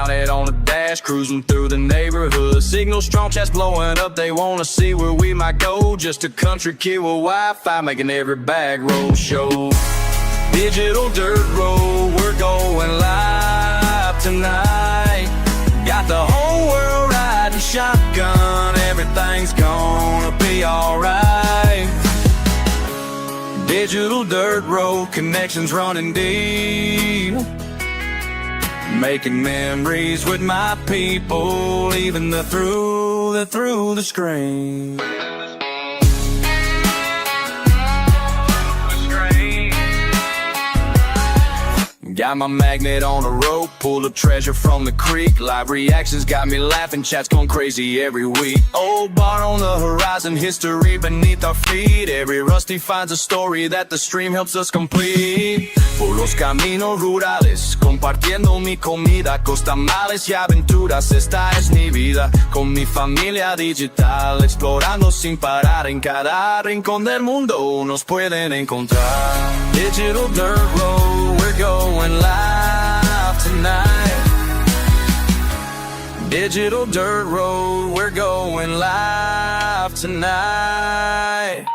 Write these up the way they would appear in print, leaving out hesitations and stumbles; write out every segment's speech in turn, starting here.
bonnet on the dash, cruising through the neighborhood. Signal strong, chats blowing up, they wanna see where we might go. Just a country kid with Wi-Fi, making every back road show. Digital dirt road, we're going live tonight. Got the whole world riding shotgun, everything's gonna be alright. Digital dirt road, connections running deep. Making memories with my people, even through the screen. Got my magnet on a rope, pulled a treasure from the creek. Live reactions got me laughing, chats going crazy every week. Old bar on the horizon, history beneath our feet. Every rusty finds a story that the stream helps us complete. Por los caminos rurales, compartiendo mi comida, costamales y aventuras, esta es mi vida. Con mi familia digital, explorando sin parar. En cada rincón del mundo nos pueden encontrar. Digital dirt road, we're going live tonight. Digital dirt road, we're going live tonight.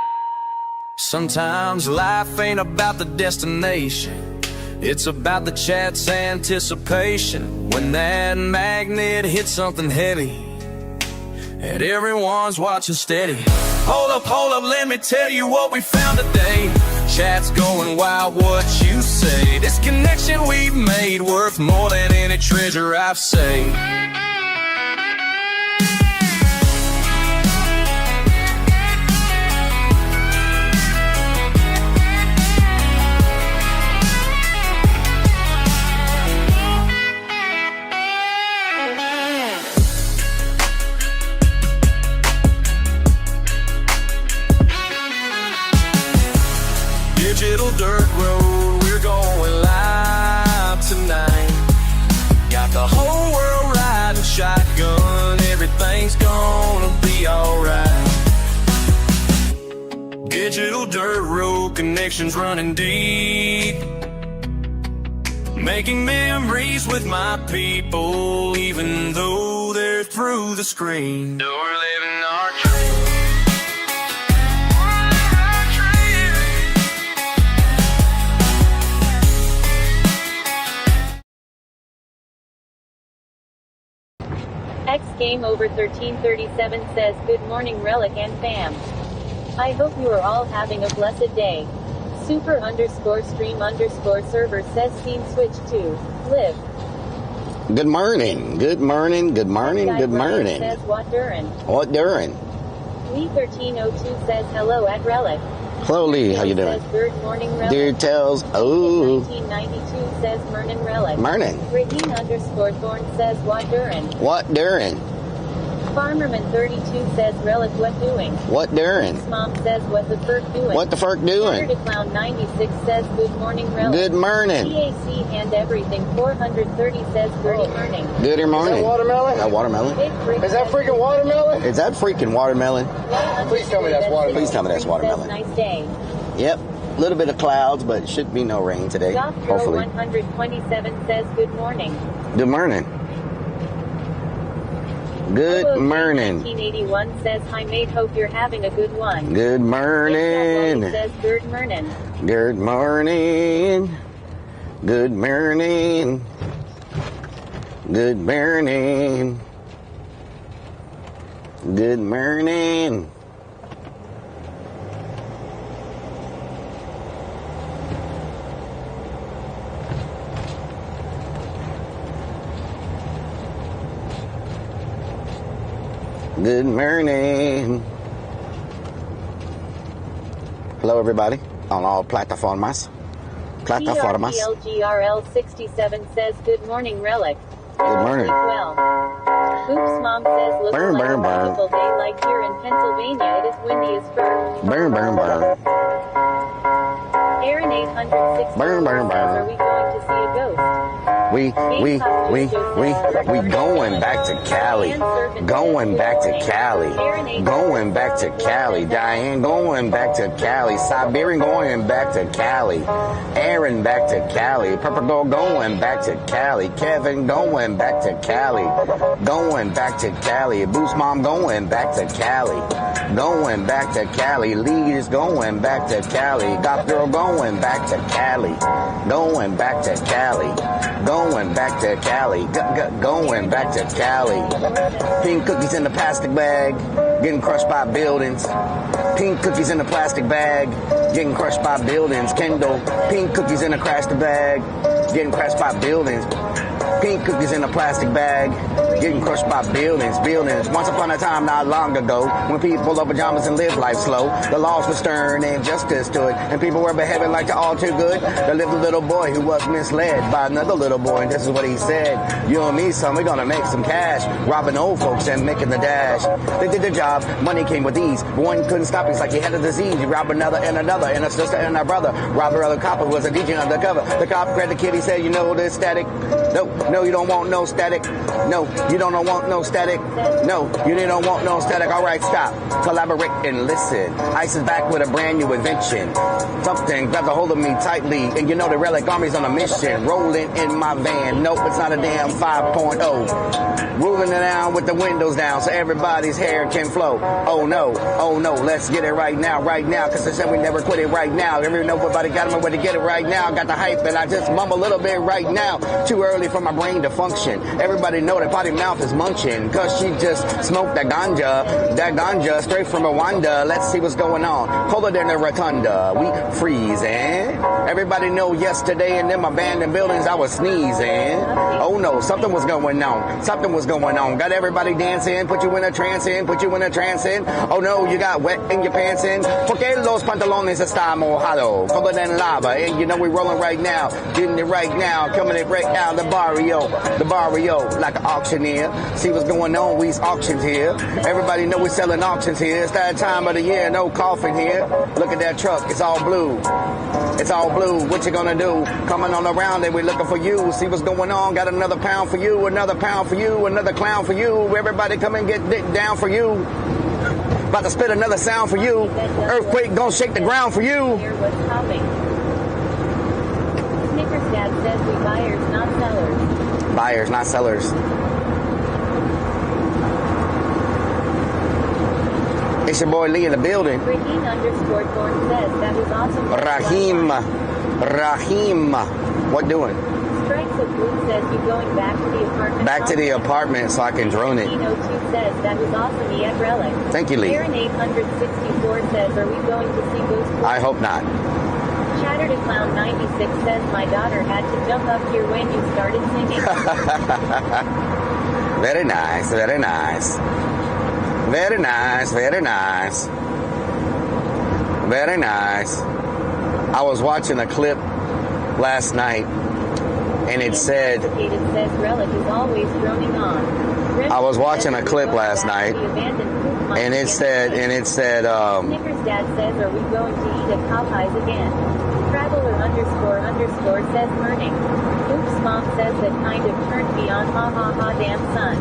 Sometimes life ain't about the destination, it's about the chat's anticipation. When that magnet hits something heavy and everyone's watching steady. Hold up, let me tell you what we found today. Chat's going wild, what you say? This connection we've made, worth more than any treasure I've saved. Digital dirt road, we're going live tonight. Got the whole world riding shotgun, everything's gonna be alright. Digital dirt road, connections running deep. Making memories with my people, even though they're through the screen. We're living our dream. X Game Over 1337 says, good morning Rellik and fam. I hope you are all having a blessed day. Super_stream_server says scene switch to live. Good morning, good morning, good morning, good morning. Says what durin? What durin? Lee 1302 says hello at Rellik. Hello Lee, how you doing? Says good morning Rellik. Dear tells, oh. 1992 says Mernin Rellik. Morning. Raheen_Thorn says what durin? What durin? Farmerman 32 says Rellik what doing? What durin? Mom says what the furk doing? What the furk doing? Clown 96 says good morning Rellik. Good morning. PAC and everything 430 says good morning. Good morning. Is that watermelon? That watermelon? Is that freaking watermelon? Is that freaking watermelon? Please tell me that's watermelon. Please tell me that's watermelon. Nice day. Yep. A little bit of clouds, but it should be no rain today. Hopefully. 127 says good morning. Good morning. Good morning. 1981 says hi mate, hope you're having a good one. Good morning. Says good morning. Good morning. Good morning. Good morning. Good morning. Good morning. Hello, everybody on all platforms. LGRL 67 says good morning, Rellik. Good morning. Well, Oops, Mom says looks Burn, like burn, a burn. beautiful day like here in Pennsylvania. It is windy as fur. Burn, burn, burn. Aaron 860 Burn, burn, burn. says, are we going to see a ghost? We going back to Cali. Going back to Cali. Going back to Cali. Diane going back to Cali. Siberian going back to Cali. Aaron back to Cali. Purple Girl going back to Cali. Kevin going back to Cali. Going back to Cali. Boost Mom going back to Cali. Going back to Cali. Lee is going back to Cali. Got Girl going back to Cali. Going back to Cali. Going back to Cali. Going back to Cali. Pink cookies in the plastic bag. Getting crushed by buildings. Pink cookies in the plastic bag. Getting crushed by buildings. Kendall. Pink cookies in a plastic bag. Getting crushed by buildings. Pink cookies in a plastic bag, getting crushed by buildings. Once upon a time, not long ago, when people pull up pajamas and live life slow, the laws were stern and justice stood, and people were behaving like they're all too good. There lived a little boy who was misled by another little boy, and this is what he said: "You and me, son, we're gonna make some cash, robbing old folks and making the dash." They did their job, money came with ease, but one couldn't stop. He's like he had a disease. He robbed another, and a sister and a brother. Robbed another cop who was a DJ undercover. The cop grabbed the kid. He said, "You know this static? No, you don't want no static. No, you don't want no static. No, you don't want no static. All right, stop. Collaborate and listen. Ice is back with a brand new invention. Something grabs a hold of me tightly, and you know the Rellik Army's on a mission. Rolling in my van. Nope, it's not a damn 5.0. Rolling it down with the windows down so everybody's hair can flow. Oh no, let's get it right now, cause they said we never quit it right now. Everybody got them way to get it right now. Got the hype and I just mumble a little bit right now. Too early for my brain to function. Everybody know that potty mouth is munching, cause she just smoked that ganja straight from Rwanda. Let's see what's going on. Colder than the rotunda, we freezing. Everybody know yesterday in them abandoned buildings I was sneezing. Oh no, something was going on. Got everybody dancing, put you in a trance in. Oh no, you got wet in your pants in. Porque los pantalones está mojado, colder than lava. And you know we rolling right now, getting it right now, coming it right out the barrio, like an auctioneer. See what's going on, we's auctions here. Everybody know we selling auctions here. It's that time of the year, no coughing here. Look at that truck, it's all blue. What you gonna do? Coming on around and we looking for you. See what's going on, got another pound for you, another clown for you. Everybody come and get dick down for you. About to spit another sound for you. Earthquake gonna shake the ground for you. Snickers Dad says we buyers, not sellers. Buyers, not sellers. It's your boy Lee in the building. Rahim_Thorn says that was awesome. Rahim. What doing? Strikes of Blue says you going back to the apartment. Back to the apartment so I can drone it. 1902 says that was awesome. Yet Rellik. Thank you, Lee. Aaron 864 says, are we going to see Ghost? I hope not. Chatter to Clown 96 says my daughter had to jump up here when you started singing. Very nice. I was watching a clip last night, and it said, I was watching a clip last night, and it said, Snickers Dad says, are we going to eat at Popeyes again? Traveler__ says burning. Oops, Mom says that kind of turned me on. Ha ha ha, damn son.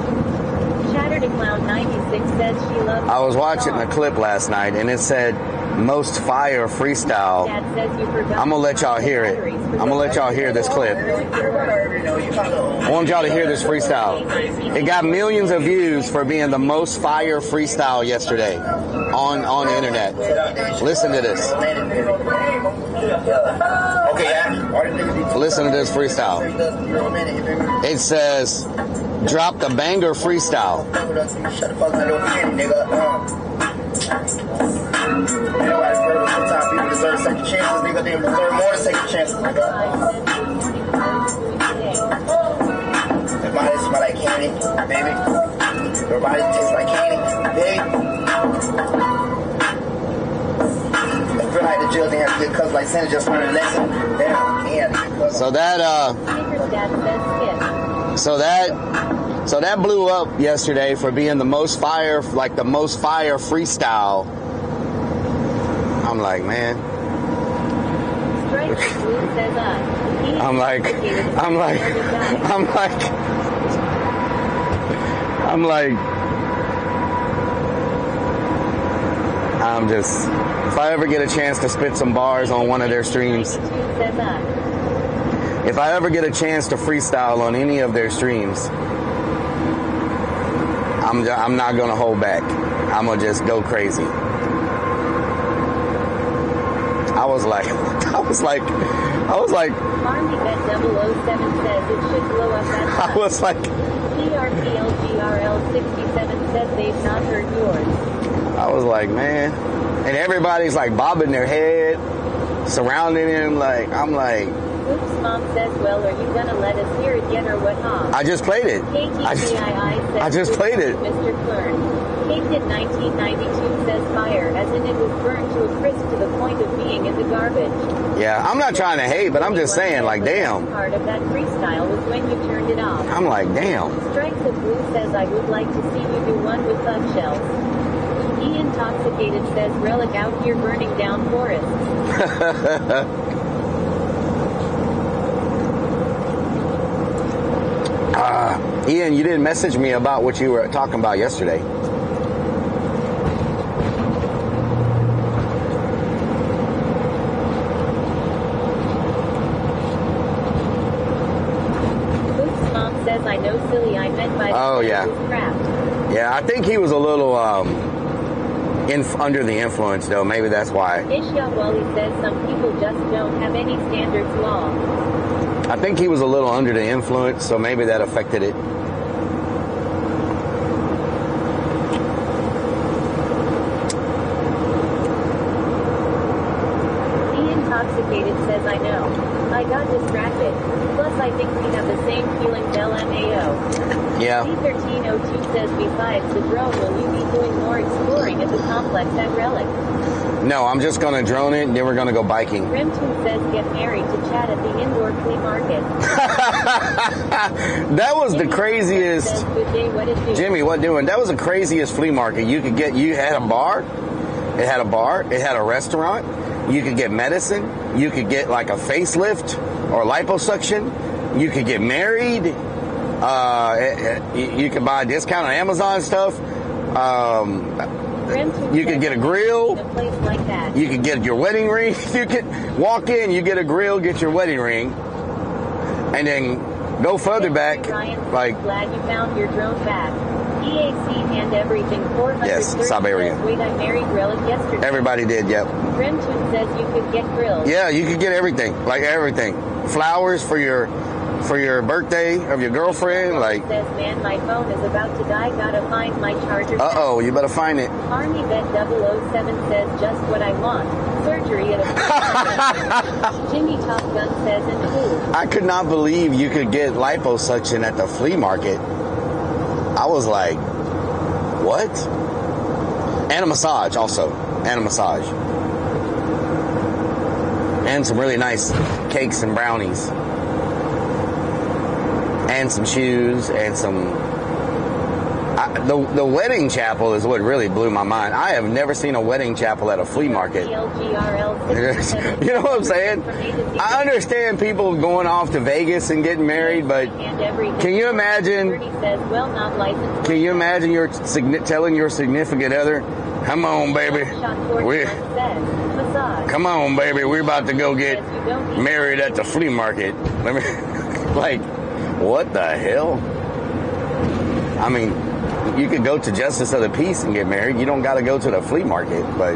Chatter to Clown 96 says she loves. I was watching a clip last night, and it said most fire freestyle. I'm gonna let y'all hear it. I'm gonna let y'all hear this clip. I want y'all to hear this freestyle. It got millions of views for being the most fire freestyle yesterday on the internet. Listen to this. Listen to this freestyle. It says, drop the banger freestyle. Sometimes people deserve second chances, nigga. They deserve more than second chances, nigga. Their bodies smell like candy, baby. Their bodies taste like candy, baby. I feel like the jails didn't have to get cuts like Santa just learned a lesson. Damn, yeah. So that blew up yesterday for being the most fire freestyle. I'm like, man, says I'm like, if I ever get a chance to spit some bars on one of their streams, if I ever get a chance to freestyle on any of their streams, I'm not going to hold back. I'm going to just go crazy. I was like, Army Bet 007 says it should blow up that I was like, PRPLGRL67 says they've not heard yours. I was like, man. And everybody's like bobbing their head, surrounding him. Like, I'm like, Oops, Mom says, well, are you gonna let us hear it yet or what, huh? I just played it. I just played it. Mr. Klern. Caked in 1992 says fire, as in it was burned to a crisp to the point of being in the garbage. Yeah, I'm not trying to hate, but I'm just saying, like, damn. Part of that freestyle was when you turned it off. I'm like, damn. Strikes of Blue says, I would like to see you do one with bug shells. E Intoxicated says, Rellik out here burning down forests. Ian, you didn't message me about what you were talking about yesterday. Luke's mom says, I know silly, I meant by crap. Yeah, I think he was a little under the influence, though. Maybe that's why. Ishya Wally says some people just don't have any standards law. I think he was a little under the influence, so maybe that affected it. Intoxicated says, I know. I got distracted. Plus, I think we have the same feelings, LMAO. Yeah. C1302 says, besides the drone, will you be doing more exploring at the complex at Rellik? No, I'm just going to drone it, and then we're going to go biking. Rimtoon says, get married to Chad at the indoor flea market. That was the craziest. Says, good day, what is it? Jimmy, what doing? That was the craziest flea market. You had a bar. It had a bar. It had a restaurant. You could get medicine. You could get like a facelift or liposuction. You could get married. You could buy a discount on Amazon stuff. You could get a grill. A place like that. You could get your wedding ring. You could walk in, you get a grill, get your wedding ring, and then go further back. Like, glad you found your drone back. EAC and everything. 430 yes, Siberian. Wait, I married Rellik yesterday. Everybody did, yep. Rimtoon says you could get grills. Yeah, you could get everything, like everything. Flowers for your birthday of your girlfriend, like. Says, man, my phone is about to die. Gotta find my charger. Uh-oh, you better find it. Army Bet 007 says just what I want. Surgery at a. Jimmy Top Gun says, and who? I could not believe you could get liposuction at the flea market. I was like, what? And a massage also. And a massage. And some really nice cakes and brownies. And some shoes and some. The wedding chapel is what really blew my mind. I have never seen a wedding chapel at a flea market. You know what I'm saying? I understand people going off to Vegas and getting married, but can you imagine? Can you imagine telling your significant other, "Come on, baby, come on, baby, we're about to go get married at the flea market." Let me, like, what the hell? I mean, you could go to Justice of the Peace and get married. You don't got to go to the flea market, but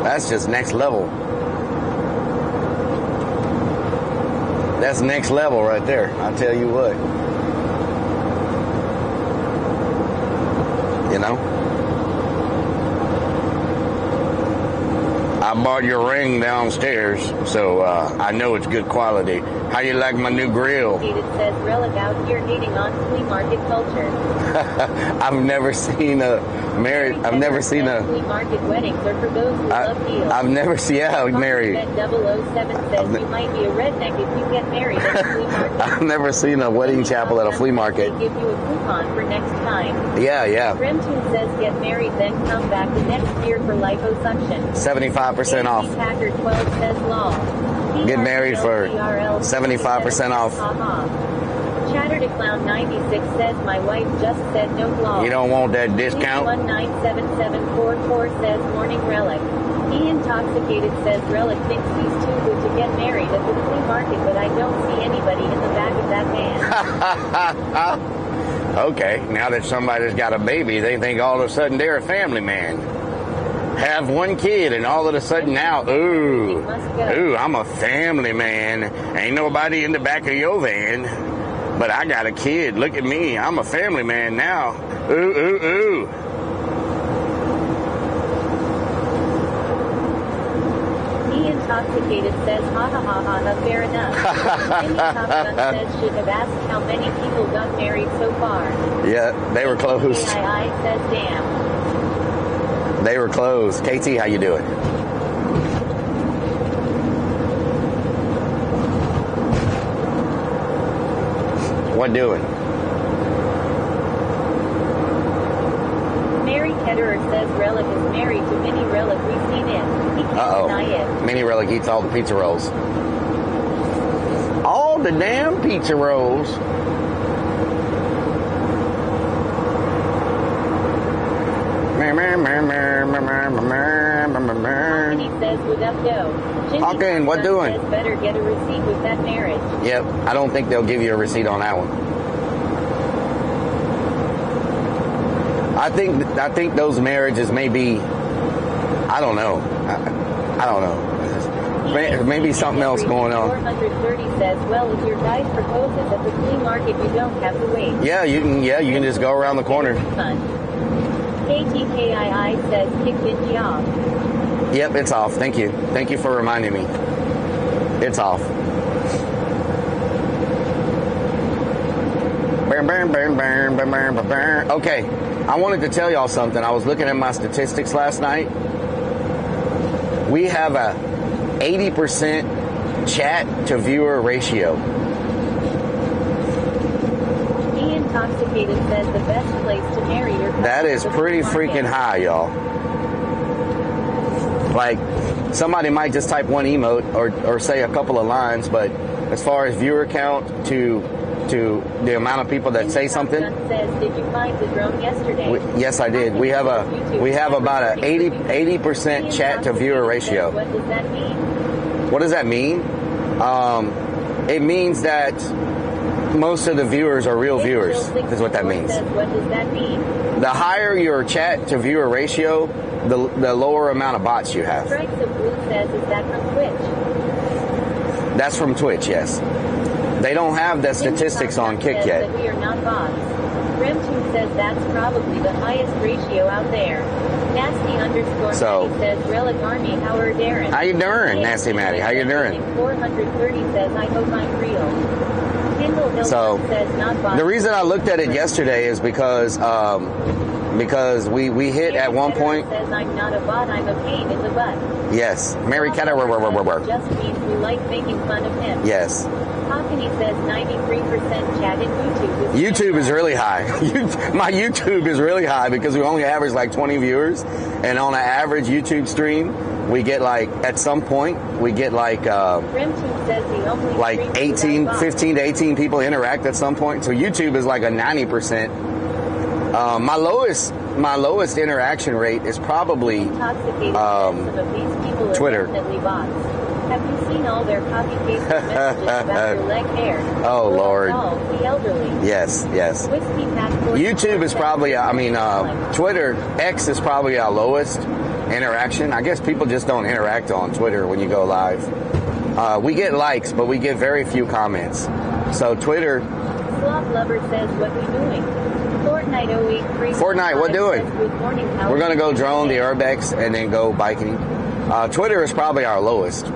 that's just next level. That's next level right there. I'll tell you what. You know? I bought your ring downstairs, so I know it's good quality. How you like my new grill? It says Rellik out here hating on flea market culture. I've never seen a married. I've never seen a flea market weddings are for those who love heels. I've never seen. Yeah, married. Bet 007 says you might be a redneck if you get married at a flea market. I've never seen a wedding chapel at a flea market. They give you a coupon for next time. Yeah, yeah. Remtoon says get married, then come back the next year for liposuction. 75% off. Packer 12 says lol. Get married for IRL 75% off. Chattertoclown 96 says my wife just said no lol. You don't want that discount? 197744 says morning Rellik. He intoxicated says Rellik thinks he's too good to get married at the flea market, but I don't see anybody in the back of that van. Okay, now that somebody's got a baby, they think all of a sudden they're a family man. Have one kid and all of a sudden now, ooh, I'm a family man. Ain't nobody in the back of your van, but I got a kid. Look at me, I'm a family man now. Ooh, ooh, ooh. Intoxicated says ha ha ha ha, fair enough. Jimmy Top Gun says should have asked how many people got married so far. Yeah, they were closed. I says damn. They were closed. KT, how you doing? What doing? Mary Ketterer says Rellik is married to Mini Rellik. We've seen it. He can't deny it. Mini Rellik eats all the pizza rolls. All the damn pizza rolls. He says what up dough. Okay, and what doing? Says better get a receipt with that marriage. Yep, I don't think they'll give you a receipt on that one. I think those marriages may be, I don't know. I don't know. Maybe something else going on. 430 says, well, if your guy proposes at the flea market, you don't have to wait. Yeah, you can just go around the corner. Fun. KTKII says kick Vinci off. Yep, it's off. Thank you. Thank you for reminding me. It's off. Okay, I wanted to tell y'all something. I was looking at my statistics last night. We have a 80% chat to viewer ratio. He Intoxicated says the best place to marry your cousin. That is pretty freaking high, y'all. Like, somebody might just type one emote or say a couple of lines, but as far as viewer count to the amount of people that say something. Says, did you find the drone yesterday? Yes, I did. We have about a 80% chat to viewer ratio. What does that mean? What does that mean? It means that most of the viewers are real viewers. Is what that means. What does that mean? The higher your chat to viewer ratio, the lower amount of bots you have. Strikes of Blue says, is that from Twitch? That's from Twitch, yes. They don't have the statistics on Kick yet. We are not bots. Remtoon says that's probably the highest ratio out there. Nasty _Maddie says, Rellik Army, how are Darren? How you doing, Nasty Maddie? How you doing? 430 says, I hope I'm real. So, says, not bots. the reason I looked at it yesterday is because we hit at one point. Says, I'm not a bot, I'm a pain in the butt. Yes. Mary Ketterer. Just means we like making fun of him. Yes. Hockney says 93% chat in YouTube. YouTube is really high. My YouTube is really high because we only average like 20 viewers. And on an average YouTube stream, we get like, at some point, we get like, Remtoon says the only 15 to 18 people interact at some point. So YouTube is like a 90%. My lowest interaction rate is probably Twitter. Have you seen all their copy-paste messages about their leg hair? Oh, Lord. The elderly. Yes. YouTube is probably, Twitter, X is probably our lowest interaction. I guess people just don't interact on Twitter when you go live. We get likes, but we get very few comments. So Twitter. Sloth Lover says, what we doing? Fortnite, what doing? We're going to go drone the URBEX and then go biking. Twitter is probably our lowest,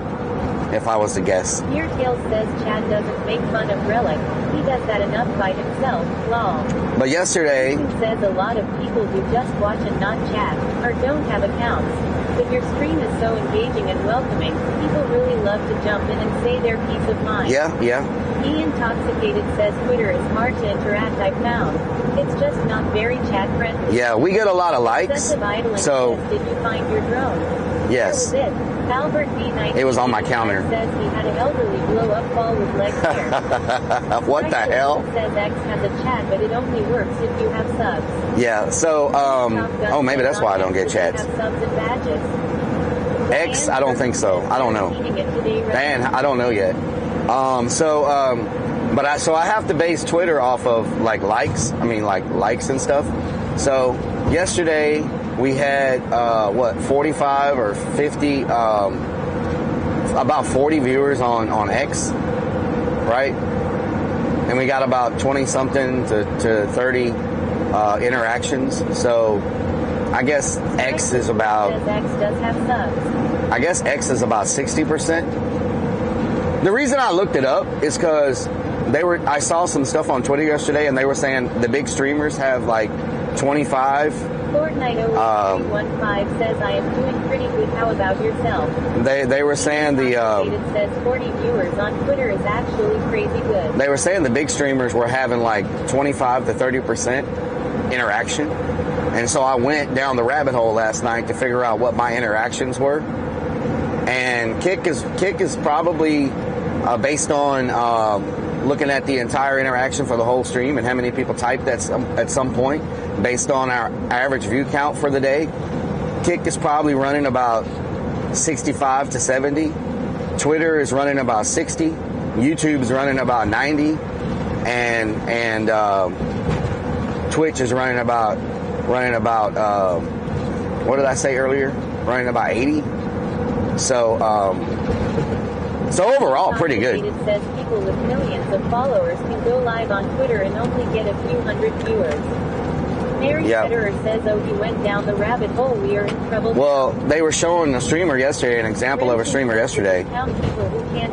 if I was to guess. Neartail says Chad doesn't make fun of Rellik. He does that enough by himself. Lol. But yesterday... He says a lot of people who just watch and not chat, or don't have accounts. But your stream is so engaging and welcoming. People really love to jump in and say their peace of mind. Yeah. The Intoxicated says Twitter is hard to interact, I found. It's just not very chat friendly. Yeah, we get a lot of likes. Excessive idling So, says, did you find your drone? yes. Where was it? Albert B. It was on my counter. Says he had an elderly blow-up ball with leg hair. What the hell? Says X has a chat, but it only works if you have subs. Yeah, so, oh, maybe that's why I don't get chats. Have subs and badges. X, I don't think so. I don't know. Dan, I don't know yet. So I have to base Twitter off of like likes. I mean, like likes and stuff. So yesterday we had 45 or 50, about 40 viewers on X, right? And we got about 20 something to 30 interactions. So I guess X is about. X does have subs. I guess X is about 60%. The reason I looked it up is because I saw some stuff on Twitter yesterday, and they were saying the big streamers have like 25. Fortnite 0315 says I am doing pretty good. How about yourself? They were saying It says 40 viewers on Twitter is actually crazy good. They were saying the big streamers were having like 25 to 30% interaction, and so I went down the rabbit hole last night to figure out what my interactions were. And Kick is probably based on looking at the entire interaction for the whole stream and how many people typed at some point, based on our average view count for the day. Kick is probably running about 65 to 70. Twitter is running about 60. YouTube is running about 90, and Twitch is running about what did I say earlier? Running about 80. So overall, pretty good. It says people with millions of followers can go live on Twitter and only get a few hundred viewers. Mary Federer says, oh, he went down the rabbit hole. We are in trouble. Well, they were showing a streamer yesterday, an example of a streamer yesterday.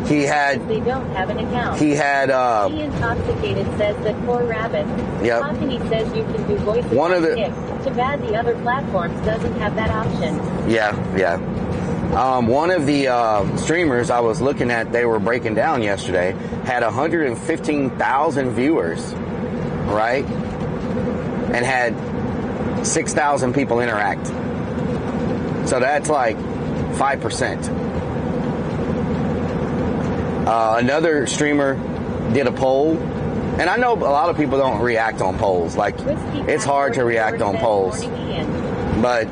He had. They don't have an account. He had. He Intoxicated says that poor rabbit. Yep. Company says you can do voices One of the. Kick. Too bad the other platforms doesn't have that option. Yeah. One of the streamers I was looking at, they were breaking down yesterday, had 115,000 viewers, right? And had 6,000 people interact. So that's like 5%. Another streamer did a poll, and I know a lot of people don't react on polls. Like, it's hard to react on polls. But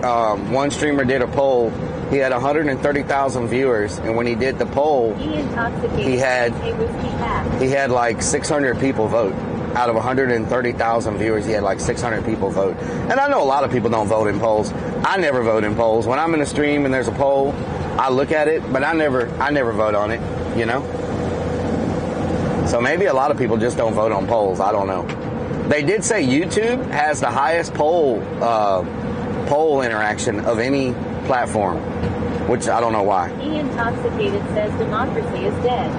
one streamer did a poll. He had 130,000 viewers, and when he did the poll, he had like 600 people vote. Out of 130,000 viewers, he had like 600 people vote. And I know a lot of people don't vote in polls. I never vote in polls. When I'm in a stream and there's a poll, I look at it, but I never vote on it, you know? So maybe a lot of people just don't vote on polls. I don't know. They did say YouTube has the highest poll interaction of any platform, which I don't know why. He Intoxicated says democracy is dead.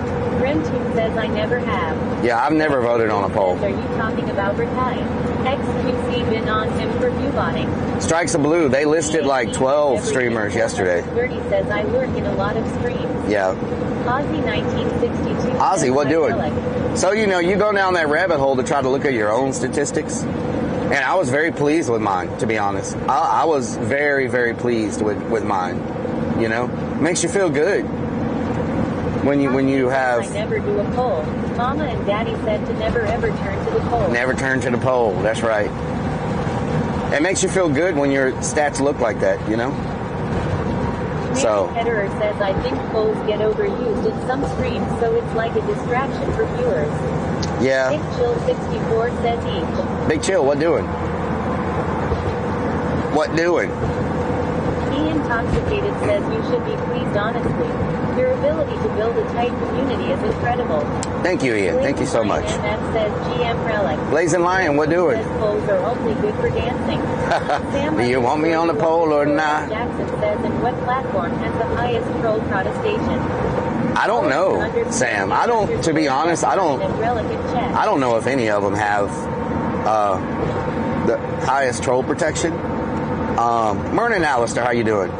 Grimtune says I never have. Yeah, I've never voted on a poll. Are you talking about Retired? XQC been on him for viewbotting. Strikes of Blue, they listed like 12 streamers yesterday. 30 says I lurk in a lot of streams. Yeah. Ozzy 1962. Ozzy, what doing? Relic. So, you go down that rabbit hole to try to look at your own statistics. And I was very pleased with mine, to be honest. I was very, very pleased with mine. You know, makes you feel good when you have. I never do a poll. Mama and Daddy said to never ever turn to the poll. Never turn to the poll. That's right. It makes you feel good when your stats look like that. You know. So. Federer says I think polls get overused in some streams, so it's like a distraction for viewers. Yeah. Big Chill 64 says each. Big Chill, what doing? What doing? He Intoxicated says you should be pleased honestly. Your ability to build a tight community is incredible. Thank you, Ian. Thank you so much. And that says GM Relic. Blazing Lion, what doing? Says polls are only good for dancing. Do you want me on the pole or not? Jackson says, and what platform has the highest troll protestation? I don't know, Sam. To be honest, I don't know if any of them have the highest troll protection. Merlin Alistair, how you doing?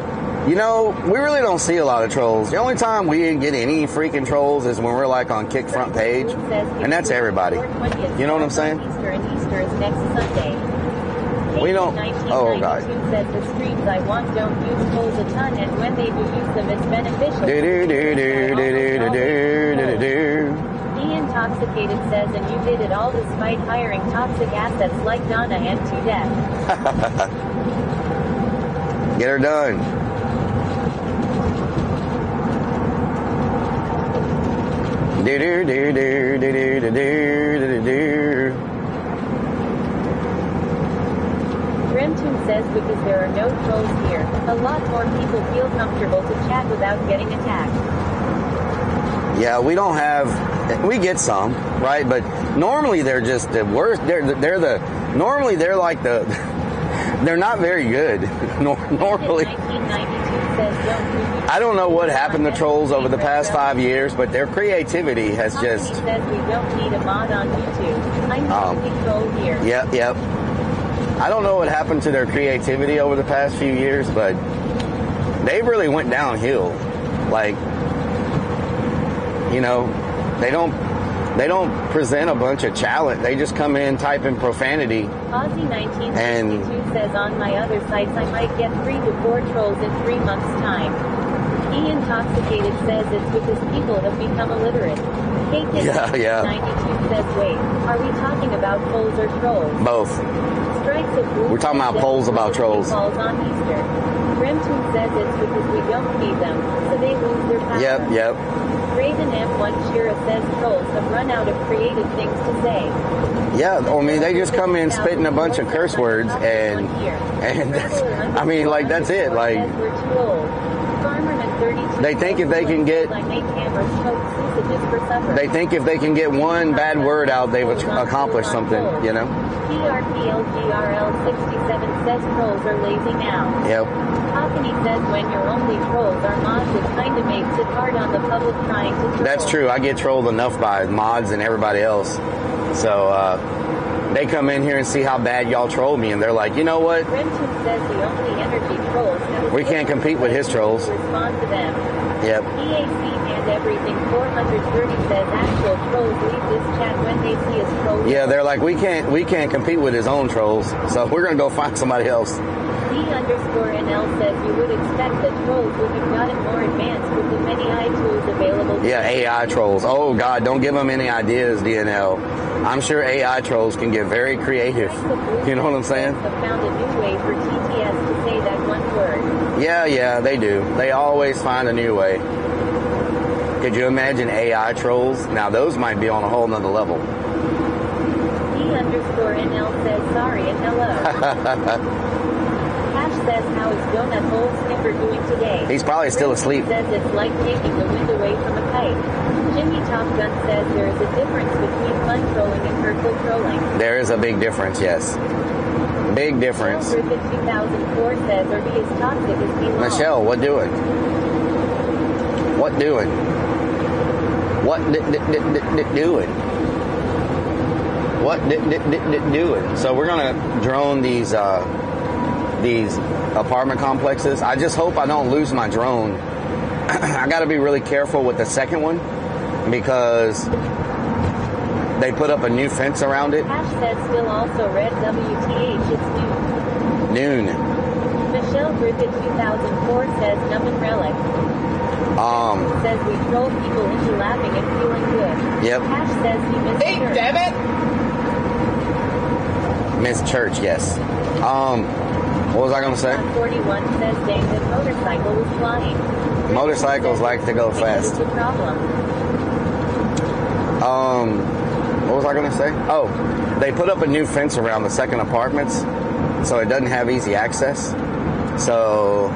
You know, we really don't see a lot of trolls. The only time we get any freaking trolls is when we're like on Kick front page, and that's everybody. You know what I'm saying? Easter and Easter is next Sunday. We don't. Oh God. Says the streams I want don't use trolls a ton, and when they do use them, it's beneficial. The Intoxicated says, and you did it all despite hiring toxic assets like Donna and to death. Get her done. Remtoon says because there are no trolls here, a lot more people feel comfortable to chat without getting attacked. Yeah, we don't have. We get some, right? But normally they're just the worst. Normally they're like the. They're not very good. Normally. 1992 says I don't know what happened to trolls over the past 5 years, but their creativity has just. He says we don't need a mod on YouTube. I know we troll here. Yep. I don't know what happened to their creativity over the past few years, but they really went downhill. Like, you know, they don't present a bunch of challenge. They just come in typing profanity. Aussie 1962 says on my other sites I might get 3 to 4 trolls in 3 months' time. He Intoxicated says it's because people have become illiterate. Yeah. 92 says wait, are we talking about polls or trolls? Both. Strikes of Blue We're talking about polls about trolls. Calls on Easter. Remtoon says it's because we don't feed them, so they lose their power. Yep. Raven M1 Shira says trolls have run out of creative things to say. Yeah, I mean, they just come in spitting a bunch of curse words and that's, I mean, like, that's it. Like, we're too old. They think if they can get, they think if they can get one bad word out, they've accomplished something, you know? PRPLGRL67 says trolls are lazy now. Yep. Hockney says when your only trolls are mods, it kind of makes it hard on the public trying to troll. That's true. I get trolled enough by mods and everybody else. So, they come in here and see how bad y'all troll me, and they're like, you know what? Remtoon says the only energy trolls we can't compete with his trolls. Respond to them. Yep. EAC and everything 430 says actual trolls leave this chat when they see us troll. Yeah, they're like, we can't compete with his own trolls, so we're gonna go find somebody else. D_NL says you would expect that trolls would have gotten more advanced with the many AI tools available. Yeah, AI trolls. Oh God, don't give them any ideas, DNL. I'm sure AI trolls can get very creative. You know what I'm saying? Have found a new way for TTS to say that one word. Yeah, they do. They always find a new way. Could you imagine AI trolls? Now those might be on a whole nother level. D_NL says sorry and hello. Cash says how is Donut Hole Sniffer doing today? He's probably still asleep. Says it's like taking the wind away from a kite. Jimmy Top Gun says there is a difference between fun trolling and hurtful trolling. There is a big difference, yes. Big difference. Griffith 2004 says or be as toxic as belong. Michelle, what doing? What doing? What doing? What doing? So we're gonna drone these apartment complexes. I just hope I don't lose my drone. I got to be really careful with the second one because they put up a new fence around it. Hash said still also red WTH. It's noon. Michelle Griffith 2004 says numb and relic. Says we troll people into laughing and feeling good. Yep. Hash says he missed church. Damn it! Miss Church, yes. What was I going to say? 41 says dang that motorcycle was flying. Motorcycles like to go fast. It's a problem. What was I going to say? Oh, they put up a new fence around the second apartments, so it doesn't have easy access. So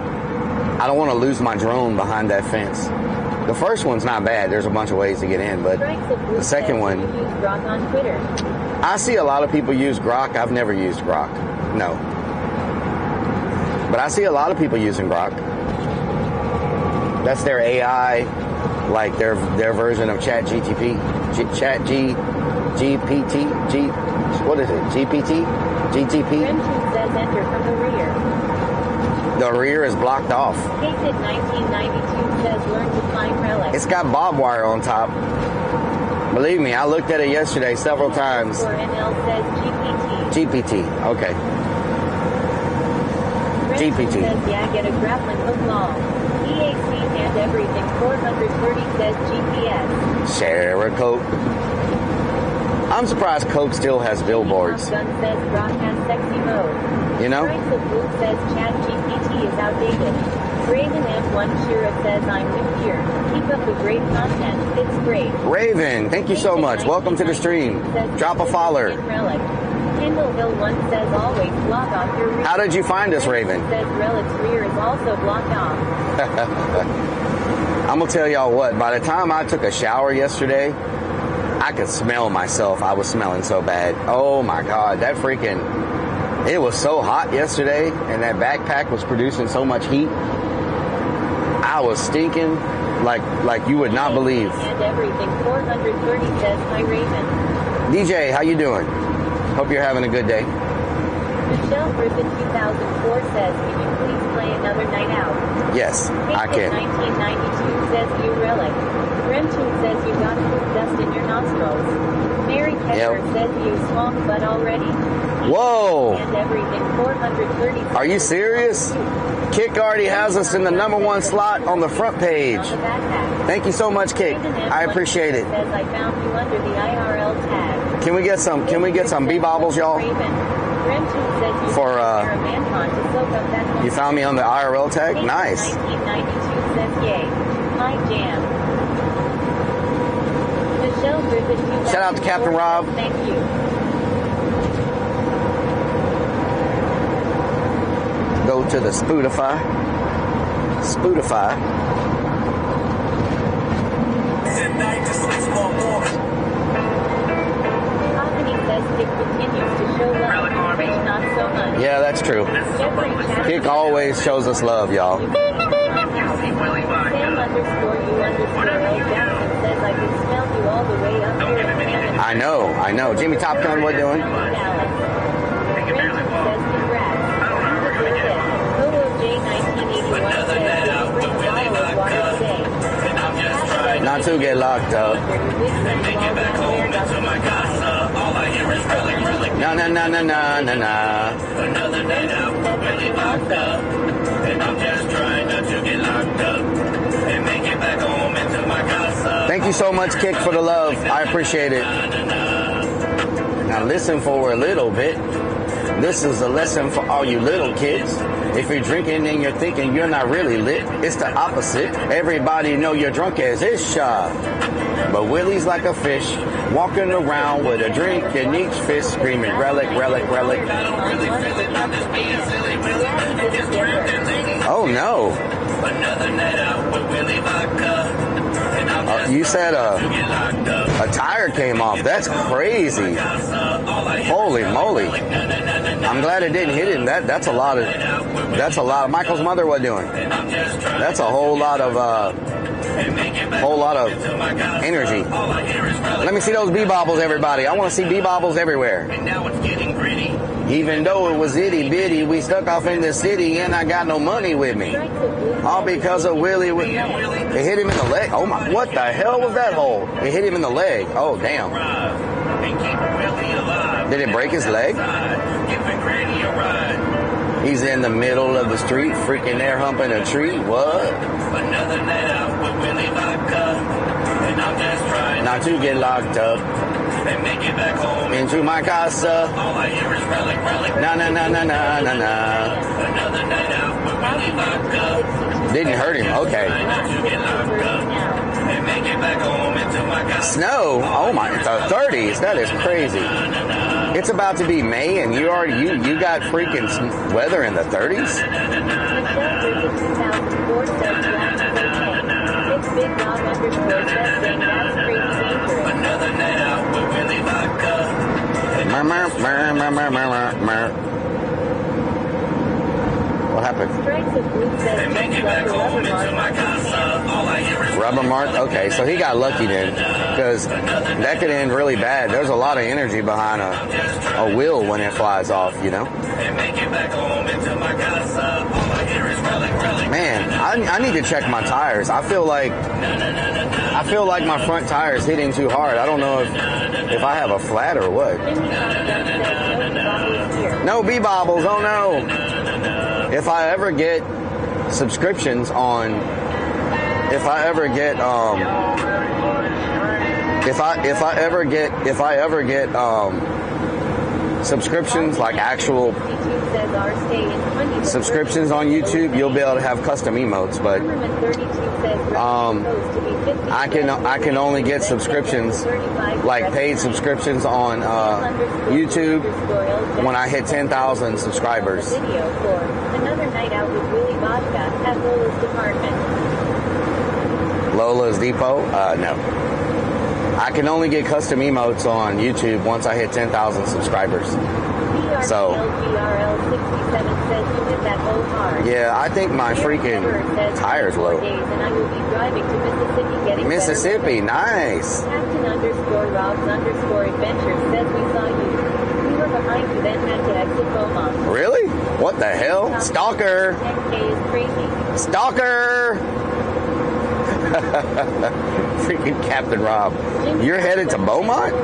I don't want to lose my drone behind that fence. The first one's not bad. There's a bunch of ways to get in, but the second one. You use Grok on Twitter. I see a lot of people use Grok. I've never used Grok. No. But I see a lot of people using Grok. That's their AI, like their version of GPT. Remtoon says enter from the rear. The rear is blocked off. Painted 1992 says learn to climb Rellik. It's got barbed wire on top. Believe me, I looked at it yesterday several times. For NL says GPT. GPT, okay. GPT. Says, yeah, get a grappling hook long. EAC and everything. 430 says GPS. Share a Coke. I'm surprised Coke still has billboards. Gun says broadcast sexy mode. You know? Strikes of Blue says Chat GPT is outdated. Raven M1 Shira says I'm new here. Keep up the great content. It's great. Raven, thank you so much. Welcome to the stream. Drop a follower. Kendall Hill 1 says always block off your rear. How did you find us, Raven? Says Relik's rear is also blocked off. I'm gonna tell y'all what, by the time I took a shower yesterday, I could smell myself. I was smelling so bad. Oh my God, that freaking, it was so hot yesterday and that backpack was producing so much heat. I was stinking like you would not believe. And everything. 430 says hi Raven. DJ, how you doing? Hope you're having a good day. Michelle Griffin 2004 says, can you please play another night out? Yes, I can. 1992 says you Rellik. Remtune says you got poop dust in your nostrils. Mary Kessler says you swamp butt already. Whoa! And everything. 430. Are you serious? Kick already has us in the #1 slot on the front page. Thank you so much, Kick. I appreciate it. Says I found you under the IRL tag. Can we get some B-bobbles, y'all? For you found me on the IRL tag? Nice. 1992 says yay. My jam. Michelle Griffin. Shout out to Captain Rob. Thank you. Go to the Spotify. Company says Kick continues to show love, which not so much. Yeah, that's true. Kick always shows us love, y'all. Sam _you_L Jackson says I can smell you all the way up here in Canada. I know. Jimmy Top Gun, what doing? Says congrats. Photo J 1981 says bring a bottle of water today. Not to get locked up. No. Another night out, we're really locked up. And I'm just trying not to get locked up. And make it back home into my casa. Thank you so much, Kick, for the love. I appreciate it. Now listen for a little bit. This is a lesson for all you little kids. If you're drinking and you're thinking you're not really lit, it's the opposite. Everybody know you're drunk as Isha. But Willie's like a fish, walking around with a drink in each fist, screaming, Rellik, Rellik, Rellik. Oh no. Another night out with Willie Vodka. You said a tire came off. That's crazy. Holy moly. I'm glad it didn't hit him. That's a lot of Michael's mother what doing? That's a whole lot of energy. Let me see those B-bobbles, everybody. I want to see B-bobbles everywhere. Even though it was itty bitty, we stuck off in the city and I got no money with me. All because of Willie. It hit him in the leg. Oh my, what the hell was that hole? It hit him in the leg. Oh damn. Did it break his leg? He's in the middle of the street, freaking air humping a tree. What? Another night out with Willie Vodka. And I'm just trying not to get locked up. And make it back home into my casa. All I hear is Rellik, Rellik. Na. Another night out with Willie Vodka. Didn't hurt him. Okay. And make it back home into my casa. Snow. Oh my, it's the 30s. That is crazy. It's about to be May and you got freaking weather in the 30s? Another night out with Willie Vodka. What happened? And make it back home into my casa. All I hear is Rubber mark? Okay, so he got lucky then. Because that could end really bad. There's a lot of energy behind a wheel when it flies off, you know? And make it back home into my casa. I need to check my tires. I feel like my front tire is hitting too hard. I don't know if I have a flat or what. No B-bobbles. Oh no. If I ever get subscriptions on, if I ever get subscriptions, like actual subscriptions on YouTube, you'll be able to have custom emotes, but I can only get subscriptions, like paid subscriptions on YouTube when I hit 10,000 subscribers. Another night out with Willy Vodka at Lola's department. Lola's Depot? No. I can only get custom emotes on YouTube once I hit 10,000 subscribers. So, yeah, I think my freaking tire's low. Mississippi, nice. Captain _Robs_Adventure says we saw you. We were behind you, then had to exit Beaumont. Really? What the hell? Stalker! 10K is crazy. Stalker! Freaking Captain Rob. You're headed to Beaumont?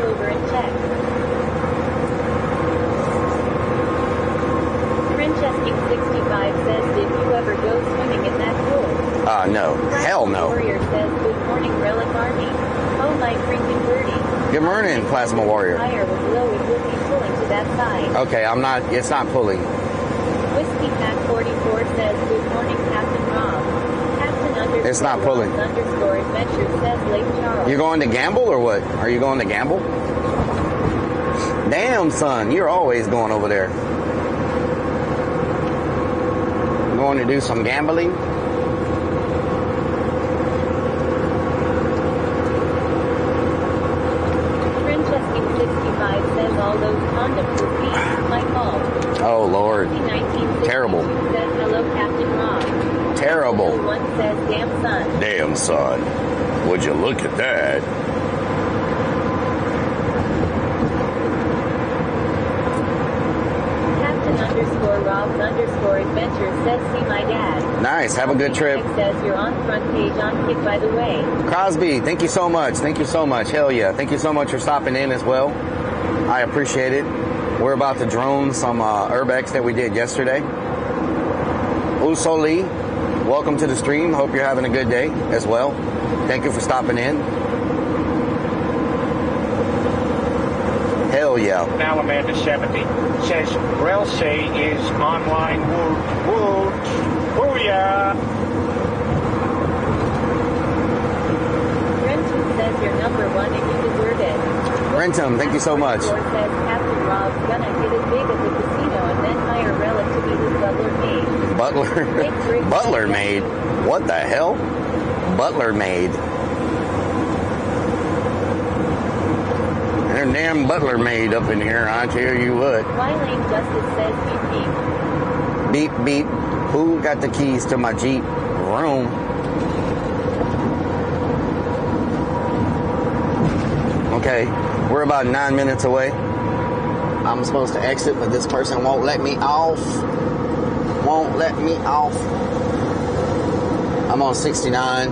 Francesking 65 says, did you ever go swimming in that pool? No. Hell no. Warrior says, good morning, Rellik Army. Oh my freaking birdie. Good morning, Plasma Warrior. Tire was low, it would be pulling to that side. Okay, it's not pulling. Whiskey Pack 44 says, good morning, Captain Rob. It's not pulling. _Adventure says Lake Charles. You're going to gamble or what? Are you going to gamble? Damn, son, you're always going over there. Going to do some gambling? Francesking 65 says all those condoms will be my fault. Oh, Lord. Terrible. Says hello, Captain Rob. Terrible. One says, damn son. Damn, son. Would you look at that? Captain _Robs_Adventure says, see my dad. Nice. Have a good trip. Says you're on front page on Kick, by the way. Crosby, thank you so much. Thank you so much. Hell yeah. Thank you so much for stopping in as well. I appreciate it. We're about to drone some URBEX that we did yesterday. Usoli, welcome to the stream. Hope you're having a good day as well. Thank you for stopping in. Hell yeah. Alamander 70 says Rel C is online. Woot, booyah. Renton says you're number one and you deserve it. Renton, thank you so much. Says Captain Rob's gonna get it big at the casino and then hire Rellik to be his butler maid. Butler maid? What the hell? Butler maid. There's a damn butler maid up in here, I tell you what. Lane Justice says beep beep. Beep beep. Who got the keys to my Jeep room? Okay, we're about 9 minutes away. I'm supposed to exit, but this person won't let me off. Won't let me off. I'm on 69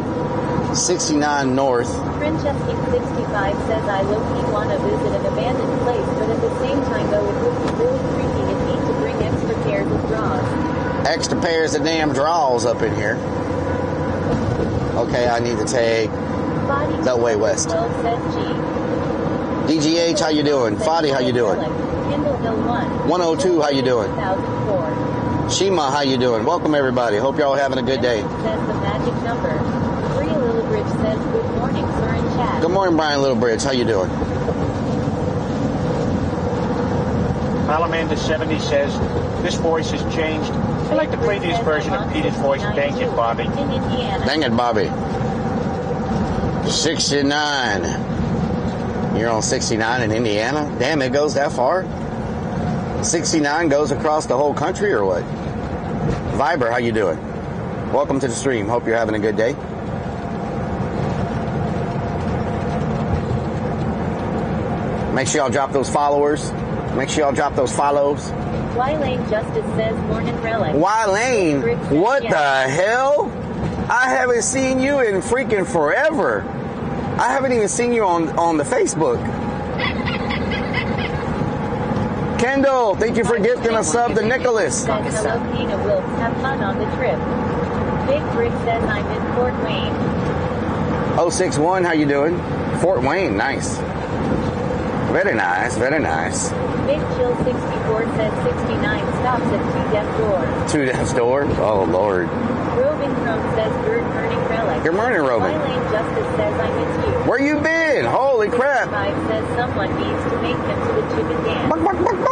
north. Francesking 65 says I low-key want to visit an abandoned place, but at the same time though it would be really creepy and need to bring extra pairs of drawers. Extra pairs of damn drawers up in here. Okay, I need to take the way west. DGH, how you doing? Fadi, how you doing? 102, how you doing? Shima, how you doing? Welcome everybody. Hope y'all having a good day. Says the magic number. Bria Littlebridge says good morning, sir, in chat. Good morning, Brian Littlebridge. How you doing? Alamander 70 says this voice has changed. I like the previous version of Peter's voice. Dang it, Bobby. Dang it, Bobby. 69. You're on 69 in Indiana? Damn, it goes that far? 69 goes across the whole country or what? Viber, how you doing? Welcome to the stream. Hope you're having a good day. Make sure y'all drop those followers. Make sure y'all drop those follows. Y Lane Justice says morning Rellik. Y Lane? What the hell? I haven't seen you in freaking forever. I haven't even seen you on the Facebook. Kendall, thank you for gifting a sub to Nicholas. Hello, Tina Wilkes. Have fun on the trip. Big Brick says I'm in Fort Wayne. 061, how you doing? Fort Wayne, nice. Very nice, very nice. Big Chill 64 says 69 stops at 2 Death Door. 2 Death's Door? Oh, Lord. Roving Chrome says good morning, Relic. Good morning, Robin. Lane Justice says I miss you. Where you been? Holy crap. 5 says someone needs to make them to the chicken dance. Buck, buck, buck, buck.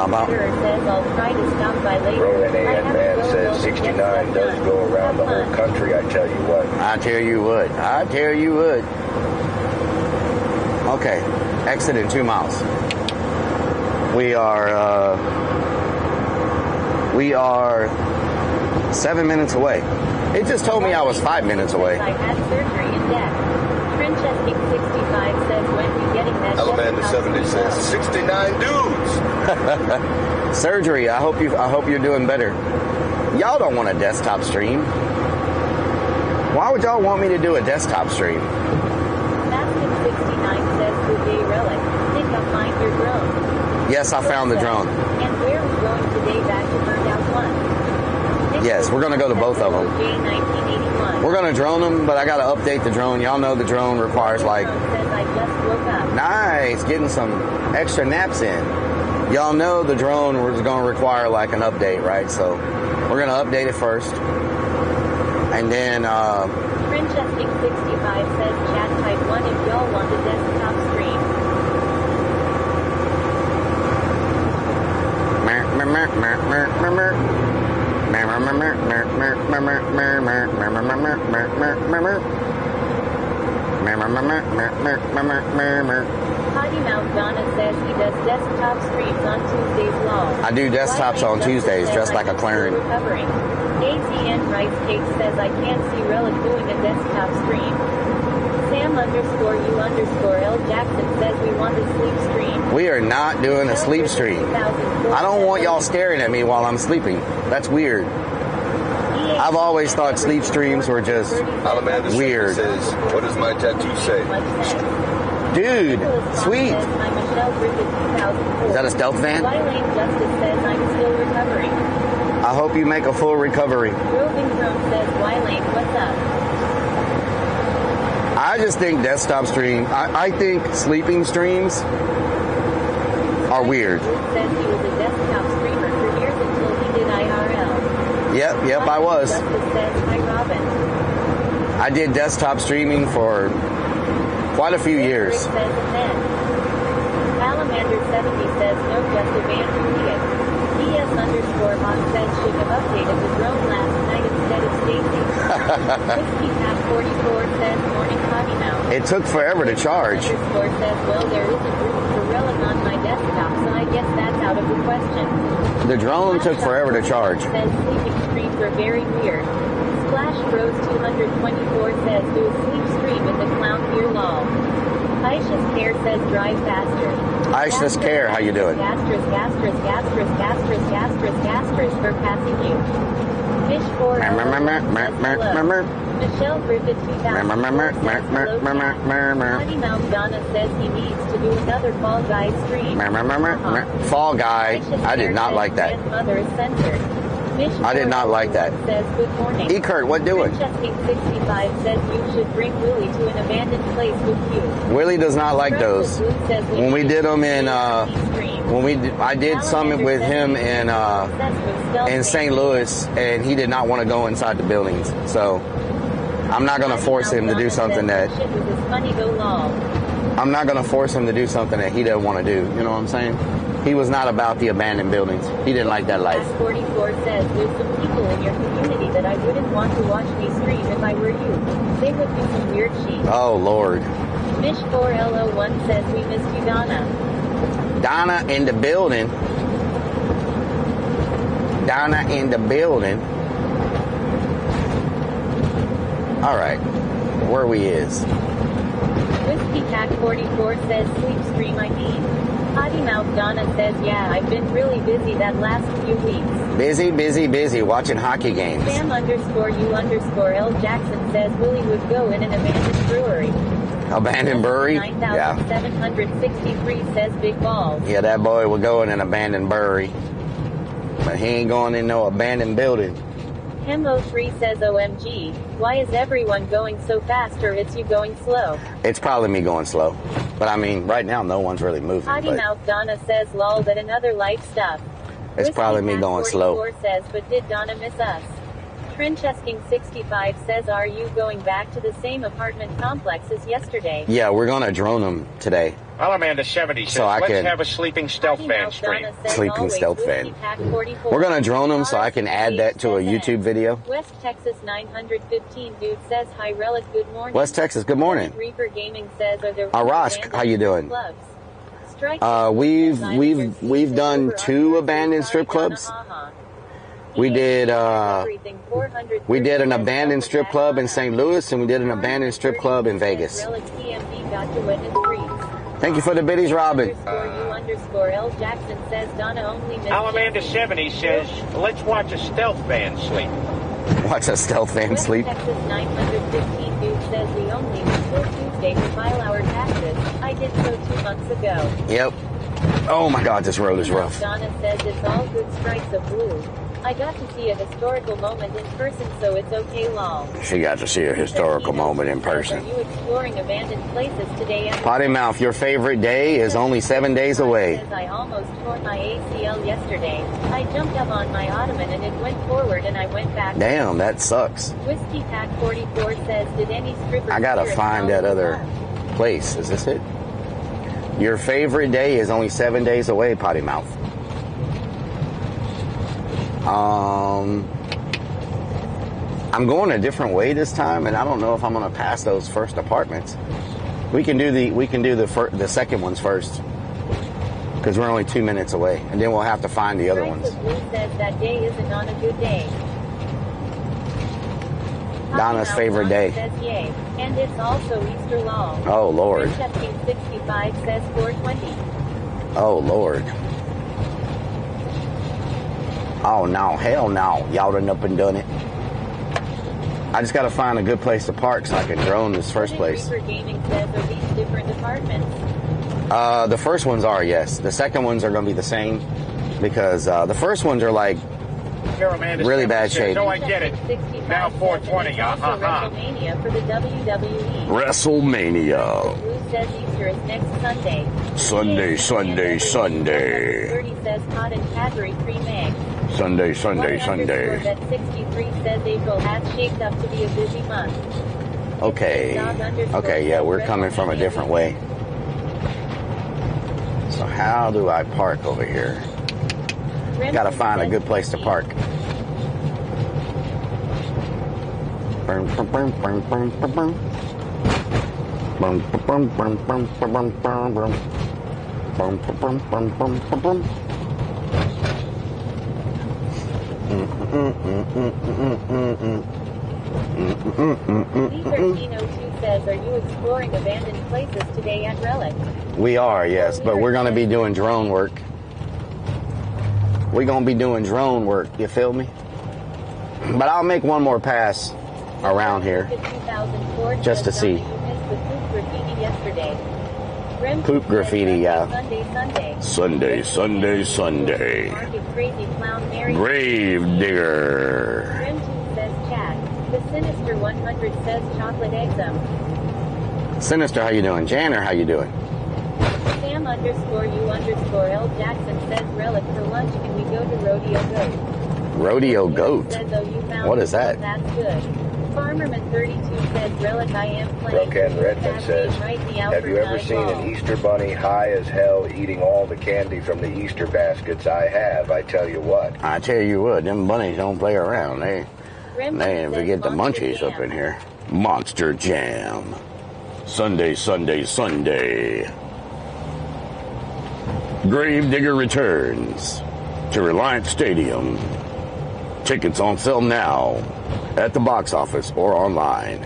Mary says I'll try to stop by later. Ronan A. Man says 69 does go around the whole country, I tell you what. I tell you what. I tell you what. Okay, exit in 2 miles. We are 7 minutes away. It just told me I was 5 minutes away. I had surgery in deck. Francesca 65 says when you getting that. Alabama 70 says 69 dudes. Surgery. I hope you're doing better. Y'all don't want a desktop stream. Why would y'all want me to do a desktop stream? Basket 69 says good day, Relic. Think I'll find your drone. Yes, I found the drone. And where are we going today? Back to Burned Out 1. Yes, we're going to go to both of them. J1981. We're going to drone them, but I got to update the drone. Y'all know the drone requires like... Says I just woke up. Nice, getting some extra naps in. Y'all know the drone is going to require like an update, right? So we're going to update it first. And then... Francesca 65 says chat type 1 if y'all want a desktop stream. Potty Mouth Donna says he does desktop streams on Tuesdays long. I do desktops on Tuesdays, dressed like a Clarion. Recovering. AZN Rice Cake says I can't see Relic doing a desktop stream. Sam_U_L Jackson says we want a sleep stream. We are not doing a sleep stream. I don't want y'all staring at me while I'm sleeping. That's weird. I've always thought sleep streams were just Alabama weird. says, what does my tattoo say? Dude, sweet. Is that a stealth van? Lane Justice says I'm still recovering. I hope you make a full recovery. Roving Chrome says Lane, what's up? I just think desktop stream, I think sleeping streams are weird. Says he was a desktop streamer for years until he did IRL. Yep, I was. Justice says hi Robin. I did desktop streaming for quite a few years. Says Salamander 70 says no just abandoned it. DS_Hawk says should have updated the drone last night instead of Stacy. Whiskey Cat 44 says morning potty mouth. It took forever to charge. Underscore says well there isn't room for Relic on my desktop so I guess that's out of the question. The drone took forever to charge. Says sleeping streams are very weird. Splash Bros 224 says do a sleep stream with the clown beer lol. Aisha's Care says drive faster. Aisha's Care, how you doing? Gastris for passing you. Fish 4 Michelle Griffith 2000 Potty Mouth Donna says he needs to do another Fall Guy stream. Fall Guy, I did not like that. Mother is censored. I did not like that. Says good morning. E. Kurt, what doing? Francesca 65 says you should bring Willie to an abandoned place with you. Willie does not like those. When we did them in, I did some with him in St. Louis, and he did not want to go inside the buildings. So I'm not going to force him to do something that I'm not going to force him to do something that he doesn't want to do. You know what I'm saying? He was not about the abandoned buildings. He didn't like that life. 44 says there's some people in your community that I wouldn't want to watch me stream if I were you. They would do some weird shit. Oh, Lord. Mish4LO1 says we missed you, Donna. Donna in the building. Donna in the building. All right. Where we is. Whiskey Whiskey Pack 44 says sleep stream I mean. Potty Mouth Donna says yeah, I've been really busy that last few weeks. Busy watching hockey games. Sam_U_L Jackson says Willie would go in an abandoned brewery. Abandoned brewery? 9763 says Big Balls. Yeah, that boy would go in an abandoned brewery. But he ain't going in no abandoned building. Hemo3 says OMG, why is everyone going so fast, or it's you going slow? It's probably me going slow. But I mean, right now no one's really moving. Potty Mouth Donna says lol that another life stuff. It's probably me going slow. Says, but did Donna miss us? Trenchesking 65 says, are you going back to the same apartment complex as yesterday? Yeah, we're going to drone them today. Amanda 70 says, let's have a sleeping stealth van stream. Sleeping stealth van. We're going to drone them so I can add that to a YouTube video. West Texas 915 dude says, hi Relic, good morning. West Texas, good morning. Reaper Gaming says, are there Arash, how you doing? We've done 2 abandoned strip clubs. We did an abandoned strip club in St. Louis, and we did an abandoned strip club in Vegas. Thank you for the biddies, Robin. Amanda 70 says, let's watch a stealth van sleep. Watch a stealth van sleep. Texas 915 dude says we only need till Tuesday to file our taxes. I did so 2 months ago. Yep. Oh my God, this road is rough. Donna says it's all good strikes of blue. I got to see a historical moment in person, so it's okay, lol. She got to see a historical moment in person. Are you exploring abandoned places today? Potty Mouth, your favorite day is only 7 days away. I almost tore my ACL yesterday. I jumped up on my ottoman and it went forward and I went back. Damn, that sucks. Whiskey Pack 44 says, did any strippers... I gotta find that other place. Is this it? Your favorite day is only 7 days away, Potty Mouth. I'm going a different way this time, and I don't know if I'm going to pass those first apartments. We can do the second ones first, because we're only 2 minutes away, and then we'll have to find the other ones. Blue says that day isn't on a good day. Donna's favorite day. Says yay, and it's also Easter long. Oh Lord. 65 says 420. Oh Lord. Oh no, hell no. Y'all done up and done it. I just gotta find a good place to park so I can drone this first place. Reaper Gaming says, are these different apartments? The first ones are, yes. The second ones are gonna be the same because the first ones are like really bad shape. No, I get it. Now 420. WrestleMania for the WWE. WrestleMania. Blue says Easter is next Sunday. Sunday. 30 says Cotton Cadbury cream egg. Sunday. That 63 says April has shaped up to be a busy month. Okay, yeah, we're coming from a different way. So how do I park over here? Gotta find a good place to park. B1302 says, are you exploring abandoned places today at Relic? We are, yes, but we're going to be doing drone work. We're going to be doing drone work, you feel me? But I'll make one more pass around here just to see. Poop graffiti, yeah. Sunday. Grave digger. Rim2 says chat. The Sinister 100 says chocolate exum. Sinister, how you doing? Janner, how you doing? Sam_U_L Jackson says Relic for lunch. Can we go to Rodeo Goat? Rodeo Goat? What is that? That's good. Farmerman 32 says Relic I am playing. Rokan Redmond says, have you ever seen an Easter bunny high as hell eating all the candy from the Easter baskets? I have. I tell you what. I tell you what, them bunnies don't play around. They get the munchies up in here. Monster Jam. Sunday. Gravedigger returns to Reliance Stadium. Tickets on sale now at the box office or online.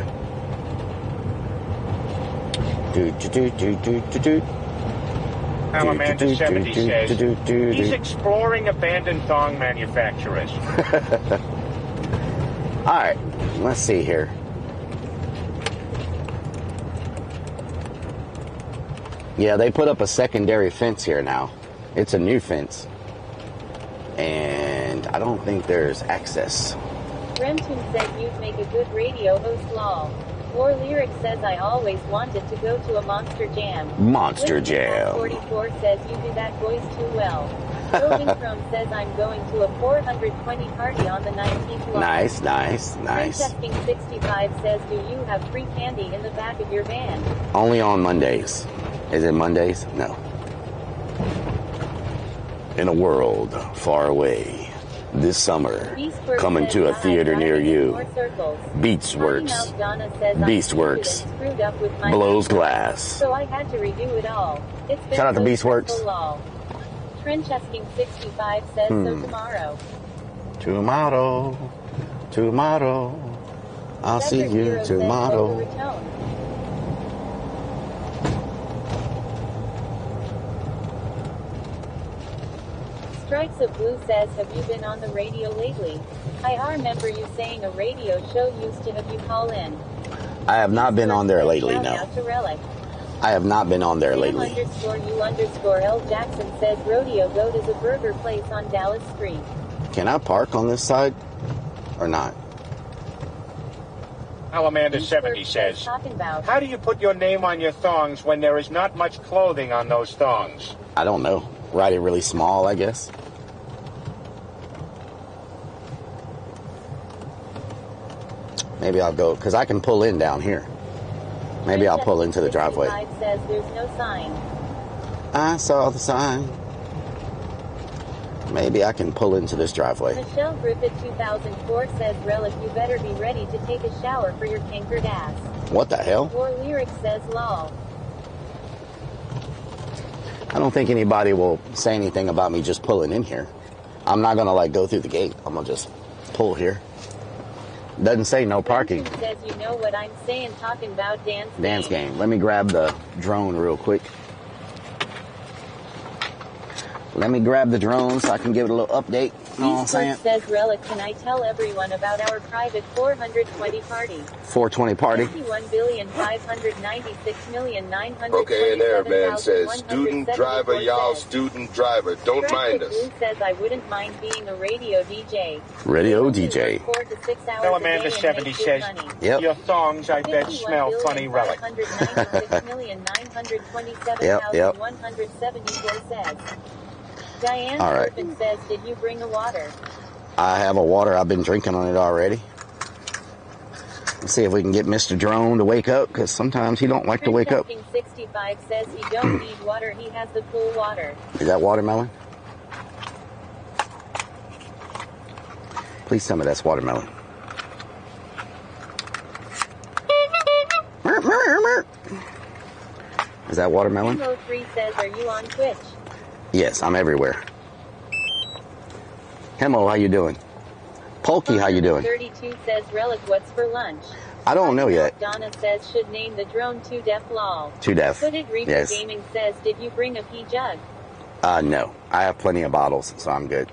Amanda 70 says he's exploring abandoned thong manufacturers. All right, let's see here. Yeah, they put up a secondary fence here now. It's a new fence. And I don't think there's access. Remton said you'd make a good radio host, lol. War Lyric says I always wanted to go to a Monster Jam. Monster Jam. 44 says you do that voice too well. Roving Chrome says I'm going to a 420 party on the 19th. Lol. Nice, nice, nice. Testing 65 says do you have free candy in the back of your van? Only on Mondays. Is it Mondays? No. In a world far away, this summer, coming to a theater near you, Beastworks, blows glass. So I had to redo it all. It's been Shout out to Beastworks. So Trench Testing 65 says so tomorrow. Tomorrow, I'll see you tomorrow. Strikes of Blue says, have you been on the radio lately? I remember you saying a radio show used to have you call in. I have not been on there lately, Shout no. out to Rellik. I have not been on there lately. _U_L Jackson says Rodeo Goat is a burger place on Dallas Street. Can I park on this side or not? Amanda 70 says, how do you put your name on your thongs when there is not much clothing on those thongs? I don't know. Write it really small, I guess. Maybe I'll go, because I can pull in down here. Maybe I'll pull into the driveway. Says there's no sign. I saw the sign. Maybe I can pull into this driveway. Michelle Griffith 2004 says, Rellik, you better be ready to take a shower for your cankered ass. What the hell? War Lyric says, lol. I don't think anybody will say anything about me just pulling in here. I'm not going to, like, go through the gate. I'm going to just pull here. Doesn't say no parking. Says you know what I'm saying, talking about dance game. Let me grab the drone real quick. Let me grab the drone so I can give it a little update. You know what I'm saying? Says Rellik, can I tell everyone about our private 420 party? 420 party? 51,596,900,000. Okay, and there, man, says student driver, y'all, student driver. Don't mind us. Blue says I wouldn't mind being a radio DJ. Radio DJ. 4 to 6 hours Now a day Amanda and 70 make good says, money. Yep. your thongs, I bet, smell funny, Rellik. 51,926,927,174 says. Diane All right. Orphan says, did you bring a water? I have a water. I've been drinking on it already. Let's see if we can get Mr. Drone to wake up, because sometimes he don't like to wake up. 65 says he don't need water. He has the pool water. Is that watermelon? Please tell me that's watermelon. Is that watermelon? 3 says, are you on Twitch? Yes, I'm everywhere. Hemo, how you doing? Pokey, how you doing? 32 says, Rellik, what's for lunch? I don't know yet. Donna says, should name the drone Too Deaf lol. Too Deaf. Footed Reaper Yes. Gaming says, did you bring a pee jug? No. I have plenty of bottles, so I'm good.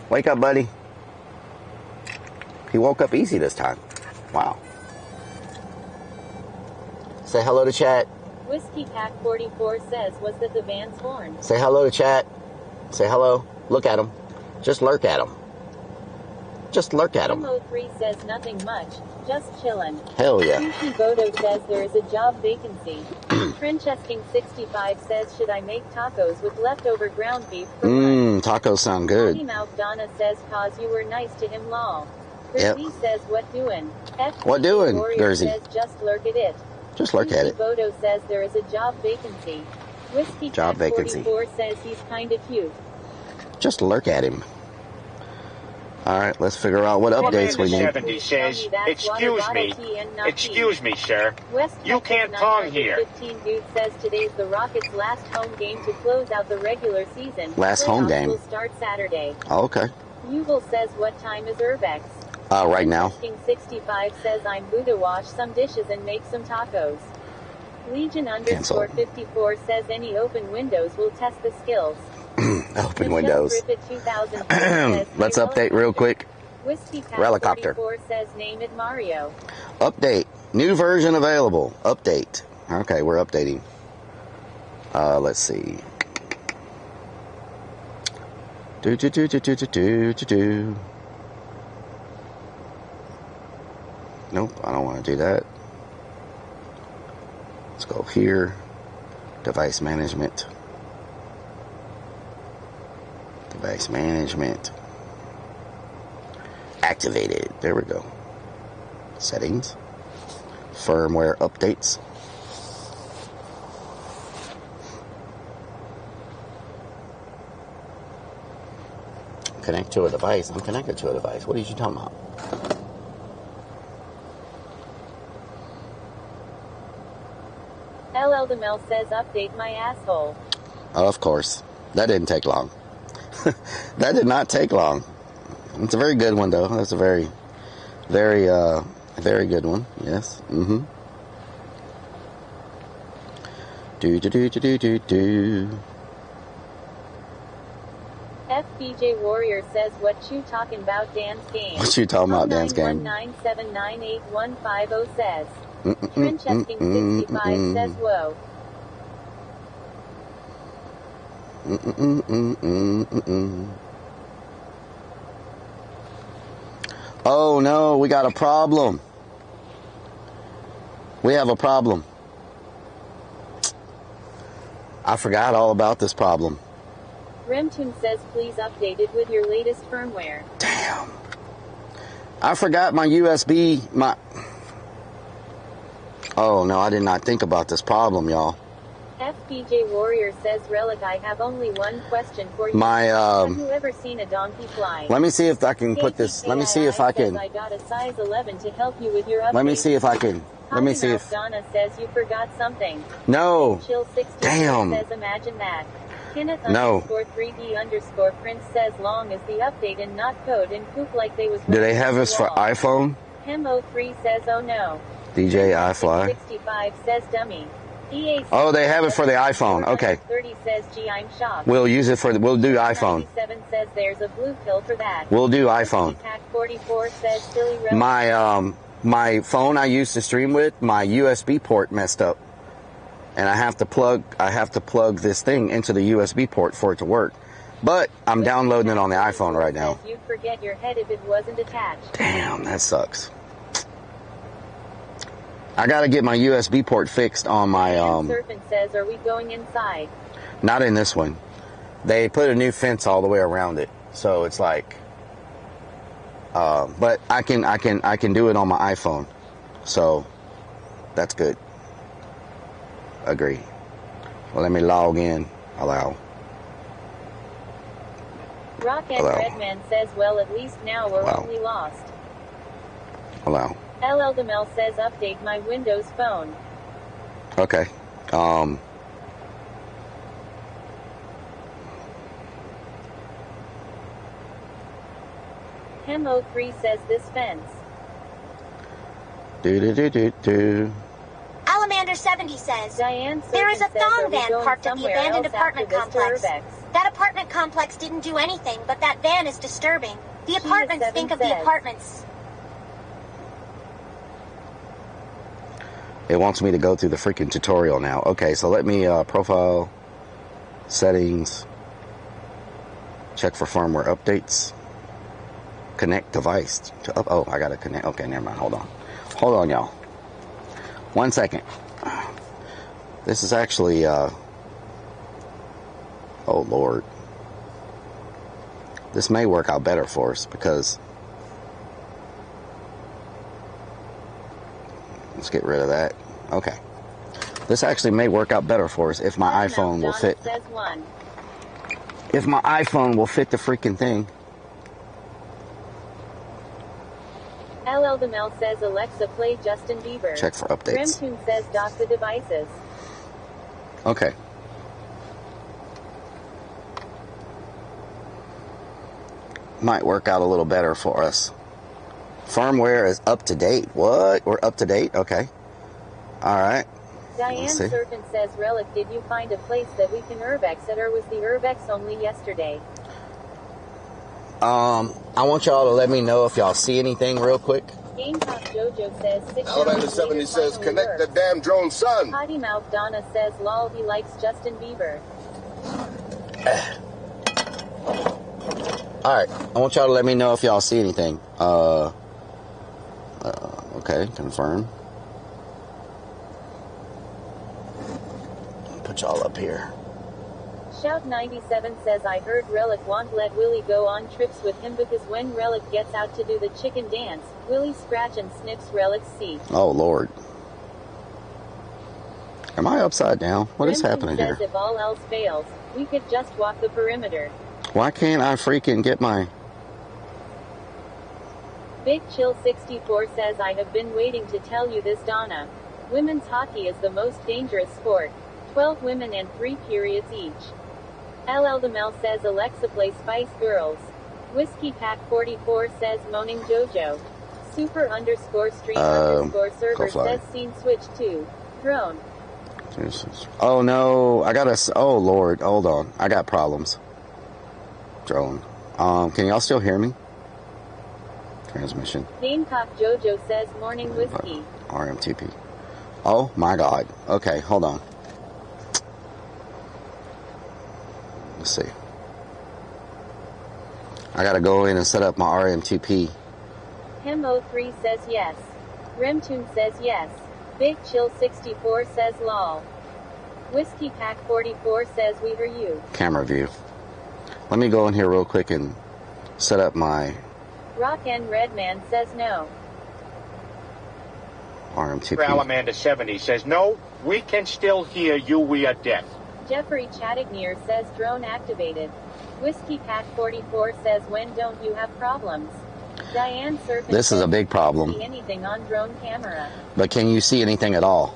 Wake up, buddy. He woke up easy this time. Wow. Say hello to chat. Whiskey Pack 44 says, was that the van's horn? Say hello to chat. Say hello. Look at him. Just lurk at him. Just lurk at him. Mo3 says nothing much, just chillin'. Hell yeah. Sushi Bodo says there is a job vacancy. Trenchesting 65 says, should I make tacos with leftover ground beef for lunch? Tacos sound good. Potty Mouth Donna says, cause you were nice to him lol. Yep. Gersey says, what doing? What doing, Warrior Gersey? says, just lurk at it. Just look at it. Bodo says there is a job vacancy. Whiskey Job Pack vacancy. 44 says he's kind of cute. Just lurk at him. All right, let's figure out what updates we need. 70 says, excuse me, sir. West You can't tong here. 15 dude says today's the Rockets' last home game to close out the regular season. Last home game. Will start Saturday. Oh, okay. Yuval says, what time is Urbex? Right now. King 65 says I'm Buddha, wash some dishes and make some tacos. Legion Cancel. _ 54 says any open windows will test the skills. Open windows. Let's update real quick. Relicopter. 44 says name it Mario. Update. New version available. Update. Okay, we're updating. Let's see. Nope, I don't want to do that. Let's go here. Device management. Device management. Activated. There we go. Settings. Firmware updates. Connect to a device. I'm connected to a device. What are you talking about? LL Demel says update my asshole. Of course. That didn't take long. That did not take long. It's a very good one, though. That's a very, very good one. Yes. Mm-hmm. Do. FBJ Warrior says what you talking about Dan's game. What you talking about Dan's game? 919798150 says. Trenchesking 65 says whoa. Oh no, we got a problem. We have a problem. I forgot all about this problem. Remtune says please update it with your latest firmware. Damn. I forgot my USB, Oh no, I did not think about this problem, y'all. FBJ Warrior says Rellik I have only one question for you. Have you ever seen a donkey fly? Let me see if I can put this. Let me see if I can. I got a size 11 to help you with your update. Let me see if I can. Let me see if. Donna says you forgot something. No. Chill 60 Damn. says imagine that. Kenneth No. _3D_ Prince says long as the update and not code and poop like they was. Do they have this for iPhone? Hem03 says oh no. DJ iFly. 65 says dummy. Oh, they have it for the iPhone. Okay. 30 says gee I'm shocked. We'll use it for the. We'll do iPhone. 97 says there's a blue pill for that. We'll do iPhone. 44 says silly relic. My phone I used to stream with, my USB port messed up, and I have to plug this thing into the USB port for it to work. But I'm downloading it on the iPhone right now. You'd forget your head if it wasn't attached. Damn, that sucks. I gotta get my USB port fixed on my Serpent says, are we going inside? Not in this one. They put a new fence all the way around it, so it's like. But I can do it on my iPhone, so that's good. Agree. Well, let me log in. Allow. Rockhead Redman says, well, at least now we're only lost. Allow. LL Demel says, update my Windows phone. Okay. Hem03 says this fence. Alamander70 says, Diane there is a says, thong van parked at the somewhere abandoned else apartment after this complex. Urbex? That apartment complex didn't do anything, but that van is disturbing. The She apartments is think of says. the apartments. It wants me to go through the freaking tutorial now. Okay, so let me profile settings. Check for firmware updates. Connect device to up. Oh, I gotta connect. Okay, never mind. Hold on, y'all. 1 second. This is actually. Oh Lord. This may work out better for us because. Let's get rid of that. Okay. This actually may work out better for us if my iPhone will fit. If my iPhone will fit the freaking thing. LL Demel says Alexa play Justin Bieber. Check for updates. Remtune says dock the devices. Okay. Might work out a little better for us. Firmware is up to date. What? We're up to date? Okay. Alright. Diane see. Serpent says, Relic, did you find a place that we can urbex at, or was the urbex only yesterday? I want y'all to let me know if y'all see anything real quick. Gamecock Jojo says 6 Alabama hours 70 later says, finally connect the works. damn drone, son. Potty Mouth Donna says, lol, he likes Justin Bieber. Alright, I want y'all to let me know if y'all see anything. Okay, confirm. Put y'all up here. Shout 97 says, I heard Relic won't let Willie go on trips with him because when Relic gets out to do the chicken dance, Willie scratch and sniffs Relic's seat. Oh, Lord. Am I upside down? What is Brenton happening says, here? if all else fails, we could just walk the perimeter. Why can't I freaking get my... Big Chill 64 says, I have been waiting to tell you this, Donna. Women's hockey is the most dangerous sport. 12 women and 3 periods each. LL Demel says, Alexa play Spice Girls. Whiskey Pack 44 says, Moaning Jojo. Super _ stream _ server says, scene switch to drone. Oh no, I gotta... Oh Lord, hold on. I got problems. Drone. Can y'all still hear me? Transmission. Gamecock Jojo says, Morning Whiskey. RMTP. Oh my God. Okay, hold on. Let's see. I gotta go in and set up my RMTP. Hem03 says yes. Remtune says yes. Big Chill 64 says lol. Whiskey Pack 44 says we hear you. Camera view. Let me go in here real quick and set up my Rock and Redman says no. RMTP. Alamander 70 says, no, we can still hear you, we are deaf. Jeffrey Chattignear says drone activated. Whiskey Pack 44 says when don't you have problems? Diane Serpent This is a big problem. See anything on drone camera? But can you see anything at all?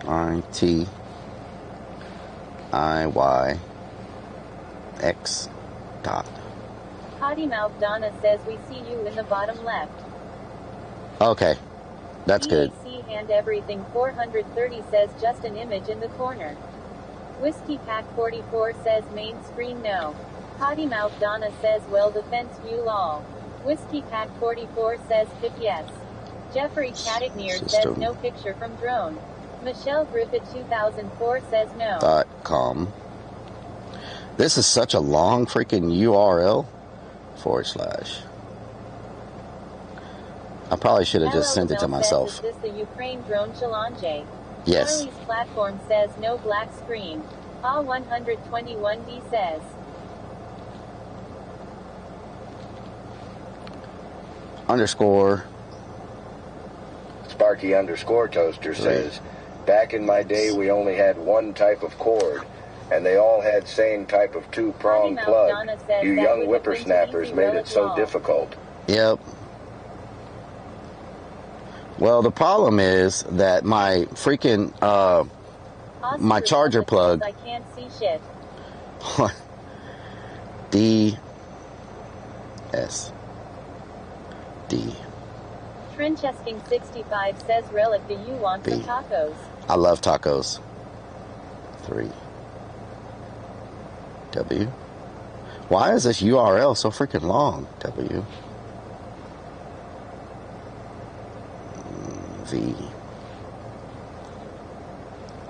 RTIYX dot. Potty Mouth Donna says we see you in the bottom left. Okay, that's good. EAC Hand Everything 430 says just an image in the corner. Whiskey Pack 44 says main screen no. Potty Mouth Donna says well defense view lol. Whiskey Pack 44 says pick yes. Jeffrey Chattignear says no picture from drone. Michelle Griffith 2004 says no. .com. This is such a long freaking URL. / I probably should have just sent it to myself. Says, is this the Ukraine drone challenge? Yes. Charlie's platform says no black screen. A121D says. _ Sparky _ toaster says, back in my day we only had one type of cord, and they all had same type of 2-prong plug. You young whippersnappers made it so difficult. Yep. Well, the problem is that my freaking my charger plug. I can't see shit. D S D. Trenchesking 65 says Relic, do you want some tacos? I love tacos. 3 W. Why is this URL so freaking long? W V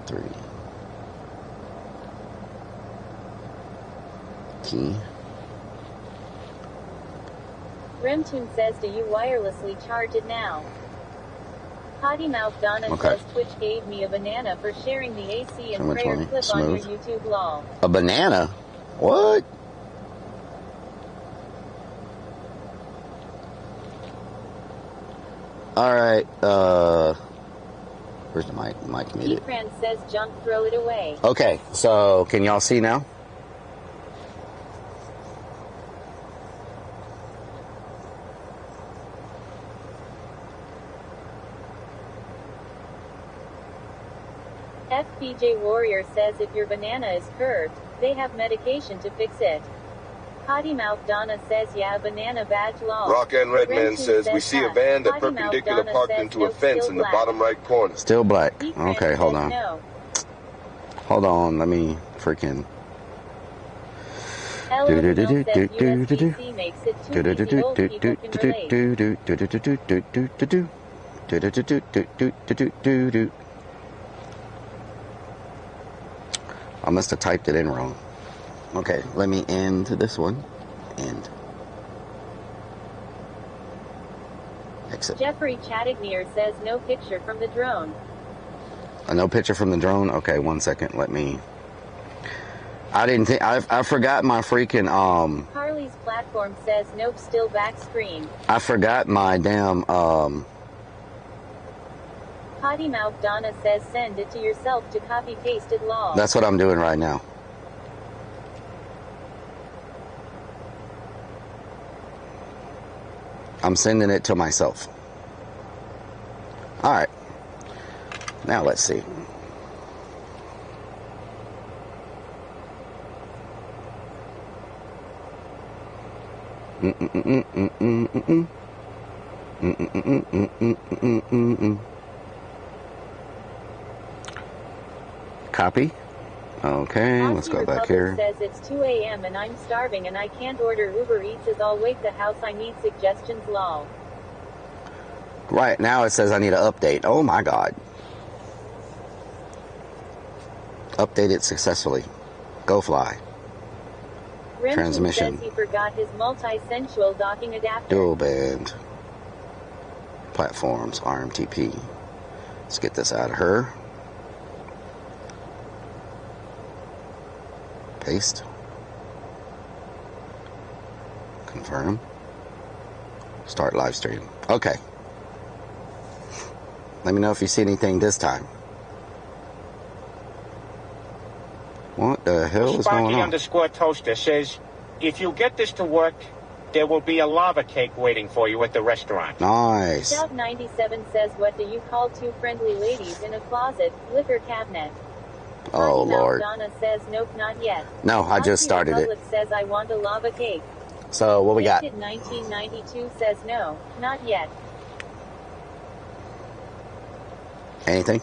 3 T. Remtune says, do you wirelessly charge it now? Potty Mouth Donna says Twitch gave me a banana for sharing the AC and prayer clip on your YouTube lol. A banana? What? Alright, where's the mic? Mic muted. Efran says junk, throw it away. Okay, so can y'all see now? FB DJ Warrior says if your banana is curved, they have medication to fix it. Potty Mouth Donna says yeah, banana badge lol. Rock and Redman says we see a van that perpendicular parked into a fence in the bottom right corner. Still black. Okay, hold on. Hold on, let me freaking. USBC makes it too easy, old people can relate. I must have typed it in wrong. Okay, let me end this one. End. Exit. Jeffrey Chattignier says no picture from the drone. No picture from the drone? Okay, 1 second. Let me. I didn't think. I forgot my freaking. Harley's platform says nope, still back screen. I forgot my damn. Potty Mouth Donna says send it to yourself to copy paste it lol. That's what I'm doing right now. I'm sending it to myself. All right. Now let's see. Copy. Okay, let's go back here. Says it's 2 a.m. and I'm starving and I can't order Uber Eats as I'll wake the house. I need suggestions lol. Right now it says I need an update. Oh my god. Updated successfully. Go fly. Remington Transmission. says he forgot his multi-sensual docking adapter. Dual band. Platforms. RMTP. Let's get this out of her. Paste. Confirm. Start live stream. Okay. Let me know if you see anything this time. What the hell is going on? Sparky_Toaster says, if you get this to work, there will be a lava cake waiting for you at the restaurant. Nice. Scout 97 says, what do you call two friendly ladies in a closet? Liquor cabinet. Oh, Lord. Donna says, nope, not yet. No, I just started it. Says, I want a lava cake. So, what we got? 1992 says, no, not yet. Anything?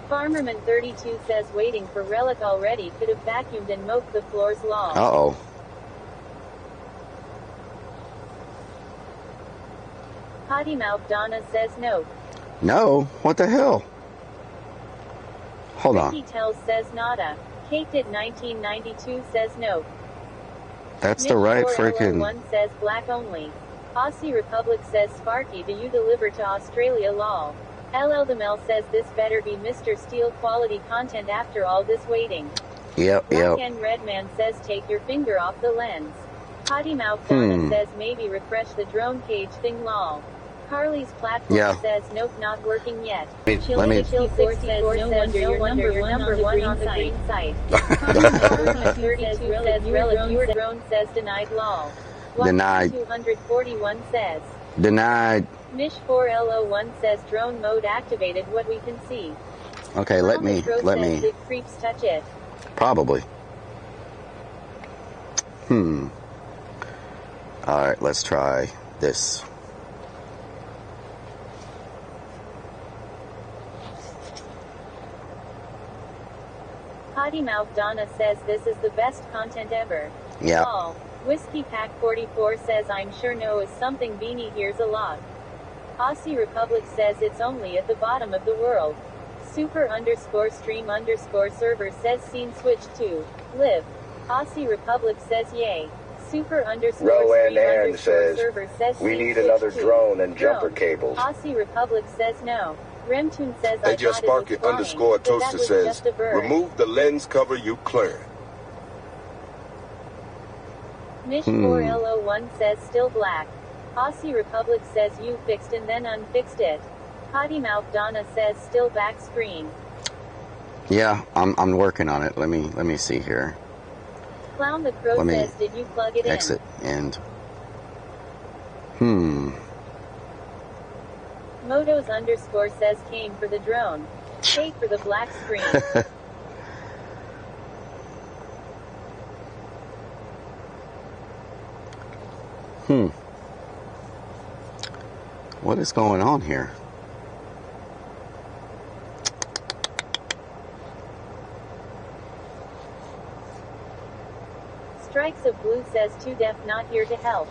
Farmerman 32 says, waiting for Rellik already, could have vacuumed and moped the floors long. Uh-oh. Potty Mouth Donna says, no. No? What the hell? Hold on. Ricky Tells says, nada. Caked it 1992 says, no. That's the right freaking... One says, black only. Aussie Republic says, Sparky, do you deliver to Australia lol. LL the Mel says this better be Mr. Steel quality content after all this waiting. Yep. Rock and Redman says take your finger off the lens. Potty Mouth Donna says maybe refresh the drone cage thing lol. Carly's platform says nope, not working yet. Let me... Chill 64 says no wonder you're number one on the green site. 32 says Rellik your drone says denied lol. Denied. 241 says Denied. Mish 4L01 says drone mode activated what we can see. Okay, let me. Big creeps touch it. Probably. Alright, let's try this. Potty Mouth Donna says this is the best content ever. Yeah. Whiskey Pack 44 says I'm sure no is something beanie hears a lot. Aussie Republic says it's only at the bottom of the world. Super_stream_server says scene switch to live. Aussie Republic says yay. Super_stream_server says we need another drone and jumper cables. Aussie Republic says no. Remtoon says I AJ Sparky_Toaster says remove the lens cover, you clear. Mish 4L01 says still black. Aussie Republic says you fixed and then unfixed it. Potty Mouth Donna says still back screen. Yeah, I'm working on it. Let me see here. Clown the Crow says did you plug it exit and Motos_ says came for the drone. Pay for the black screen. What is going on here? Strikes of Blue says too deaf, not here to help.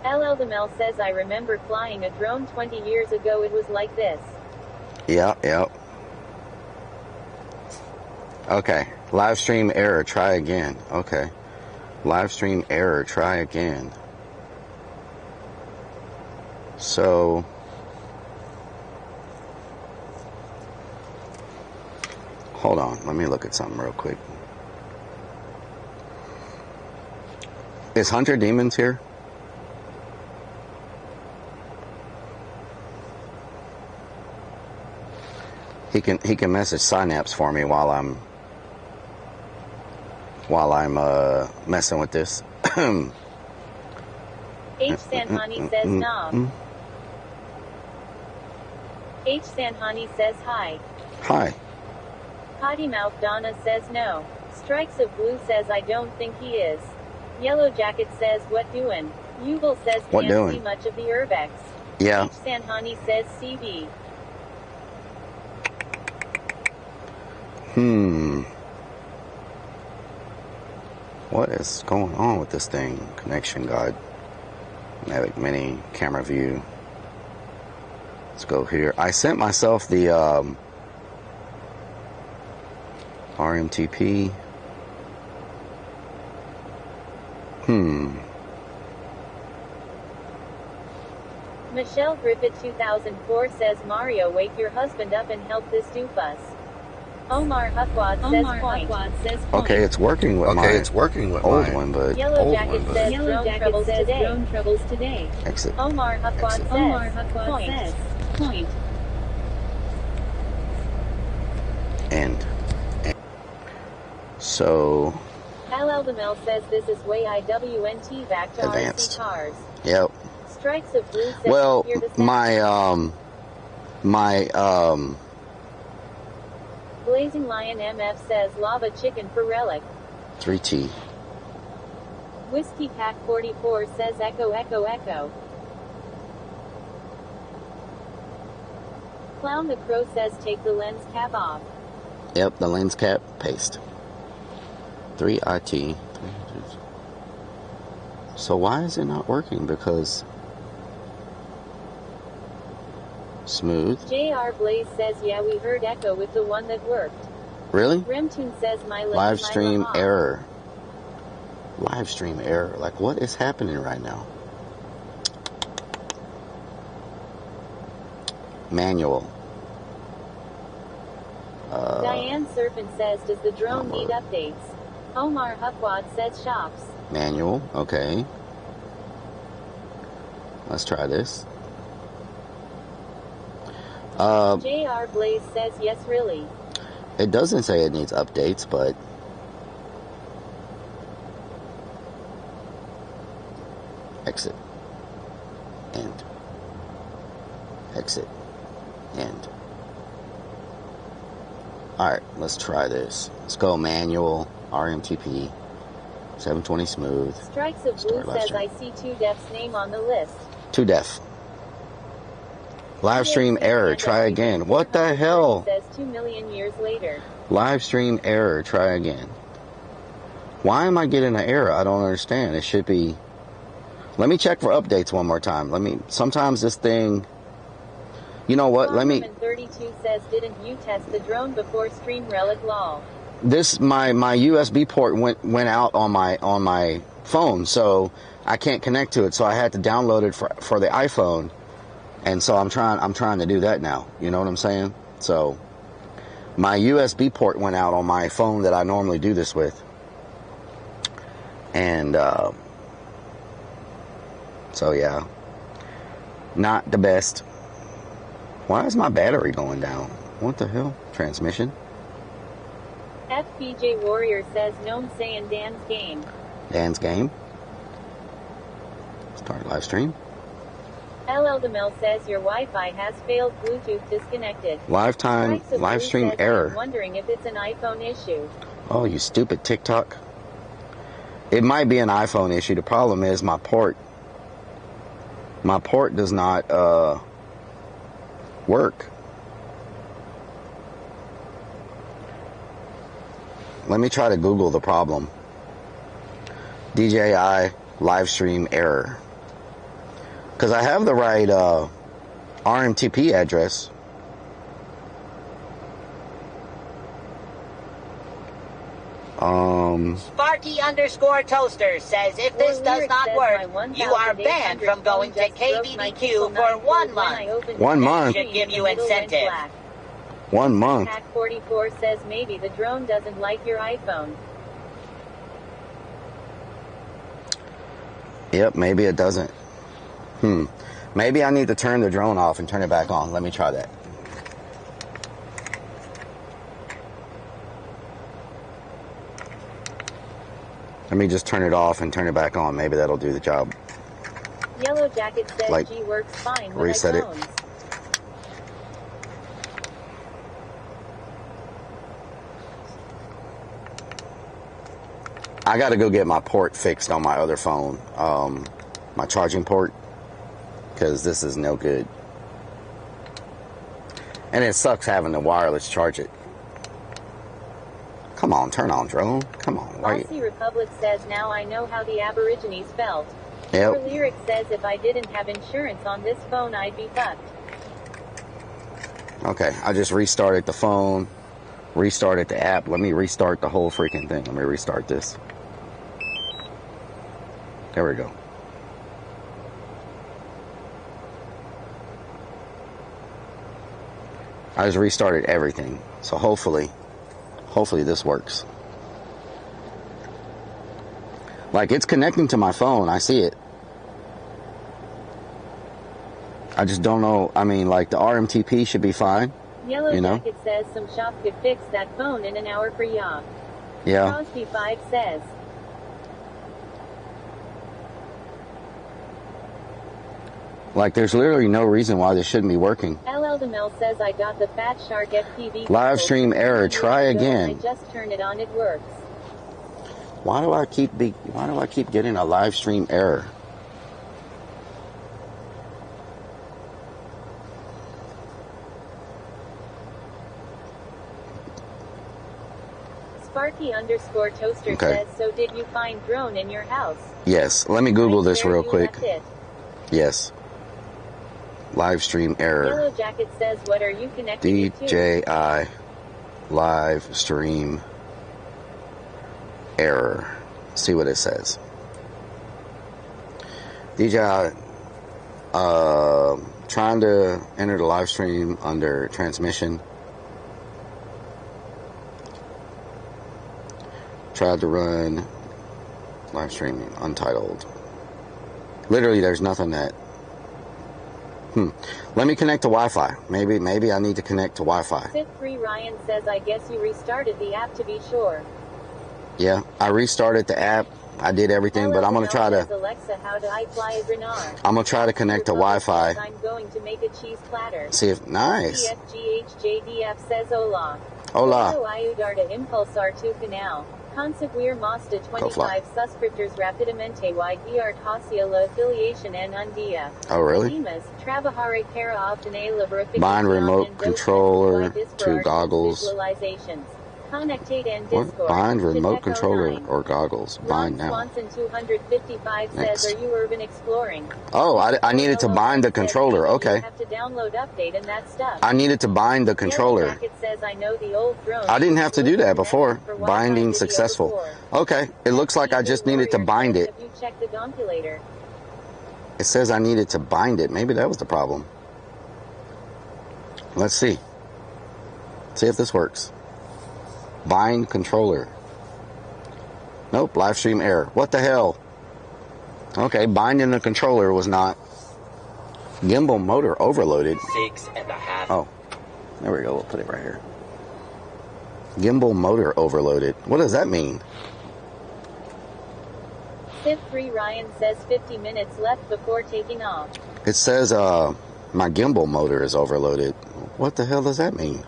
LL the Mel says I remember flying a drone 20 years ago. It was like this. Yep. Okay. Live stream error. Try again. Okay. Live stream error. Try again. So. Hold on. Let me look at something real quick. Is Hunter Demons here? He can message Synapse for me while I'm messing with this. H. Sanhani says no. H. Sanhani says hi. Hi. Potty Mouth Donna says no. Strikes of Blue says I don't think he is. Yellow Jacket says what doing? Yuval says What can't doing? see much of the Urbex. Yeah. H. Sanhani says CB. What is going on with this thing? Connection guide. Mavic Mini, camera view. Let's go here. I sent myself the RMTP. Michelle Griffith 2004 says Mario, wake your husband up and help this doofus. Omar Huckwad says point. Okay, it's working with my old one, but Yellow Jacket says drone troubles today. Exit. Omar Huckwad says point. End. So. LL the Mel says this is way IWNT back to Advanced. RC cars. Yep. Strikes of Blue says Well, hear the sound. my Blazing Lion MF says lava chicken for Rellik. 3T. Whiskey Pack 44 says echo echo echo. Clown the Crow says take the lens cap off. Yep, the lens cap, paste. 3IT. So why is it not working? Because smooth. JR Blaze says yeah, we heard echo with the one that worked. Really? Remtune says my Live stream error. Live stream error. Like, what is happening right now? Manual. Diane Serpent says does the drone need updates? Omar Huckwad says shops. Manual. Okay. Let's try this. JR Blaze says yes, really. It doesn't say it needs updates, but exit, end, exit, end. Alright, let's try this. Let's go manual, RMTP, 720 smooth. Strikes of Blue says I see 2 Def's name on the list. 2 Def. Live stream error, try again. What the hell? Says 2 million years later. Live stream error, try again. Why am I getting an error? I don't understand. It should be. Let me check for updates one more time. Sometimes this thing. You know what? Let me. 32 says didn't you test the drone before stream Rellik lol? My USB port went out on my phone, so I can't connect to it. So I had to download it for the iPhone. And so I'm trying to do that now. You know what I'm saying? So my USB port went out on my phone that I normally do this with. And so yeah, not the best. Why is my battery going down? What the hell? Transmission. FPJ Warrior says gnome saying Dan's game. Dan's game. Start live stream. LLDML says your Wi-Fi has failed. Bluetooth disconnected. Live stream error. I'm wondering if it's an iPhone issue. Oh, you stupid TikTok. It might be an iPhone issue. The problem is my port does not work. Let me try to Google the problem. DJI live stream error. Because I have the right RMTP address. Sparky_Toaster says if this does not work, you are banned from going to KBBQ for 1 month. 1 month? Should give you incentive. 1 month. Pack 44 says maybe the drone doesn't like your iPhone. Yep, maybe it doesn't. Maybe I need to turn the drone off and turn it back on. Let me try that. Let me just turn it off and turn it back on. Maybe that'll do the job. Yellow Jacket says Like, G works fine with reset it. iPhones. I got to go get my port fixed on my other phone. My charging port. Because this is no good. And it sucks having to wireless charge it. Come on, turn on, drone. Come on, wait. Aussie Republic says now I know how the Aborigines felt. Yep. Lyric says if I didn't have insurance on this phone I'd be fucked. Okay, I just restarted the phone. Restarted the app. Let me restart the whole freaking thing. Let me restart this. There we go. I just restarted everything. So hopefully this works. Like, it's connecting to my phone. I see it. I just don't know. I mean, like, the RMTP should be fine. Yellow you know? Jacket says some shop could fix that phone in an hour for ya. Yeah. Crosby 5 says. Like, there's literally no reason why this shouldn't be working. LLDML says I got the Fat Shark FPV. Live stream error. Try again. I just turned it on. It works. Why do I keep getting a live stream error? Sparky_Toaster says, so did you find drone in your house? Yes. Let me Google this real You quick. left it. Yes. Live stream error. Yellow Jacket says, what are you connecting it to? DJI live stream error. See what it says. DJI trying to enter the live stream under transmission. Tried to run live stream untitled. Literally, there's nothing that. Let me connect to Wi-Fi. Maybe I need to connect to Wi-Fi. Sith3 Ryan says, I guess you restarted the app to be sure. Yeah, I restarted the app. I did everything, but I'm gonna try to. Alexa, how do I fly a Grenard? I'm gonna try to connect to Wi-Fi. I'm going to make a cheese platter. See if nice. CFGHJDF says hola. Hola. Ayudarda Impulsar tu canal. Conseguir Masta 25 subscriptors rapidamente y guiar hacia la afiliation en un día. Oh, really? Además, trabajaré para obtener la verificación Bind remote en controller docentes y to goggles. visualizations. Connectate and What? Discord. Bind remote Check controller 09. or goggles. Bind now. Swanson 255 Next. says, are you urban exploring? Oh, I needed to bind the controller. Okay. You have to download, update, and that stuff. I needed to bind the controller. Yellow Jacket says, I know the old drone. I didn't have to do that before. For Wi-Fi Binding video successful. before. Okay. It looks like I just needed to bind it. Have you checked the dompulator? It says I needed to bind it. Maybe that was the problem. Let's see. See if this works. Bind controller. Nope, live stream error. What the hell? Okay, binding the controller was not. Gimbal motor overloaded. 6.5. Oh, there we go. We'll put it right here. Gimbal motor overloaded. What does that mean? Sith3 Ryan says 50 minutes left before taking off. It says my gimbal motor is overloaded. What the hell does that mean?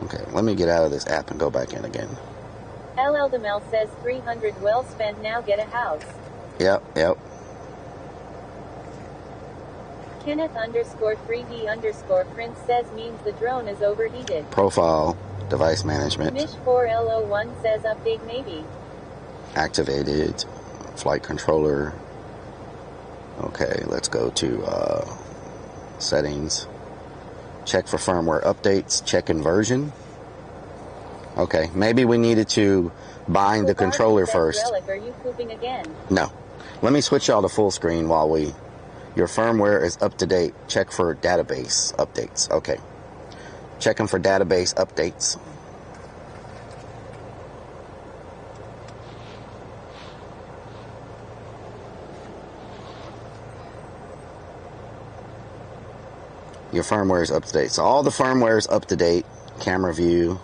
Okay, let me get out of this app and go back in again. LL Demel says 300 well spent, now get a house. Yep. Kenneth _3D_Prince says means the drone is overheated. Profile, device management. Mish4L01 says update maybe. Activated, flight controller. Okay, let's go to settings. Check for firmware updates, check inversion. Okay, maybe we needed to bind the controller first. Rellik, are you pooping again? No. Let me switch y'all to full screen while your firmware is up to date. Check for database updates. Okay. Checking for database updates. Your firmware is up to date. So all the firmware is up to date. Camera view.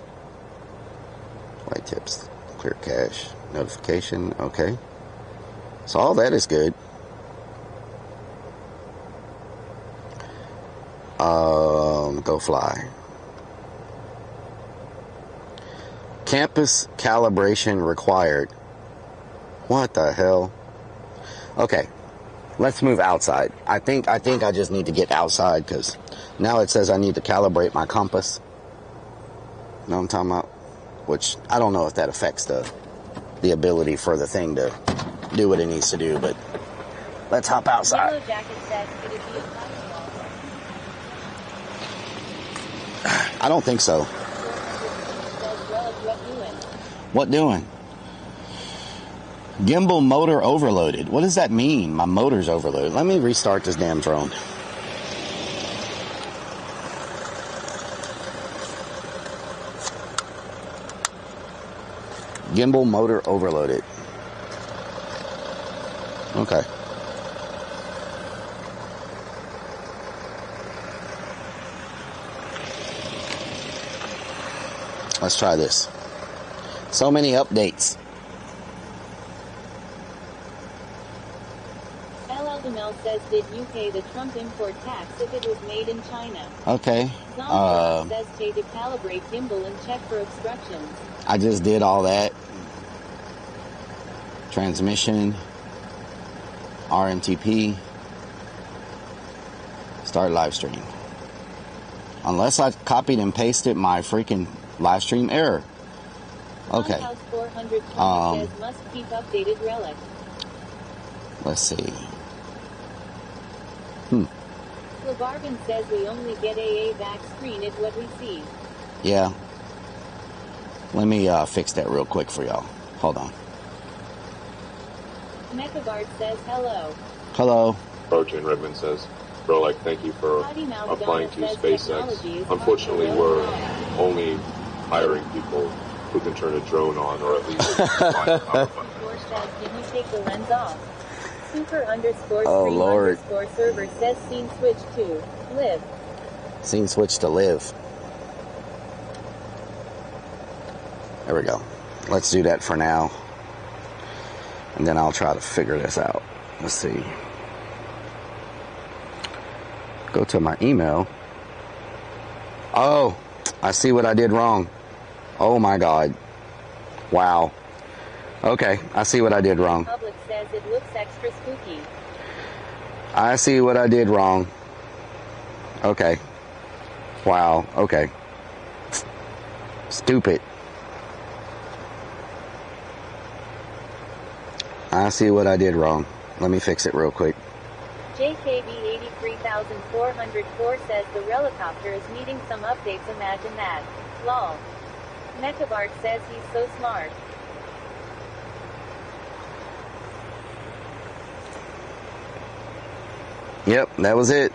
Flight tips. Clear cache. Notification. Okay. So all that is good. Go fly. Campus calibration required. What the hell? Okay. Let's move outside. I think I just need to get outside because now it says I need to calibrate my compass. You know what I'm talking about? Which I don't know if that affects the ability for the thing to do what it needs to do, but let's hop outside. Yellow Jacket says, could it be a firewall? I don't think so. Says, Rellik, what doing? What doing? Gimbal motor overloaded. What does that mean? My motor's overloaded. Let me restart this damn drone. Gimbal motor overloaded. Okay. Let's try this. So many updates. LL Demel says, did you pay the Trump import tax if it was made in China? Okay. Zombie says pay to calibrate gimbal and check for obstructions. I just did all that. Transmission. RMTP. Start live stream. Unless I copied and pasted my freaking live stream error. Okay. House 420 says must keep updated Rellik. Let's see. LeBargain says we only get AA back screen is what we see. Yeah. Let me fix that real quick for y'all. Hold on. Mechagard says hello. Hello. Protein Redmond says, Rellik, thank you for applying to SpaceX. Unfortunately, we're only hiring people who can turn a drone on or at least fly a power button. George says, did you take the lens off? Super _ Oh, stream Lord. _ server says scene switch to live. Scene switch to live. There we go. Let's do that for now. And then I'll try to figure this out. Let's see. Go to my email. Oh, I see what I did wrong. Oh my God. Wow. Okay, I see what I did wrong. Public says it looks extra spooky. I see what I did wrong. Okay. Wow. Okay. Stupid. I see what I did wrong. Let me fix it real quick. JKB 83404 says the Relicopter is needing some updates. Imagine that. Lol. Mechabart says he's so smart. Yep, that was it.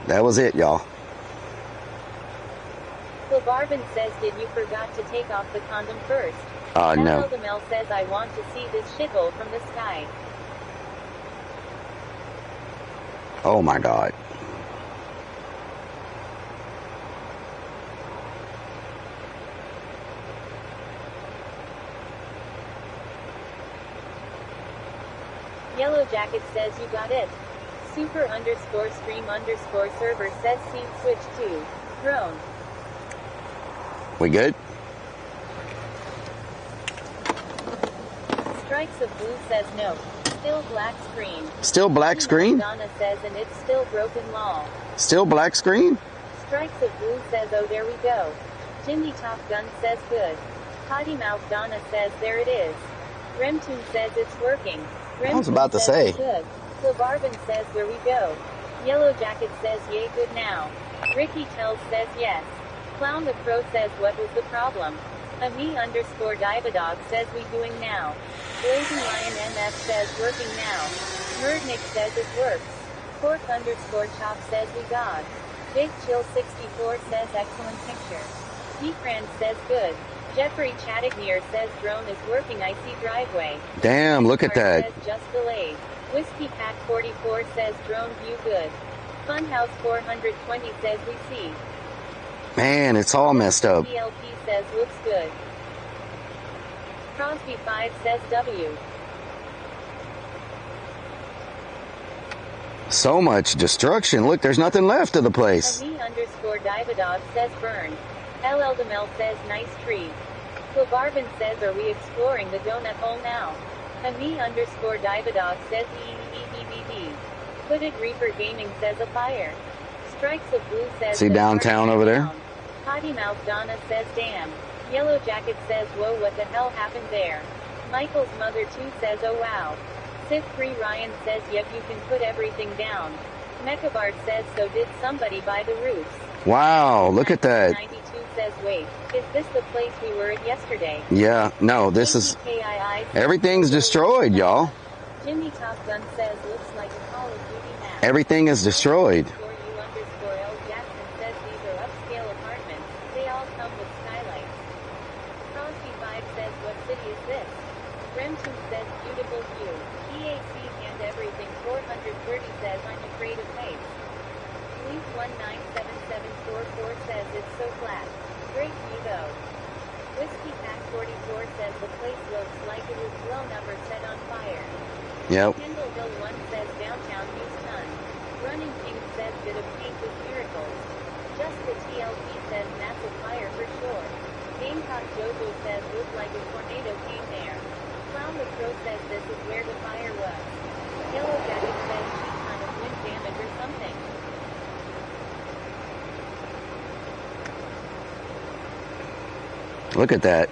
That was it, y'all. Phil Barvin says, did you forgot to take off the condom first? No. Mel says, I want to see this shithole from the sky. Oh my God. Yellow Jacket says you got it. Super underscore stream underscore server says scene switch to drone. We good? Strikes of Blue says no. Still black screen. Still black screen? Donna says and it's still broken law. Still black screen? Strikes of Blue says oh there we go. Jimmy Top Gun says good. Potty Mouth Donna says there it is. Remtoon says it's working. I was about to say. Good. Silvarvin says where we go. Yellow Jacket says yay good now. Ricky Tells says yes. Clown the Crow says what was the problem? Me underscore Divadog says we doing now. Blazing Lion MF says working now. Murdnick says it works. Pork underscore Chop says we got. Big Chill 64 says excellent picture. Defran says good. Jeffrey Chattignear says drone is working I see driveway. Damn, look at that. Says just delayed. Whiskey Pack 44 says drone view good. Funhouse 420 says we see. Man, it's all messed up. DLP says looks good. Crosby 5 says W. So much destruction. Look, there's nothing left of the place. Me underscore Divadog says burn. LL Demel says nice tree. Silvarvin says are we exploring the donut hole now? Me underscore Divadog says EEEBBB. Hooded Reaper Gaming says a fire. Strikes of Blue says see downtown over there? Potty Mouth Donna says damn. Yellow Jacket says whoa what the hell happened there? Michael's Mother 2 says oh wow. Sith 3 Ryan says yep you can put everything down. Mechabard says so did somebody buy the roofs? Wow, look at that. 92 says wait, is this the place we were at yesterday? Yeah, no, this is... Everything's destroyed, y'all. Jimmy Top Gun says looks like a Call of Duty map. Everything is destroyed. L Jackson says these are upscale apartments. They all come with skylights. Crosby 5 says what city is this? Remtoon says beautiful view. EAC and everything 430 says I'm afraid of heights. Leaf 197744 says it's so flat. Great view though. Whiskey Pack 44 says the place looks like it was blown up or set on fire. Yep. Kendall Hill 1 says downtown Houston. Running King says bit of paint with miracles. Just the TLP says massive fire for sure. Gamecock Jojo says looked like a tornado came there. Clown the Crow says this is where the fire was. Yellow Jacket says sheet ton of wind damage or something. Look at that.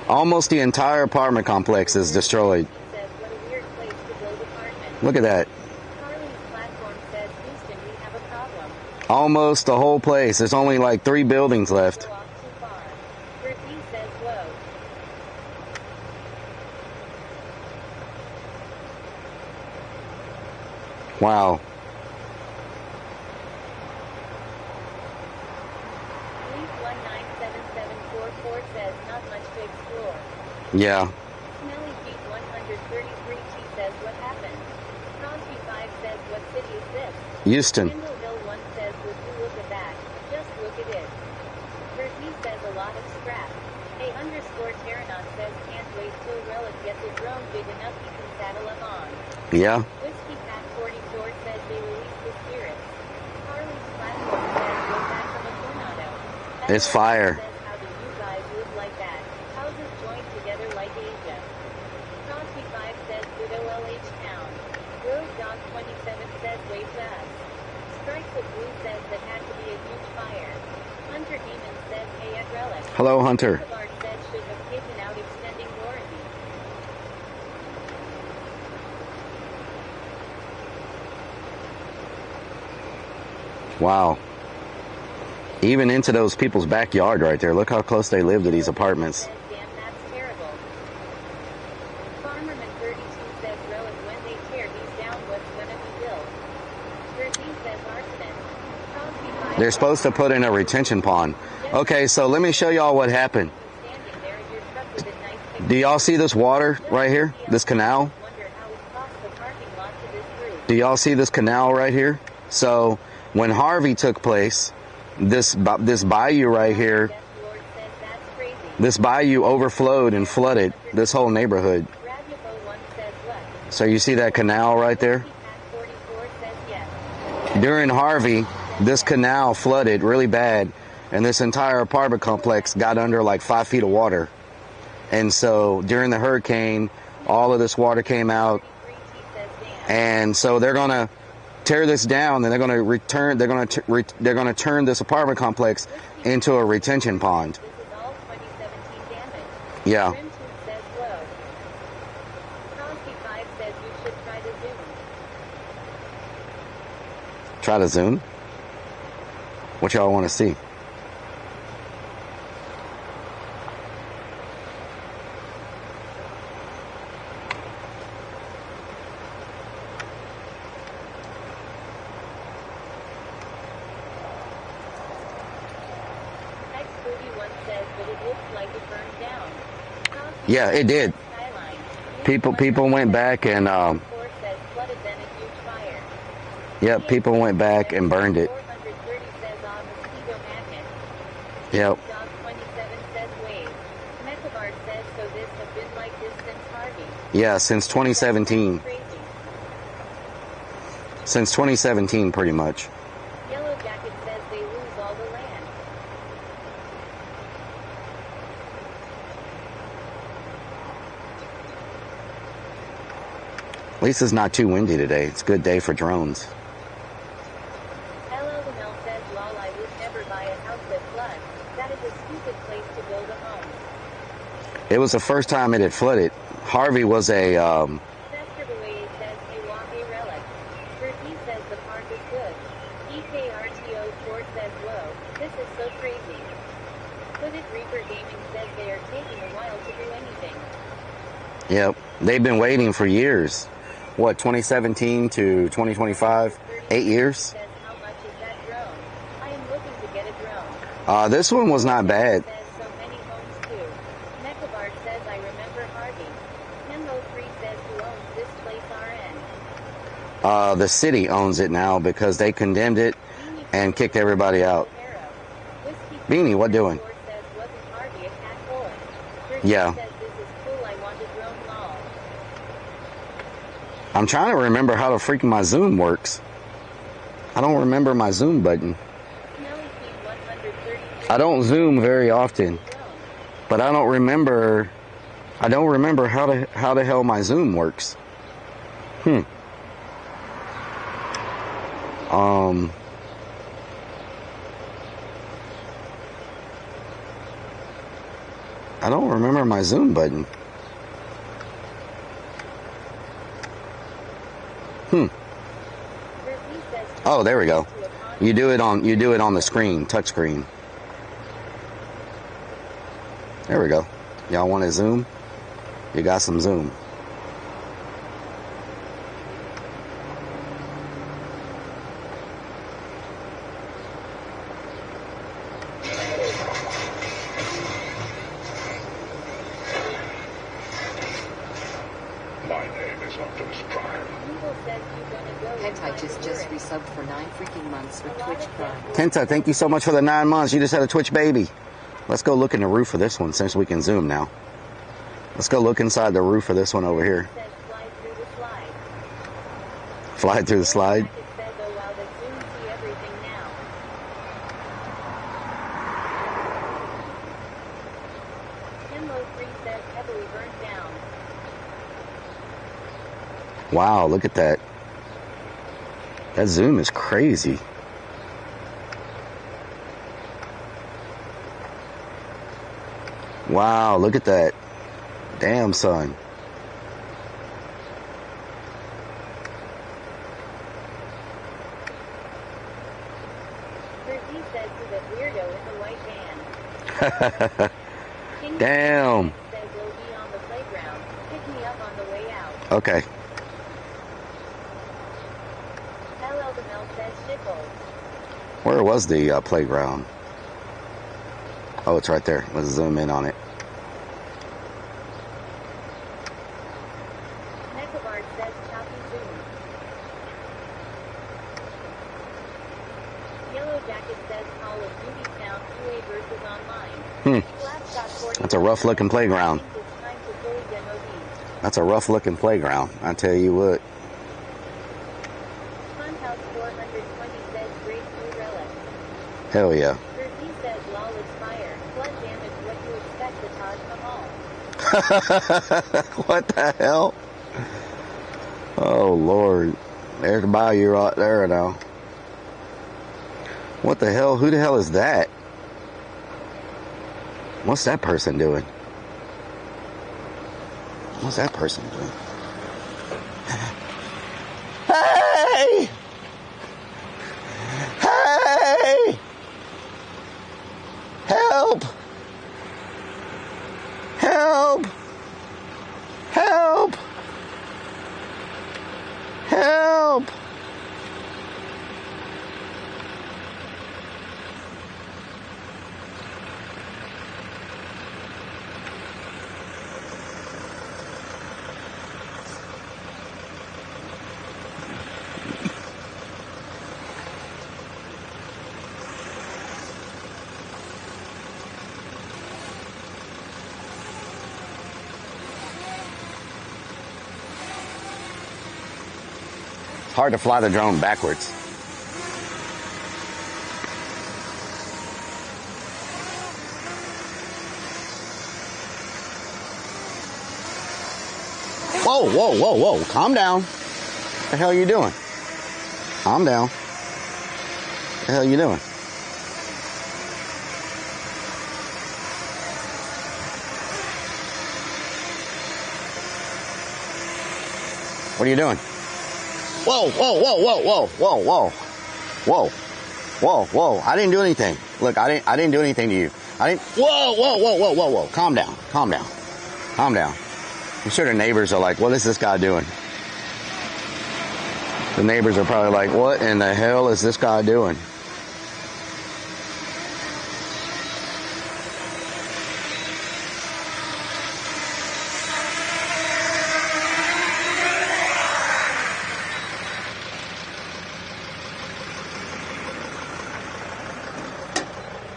Almost the entire apartment complex is destroyed. Says what a weird place to build apartments. Look at that. Carly's platform says Houston we have a problem. Almost the whole place. There's only like 3 buildings left. Go off too far. Bertie says whoa. Wow. Leaf 197744 says not much to explore. Yeah. Smelly Feet 133T says what happened. Crosby 5 says what city is this? Houston. Kendall Hill 1 says would you look at that? Just look at it. Bertie says a lot of scrap. A underscore Terranon says can't wait till Rellik gets a drone big enough he can saddle up on. Yeah. Whiskey Pack 44 says they released the spirits. Harley's platform says go back from a tornado. It's fire. Says how do you guys live like that? Houses joined together like Asia. Crosby 5 says good OLH town. Rose Dog 27 says wait to us. Strikes of Blue says that had to be a huge fire. Hunter Demon says hey at Rellik. Hello, Hunter. Bard says should have taken out extending warranty. Wow. Even into those people's backyard right there. Look how close they live to these apartments. Says, damn, that's terrible. Farmerman 32 says Rellik when they tear these down what's gonna be built. Bertie says arsonist. Crosby 5 They're supposed to put in a retention pond. Okay, so let me show y'all what happened. standing there in your truck with a nice picture. Do y'all see this water right here? This canal? Wonder how it cost the parking lot to this group. Do y'all see this canal right here? So when Harvey took place, this bayou right here, Death Lord says that's crazy. this bayou overflowed and flooded this whole neighborhood. Radiopo 1 says what? So you see that canal right there? During Harvey, this canal flooded really bad, and this entire apartment complex got under like 5 feet of water. And so during the hurricane, all of this water came out, and so they're gonna tear this down, and they're gonna return. They're gonna turn this apartment complex into a retention pond. Yeah. Try to zoom. What y'all want to see? Yeah, it did. People went back and yep, people went back and burned it. Yep. Yeah, since 2017. Since 2017, pretty much. Yellow Jacket says they lose all the land. At least it's not too windy today. It's a good day for drones. LL the Mill says, lol, I would never buy a house that floods. That is a stupid place to build a home. It was the first time it had flooded. Harvey was a Rellik. He says the park is good. EKRTO4 says, whoa, this is so crazy. Hooded Reaper Gaming says they are taking a while to do anything. Yep, they've been waiting for years. What, 2017 to 2025? 8 years? How much is that drone? I am looking to get a drone. This one was not bad. So many homes too. Mechabard says, I remember Harvey. Hembo3 says, who owns this place RN? The city owns it now because they condemned it and kicked everybody out. Beanie, what doing? Yeah. I'm trying to remember how to freaking my zoom works. I don't remember my zoom button. I don't zoom very often, but I don't remember how the hell my zoom works. I don't remember my zoom button. Oh, there we go. You do it on the screen, touch screen. There we go. Y'all want to zoom? You got some zoom. Resubbed for 9 freaking months with Twitch Prime. Kenta, thank you so much for the 9 months. You just had a Twitch baby. Let's go look in the roof of this one since we can zoom now. Let's go look inside the roof of this one over here. Fly through the slide. Wow, look at that. That zoom is crazy. Wow, look at that. Damn, son. Damn. Okay. Where was the playground? Oh, it's right there. Let's zoom in on it. That's a rough looking playground. That's a rough looking playground, I tell you what. Funhouse 420 says great new relic. Hell yeah. Jersey says lol is fire. Flood damage what you expect the Taj Mahal. What the hell? Oh Lord. There's the bayou right there now. What the hell? Who the hell is that? What's that person doing? What's that person doing? Hey! Hey! Help! Help! Help! Help! Hard to fly the drone backwards. Whoa, whoa, whoa, whoa. Calm down. What the hell are you doing? Calm down. What the hell are you doing? What are you doing? Whoa, whoa, whoa, whoa, whoa, whoa, whoa. Whoa. Whoa, whoa. I didn't do anything. Look, I didn't do anything to you. Whoa, whoa, whoa, whoa, whoa, whoa. Calm down. Calm down. Calm down. I'm sure the neighbors are like, what is this guy doing? The neighbors are probably like, what in the hell is this guy doing?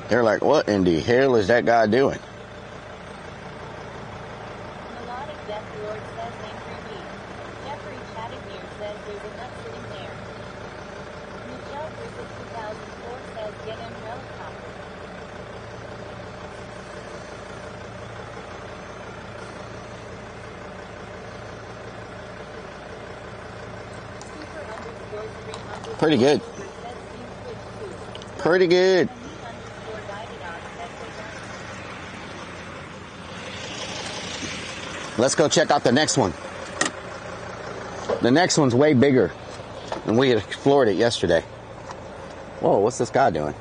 They're like, what in the hell is that guy doing? Melodic Death Lord says name for me. Jeffrey Chattingham says there's a nut sitting there. Michelle Griffith 2004 says get in helicopter. Super_300 Pretty good. says seems good too. Pretty good. Let's go check out the next one. The next one's way bigger, and we had explored it yesterday. Whoa, what's this guy doing?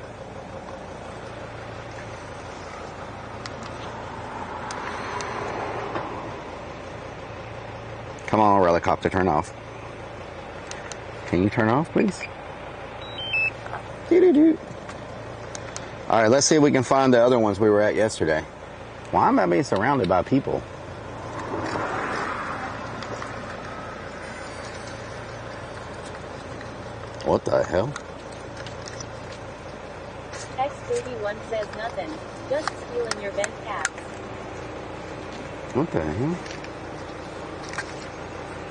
Come on, helicopter, turn off. Can you turn off, please? Doo-doo-doo. All right, let's see if we can find the other ones we were at yesterday. Why am I being surrounded by people? What the hell? X31 says nothing. Just stealing your bent caps. What the hell?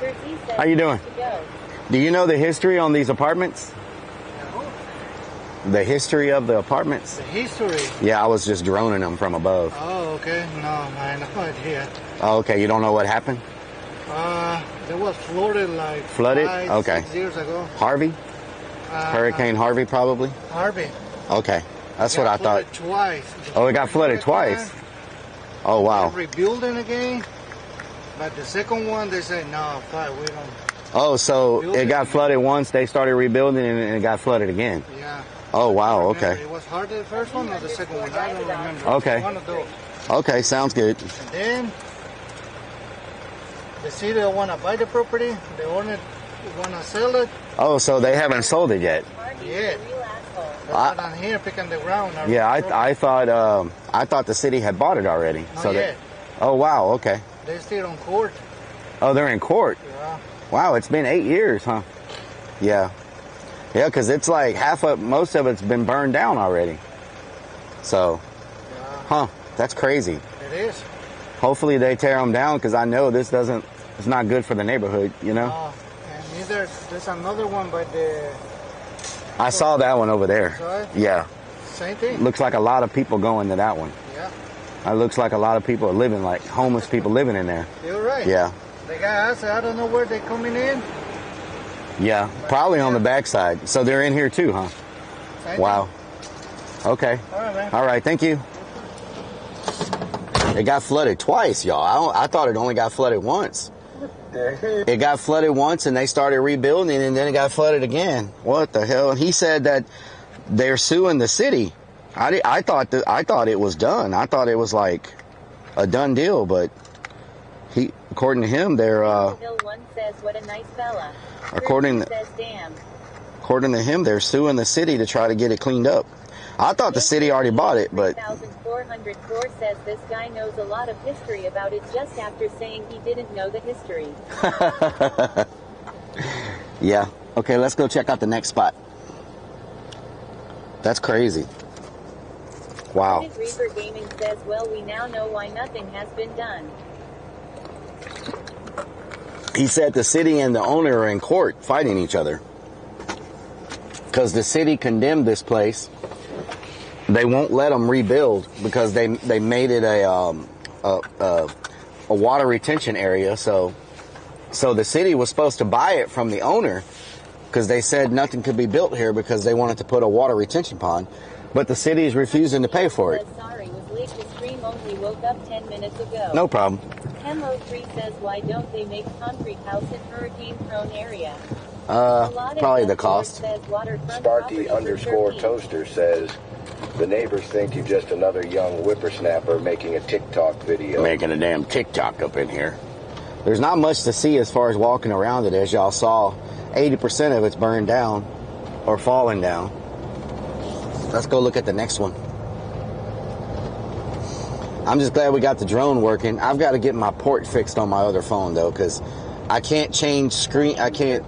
Jersey says How you doing? to go. Do you know the history on these apartments? The history of the apartments? The history? Yeah, I was just droning them from above. Oh, okay. No, I have no idea. Oh, okay. You don't know what happened? There was flooded like Flooded? 5, Okay. 6 years ago. Harvey? Hurricane Harvey, probably? Harvey. Okay. That's what I thought. Twice. Oh, it got flooded twice? Oh, wow. They're rebuilding again. But the second one, they say, no, fine, we don't. Oh, so it got flooded once, they started rebuilding, and it got flooded again? Yeah. Oh, wow, okay. It was harder the first one or the second one? I don't remember. Okay. One of those. Okay, sounds good. And then, the city don't want to buy the property. The owner want to sell it. Oh, so they haven't sold it yet? Yeah. That's what I'm here picking the ground. Yeah, I thought the city had bought it already. Not So yet. Oh, wow, okay. They're still on court. Oh, they're in court? Yeah. Wow, it's been 8 years, huh? Yeah. Yeah, because it's like most of it's been burned down already. So, huh, that's crazy. It is. Hopefully they tear them down, because I know this doesn't It's not good for the neighborhood, you know? And neither, there's another one by the... I saw that one over there. Sorry? Yeah. Same thing. Looks like a lot of people going to that one. Yeah. It looks like a lot of people are living, like homeless people living in there. You're right. Yeah. The guy asked, I don't know where they're coming in. Yeah, probably on the backside. So they're in here too, huh? Same Wow. thing. Okay. All right, man. All right, thank you. It got flooded twice, y'all. I thought it only got flooded once. It got flooded once and they started rebuilding and then it got flooded again. What the hell? And he said that they're suing the city. I thought it was done. I thought it was like a done deal, but according to him, they're Bill one says, what a nice fella. according says, damn. according to him, they're suing the city to try to get it cleaned up. I thought the city already bought it, but 3404 says this guy knows a lot of history about it just after saying he didn't know the history. yeah. Okay, let's go check out the next spot. That's crazy. Wow. Reaper Gaming says, well, we now know why nothing has been done. He said the city and the owner are in court fighting each other because the city condemned this place. They won't let them rebuild because they made it a water retention area. So the city was supposed to buy it from the owner because they said nothing could be built here because they wanted to put a water retention pond. But the city is refusing to pay for it. Sorry, was late to stream, only woke up 10 minutes ago. No problem. Hemo3 says, why don't they make concrete house in hurricane-prone area? Probably the cost. Sparky_toaster says, the neighbors think you're just another young whippersnapper making a TikTok video. Making a damn TikTok up in here. There's not much to see as far as walking around it. As y'all saw, 80% of it's burned down or falling down. Let's go look at the next one. I'm just glad we got the drone working. I've got to get my port fixed on my other phone, though, because I can't change screen. I can't.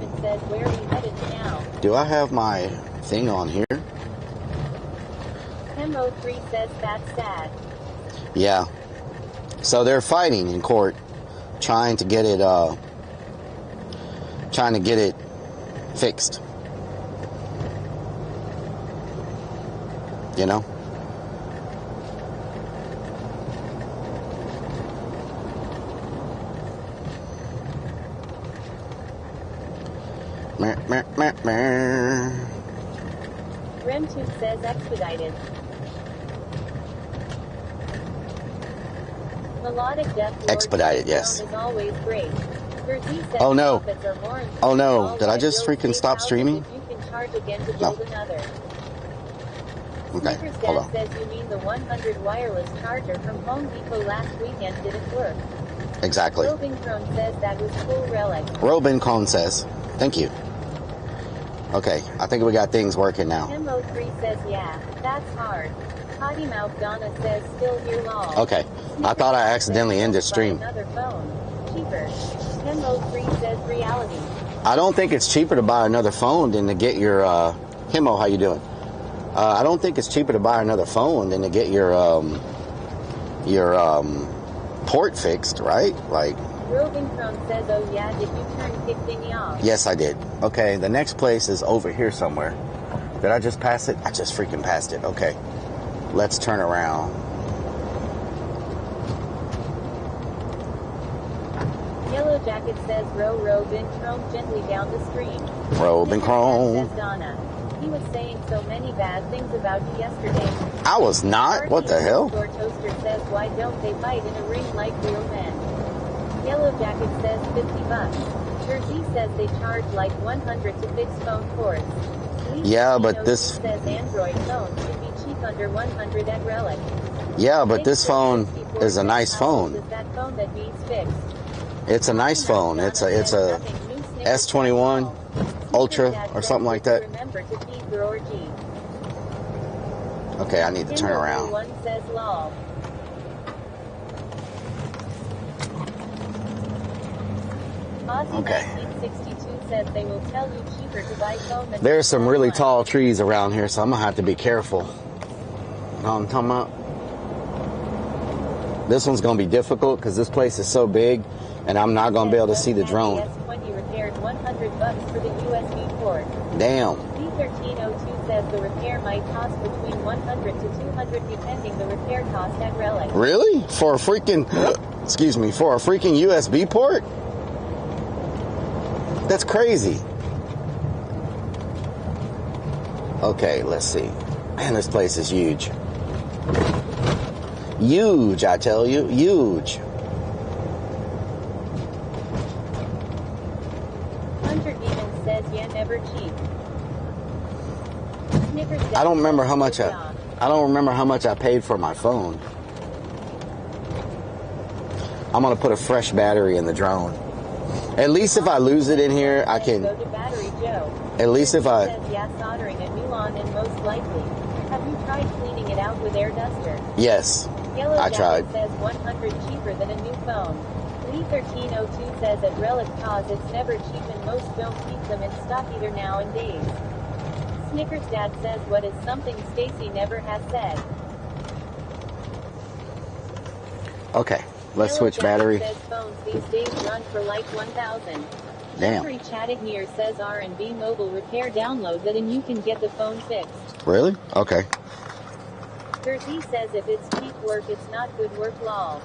Do I have my thing on here? Hemo3 says that's sad. Yeah. So they're fighting in court, trying to get it fixed. You know? Rem2 says expedited. Melodic Death Lord Expedited, yes. Is always great. Oh no. Oh no. Did I just freaking stop streaming? You can charge again to build another. Okay, hold on. Says you mean the 100 wireless charger from Home Depot last weekend didn't work. Exactly. Robincron says that was cool relic. Robincron says, thank you. Okay, I think we got things working now. Hemo3 says, yeah, that's hard. Potty Mouth Donna says, still here long. Okay, I thought I accidentally ended stream. Another phone. Cheaper. Hemo3 says, reality. I don't think it's cheaper to buy another phone than to get your, Hemo, how you doing? I don't think it's cheaper to buy another phone than to get your port fixed, right? Like. Robincron says, oh yeah, did you turn kick thingy off? Yes, I did. Okay, the next place is over here somewhere. Did I just pass it? I just freaking passed it. Okay, let's turn around. Yellow Jacket says, Robincron gently down the stream. Robincron. Says Donna. He was saying so many bad things about you yesterday. I was not. What the hell? Toaster says, why don't they fight in a ring like real men? Yellow Jacket says $50. Jersey says they charge like 100 to fix phone cords. Yeah, but this says Android phone should be cheap under 100 at Rellik. Yeah, but this phone is a nice phone. Is that phone that needs fixed? It's a nice phone. It's a S21 Ultra or something like that. Okay, I need to turn around. Okay. There's some really tall trees around here, so I'm gonna have to be careful. You know what I'm talking about? This one's going to be difficult because this place is so big, and I'm not going to be able to see the drone. S20 repaired $100 for the USB port. Damn. B1302 says the repair might cost between 100 to 200 depending the repair cost at Rellik. Really? For a freaking, excuse me, for a freaking USB port? That's crazy. Okay, let's see. Man, this place is huge. Huge, I tell you. Huge. Hunter Demon says, yeah, never cheap. I don't remember how much I don't remember how much I paid for my phone. I'm gonna put a fresh battery in the drone. At least if I lose it in here, I can. Go to Battery Joe. At least if I. Says, yeah, soldering a new on and most likely. Have you tried cleaning it out with air duster? Yes, Yellow I tried. says 100 cheaper than a new phone. Lee1302 says at Rellik cause it's never cheap and most don't keep them in stock either nowadays. Snickers Dad says what is something Stacy never has said. Okay, let's switch Yellow battery. Says phones these days run for like 1,000. Damn. Jeffrey Chattignear says R&B mobile repair download that and you can get the phone fixed. Really? Okay. Gertie says if it's cheap work it's not good work lol.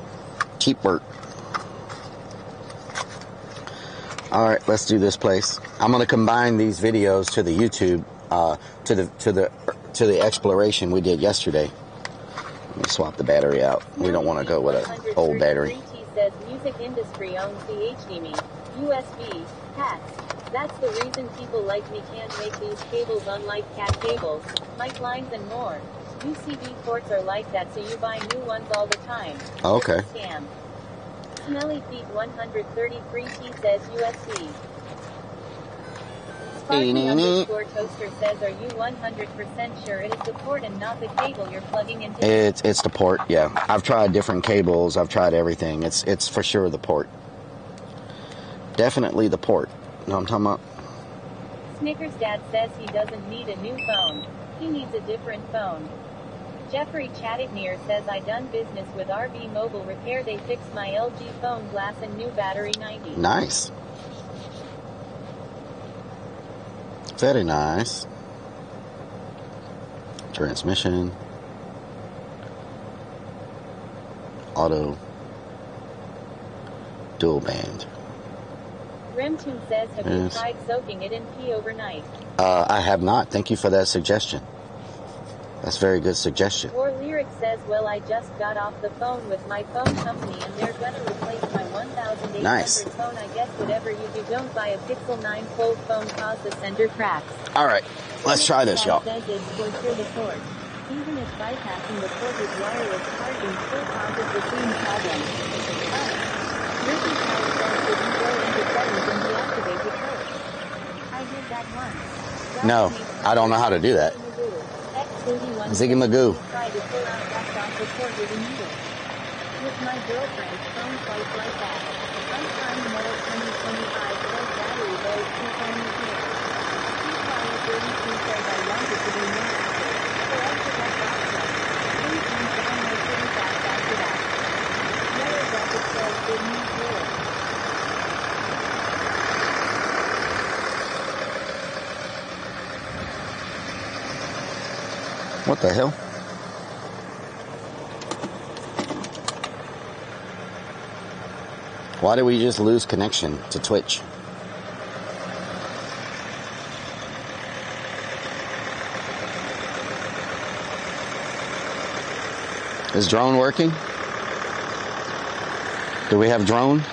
Cheap work. All right, let's do this place. I'm going to combine these videos to the YouTube, to the exploration we did yesterday. Let me swap the battery out. We don't want to go with an old battery. He says music industry owns the HDMI, USB, hats. That's the reason people like me can't make these cables unlike cat cables, mic lines and more. UCB ports are like that so you buy new ones all the time. Okay. Scam. Smelly Feet 133 he says USB. Sparky_toaster says are you 100% sure it is the port and not the cable you're plugging into? It's the port, yeah. I've tried different cables. I've tried everything. It's for sure the port. Definitely the port. You know what I'm talking about? Snickers Dad says he doesn't need a new phone. He needs a different phone. Jeffrey Chattignear says I done business with RB Mobile Repair. They fixed my LG phone glass and new battery 90. Nice. Very nice. Transmission. Auto. Dual band. Remtune says have you tried soaking it in pee overnight? I have not. Thank you for that suggestion. That's a very good suggestion. Or Lyric says, well, I just got off the phone with my phone company and they're gonna replace my 1,800 Nice. phone. I guess whatever you do, don't buy a Pixel 9 Fold phone cause the center cracks. All right, let's try this, y'all. Says it's for the port. Even if bypassing the port with wireless charging still causes the same problem. Ricky Tyler says that you go into settings and deactivate the port. I did that once. No, I don't know how to do that. Ziggy Magoo. Try to pull out that off the port with a needle. With my girlfriend's phone twice like that. I'm trying to model 2025 volt battery goes to phone here. T-Fire 32 says I want it to be more accurate. So I took that process. Please use down my pretty fast after that. Yellow Rocket says good news here. What the hell? Why did we just lose connection to Twitch? Is drone working? Do we have drone?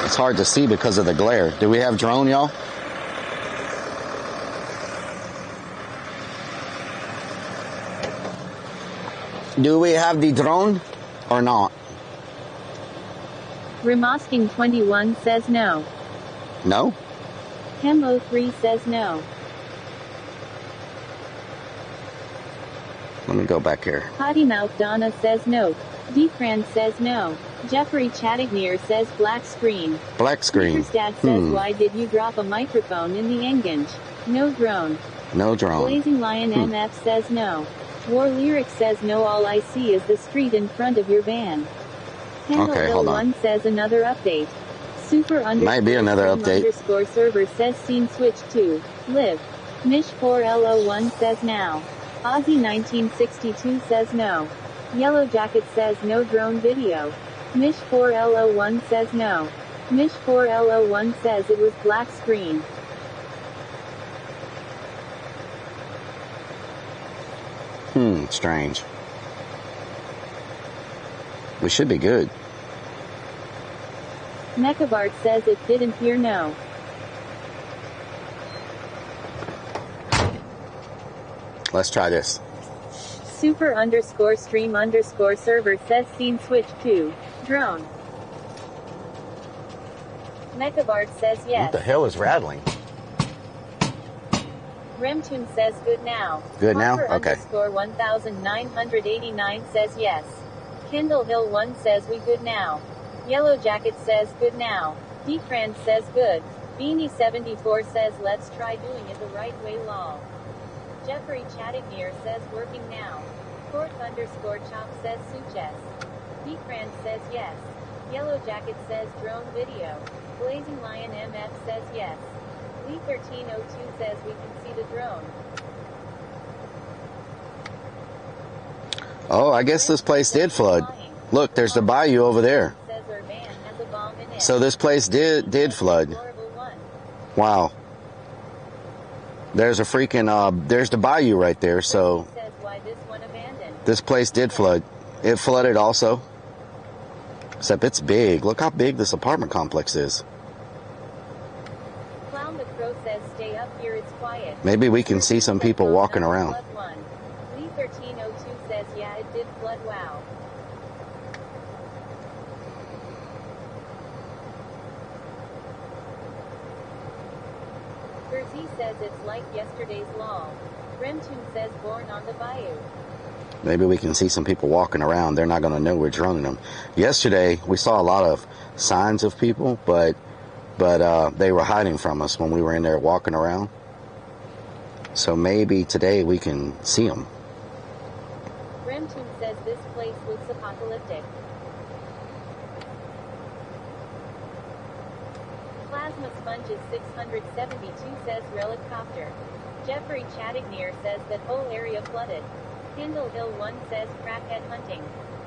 It's hard to see because of the glare. Do we have drone, y'all? Do we have the drone or not? Remasking 21 says no. No? Hemo 3 says no. Let me go back here. Potty Mouth Donna says no. Defran says no. Jeffrey Chattignear says black screen. Black screen. Snickers Dad says why did you drop a microphone in the engage? No drone. No drone. Blazing Lion MF says no. War Lyric says no, all I see is the street in front of your van. Okay, hold on. One says another update. Super Might be another update. underscore server says scene switch to live. Mish 4L01 says now. Aussie 1962 says no. Yellow Jacket says no drone video. Mish 4L01 says no. Mish 4L01 says it was black screen. Strange. We should be good. Mechabart says it didn't hear no. Let's try this. Super underscore stream underscore server says scene switch to drone. Mechabart says yes. What the hell is rattling? Remtune says good now. Good now? Harper Okay. Underscore 1989 says yes. Kindle Hill 1 says we good now. Yellow Jacket says good now. Defran says good. Beanie 74 says let's try doing it the right way lol. Jeffrey Chattigier says working now. Cork underscore chop says suches. Defran says yes. Yellow Jacket says drone video. Blazing Lion MF says yes. Lee 1302 says we can see the drone. Oh, I guess this place did flood. Look, there's the bayou over there. Says Urban has a bomb in it. So this place did flood. Wow. There's a freaking there's the bayou right there. So Says why this one abandoned. this place did flood. It flooded also. Except it's big. Look how big this apartment complex is. Clown the Crow says stay up here, it's quiet. Maybe we can see some people walking around. Lee 1302 says yeah it did flood, wow. Bertie says it's like yesterday's law. Remtune says born on the bayou. Maybe we can see some people walking around. They're not going to know we're droning them. Yesterday, we saw a lot of signs of people, but they were hiding from us when we were in there walking around. So maybe today we can see them. Remtune says this place looks apocalyptic. Plasma Sponges 672 says Relicopter. Jeffrey Chattigier says that whole area flooded. Kindle Hill 1 says crackhead hunting.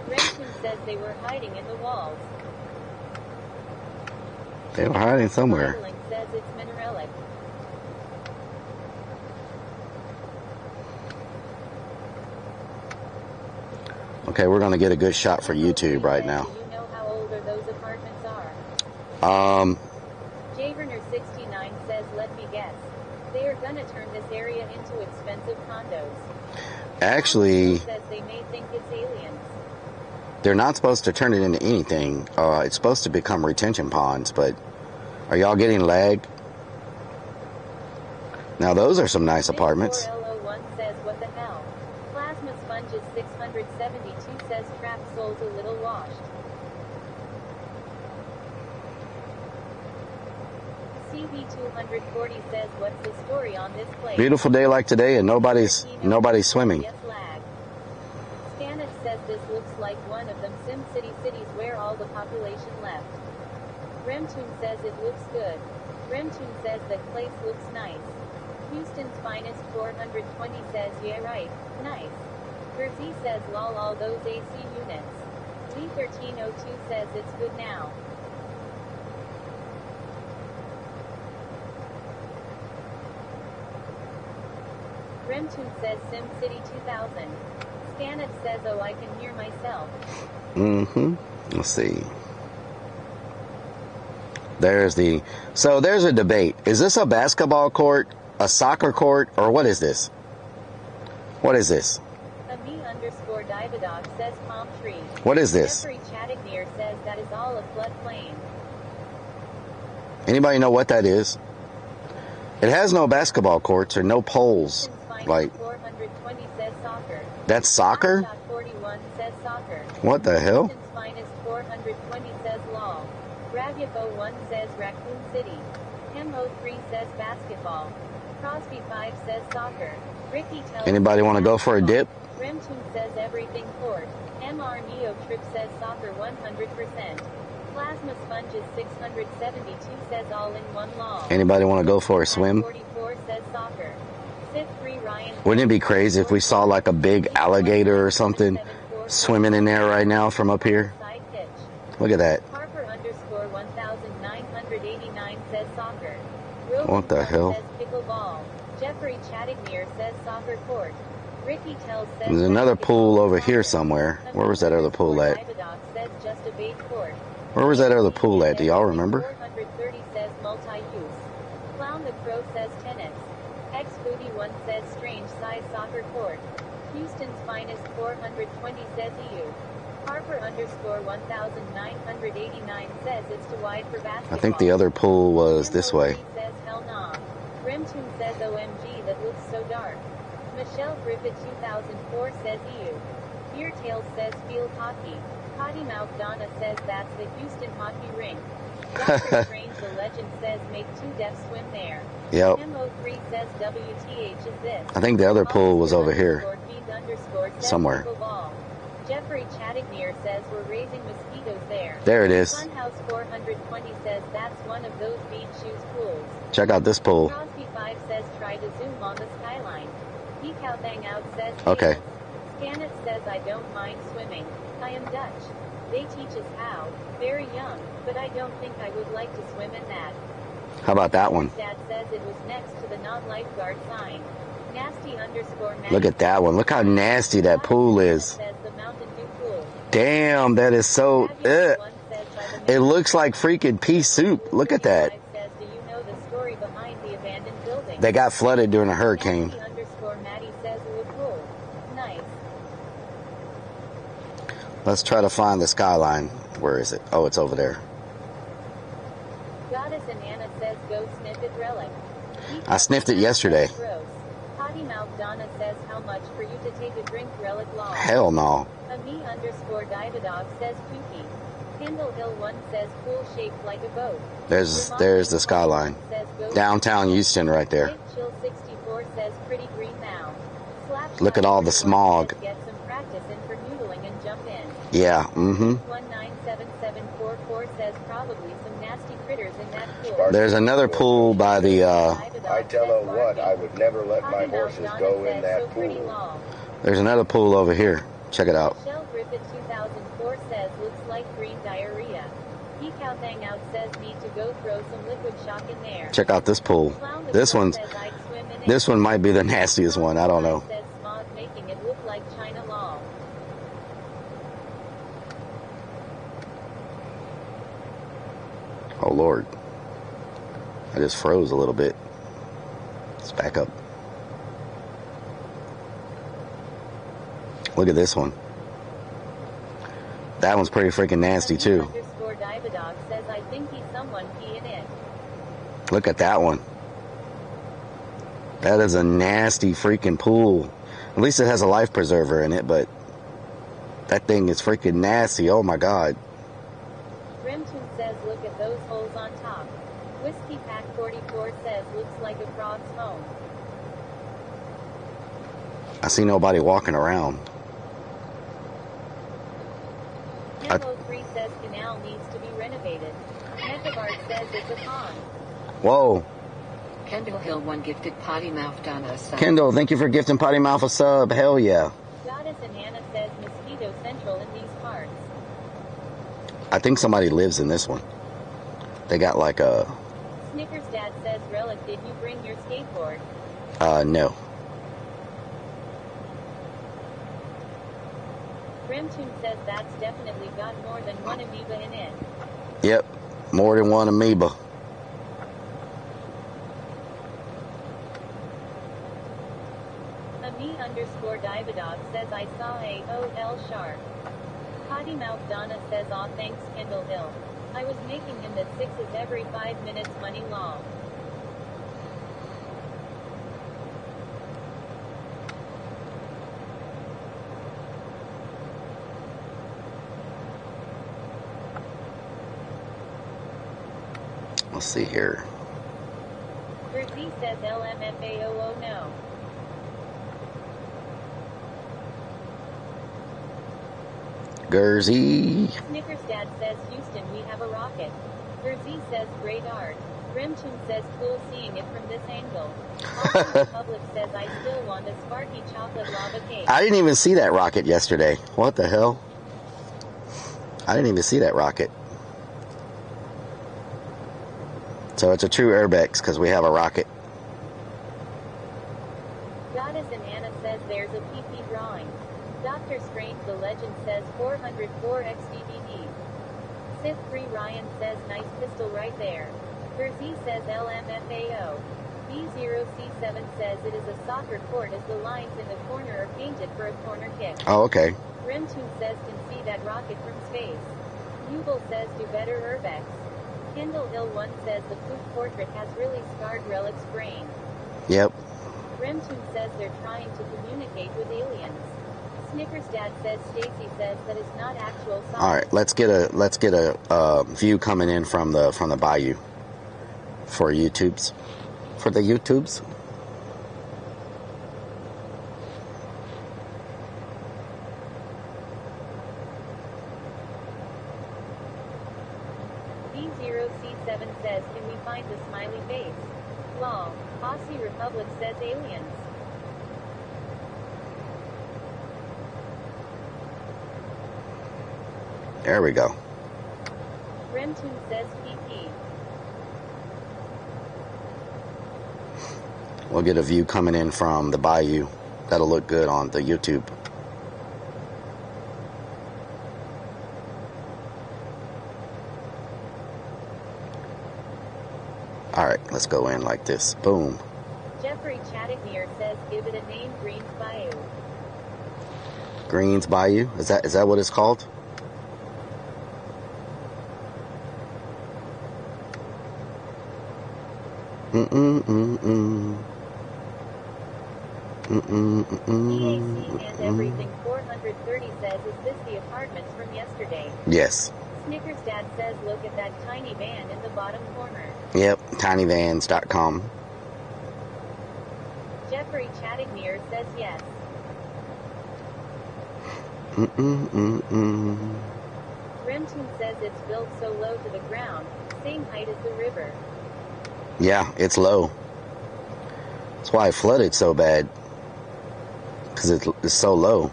Remtune says they were hiding in the walls. They were hiding somewhere. Modeling says it's Mineralic. Okay, we're going to get a good shot for YouTube right now. Do you know how old are those apartments are? Javerner 69 says let me guess. They are gonna turn this area into expensive condos. Actually, Says they may think it's aliens. they're not supposed to turn it into anything. It's supposed to become retention ponds, but are y'all getting lag? Now those are some nice apartments. 4L01 says what the hell. Plasma Sponges 672 says trap souls a little washed. CB240 says what's the story on this place? Beautiful day like today, and nobody's swimming. Yes, lag. Scanit says this looks like one of them Sim City cities where all the population left. Remtune says it looks good. Remtune says that place looks nice. Houston's Finest 420 says yeah right, nice. Bertie says lol all those AC units. Lee 1302 says it's good now. Remtune says Sim City 2000. Scanit says oh I can hear myself. Let's see. There's a debate. Is this a basketball court, a soccer court, or what is this? What is this? _Dividog says palm tree. What is this? Jeffrey Chattigier says that is all a floodplain. Anybody know what that is? It has no basketball courts or no poles. Like 420 says soccer. That's soccer? 41 says soccer. What the hell? Houston's Finest 420 says law. Ravyafo 1 says Raccoon City. Hemho 3 says basketball. Crosby 5 says soccer. Ricky tells Anybody want to go for a dip? Remtune says everything court. MR Neo Trip says soccer 100%. Plasma Sponges 672 says all in one long. Anybody want to go for a swim? 44 says soccer. Sith3 Ryan. Wouldn't it be crazy if we saw like a big alligator or something swimming in there right now from up here? Look at that. Harper underscore 1989 says soccer. What the hell? Says pickleball. Jeffrey Chattignear says soccer court. Ricky tells says There's another pool over here somewhere. Where was that other pool at? Says just a bait court. Where was that other pool at? Do y'all remember? 430 says multi-use. Clown the Crow says tennis. X41 says strange size soccer court. Houston's finest 420 says EU. Harper underscore 1989 says it's too wide for basketball. I think the other pool was this way. Says hell nah. Remtune says OMG that looks so dark. Michelle Griffith 2004 says EU. Beer Tails says field hockey. Potty Mouth Donna says that's the Houston hockey rink. Dr. Strange the legend says make 2 deaf swim there. Yep. MO3 says WTH is this. I think the other pool was over here. Somewhere. Jeffrey Chattignear says we're raising mosquitoes there. There it is. Funhouse 420 says that's one of those beach shoes pools. Check out this pool. Crosby 5 says try to zoom on the skyline. Decal Bang Out says okay. Scannet says I don't mind swimming. I am Dutch. They teach us how. Very young, but I don't think I would like to swim in that. How about that one? Dad says it was next to the not lifeguard sign. Nasty underscore Look at that one. Look how nasty that pool is. Damn, that is so... It looks like freaking pea soup. Look at that. They got flooded during a hurricane. Let's try to find the skyline. Where is it? Oh, it's over there. Goddess and Anna says go sniff it Rellik. I sniffed it yesterday. Potty Mouth Donna says how much for you to take a drink Rellik long. Hell no. Ami underscore Dividog says kooky. Kendall Hill 1 says pool shaped like a boat. There's the skyline. Downtown Houston right there. Chill 64 says pretty green now. Look at all the smog. Get some practice in for noodling and jump in. Yeah, mm-hmm. 197744 says probably some nasty critters in that pool. There's another pool by the I tell her what, I would never let my horses go in that pool. There's another pool over here. Check it out. Michelle Griffith 2004 says looks like green diarrhea. Decal Bang Out says need to go throw some liquid shock in there. Check out this pool. This one might be the nastiest one. I don't know. Says smog making it look like China Law. Oh Lord. I just froze a little bit. Let's back up. Look at this one. That one's pretty freaking nasty too. Underscore Dividog says I think he's someone peeing in. Look at that one. That is a nasty freaking pool. At least it has a life preserver in it, but that thing is freaking nasty. Oh my God. Remtune says look at those holes on top. Whiskey Pack 44 says looks like a frog's home. I see nobody walking around. Hemo 3 says canal needs to be renovated. Metavart says it's a pond. Whoa. Kendall Hill 1 gifted Potty Mouth Donna a sub. Kendall, thank you for gifting Potty Mouth a sub. Hell yeah. Goddess and Anna says mosquito central in these parts. I think somebody lives in this one. They got like a... Snickers Dad says Rellik, did you bring your skateboard? No. Remtune says that's definitely got more than one amoeba in it. Yep, more than one amoeba. Ami underscore Dividog says I saw a OL shark. Potty Mouth Donna says aw thanks Kendall Hill. I was making him that 6s every 5 minutes money long. Let's see here. Brzee says LMFAO no. Gurzy. Snickers Dad says, Houston, we have a rocket. Gurzy says, great art. Remchun says, cool seeing it from this angle. Austin Republic says, I still want a Sparky chocolate lava cake. I didn't even see that rocket yesterday. What the hell? I didn't even see that rocket. So it's a true URBEX because we have a rocket. Goddess and Anna says there's a PP drawing. Dr. Strange the Legend says 404 XDVD. Sith 3 Ryan says nice pistol right there. Gurzy says LMFAO. B0C7 says it is a soccer court as the lines in the corner are painted for a corner kick. Oh, okay. Remtune says can see that rocket from space. Hubel says do better URBEX. Kindle Hill 1 says the poop portrait has really scarred Rellik's brain. Yep. Remtune says they're trying to communicate with aliens. Snickers Dad says Stacy says that it's not actual soccer. All right, let's get a view coming in from the bayou for YouTubes. For the YouTubes. B0C7 says can we find the smiley face? Lol. Aussie Republic says aliens. There we go. Remtune says PP. We'll get a view coming in from the bayou. That'll look good on the YouTube. Alright, let's go in like this. Boom. Jeffrey Chattignear says give it a name, Greens Bayou. Greens Bayou? Is that what it's called? EAC and everything 430 says is this the apartments from yesterday? Yes. Snickers Dad says look at that tiny van in the bottom corner. Yep, tinyvans.com. Jeffrey Chattignear says yes. Remtune says it's built so low to the ground, same height as the river. Yeah, it's low. That's why it flooded so bad. Because it's so low.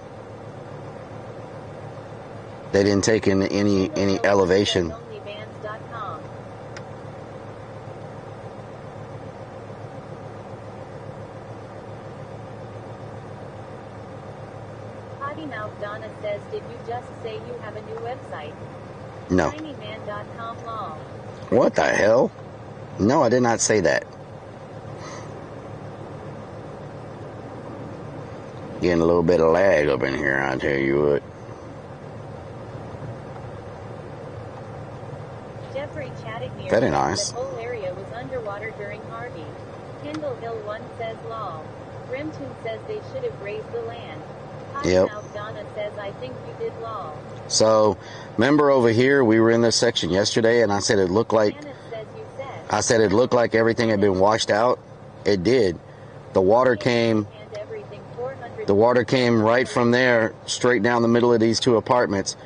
They didn't take in any elevation. Onlyvans.com. Potty Mouth Donna says, did you just say you have a new website? No. tinyman.com lol. What the hell? No, I did not say that. Getting a little bit of lag up in here, I'll tell you what. Jeffrey Chattignear Very says nice. the whole area was underwater during Harvey. Kindle Hill 1 says lol. Remtune says they should have raised the land. Yep. Mouth Donna says I think you did lol. So, remember over here, we were in this section yesterday, and I said it looked like everything had been washed out. It did. The water came right from there, straight down the middle of these two apartments,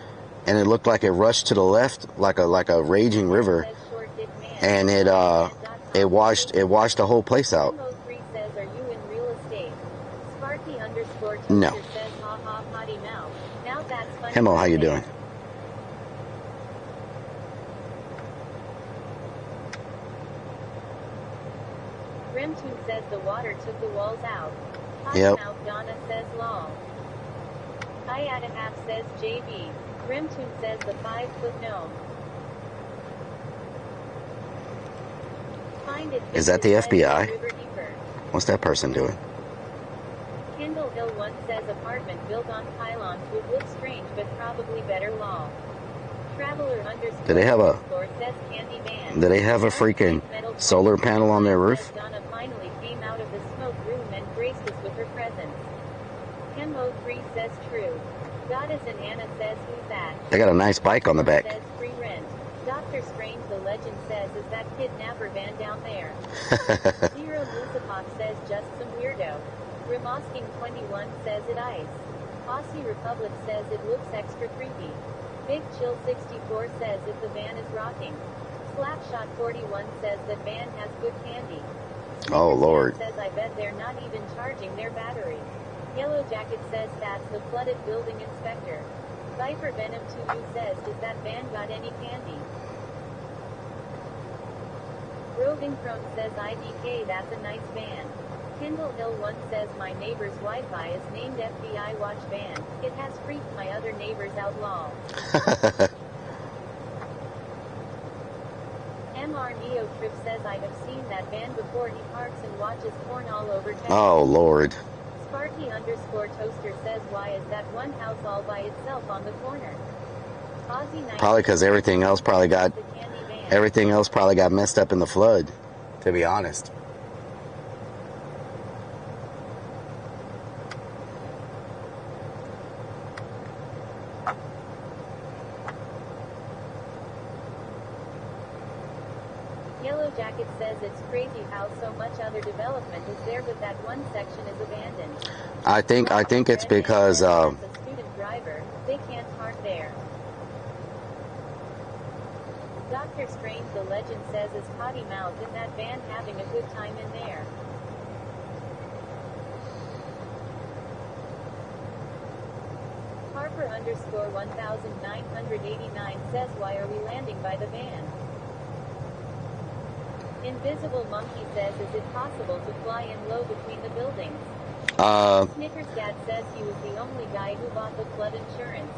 and it looked like it rushed to the left, like a raging river, and it washed the whole place out. No. Hemo, how you doing? Remtune says the water took the walls out. Yep. Mouth Donna says lol. I add a half says JB. Remtune says the 5-foot gnome. Find it. Is that the FBI? What's that person doing? Kindle Hill 1 says apartment built on pylons would look strange but probably better lol. Traveler underscore Do they have a says Candy Man. Do they have a freaking solar panel on their roof? Donna finally came out of the smoke room and graced us with her presence. Hemo 3 says true. Goddess and Anna says who's that? They got a nice bike on the back. Says free rent. Dr. Strange the Legend says is that kidnapper van down there? Zero Musapok says just some weirdo. Remosking 21 says it ice. Aussie Republic says it looks extra creepy. Big Chill 64 says if the van is rocking. Slapshot 41 says that van has good candy. Oh, Lord. Says I bet they're not even charging their battery. Yellow Jacket says that's the flooded building inspector. Viper Venom 2U says does that van got any candy? Roving Crone says IDK that's a nice van. Kendall Hill 1 says my neighbor's Wi-Fi is named FBI Watch Van. It has freaked my other neighbors out lol. MR Neo Trip says I have seen that van before. He parks and watches porn all over town. Oh, Lord. Sparky _ Toaster says why is that one house all by itself on the corner? Probably because everything else probably got messed up in the flood, to be honest. Yellow Jacket says it's crazy how so much other development is there, but that one section is abandoned. I think it's because as a student driver, they can't park there. Dr. Strange the Legend says is potty mouth in that van having a good time in there. Harper _ 1989 says why are we landing by the van? Invisible Monkey says is it possible to fly in low between the buildings? Snickers Dad says he was the only guy who bought the flood insurance.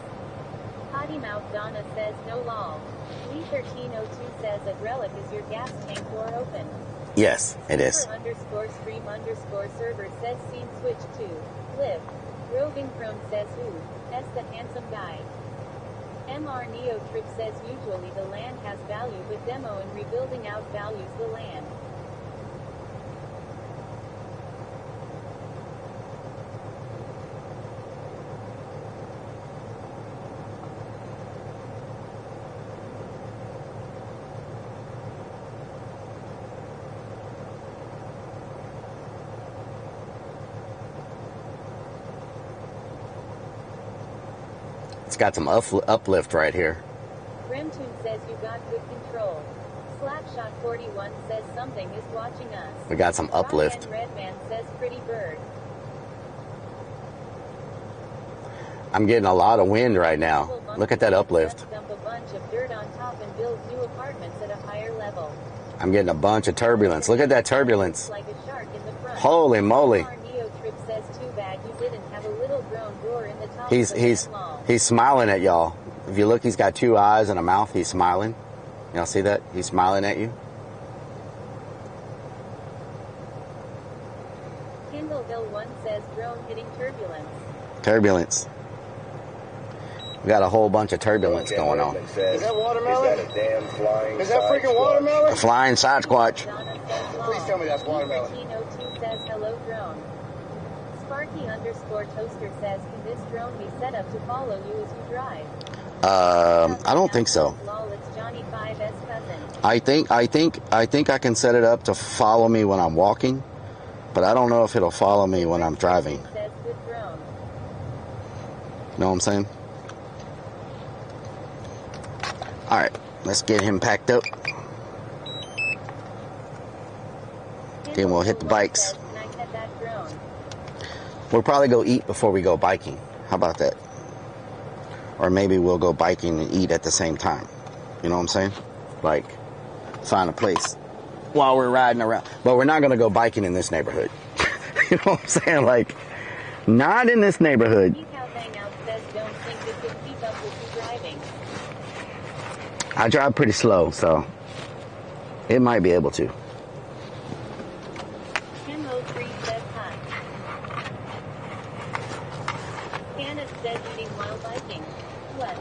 Potty Mouth Donna says no lol. Lee 1302 says at Rellik is your gas tank door open? Yes, it is. Stream server says scene switch to live. Roving Crone says ooh, that's the handsome guy. MR Neo Trip says usually the land has value, but demo and rebuilding out values the land. It's got some uplift right here. Remtune says you got good control. Slapshot 41 says something is watching us. We got some uplift. Redman says pretty bird. I'm getting a lot of wind right now. Look at that uplift. Dump a bunch of dirt on top and build new apartments at a higher level. I'm getting a bunch of turbulence. Look at that turbulence. Like a shark in the front. Holy moly. Neo Trip says too bad you didn't have a little drone door in the top. He's smiling at y'all. If you look, he's got two eyes and a mouth. He's smiling. Y'all see that? He's smiling at you. Kindle Hill 1 says drone hitting turbulence. Turbulence. We got a whole bunch of turbulence going on. Is that watermelon? Is that a damn flying Is that freaking watermelon? A flying side squatch. Please tell me that's watermelon. 1302 says hello drone. Sparky _ Toaster says can this drone be set up to follow you as you drive? I don't think so. Lol, it's Johnny 5's cousin. I think I can set it up to follow me when I'm walking, but I don't know if it'll follow me when I'm driving. Says good drone. Know what I'm saying? All right, let's get him packed up. Then we'll hit the bikes. Can I pet that drone? We'll probably go eat before we go biking. How about that? Or maybe we'll go biking and eat at the same time. You know what I'm saying? Like, find a place while we're riding around. But we're not going to go biking in this neighborhood. You know what I'm saying? Like, not in this neighborhood. Don't think it could keep up with you driving. I drive pretty slow, so it might be able to. Chem03 says hi. Candace says eating while biking. What?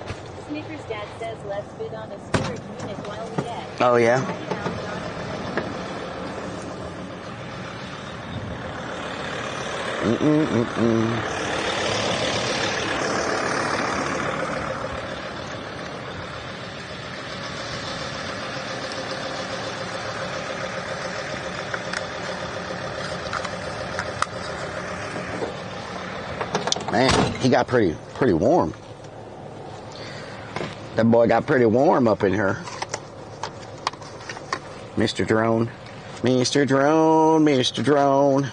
Snickers Dad says let's bid on a storage unit while we get. Oh, yeah? Man. he got pretty warm. That boy got pretty warm up in here. Mr. Drone. Mr. Drone. Mr. Drone.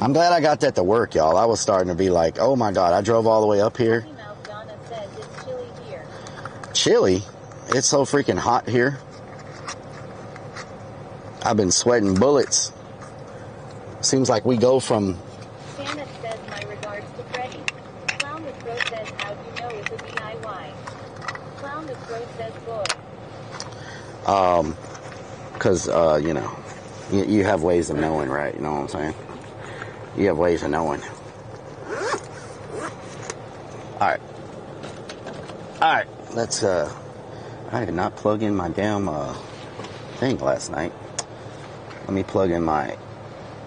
I'm glad I got that to work, y'all. I was starting to be like, oh my God, I drove all the way up here. Chilly? It's so freaking hot here. I've been sweating bullets. Seems like we go from... Shannon says my regards to Freddie. Clown the Crow says how'd you know it's a DIY? Clown the Crow says boy. Because, you know, you have ways of knowing, right? You know what I'm saying? You have ways of knowing. Alright. Alright, let's, I did not plug in my damn, thing last night. Let me plug in my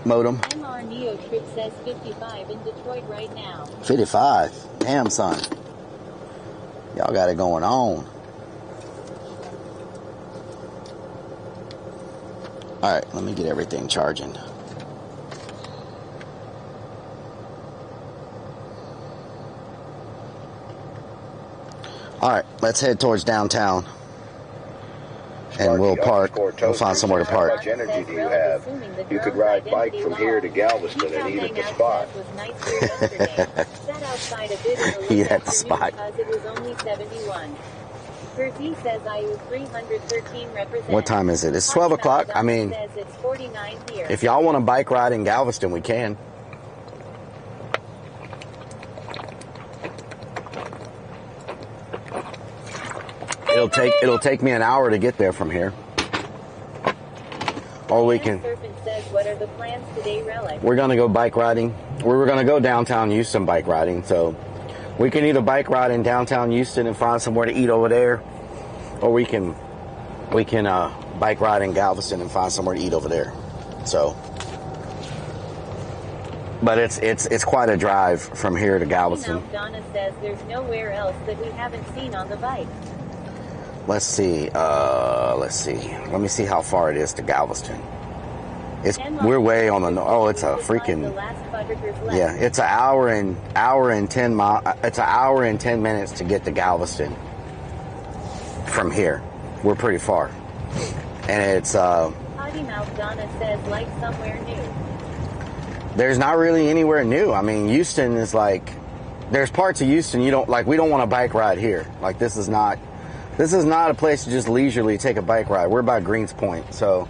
modem. MR Neo Trip says 55 in Detroit right now. 55? Damn, son. Y'all got it going on. Alright, let me get everything charging. Alright, let's head towards downtown. And we'll park. We'll find somewhere to park. How much energy do you have? You could ride bike from here to Galveston and eat at the spot. Eat at the spot. It was only 71. Percy says IU 313 represents. What time is it? It's 12 o'clock. I mean, if y'all want a bike ride in Galveston, we can. It'll take me an hour to get there from here. Or we can. What are the plans today, Rellik? We're gonna go bike riding. We were gonna go downtown Houston bike riding, so we can either bike ride in downtown Houston and find somewhere to eat over there, or we can bike ride in Galveston and find somewhere to eat over there. So, but it's quite a drive from here to Galveston. Donna says there's nowhere else that we haven't seen on the bike. Let's see. Let me see how far it is to Galveston. We're way on the. Oh, it's a freaking. Yeah, it's an hour and 10 mile. It's an hour and 10 minutes to get to Galveston. From here, we're pretty far, and it's. Potty Mouth Donna says like somewhere new. There's not really anywhere new. I mean, Houston is like. There's parts of Houston you don't like. We don't want a bike ride here. Like this is not a place to just leisurely take a bike ride. We're by Greens Point, so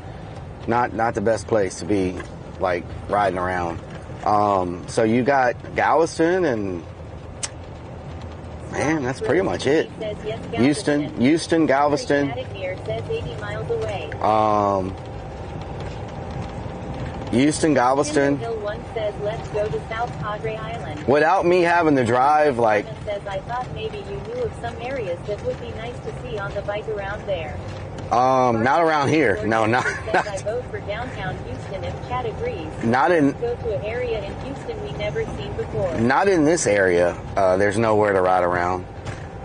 not the best place to be like riding around. So you got Galveston, and man, that's pretty much it. Houston, Galveston. Houston, Galveston. Let's go to South Padre Island. Without me having to drive, like. I thought maybe you knew of some areas that would be nice to see on the bike around there. Not around here. No, not. I vote for downtown Houston if Chad agrees. Not in. Let's go to an area in Houston we never seen before. Not in this area. There's nowhere to ride around.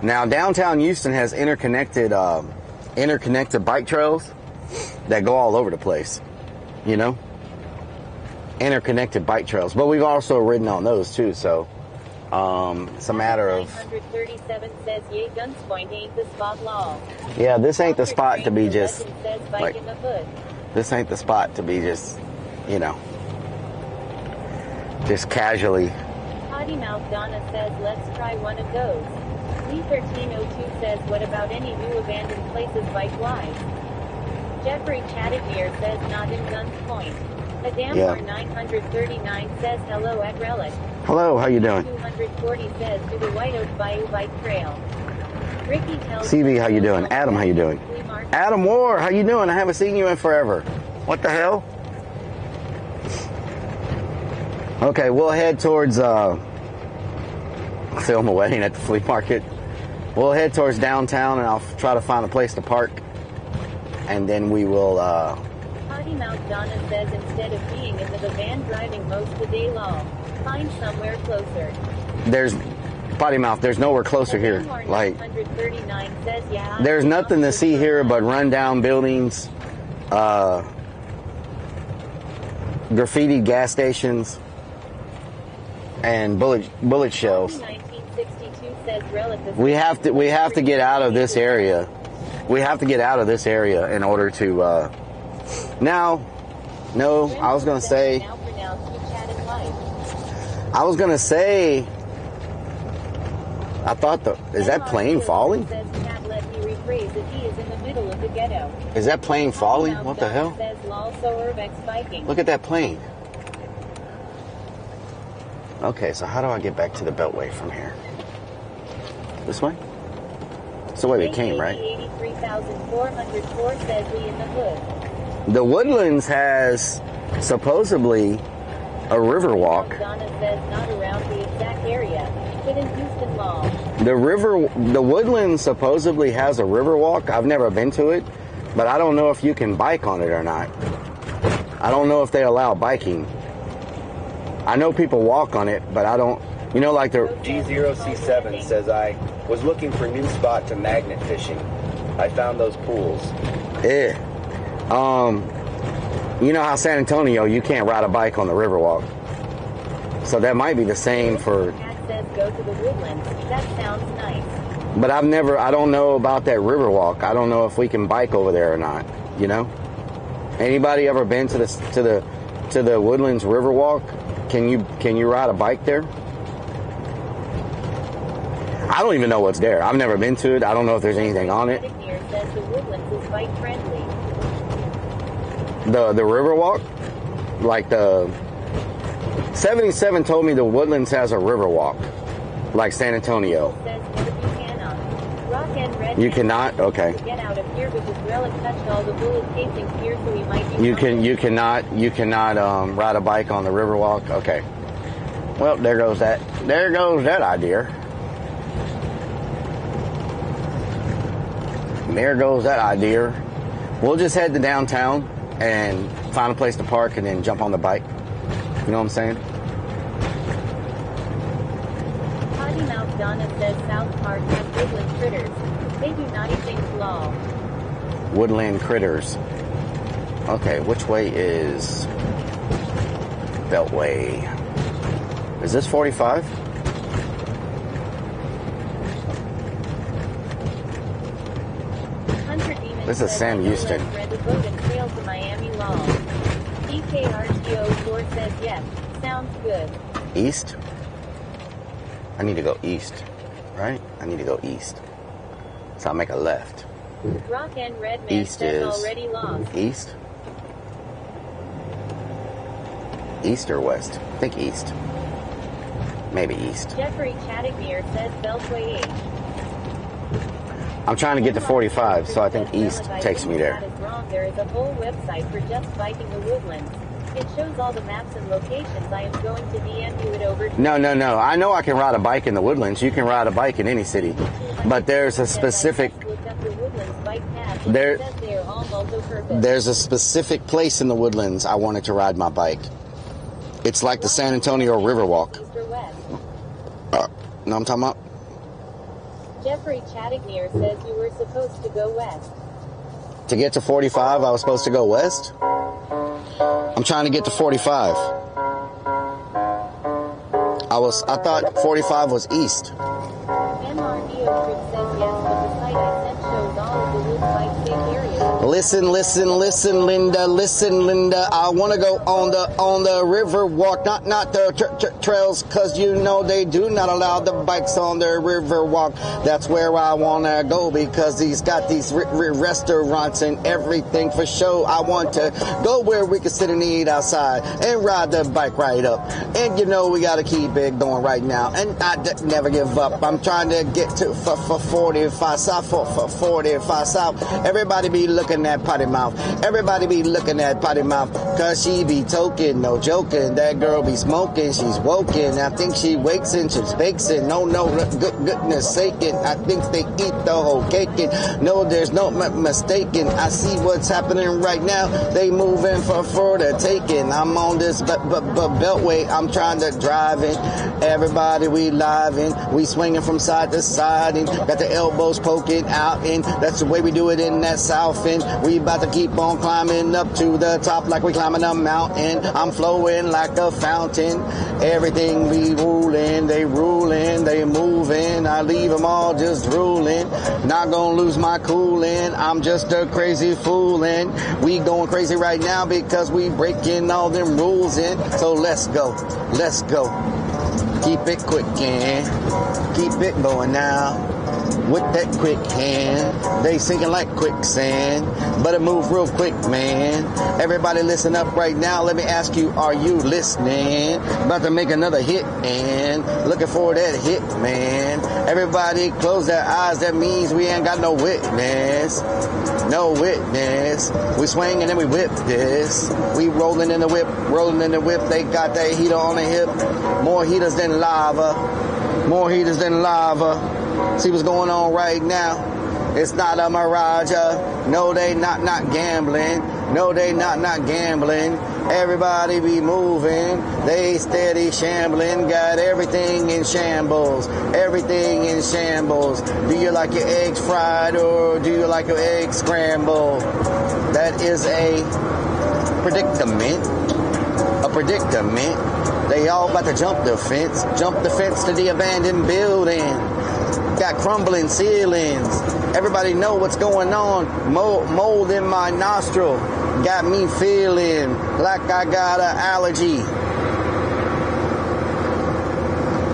Now, downtown Houston has interconnected bike trails that go all over the place. You know. Interconnected bike trails, but we've also ridden on those too, so it's a matter of 937 says yay Guns Point ain't the spot law. Yeah, this ain't the spot to be just like, in the foot. This ain't the spot to be just, you know, just casually. Potty Mouth Donna says let's try one of those. Lee1302 says what about any new abandoned places bike wise? Jeffrey Chattier says not in Guns Point. Adamor 939 says hello at Rellik. Hello, how you doing? 240 says to the White Oak Bayou Bike Trail. Ricky tells CV, how you doing? Adam, how you doing? Adam Moore, how you doing? I haven't seen you in forever. What the hell? Okay, we'll head towards film a wedding at the flea market. We'll head towards downtown, and I'll try to find a place to park, and then we will Potty Mouth Donna says instead of being in the van driving most the day long, find somewhere closer. There's Potty Mouth, there's nowhere closer here. Like, says, yeah, there's nothing to see here but rundown buildings, graffiti gas stations, and bullet shells. 1962 says Rellik. We have to get out of this area. We have to get out of this area in order to. Now, no, I was gonna say. I thought is that plane falling? Is that plane falling? What the hell? Look at that plane. Okay, so how do I get back to the Beltway from here? This way? It's the way we came, right? 83,404 says we in the hood. The Woodlands has supposedly a river walk. Donna says not around the exact area, but in Houston Mall. The Woodlands supposedly has a river walk. I've never been to it, but I don't know if you can bike on it or not. I don't know if they allow biking. I know people walk on it, but I don't, you know, like the G0C7 says I was looking for a new spot to magnet fishing. I found those pools. You know how San Antonio, you can't ride a bike on the Riverwalk. So that might be the same for... Says go to the Woodlands. That sounds nice. But I don't know about that Riverwalk. I don't know if we can bike over there or not, you know? Anybody ever been to the Woodlands Riverwalk? Can you ride a bike there? I don't even know what's there. I've never been to it. I don't know if there's anything on it. Says the Woodlands is bike friendly. The Riverwalk? Like the 77 told me the Woodlands has a Riverwalk. Like San Antonio. You cannot? Okay. Get out of here because Rellik touched all the bullet casings here, so we might be you cannot ride a bike on the Riverwalk? Okay. Well, there goes that idea. There goes that idea. We'll just head to downtown and find a place to park and then jump on the bike. You know what I'm saying? Potty Mouth Donna says South Park has woodland critters. They do naughty things law. Woodland critters. Okay, which way is Beltway? Is this 45? This is Sam Houston. EKRGO4 says yes. Sounds good. East? I need to go east, right? I need to go east. So I'll make a left. Rock and Red Man East says is already lost. East? East or west? I think east. Maybe east. Jeffrey Chattignear says Beltway 8. I'm trying to get to 45, so I think east takes me there. That is wrong. There is a whole website for just biking the Woodlands. It shows all the maps and locations. I am going to DM you it over. No. I know I can ride a bike in the Woodlands. You can ride a bike in any city. But there's a specific... There's a specific place in the Woodlands I wanted to ride my bike. It's like the San Antonio Riverwalk. Know what I'm talking about? Jeffrey Chattignear says you were supposed to go west. To get to 45, I was supposed to go west? I'm trying to get to 45. I thought 45 was east. Listen, Linda. I want to go on the river walk, not the trails, cause you know they do not allow the bikes on the river walk. That's where I want to go because he's got these restaurants and everything for show. I want to go where we can sit and eat outside and ride the bike right up. And you know we got to keep it going right now. And I never give up. I'm trying to get to for 45 South, for 45 South. Everybody be looking at Potty Mouth. Everybody be looking at Potty Mouth. Cause she be toking, no joking. That girl be smoking, she's woken. I think she wakes and she's baking. No, goodness saking. I think they eat the whole cake. No, there's no mistaking. I see what's happening right now. They moving for the taking. I'm on this beltway. I'm trying to drive in. Everybody we live in. We swinging from side to side and got the elbows poking out and that's the way we do it in that South end. We about to keep on climbing up to the top like we climbing a mountain. I'm flowing like a fountain. Everything be ruling, they moving. I leave them all just drooling. Not gonna lose my coolin'. I'm just a crazy foolin'. We going crazy right now because we breaking all them rules in. So let's go. Keep it quick and keep it going now. With that quick hand, they sinking like quicksand, but it move real quick, man. Everybody listen up right now. Let me ask you, are you listening? About to make another hit and looking for that hit, man. Everybody close their eyes. That means we ain't got no witness. No witness. We swing and then we whip this. We rolling in the whip. They got that heater on the hip. More heaters than lava. See what's going on right now. It's not a mirage. No, they not gambling. Everybody be moving. They steady shambling. Got everything in shambles. Do you like your eggs fried or do you like your eggs scrambled? That is a predicament. They all about to jump the fence to the abandoned building. Got crumbling ceilings. Everybody know what's going on. Mold in my nostril. Got me feeling like I got an allergy.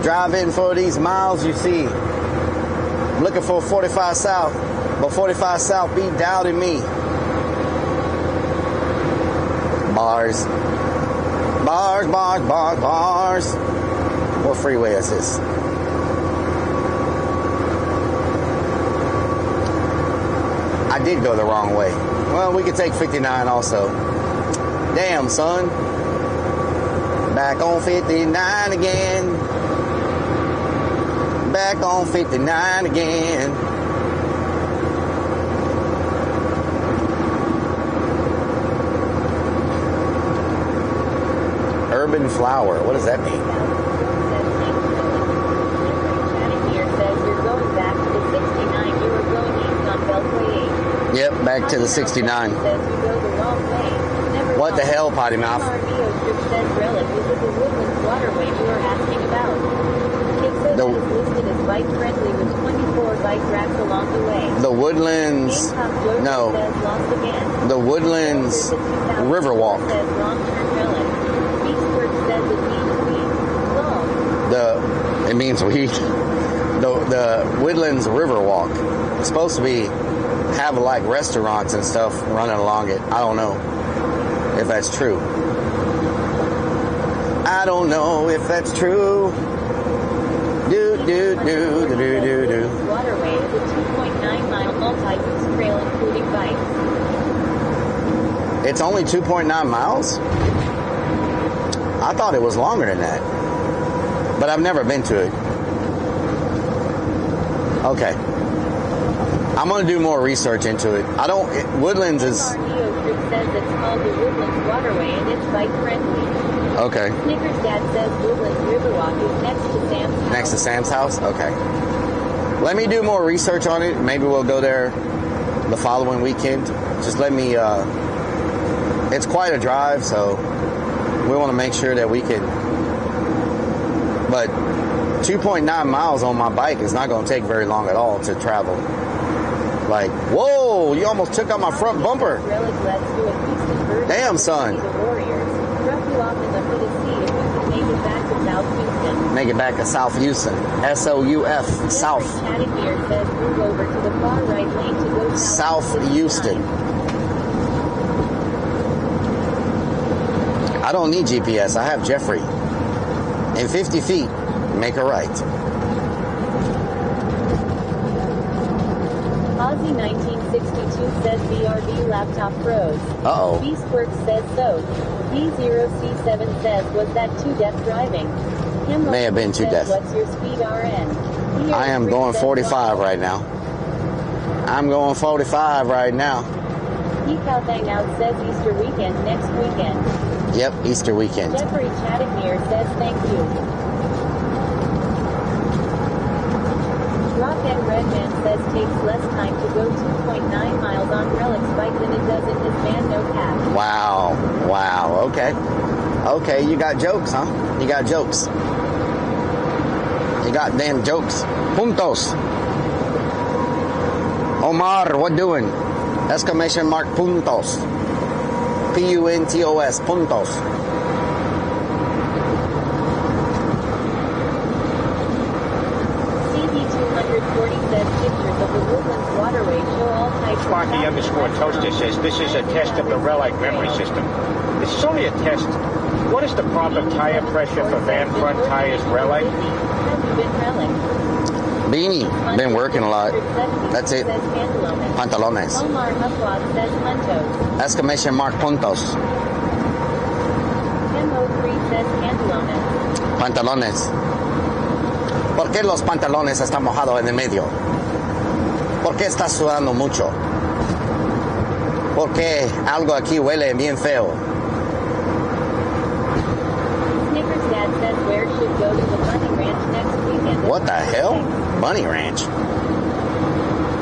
Driving for these miles, you see. I'm looking for 45 South. But 45 South be doubting me. Bars. What freeway is this? I did go the wrong way. Well, we could take 59 also. Damn, son. Back on 59 again. Urban flower. What does that mean? Yep, back to the 69. What the hell, Potty Mouth? The Woodlands. No. The Woodlands Riverwalk. It means weed. The Woodlands Riverwalk. It's supposed to be have like restaurants and stuff running along it. I don't know if that's true. Waterway is a 2.9-mile multi-use trail including bikes. It's only 2.9 miles? I thought it was longer than that. But I've never been to it. Okay. I'm going to do more research into it. Woodlands is... Our Neo says it's called the Woodlands Waterway and it's bike friendly. Okay. Snickers Dad says Woodlands Riverwalk is next to Sam's house. Next to Sam's house? Okay. Let me do more research on it. Maybe we'll go there the following weekend. Just let me... it's quite a drive, so we want to make sure that we can... But 2.9 miles on my bike is not going to take very long at all to travel. Like, whoa, you almost took out my front bumper. Damn, son. Make it back to South Houston. S-O-U-F, South. South Houston. I don't need GPS. I have Jeffrey. In 50 feet, make a right. Aussie 1962 says BRB laptop froze. Uh-oh. Beastworks says so. D0C7 says, was that 2-death driving? May have been 2-death. What's your speed RN? I am going 45 right now. I'm going 45 right now. Decal Hangout says Easter weekend next weekend. Yep, Easter weekend. Jeffrey Chattignear says thank you. Rock and Redman says takes less time to go 2.9 miles on Rellik's bike than it does in his van, no cap. Wow. Wow. Okay. Okay, you got jokes, huh? You got jokes. You got damn jokes. Puntos. Omar, what doing? Exclamation mark puntos. Puntos. Puntos. CV240 says pictures of the Woodlands waterway show all types of Sparky_Toaster says this is a test of the Rellik memory system. This is only a test. What is the proper tire pressure for van front tires, Rellik? Have you been Rellik? Beanie, been working a lot. That's it. Says Pantalones. Omar Hufwad says Muntos. Exclamation mark puntos. MO3 says pantalones. Pantalones. ¿Por qué los pantalones están mojados en el medio? ¿Por qué estás sudando mucho? ¿Por qué algo aquí huele bien feo? Snickers Dad says where should go to the Bunny Ranch next weekend. What the hell? Bunny Ranch.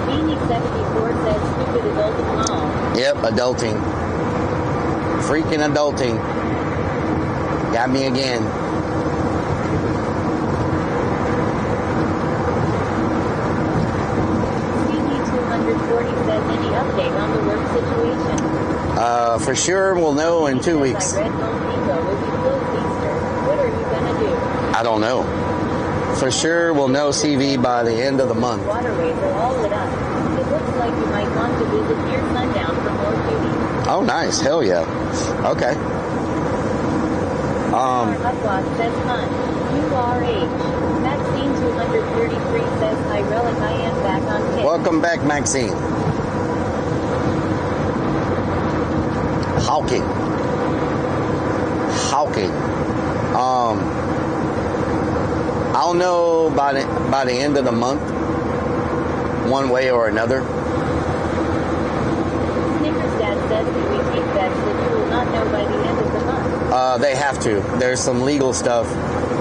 Beanie74 says stupid adulting mall. Yep, adulting. Freaking adulting. Got me again. CV240 says any update on the work situation. For sure we'll know in 2 weeks. I read Home Depot will be closed Easter. What are you gonna do? I don't know. For sure we'll know CV by the end of the month. Waterways are all lit up. It looks like you might want to visit near sundown for more beauty. Oh, nice. Hell yeah. Okay. Upload says fun. URH. Maxine 233 says hi Rellik, I am back on Kick. Welcome back, Maxine. Hawking. I'll know by the end of the month, one way or another. Snickers Dad says that we take bets that you will not know by the end of the month. They have to. There's some legal stuff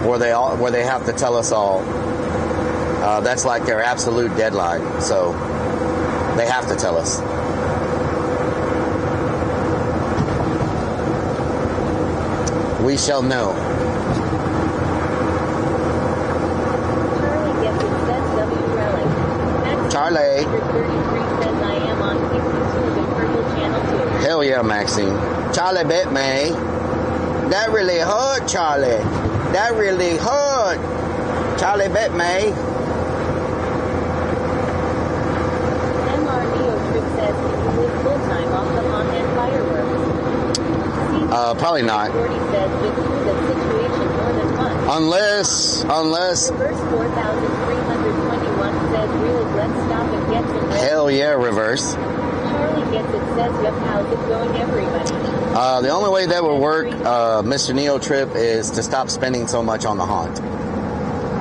where they have to tell us all. That's like their absolute deadline. So they have to tell us. We shall know. Charlie gets it says W Rellik. Charlie. 33 says I am on Kick YouTube and Purple Channel 2. Hell yeah, Maxine. Charlie bit me. That really hurt, Charlie. That really hurt. Charlie bit me. MR Neo Trip says can you live full time off the haunt and fireworks? Probably not. 40 says been through the situation more than once. Unless. Reverse 4321 says really let's stop and get some rest. Hell yeah, reverse. Charlie gets it says yep, how's it going everybody? The only way that would work, Mr. Neo Trip, is to stop spending so much on the haunt.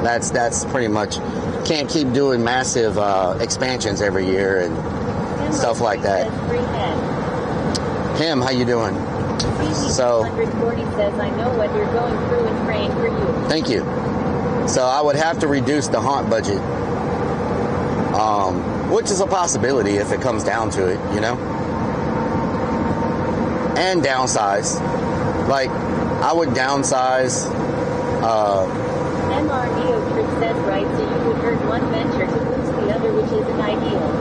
That's pretty much. Can't keep doing massive expansions every year and stuff like that. Him, how you doing? So 140 says I know what you're going through and praying for you. Thank you. So I would have to reduce the haunt budget, which is a possibility if it comes down to it, you know. And downsize. Like, I would downsize. MR Neo Trip says right, so you would hurt one venture to boost the other, which isn't ideal.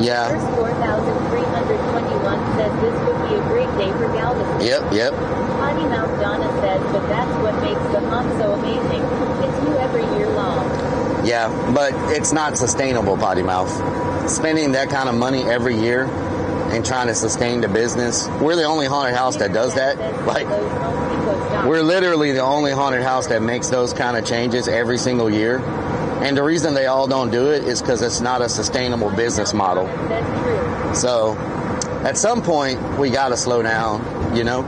Yeah. First 4321 says this would be a great day for galvanizing. Yep. Potty Mouth Donna says, but that's what makes the haunt so amazing. It's new every year long. Yeah, but it's not sustainable, Potty Mouth. Spending that kind of money every year and trying to sustain the business. We're the only haunted house that does that. Like, we're literally the only haunted house that makes those kind of changes every single year. And the reason they all don't do it is because it's not a sustainable business model. That's true. So, at some point, we got to slow down, you know?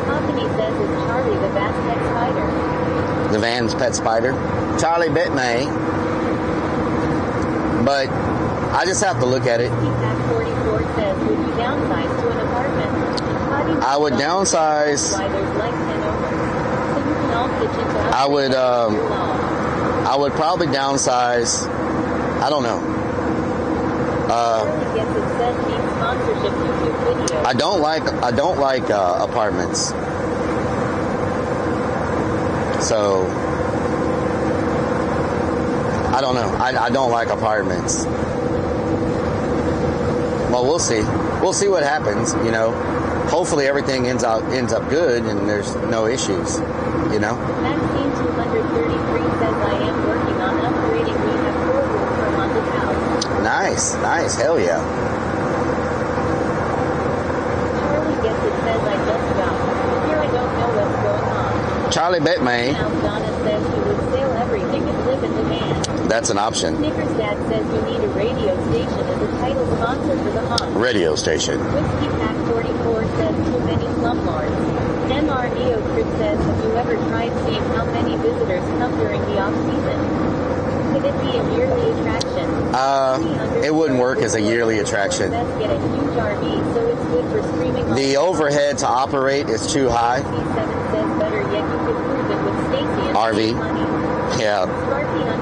Company says it's Charlie the Vast Pet Spider. The van's pet spider. Charlie bit me. But I just have to look at it. Pack 44 says, would you downsize to an apartment? I would downsize. Why there's like 10 owners. So you can all pitch into I would, I would probably downsize. I don't know. I don't like apartments. So I don't know. I don't like apartments. Well, we'll see. We'll see what happens. You know, hopefully everything ends up good and there's no issues. You know. Maxine 233 says I am working on upgrading. We have 4 rooms for haunted house. Nice, hell yeah. Charlie gets it says I just got here. I don't know what's going on. Charlie bet me. Now Donna says she would sell everything and live in the van. That's an option. Snickers Dad says you need a radio station as a title sponsor for the haunt. Radio station. Whiskey Pack 44 says too many slumlords. MR Neo Chris says have you ever tried seeing how many visitors come during the off season? Could it be a yearly attraction? It wouldn't work as a yearly attraction. Get a huge RV, so it's good for streaming. The overhead to operate is too high. C7 says better yet you could prove it with Stacy and RV. money. Yeah.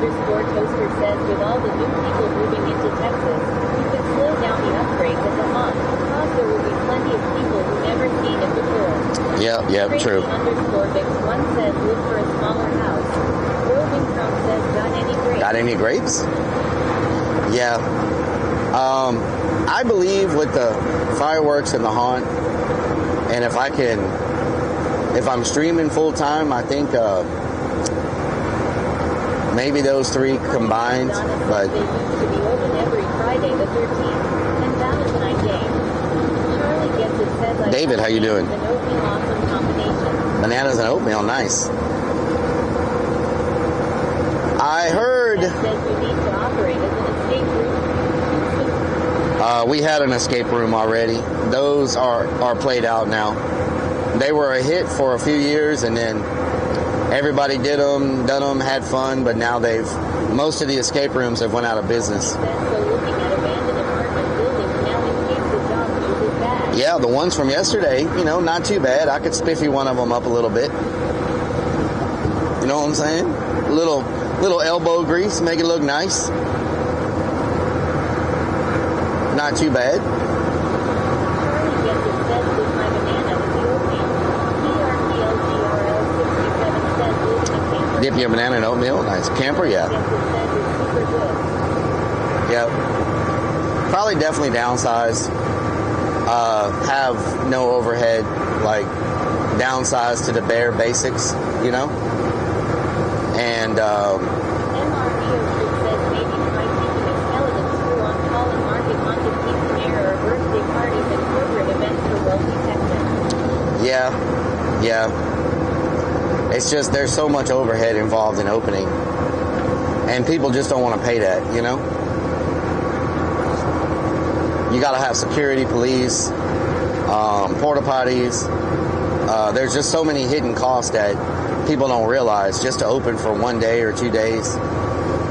Sparky_Toaster says with all the new people moving into Texas, you could slow down the upgrades at the haunt. Cause there will be plenty of people who never seen it before. Yep, true. Crazy_Vix1 says look for a smaller house. Roving Chrome says got any grapes? Yeah. I believe with the fireworks and the haunt, and if I'm streaming full time, I think maybe those 3 combined. But they used to be open every Friday the 13th and Valentine's Day. Charlie gets it says I David, how you doing? An oatmeal awesome combination. Bananas and oatmeal, nice. I heard says you need to operate as an escape room. we had an escape room already. Those are played out now. They were a hit for a few years, and then everybody did them, done them, had fun, but now most of the escape rooms have went out of business. So looking at abandoned apartment buildings now in case the job news is bad. Yeah, the ones from yesterday, not too bad. I could spiffy one of them up a little bit. You know what I'm saying? Little elbow grease, make it look nice. Not too bad. Charlie gets it says with my banana with the oatmeal. PRPLGRL67 says living in camper. Dip your banana in oatmeal, nice. Camper, yeah. Gets it says it's super good. Yep. Probably definitely downsize. Have no overhead, like downsize to the bare basics, And MRBO says maybe try keeping a skeleton screw on call and market haunted quinceanera or birthday parties and corporate events for wealthy Texans. yeah. It's just there's so much overhead involved in opening, and people just don't want to pay that. You got to have security, police, porta potties. There's just so many hidden costs that people don't realize just to open for 1 day or 2 days.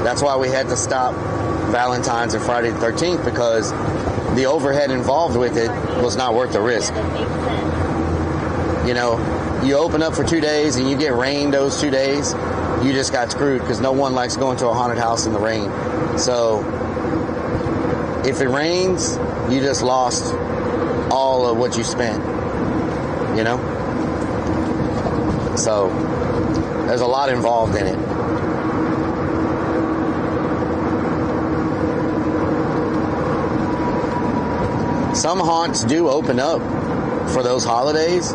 That's why we had to stop Valentine's and Friday the 13th, because the overhead involved with it was not worth the risk. You open up for 2 days and you get rain those 2 days, you just got screwed, because no one likes going to a haunted house in the rain. So if it rains, you just lost all of what you spent, So there's a lot involved in it. Some haunts do open up for those holidays,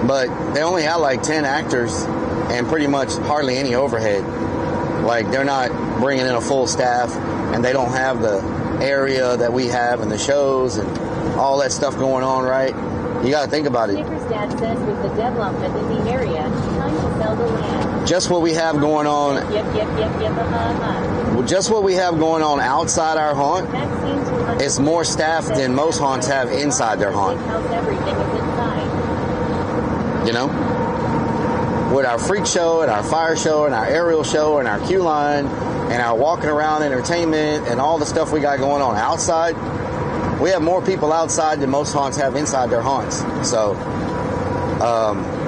but they only have like 10 actors and pretty much hardly any overhead. Like, they're not bringing in a full staff, and they don't have the area that we have and the shows and all that stuff going on, right? You got to think about it. Snickers Dad says with the development in the area, time to sell the land. Just what we have going on. Yep. Just what we have going on outside our haunt is more staff than most haunts have inside their haunt. Everything is inside. With our freak show and our fire show and our aerial show and our queue line and our walking around entertainment and all the stuff we got going on outside, we have more people outside than most haunts have inside their haunts. So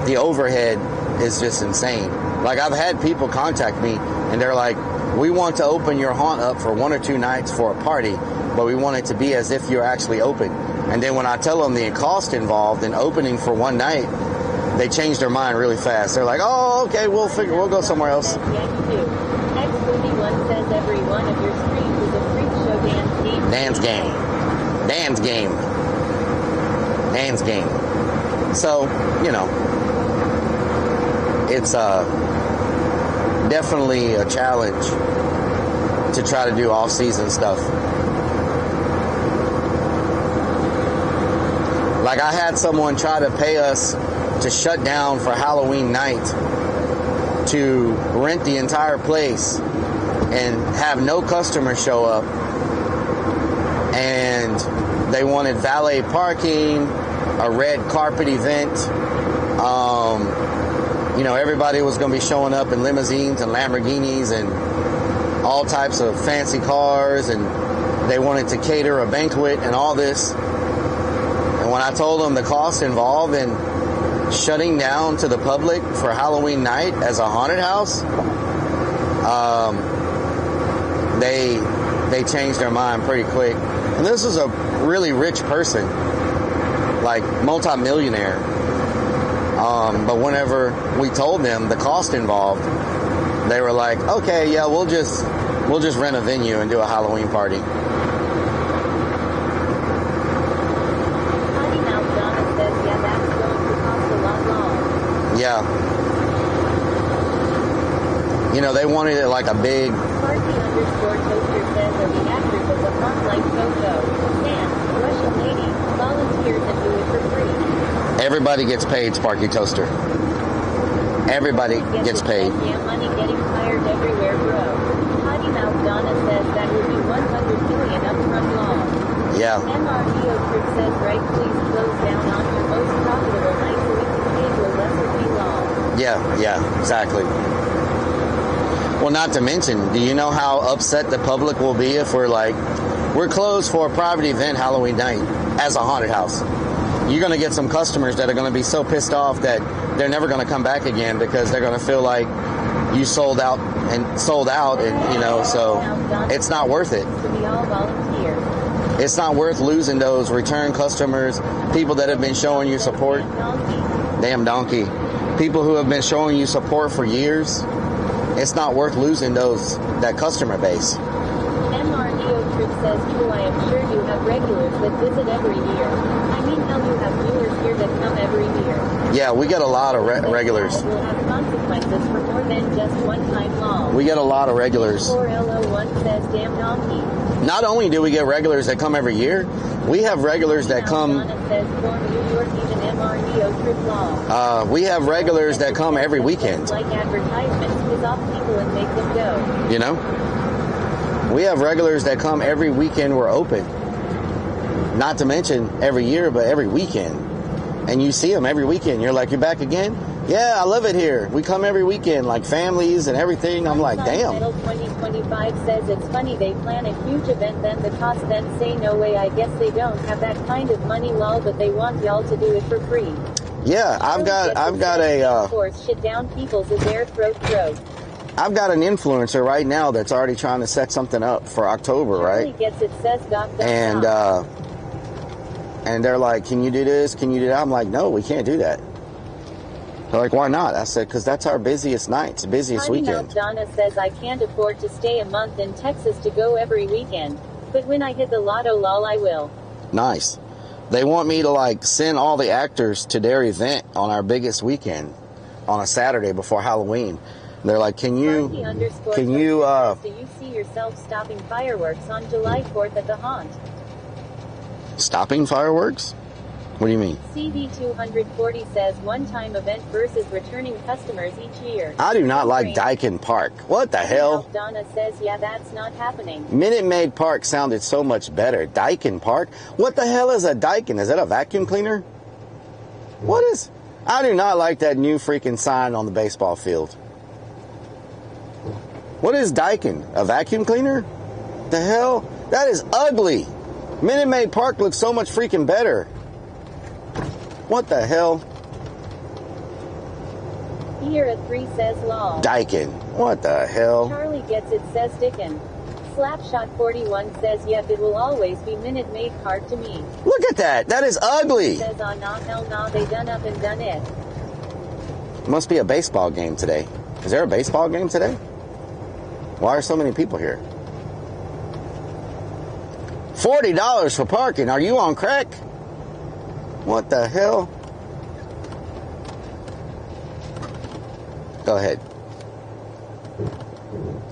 the overhead is just insane. Like, I've had people contact me and they're like, we want to open your haunt up for 1 or 2 nights for a party, but we want it to be as if you're actually open. And then when I tell them the cost involved in opening for 1 night, they change their mind really fast. They're like, oh, okay, we'll go somewhere else. X41 says every one of your streams is a freak show dance game. Dance game. So, you know, it's definitely a challenge to try to do off-season stuff. Like, I had someone try to pay us to shut down for Halloween night to rent the entire place and have no customers show up. And they wanted valet parking, a red carpet event. You know, everybody was going to be showing up in limousines and Lamborghinis and all types of fancy cars, and they wanted to cater a banquet and all this. And when I told them the cost involved in shutting down to the public for Halloween night as a haunted house, they changed their mind pretty quick. And this was a really rich person, like multi-millionaire. But whenever we told them the cost involved, they were like, okay, yeah, we'll just rent a venue and do a Halloween party. Yeah. You know, they wanted it like a big... Sparky_Toaster says are the actors of the haunt like Coco, Sam, Russian lady, volunteers and do it for free. Everybody gets paid, Sparky Toaster. Everybody gets paid. Yeah, money getting fired everywhere, bro. Potty Mouth Donna says that would be 100 million upfront loss. Yeah. MRDO Trick says, right, please close down on your most profitable night so we can pay you a lesser fee law. Yeah, exactly. Well, not to mention, do you know how upset the public will be if we're closed for a private event Halloween night as a haunted house? You're going to get some customers that are going to be so pissed off that they're never going to come back again because they're going to feel like you sold out, and you know, so it's not worth it. It's not worth losing those return customers, people that have been showing you support. Damn donkey. People who have been showing you support for years. It's not worth losing that customer base. MRDO Trip says, true, I am sure you have regulars that visit every year. I mean, how you have viewers here that come every year. Yeah, we get a lot of regulars. Will have consequences for more than just one-time loss. We get a lot of regulars. 4LO1 says, damn donkey. Not only do we get regulars that come every year, we have regulars that come... we have regulars that come every weekend. Like advertisements, piss off people and make them go. You know? We have regulars that come every weekend we're open. Not to mention every year, but every weekend. And you see them every weekend. You're like, you're back again? Yeah, I love it here. We come every weekend, like families and everything. I'm like, damn. Metal 2025 says it's funny they plan a huge event, then the cost, then say no way. I guess they don't have that kind of money, lol, but they want y'all to do it for free. Yeah, I've got a shit down people's is their throat. I've got an influencer right now that's already trying to set something up for October, right? Gets it, says and they're like, can you do this? Can you do that? I'm like, no, we can't do that. They're like, why not? I said, because that's our busiest night. It's the busiest weekend. Donna says, I can't afford to stay a month in Texas to go every weekend. But when I hit the lotto, lol, I will. Nice. They want me to send all the actors to their event on our biggest weekend on a Saturday before Halloween. They're like, do you see yourself stopping fireworks on July 4th at the haunt? Stopping fireworks? What do you mean? CD240 says one-time event versus returning customers each year. I do not like Dyken Park. What the hell? Donna says, yeah, that's not happening. Minute Maid Park sounded so much better. Dyken Park? What the hell is a Dyken? Is that a vacuum cleaner? What is... I do not like that new freaking sign on the baseball field. What is Dyken? A vacuum cleaner? The hell? That is ugly. Minute Maid Park looks so much freaking better. What the hell? Sierra 3 says lol. Dyken. What the hell? Charlie gets it says Dickin. Slapshot 41 says yep, it will always be Minute Maid Park to me. Look at that. That is ugly. Says oh nah hell nah, they done up and done it. Must be a baseball game today. Is there a baseball game today? Why are so many people here? $40 for parking. Are you on crack? What the hell? Go ahead.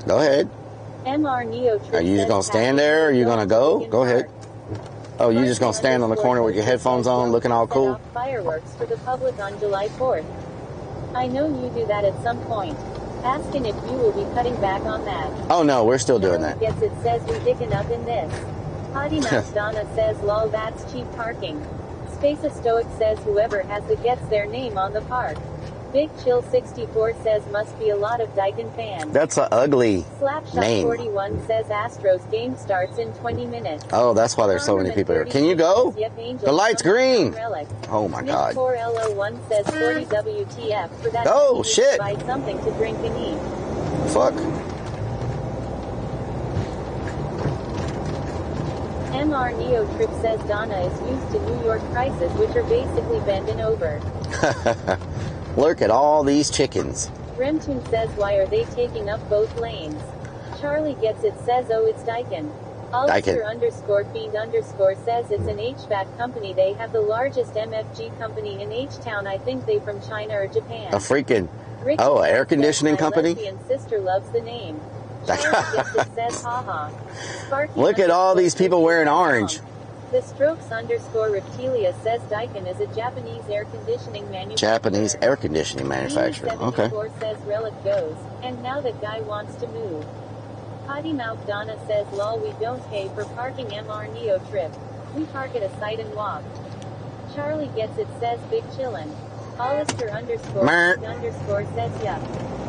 Go ahead. MR Neo Are you just going to stand there or are you going to go? Go ahead. Oh, you just going to stand on the corner with your headphones on looking all cool? Fireworks for the public on July 4th. I know you do that at some point. Asking if you will be cutting back on that. Oh no, we're still doing that. Gets it says we dickin' up in this. Potty Mouth Donna says lol, that's cheap parking. Space a Stoic says whoever has the gets their name on the park. Big Chill 64 says must be a lot of Dyken fans. That's an ugly Slapshot name. 41 says Astros game starts in 20 minutes. Oh, that's why there's so many people here. Can you go? The light's green. Oh my God. 4L01 says 40 WTF for that. Oh shit. Buy something to drink and eat. Fuck. MR Neo Trip says Donna is used to New York prices, which are basically bending over. Look at all these chickens. Remtoon says why are they taking up both lanes? Charlie gets it says oh it's Dyken. Alistair _fiend_ says it's an HVAC company. They have the largest MFG company in H-Town. I think they from China or Japan. A freaking, Ricky oh, an air conditioning company? My lesbian sister loves the name. Charlie gets it says haha. Sparky Look at all these people wearing orange. The Strokes _Reptilia says Dyken is a Japanese air conditioning manufacturer. Japanese air conditioning manufacturer. Okay. Says Rellik goes, and now the guy wants to move. Potty Mouth Donna says lol, we don't pay for parking MR Neo Trip. We park at a site and walk. Charlie gets it says big chillin'. Alistair __ says yup.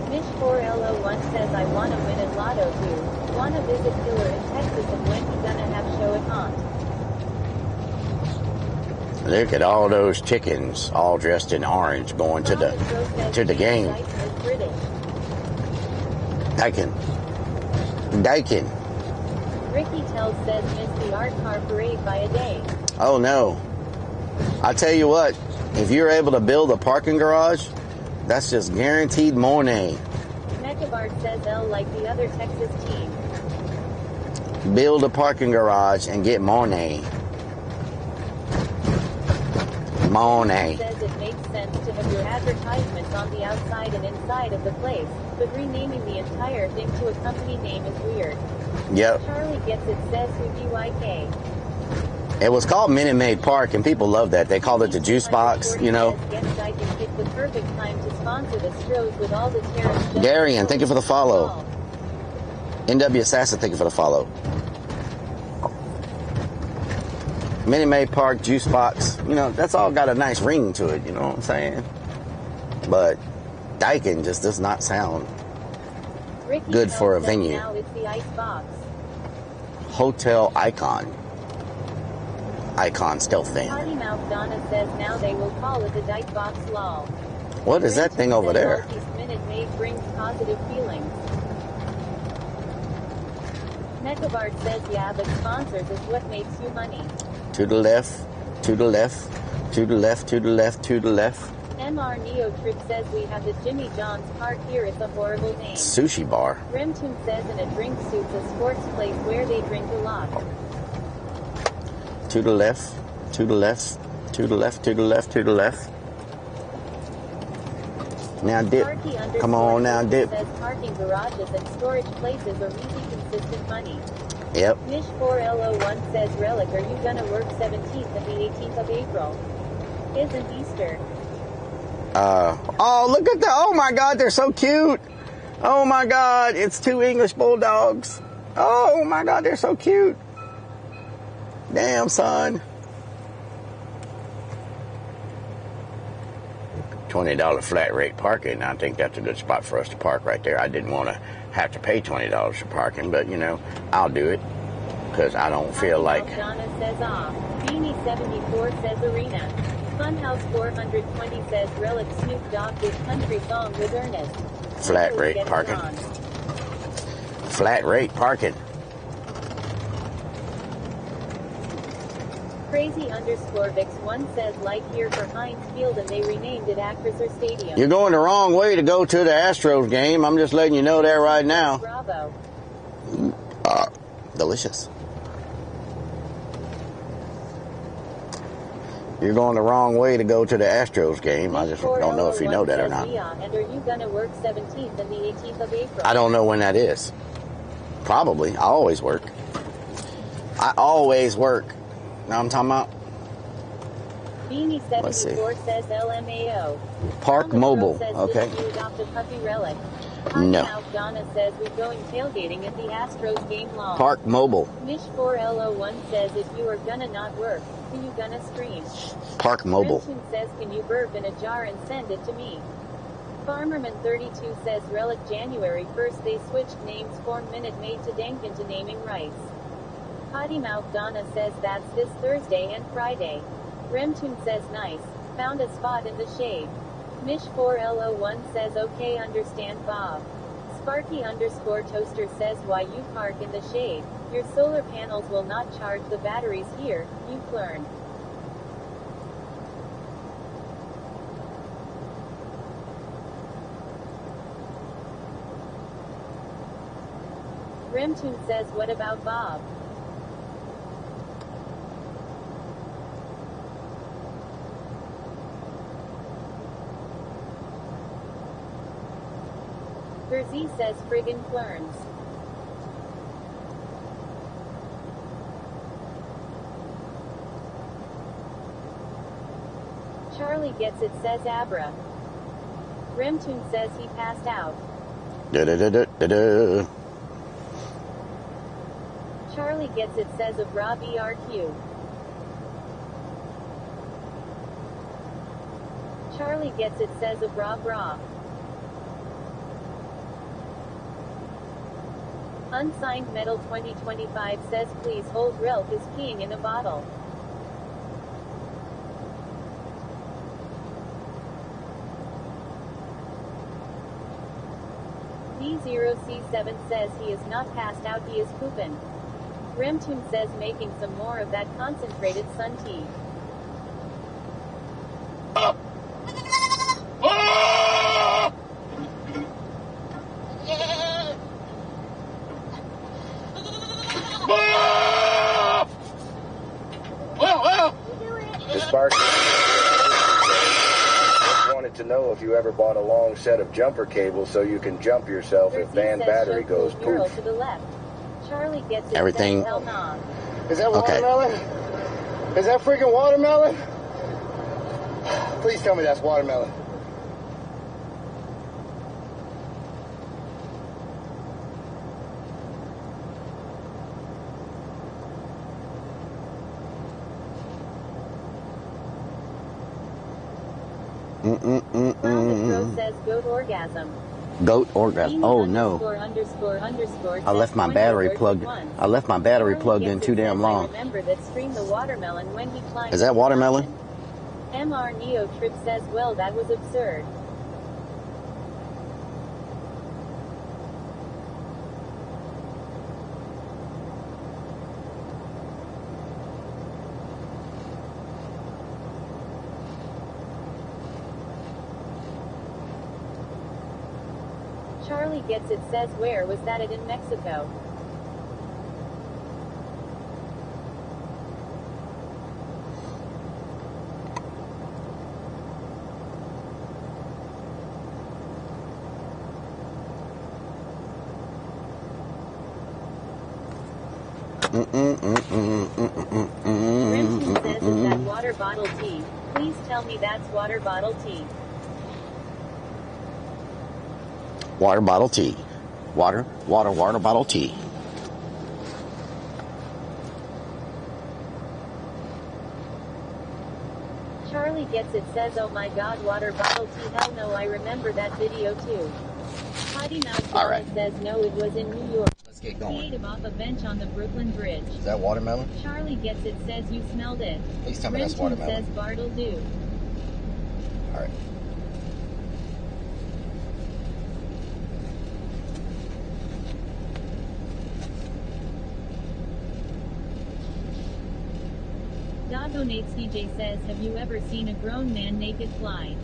Mish 4L01 says I wanna win at Lotto too. Wanna visit Killer in Texas and when he gonna have show at Haunt. Look at all those chickens, all dressed in orange, going to the game. Dyken. Ricky Tells says miss the art car parade by a day. Oh no. I tell you what, if you're able to build a parking garage, that's just guaranteed money. Mechabart says L like the other Texas team. Build a parking garage and get money. Money. Says it makes sense to have your advertisements on the outside and inside of the place, but renaming the entire thing to a company name is weird. Yep. Charlie gets it says who DYK. It was called Minute Maid Park, and people love that. They called it the juice box, you know. It's the perfect time to sponsor the Stros with all the tariffs. Darian, thank you for the follow. NW Assassin, thank you for the follow. Minute Maid Park, juice box, you know, that's all got a nice ring to it, you know what I'm saying? But Dyken just does not sound good for a venue. Now it's the ice box. Hotel Icon. Icon stealth van. Potty Mouth Donna says now they will call it the Dyke Box lol. What is that thing over there? Minute Maid brings positive feelings. Mechabart says yeah, but sponsors is what makes you money. To the left, to the left, to the left, to the left, to the left. MR Neo Trip says we have the Jimmy John's Park here. It's a horrible name. Sushi bar. Remtoon says in a drink suit's a sports place where they drink a lot. To the left, to the left, to the left, to the left, to the left. Now dip. Come on now, dip. Says parking garages and storage places are really consistent money. Yep. Mish 4L01 says Rellik, are you gonna work 17th and the 18th of April? Isn't Easter? Oh, look at the, oh my God, they're so cute. Oh my God, it's two English bulldogs. Oh my God, they're so cute. Damn, son. $20 flat rate parking. I think that's a good spot for us to park right there. I didn't want to have to pay $20 for parking, but you know, I'll do it because I don't feel like. Donna says Beanie 74 says Arena. Funhouse 420 says Relic Snoop Dogg with country song with Ernest. Flat rate parking. Flat rate parking. Crazy_Vix1 says like here for Heinz Field and they renamed it Acrisure Stadium. You're going the wrong way to go to the Astros game. I'm just letting you know that right now. Bravo. Delicious. You're going the wrong way to go to the Astros game. I just don't know if you know that or not. And are you going to work 17th and the 18th of April? I don't know when that is. Probably. I always work. I always work. Now I'm talking about. Beanie74 says LMAO. Park Mobile. Says, okay. Did you adopt a puppy Relic? No. Donna says we're going tailgating at the Astros game long. Park Mobile. Mish4L01 says if you are gonna not work, who you gonna scream? Park Mobile. Christian says can you burp in a jar and send it to me? Farmerman32 says Relic January 1st they switched names for Minute Maid to Dank into naming rights. Potty Mouth Donna says that's this Thursday and Friday. Remtune says nice, found a spot in the shade. Mish4L01 says okay understand Bob. Sparky_Toaster says why you park in the shade, your solar panels will not charge the batteries here, you've learned. Remtune says what about Bob? Jersey says friggin' Flurns. Charlie gets it says Abra. Remtune says he passed out. Da-da-da-da-da-da. Charlie gets it says of Rob ERQ. Charlie gets it says of Rob Raw. Unsigned Metal 2025 says please hold Relk is peeing in a bottle. D0C7 says he is not passed out, he is poopin'. Remtune says making some more of that concentrated sun tea. To know if you ever bought a long set of jumper cables so you can jump yourself if van battery goes poof. To the left. Charlie gets it. Everything. Is that watermelon? Is that freaking watermelon? Please tell me that's watermelon. Says goat orgasm. Goat orgasm. Oh no! I left my battery plugged. I left my battery plugged in too damn long. Remember that stream the watermelon when he climbed. Is that watermelon? MR Neo Trip says well that was absurd. Charlie gets it says where was that it in Mexico? Remsen says is that water bottle tea? Please tell me that's water bottle tea. Water bottle tea. Water bottle tea. Charlie gets it says oh my god water bottle tea hell no I remember that video too. Potty Mouth Alright. says no it was in New York. Let's get going. Creative off a bench on the Brooklyn Bridge. Is that watermelon? Charlie gets it says you smelled it. Please tell me that's watermelon. Says Bartle do. Alright. Dogonates DJ says, have you ever seen a grown man naked fly?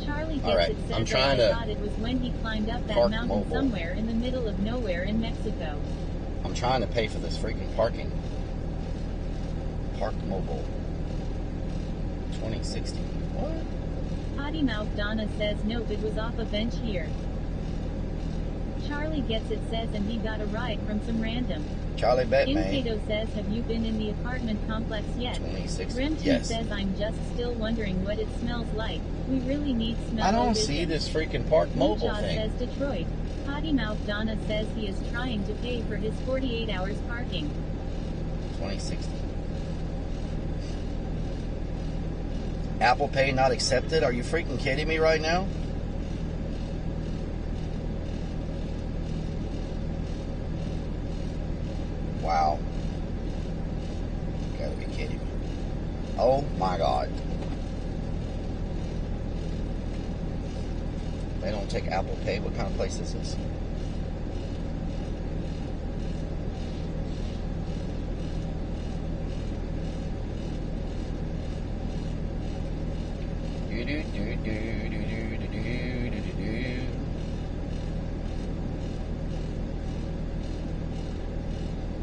Charlie gets it says I'm trying I to thought it was when he climbed up that mountain mobile. somewhere in the middle of nowhere in Mexico. I'm trying to pay for this freaking parking. Park Mobile. 2060. What? Potty Mouth Donna says nope, it was off a bench here. Charlie gets it says and he got a ride from some random. Charlie bet, man. Kato says, have you been in the apartment complex yet? 2060. Remchi Yes. says, I'm just still wondering what it smells like. We really need smell. I don't see this freaking Park Mobile Lucha thing. says Detroit. Potty Mouth Donna says he is trying to pay for his 48 hours parking. 2060. Apple Pay not accepted? Are you freaking kidding me right now? Wow. You gotta be kidding me. Oh my God. They don't take Apple Pay? What kind of place is this?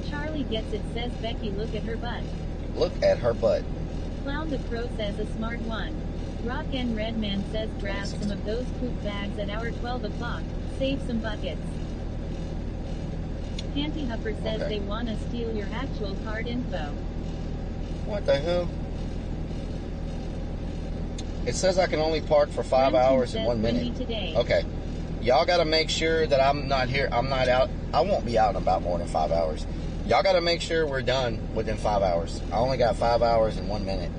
Charlie gets it says Becky, look at her butt. Look at her butt. Clown the Crow says a smart one. Rock and Redman says grab some of those poop bags at hour 12 o'clock. Save some buckets. Panty Hupper says they want to steal your actual card info. What the hell? It says I can only park for 5 hours and 1 minute. Okay. Y'all got to make sure that I'm not here. I'm not out. I won't be out in about more than 5 hours. Y'all got to make sure we're done within 5 hours. I only got 5 hours and 1 minute.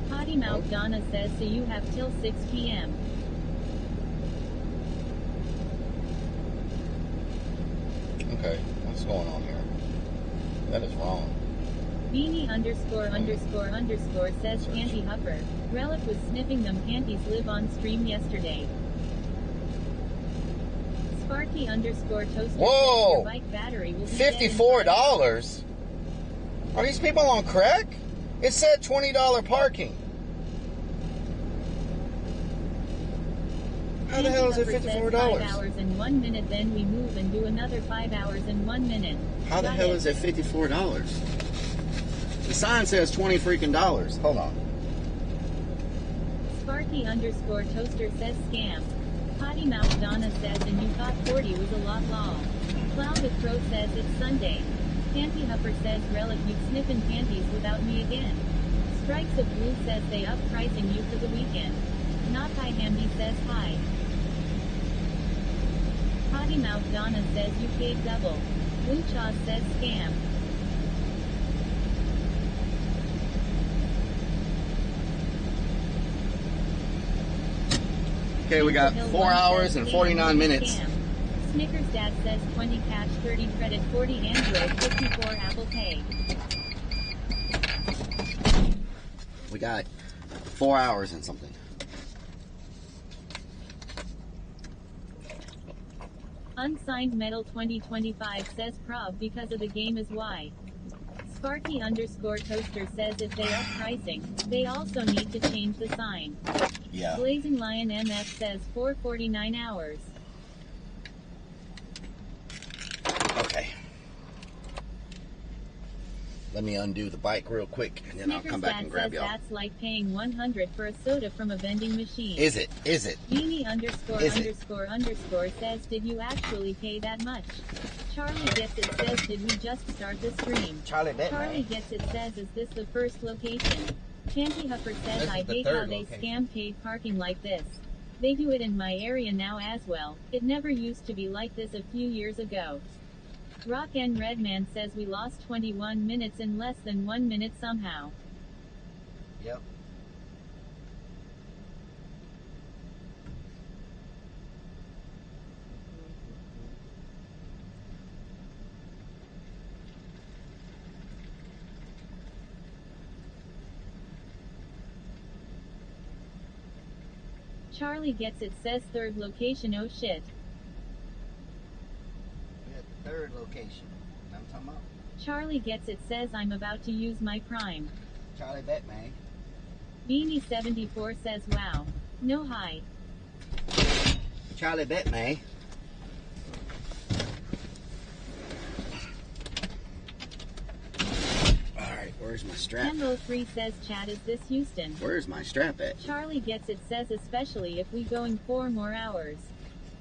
Potty Mouth Donna says so you have till 6 p.m. Okay, what's going on here? That is wrong. Beanie ___ says Panty Hupper. Relic was sniffing them panties live on stream yesterday. Sparky _toaster. Whoa! Your bike battery will be dead in $54? Are these people on crack? It said $20 parking. How the hell is it $54? 5 hours and 1 minute, then we move and do another 5 hours and 1 minute. How the hell is it $54? The sign says $20 freaking dollars. Hold on. Sparky _toaster says scam. Potty Mouth Donna says and you thought 40 was a lot long. Cloud the Crow says it's Sunday. Panty Hupper says Relic you sniffing panties without me again. Strikes of Blue says they up pricing you for the weekend. Not Hi Hamby says hi. Potty Mouth Donna says you paid double. Lucha says scam. Okay, we got 4 hours and 49 minutes. Snickers Dad says 20 cash, 30 credit, 40 Android, 54 Apple Pay. We got 4 hours and something. Unsigned Metal 2025 says prob because of the game is why. Sparky _toaster says if they up pricing, they also need to change the sign. Yeah. Blazing Lion MF says 449 hours. Okay. Let me undo the bike real quick, and then I'll come back and grab y'all. That's like paying $100 for a soda from a vending machine. Is it? Is it? Beanie ___ says, did you actually pay that much? Charlie Gets It says, did we just start the stream? Charlie Bet, Charlie Gets It says, is this the first location? Chanty Huffer says, I hate how they scam paid parking like this. They do it in my area now as well. It never used to be like this a few years ago. Rock N Redman says we lost 21 minutes in less than 1 minute somehow. Yep. Charlie gets it says third location, oh shit. We're at the third location. You know what I'm talking about? Charlie gets it says I'm about to use my prime. Charlie bet, man. Beanie74 says wow. No hi. Charlie bet, man. Alright, where's my strap? Tembo3 says Chad, is this Houston? Where's my strap at? Charlie gets it says especially if we going 4 more hours.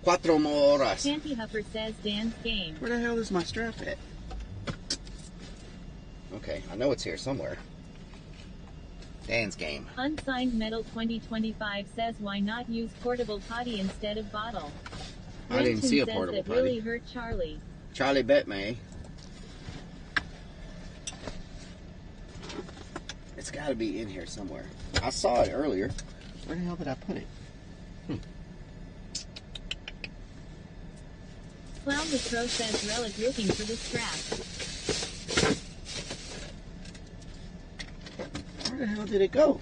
4 more horas. Chanty Huffer says Dan's game. Where the hell is my strap at? Okay, I know it's here somewhere. Dan's game. Unsigned Metal 2025 says why not use portable potty instead of bottle? I didn't see a portable potty. Really hurt Charlie. Charlie bet me. It's got to be in here somewhere. I saw it earlier. Where the hell did I put it? Clown the Crow says Rellik looking for the strap. Where the hell did it go?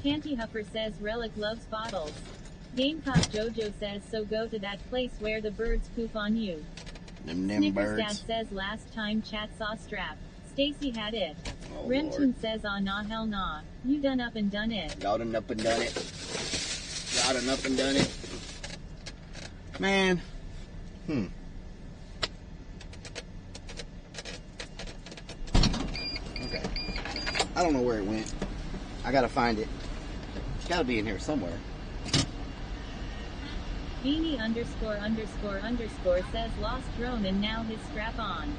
Canty Huffer says Rellik loves bottles. Gamecock Jojo says so go to that place where the birds poop on you. Them Snickers Dad birds. says last time chat saw strap. Stacy had it. Oh, Remtoon says ah nah hell nah. You done up and done it. Y'all done up and done it. Y'all done up and done it. Man. Okay. I don't know where it went. I gotta find it. It's gotta be in here somewhere. Beanie ___ says lost drone and now his strap on.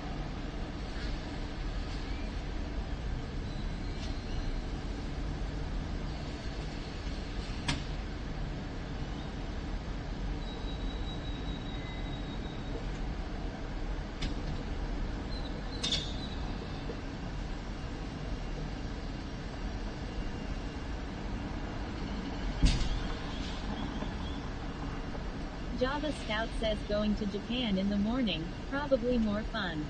Java Scout says going to Japan in the morning, probably more fun.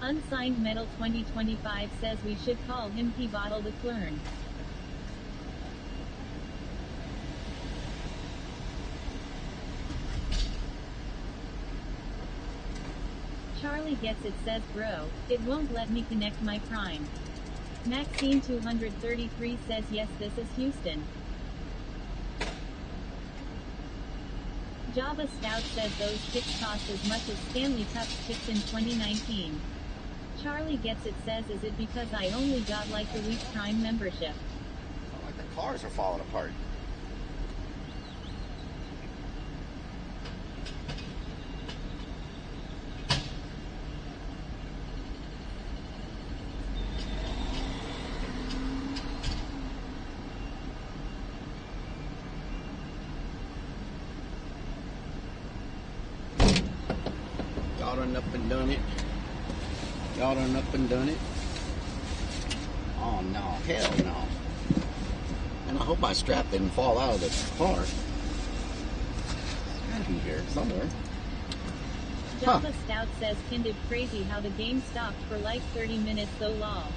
Unsigned Metal 2025 says we should call him P Bottle the Clern. Charlie gets it says bro, it won't let me connect my prime. Maxine 233 says yes this is Houston. Java Scout says those kicks cost as much as Stanley Cup kicks in 2019. Charlie gets it says is it because I only got like a week prime membership? Oh, like the cars are falling apart. Y'all done up and done it. Y'all done up and done it. Oh no, hell no. And I hope my strap didn't fall out of the car. It's gotta be here somewhere. Java Scout says kind of crazy how the game stopped for like 30 minutes so long.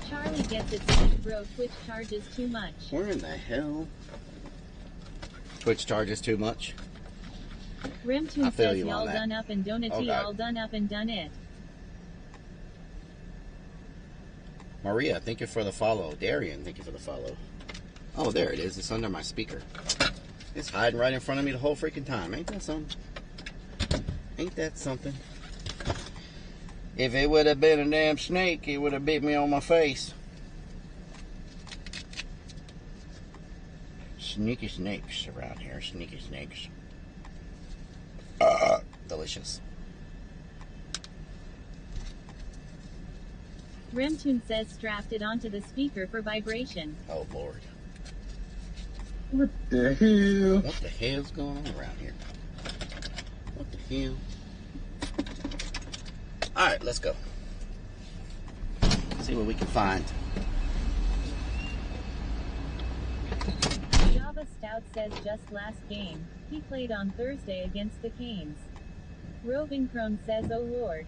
Charlie gets it says bro Twitch charges too much. Where in the hell? Twitch charges too much? Remtoon says y'all done up and done it. Y'all done up and done it. Maria, thank you for the follow. Darian, thank you for the follow. Oh, there it is. It's under my speaker. It's hiding right in front of me the whole freaking time. Ain't that something? Ain't that something? If it would have been a damn snake, it would have bit me on my face. Sneaky snakes around here. Sneaky snakes. Delicious. Remtune says strapped it onto the speaker for vibration. Oh, Lord. What the hell? What the hell's going on around here? What the hell? Alright, let's go. See what we can find. Java Stout says just last game, he played on Thursday against the Canes. Roving Crone says, oh Lord.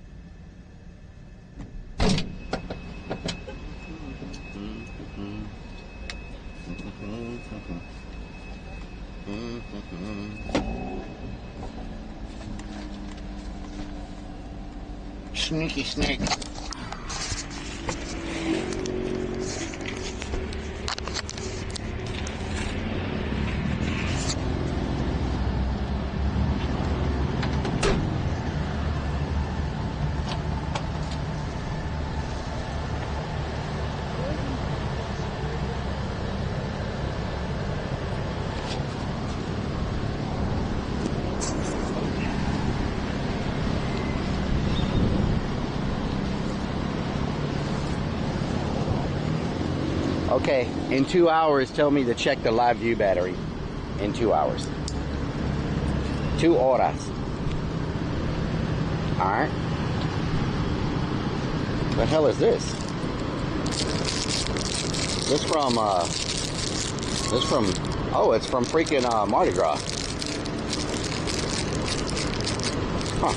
Sneaky snake. Okay, in 2 hours, tell me to check the live view battery. In 2 hours. 2 horas. Alright. The hell is this? This from, oh, it's from freaking, Mardi Gras. Huh.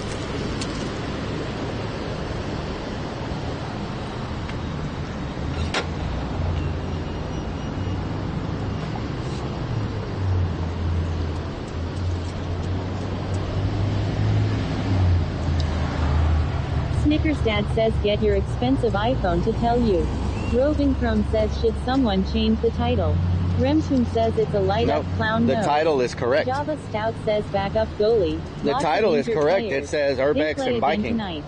Snickers Dad says get your expensive iPhone to tell you. Roving Chrome says should someone change the title. Remtune says it's a light up clown The nose. title is correct. Java Stout says backup goalie. The Lots title of is injured correct. players. It says They Urbex play and again biking. tonight.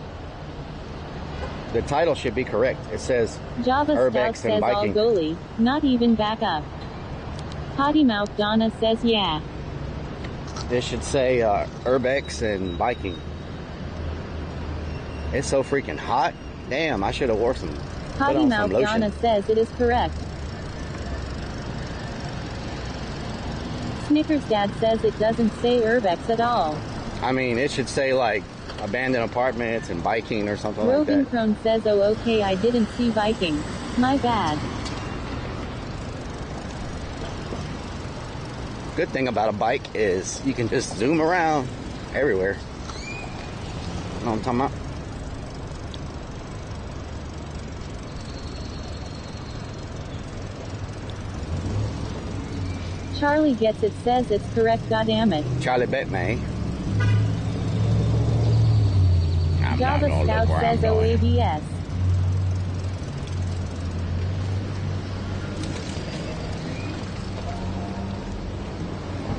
The title should be correct. It says Java Stout Urbex says and all biking. goalie, not even backup. Potty Mouth Donna says yeah. This should say Urbex and biking. It's so freaking hot. Damn, I should have wore some. Potty Mouth Donna says it is correct. Snickers Dad says it doesn't say Urbex at all. I mean, it should say like abandoned apartments and biking or something like Roving that. Crone says oh okay I didn't see Viking. My bad. Good thing about a bike is you can just zoom around everywhere. You know what I'm talking about? Charlie Gets It says it's correct, goddammit. Charlie bet me. Java Stout says OABS.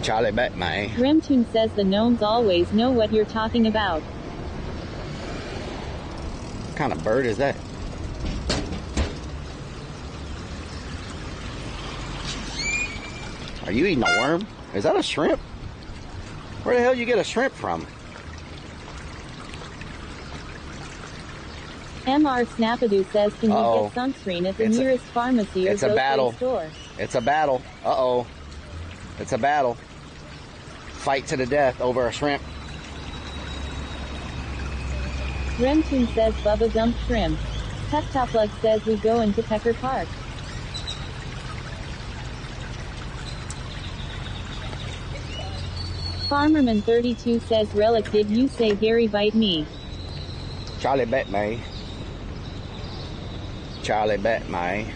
Charlie bet me. Remtune says the gnomes always know what you're talking about. What kind of bird is that? Are you eating a worm? Is that a shrimp? Where the hell you get a shrimp from? MR Snapadoo says can you get sunscreen at the nearest pharmacy or it's a battle. store? It's a battle. Uh-oh. It's a battle. Fight to the death over a shrimp. Remtune says Bubba dumped shrimp. Peptoplug says we go into Pecker Park. Farmerman 32 says Rellik did you say Gary bite me? Charlie bet me. Charlie bet me.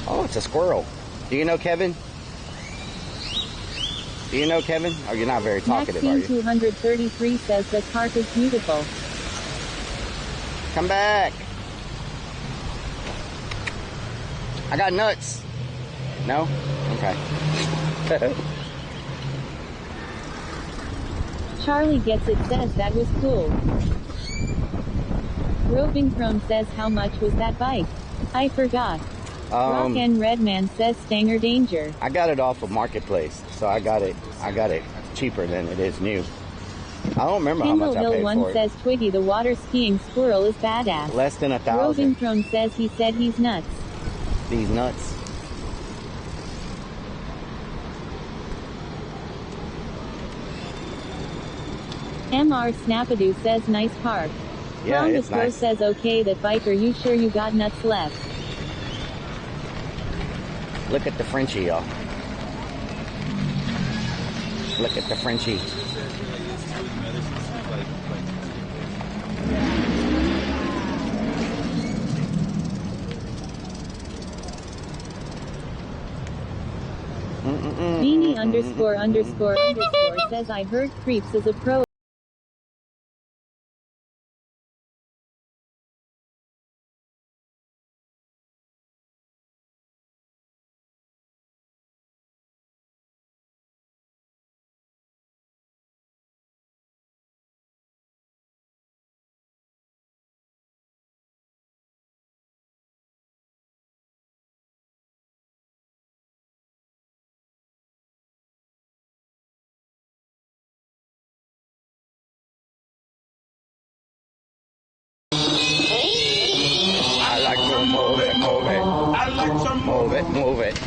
Oh, it's a squirrel. Do you know Kevin? Do you know Kevin? Or you're not very talkative, are Maxine you? 233 says the park is beautiful. Come back. I got nuts. No? Okay. Charlie Gets It says that was cool. Roving Throne says how much was that bike? I forgot. Rock and Redman says Stanger Danger. I got it off of Marketplace, so I got it cheaper than it is new. I don't remember how much I paid One for it. says Twiggy the water skiing squirrel is badass. Less than $1,000. Roving Throne says he said he's nuts. These nuts. MR Snapadoo says nice park. Yeah, it's nice. says okay that biker, you sure you got nuts left? Look at the Frenchie, y'all. Look at the Frenchie. Beanie ___ says I heard Creeps is a pro. I like to move it. I like to move it.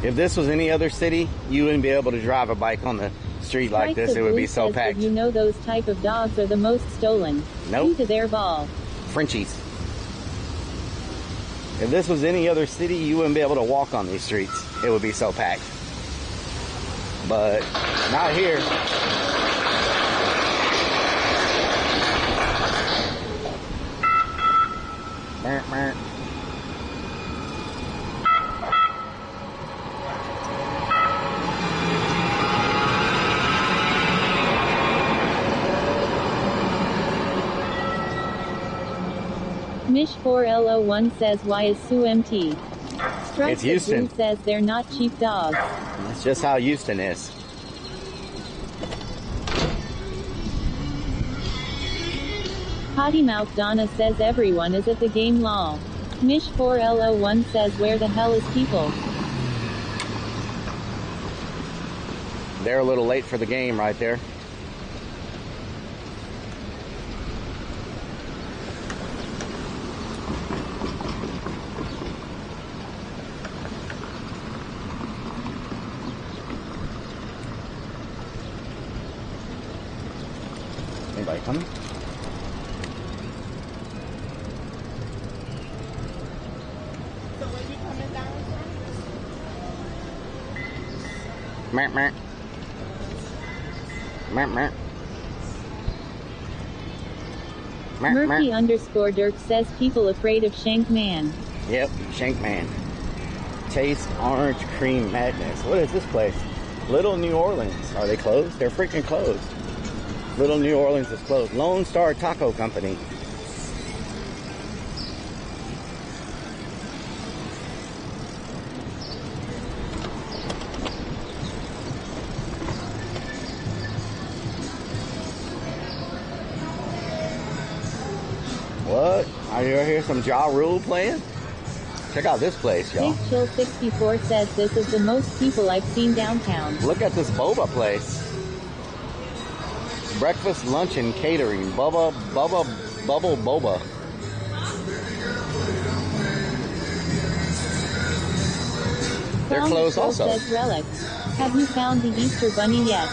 If this was any other city, you wouldn't be able to drive a bike on the street like this. It would be so packed. You know those type of dogs are the most stolen. Nope. Into their ball. Frenchies. If this was any other city, you wouldn't be able to walk on these streets. It would be so packed. But not here. Mish4L01 says why is Sue MT? It's Houston. Says they're not cheap dogs. That's just how Houston is. Potty Mouth Donna says everyone is at the game lol. Mish4L01 says where the hell is people? They're a little late for the game right there. Anybody coming? So when you coming down? Meow, meow. Meow, meow. Murphy_Dirk says people afraid of Shank Man. Yep, Shank Man. Taste Orange Cream Madness. What is this place? Little New Orleans. Are they closed? They're freaking closed. Little New Orleans is closed. Lone Star Taco Company. What? Are you hear some Ja Rule playing? Check out this place, y'all. Big Chill 64 says this is the most people I've seen downtown. Look at this boba place. Breakfast, lunch, and catering. Bubble, boba. They're closed also. Says Rellik. Have you found the Easter Bunny yet?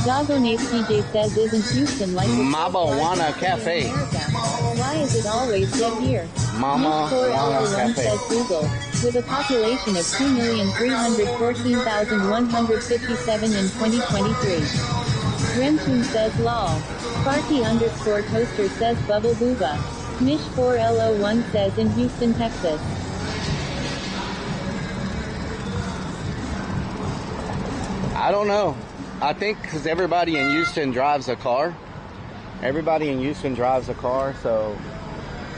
Doggonate CJ says isn't Houston like the Mabawana Cafe. Why is it always dead here? Mabawana Cafe. Says Google. With a population of 2,314,157 in 2023. Remtoon says lol. Sparky_Toaster says bubble booba. Mish4L01 says in Houston, Texas. I don't know. I think because everybody in Houston drives a car. Everybody in Houston drives a car, so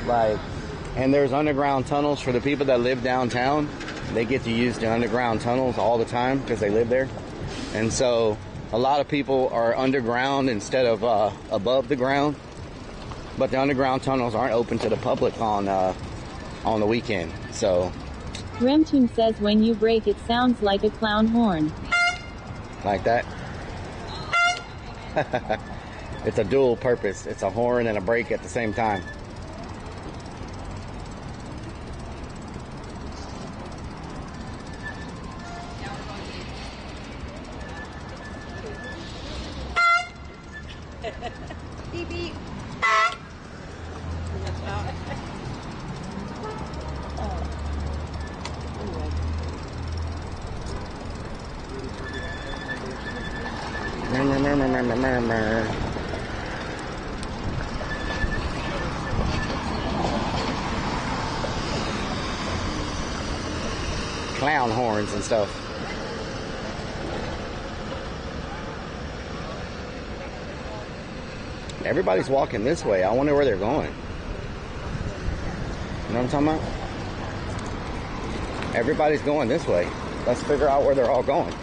like, and there's underground tunnels for the people that live downtown. They get to use the underground tunnels all the time because they live there. And so a lot of people are underground instead of above the ground. But the underground tunnels aren't open to the public on the weekend. So Remtune says when you brake it sounds like a clown horn. like that. It's a dual purpose. It's a horn and a brake at the same time. Beep beep. Clown horns and stuff. Everybody's walking this way. I wonder where they're going. You know what I'm talking about? Everybody's going this way. Let's figure out where they're all going.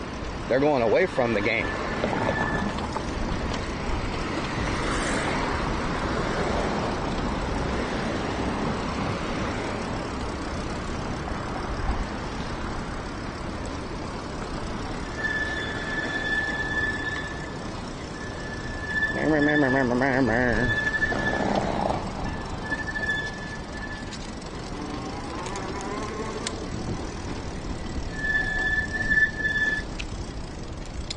They're going away from the game.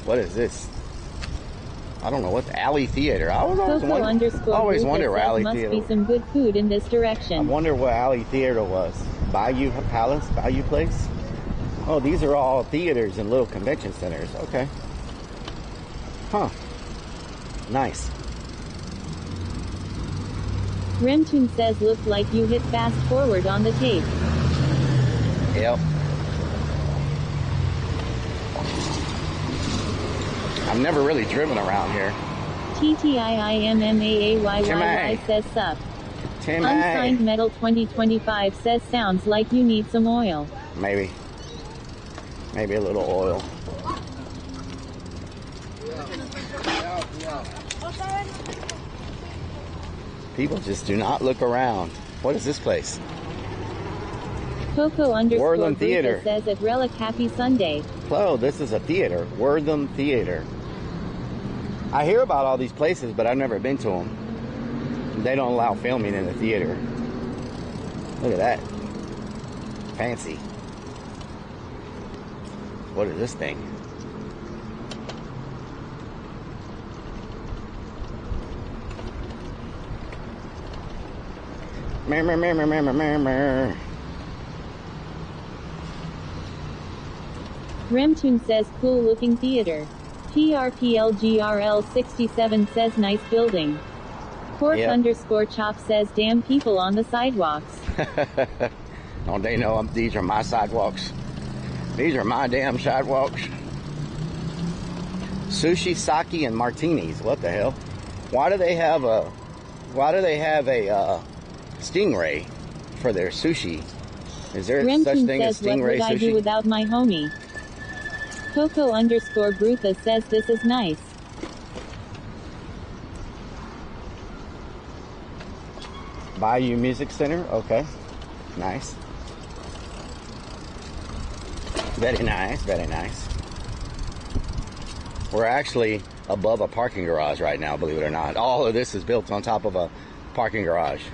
What is this? I don't know what the Alley Theater. I always wonder where Alley Theater. Must be some good food in this direction. I wonder what Alley Theater was. Bayou Palace, Bayou Place. Oh, these are all theaters and little convention centers. Okay. Huh. Nice. Remtune says looked like you hit fast forward on the tape. Yep. I've never really driven around here. TTIIMMAAYYY says sup. Unsigned Metal 2025 says sounds like you need some oil. Maybe. Maybe a little oil. People just do not look around. What is this place? Coco_Wortham Theater says at Rellik Happy Sunday. Hello, this is a theater. Wortham Theater. I hear about all these places, but I've never been to them. They don't allow filming in the theater. Look at that. Fancy. What is this thing? Remtune says cool looking theater. PRPLGRL 67 says nice building. Pork_Chop says damn people on the sidewalks. Don't they know these are my sidewalks? These are my damn sidewalks. Sushi, sake, and martinis. What the hell? Why do they have a stingray for their sushi? Is there such thing as stingray sushi? What would I do without my homie? Coco_Brutha says this is nice. Bayou Music Center. Okay. Nice. Very nice, very nice. We're actually above a parking garage right now, believe it or not. All of this is built on top of a parking garage.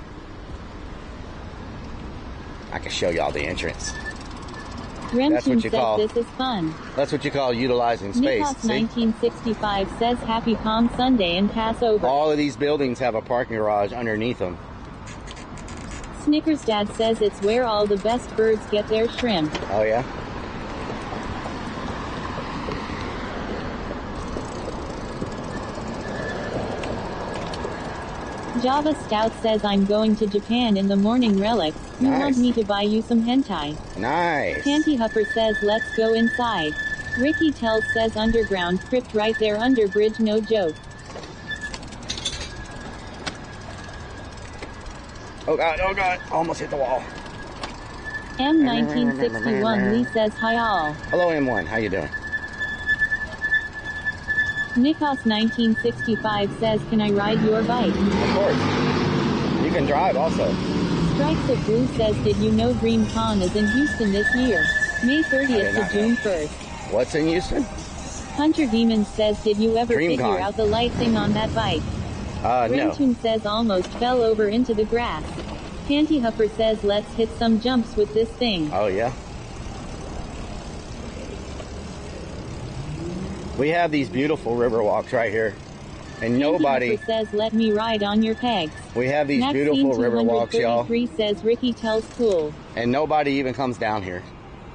I can show y'all the entrance. That's what you call, this is fun. That's what you call utilizing space. Nikos 1965 says Happy Palm Sunday and Passover. All of these buildings have a parking garage underneath them. Snickers Dad says it's where all the best birds get their shrimp. Oh yeah? Java Stout says I'm going to Japan in the morning, Rellik. You want me to buy you some hentai? Nice. Panty Huffer says let's go inside. Ricky tells says underground crypt right there under bridge, no joke. Oh God, almost hit the wall. M1961 Lee says hi all. Hello M1, how you doing? Nikos 1965 says can I ride your bike? Of course. You can drive also. Strikes of Blue says did you know DreamCon is in Houston this year? May 30th to June 1st. What's in Houston? Hunter Demon says did you ever figure out the light thing on that bike? No. Remtune says almost fell over into the grass. Panty Huffer says let's hit some jumps with this thing. Oh yeah. We have these beautiful river walks right here. And nobody says let me ride on your pegs. We have these beautiful river walks, y'all. Says Ricky tells cool. And nobody even comes down here.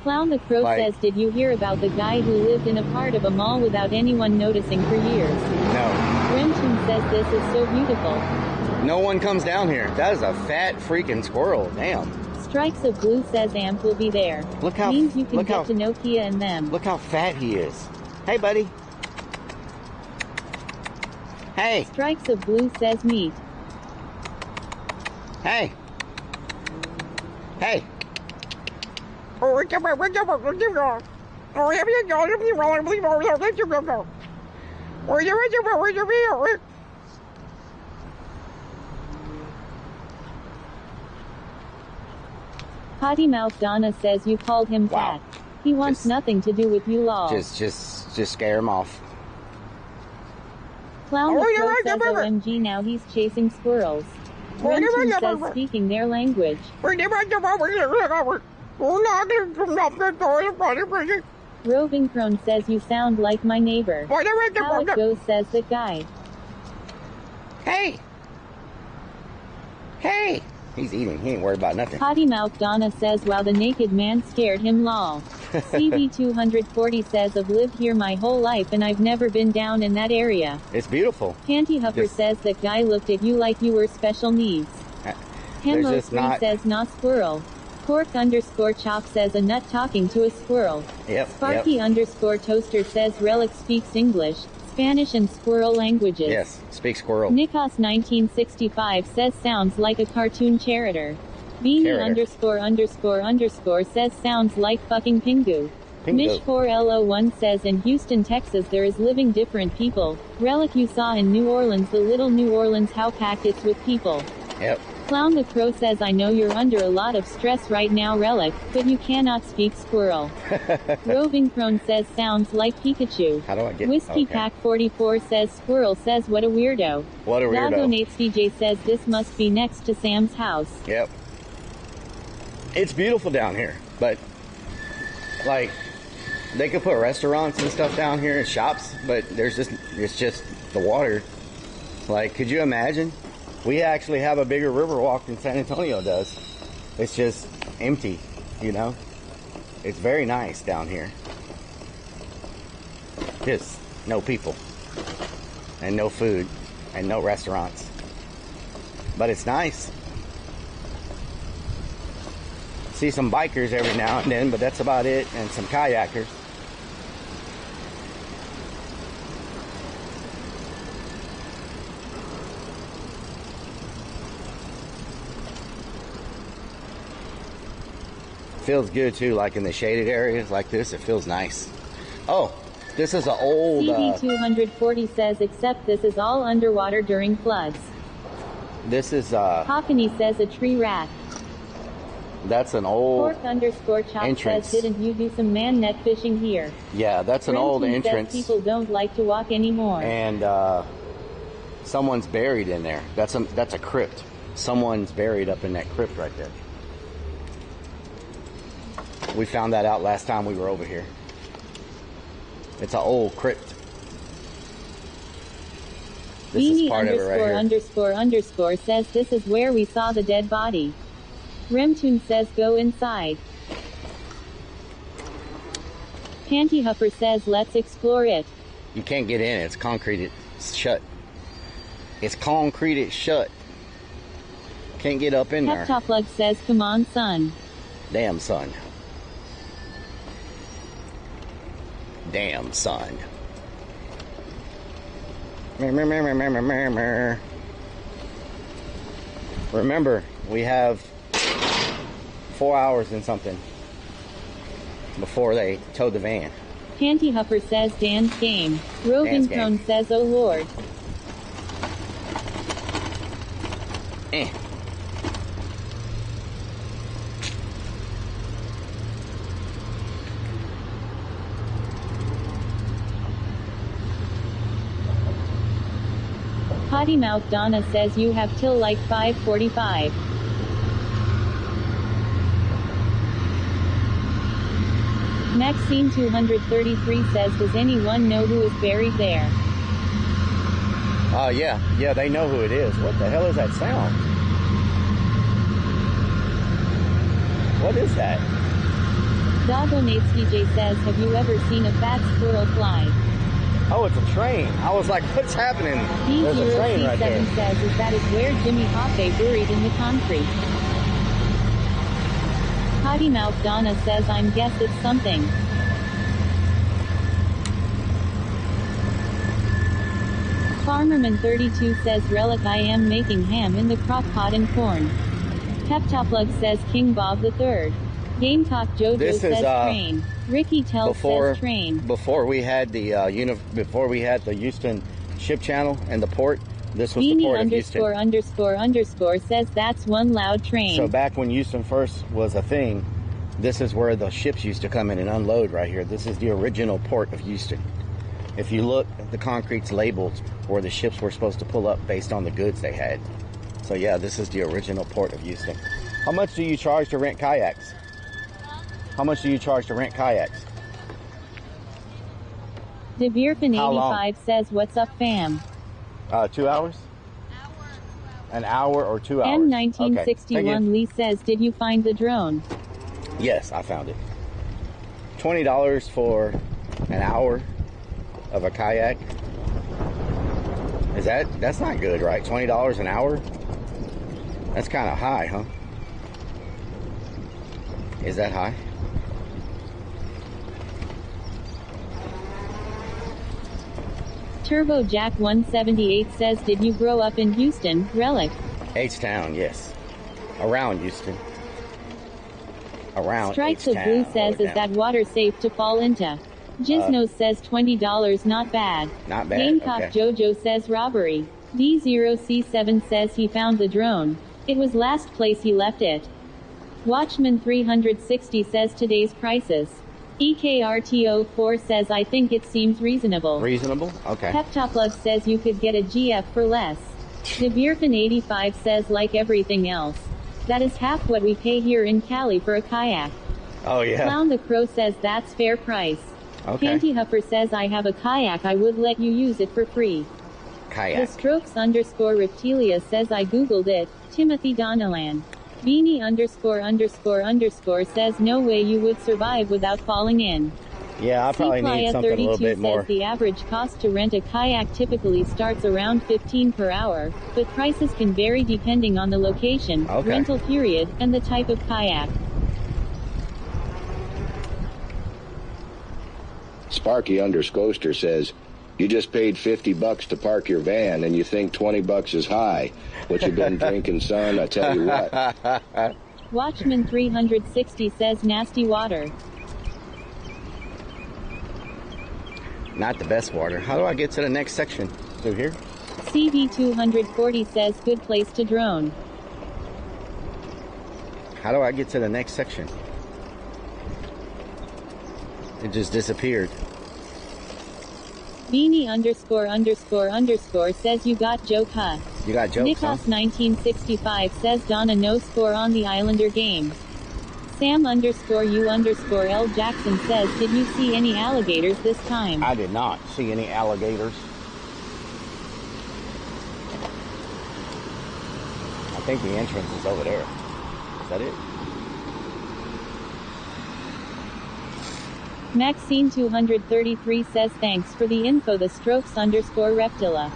Clown the Crow says did you hear about the guy who lived in a part of a mall without anyone noticing for years? No. Remtune says this is so beautiful. No one comes down here. That is a fat freaking squirrel. Damn. Strikes of Blue says Amp will be there. Look how means you can get to know Kia and them. Look how fat he is. Hey buddy. Hey. Strikes of Blue says meat. Hey. Hey. Potty Mouth Donna says you called him fat. He wants nothing to do with you lol. Just scare him off. Clown the Crow says OMG now he's chasing squirrels. Remtune says speaking their language. Roving Crone says you sound like my neighbor. How it goes says the guy. Hey! Hey! He's eating. He ain't worried about nothing. Potty Mouth Donna says wow the naked man scared him lol. CB240 says I've lived here my whole life and I've never been down in that area. It's beautiful. Panty Huffer says that guy looked at you like you were special needs. Hemo3 says nah squirrel. Pork _ chop says a nut talking to a squirrel. Yep. Sparky _ toaster says Rellik speaks English, Spanish and squirrel languages. Yes, speak squirrel. Nikos 1965 says sounds like a cartoon character. Beanie _ says sounds like fucking Pingu. Mish4L01 says in Houston, Texas there is living different people. Rellik you saw in New Orleans, the little New Orleans how packed it's with people. Yep. Clown the Crow says I know you're under a lot of stress right now Rellik, but you cannot speak squirrel. Roving Crone says sounds like Pikachu. How do I get Whiskey Pack 44 says squirrel says what a weirdo. What a weirdo. Dogonates DJ says this must be next to Sam's house. Yep. It's beautiful down here, but like they could put restaurants and stuff down here and shops, but it's just the water. Like, could you imagine? We actually have a bigger river walk than San Antonio does. It's just empty, you know? It's very nice down here. Just no people and no food and no restaurants. But it's nice. See some bikers every now and then, but that's about it, and some kayakers. Feels good too, like in the shaded areas like this, it feels nice. Oh, this is an old... CB240 says, except this is all underwater during floods. This is... Hockney says a tree rat. That's an old Pork _ chop entrance. says, didn't you do some man net fishing here? Yeah, that's an old entrance. Says people don't like to walk anymore. And someone's buried in there. That's a crypt. Someone's buried up in that crypt right there. We found that out last time we were over here. It's an old crypt. This is part of it right here. Says this is where we saw the dead body. Remtune says go inside. Panty Huffer says let's explore it. You can't get in. It's concreted. It's shut. It's concreted shut. Can't get up in there. Heptoplug says come on son. Damn son. damn sun. Remember, we have 4 hours and something before they towed the van. Panty Huffer says Dan's game. Rogan Cone says, oh Lord. Potty Mouth Donna says you have till like 5:45. Maxine 233 says, does anyone know who is buried there? Oh, yeah, they know who it is. What the hell is that sound? What is that? Dogonatesky J says, have you ever seen a fat squirrel fly? Oh, it's a train. I was like, what's happening? There's a train right there. D0C7 says, is that is where Jimmy Hoffa buried in the concrete. Potty Mouth Donna says, I'm guess it's something. Farmerman32 says, Rellik I am making ham in the crock pot and corn. Peptoplug says, King Bob III. Game Talk Jojo says train. Ricky Tell says train. Before we had the Houston ship channel and the port, this was the port of Houston. ___ says that's one loud train. So back when Houston first was a thing, this is where the ships used to come in and unload right here. This is the original port of Houston. If you look, the concrete's labeled where the ships were supposed to pull up based on the goods they had. So yeah, this is the original port of Houston. How much do you charge to rent kayaks? How much do you charge to rent kayaks? DeBeerfin85 says, what's up fam? 2 hours? An hour or 2 hours? M1961 Okay. Lee says, did you find the drone? Yes, I found it. $20 for an hour of a kayak. That's not good, right? $20 an hour? That's kind of high, huh? Is that high? Turbo Jack 178 says, did you grow up in Houston, Rellik? H-Town, yes. Around Houston. Around Strikes H-Town. of Blue says, is that water safe to fall into? Jiznose says $20, not bad. Not bad, Gamecock okay. Jojo says robbery. D0C7 says he found the drone. It was last place he left it. Watchman 360 says today's prices. EKRTO4 says I think it seems reasonable. Reasonable? Okay. Peptoplug says you could get a GF for less. DeBeerfin85 says like everything else. That is half what we pay here in Cali for a kayak. Oh yeah. Clown the Crow says that's fair price. Okay. Panty Huffer says I have a kayak, I would let you use it for free. Kayak. The Strokes _Reptilia says I googled it. Timothy Donalan. Beanie ___ says no way you would survive without falling in. Yeah, I probably need something a little bit more. Says the average cost to rent a kayak typically starts around $15 per hour, but prices can vary depending on the location, rental period, and the type of kayak. Sparky _Stoster says, you just paid $50 to park your van and you think $20 is high. What you been drinking, son? I tell you what. Watchman 360 says nasty water. Not the best water. How do I get to the next section? Through here? CD240 says good place to drone. How do I get to the next section? It just disappeared. Beanie ___ says you got joke, huh? You got jokes, huh? Nikos1965 says Donna no score on the Islander game. Sam _U_L Jackson says, did you see any alligators this time? I did not see any alligators. I think the entrance is over there. Is that it? Maxine 233 says thanks for the info. The Strokes _Reptila.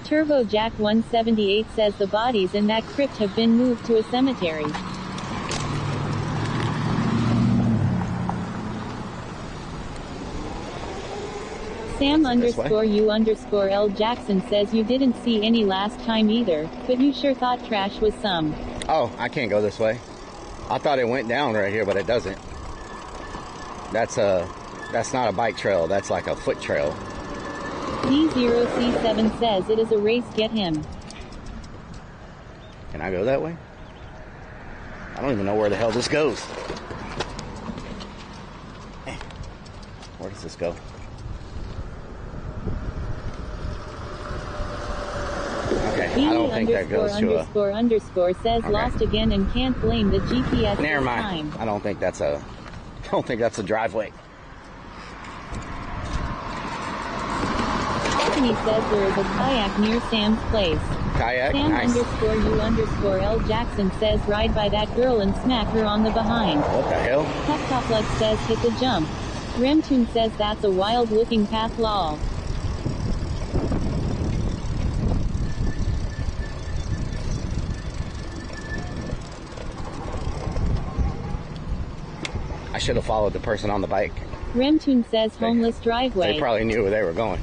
Turbo Jack 178 says the bodies in that crypt have been moved to a cemetery. Sam_U_L Jackson says you didn't see any last time either, but you sure thought trash was some. Oh, I can't go this way. I thought it went down right here, but it doesn't. That's not a bike trail. That's like a foot trail. D0C7 says it is a race, get him. Can I go that way? I don't even know where the hell this goes. Where does this go? Okay, I don't think that goes to a... Underscore says Okay. Lost again and can't blame the GPS. Never this mind. time. I don't think that's a driveway. Stephanie says there is a kayak near Sam's place. Kayak? Nice. Sam_U_L Jackson says ride by that girl and smack her on the behind. What the hell? Toptoplex says hit the jump. Remtune says that's a wild looking path lol. I should have followed the person on the bike. Remtune says homeless driveway. They probably knew where they were going.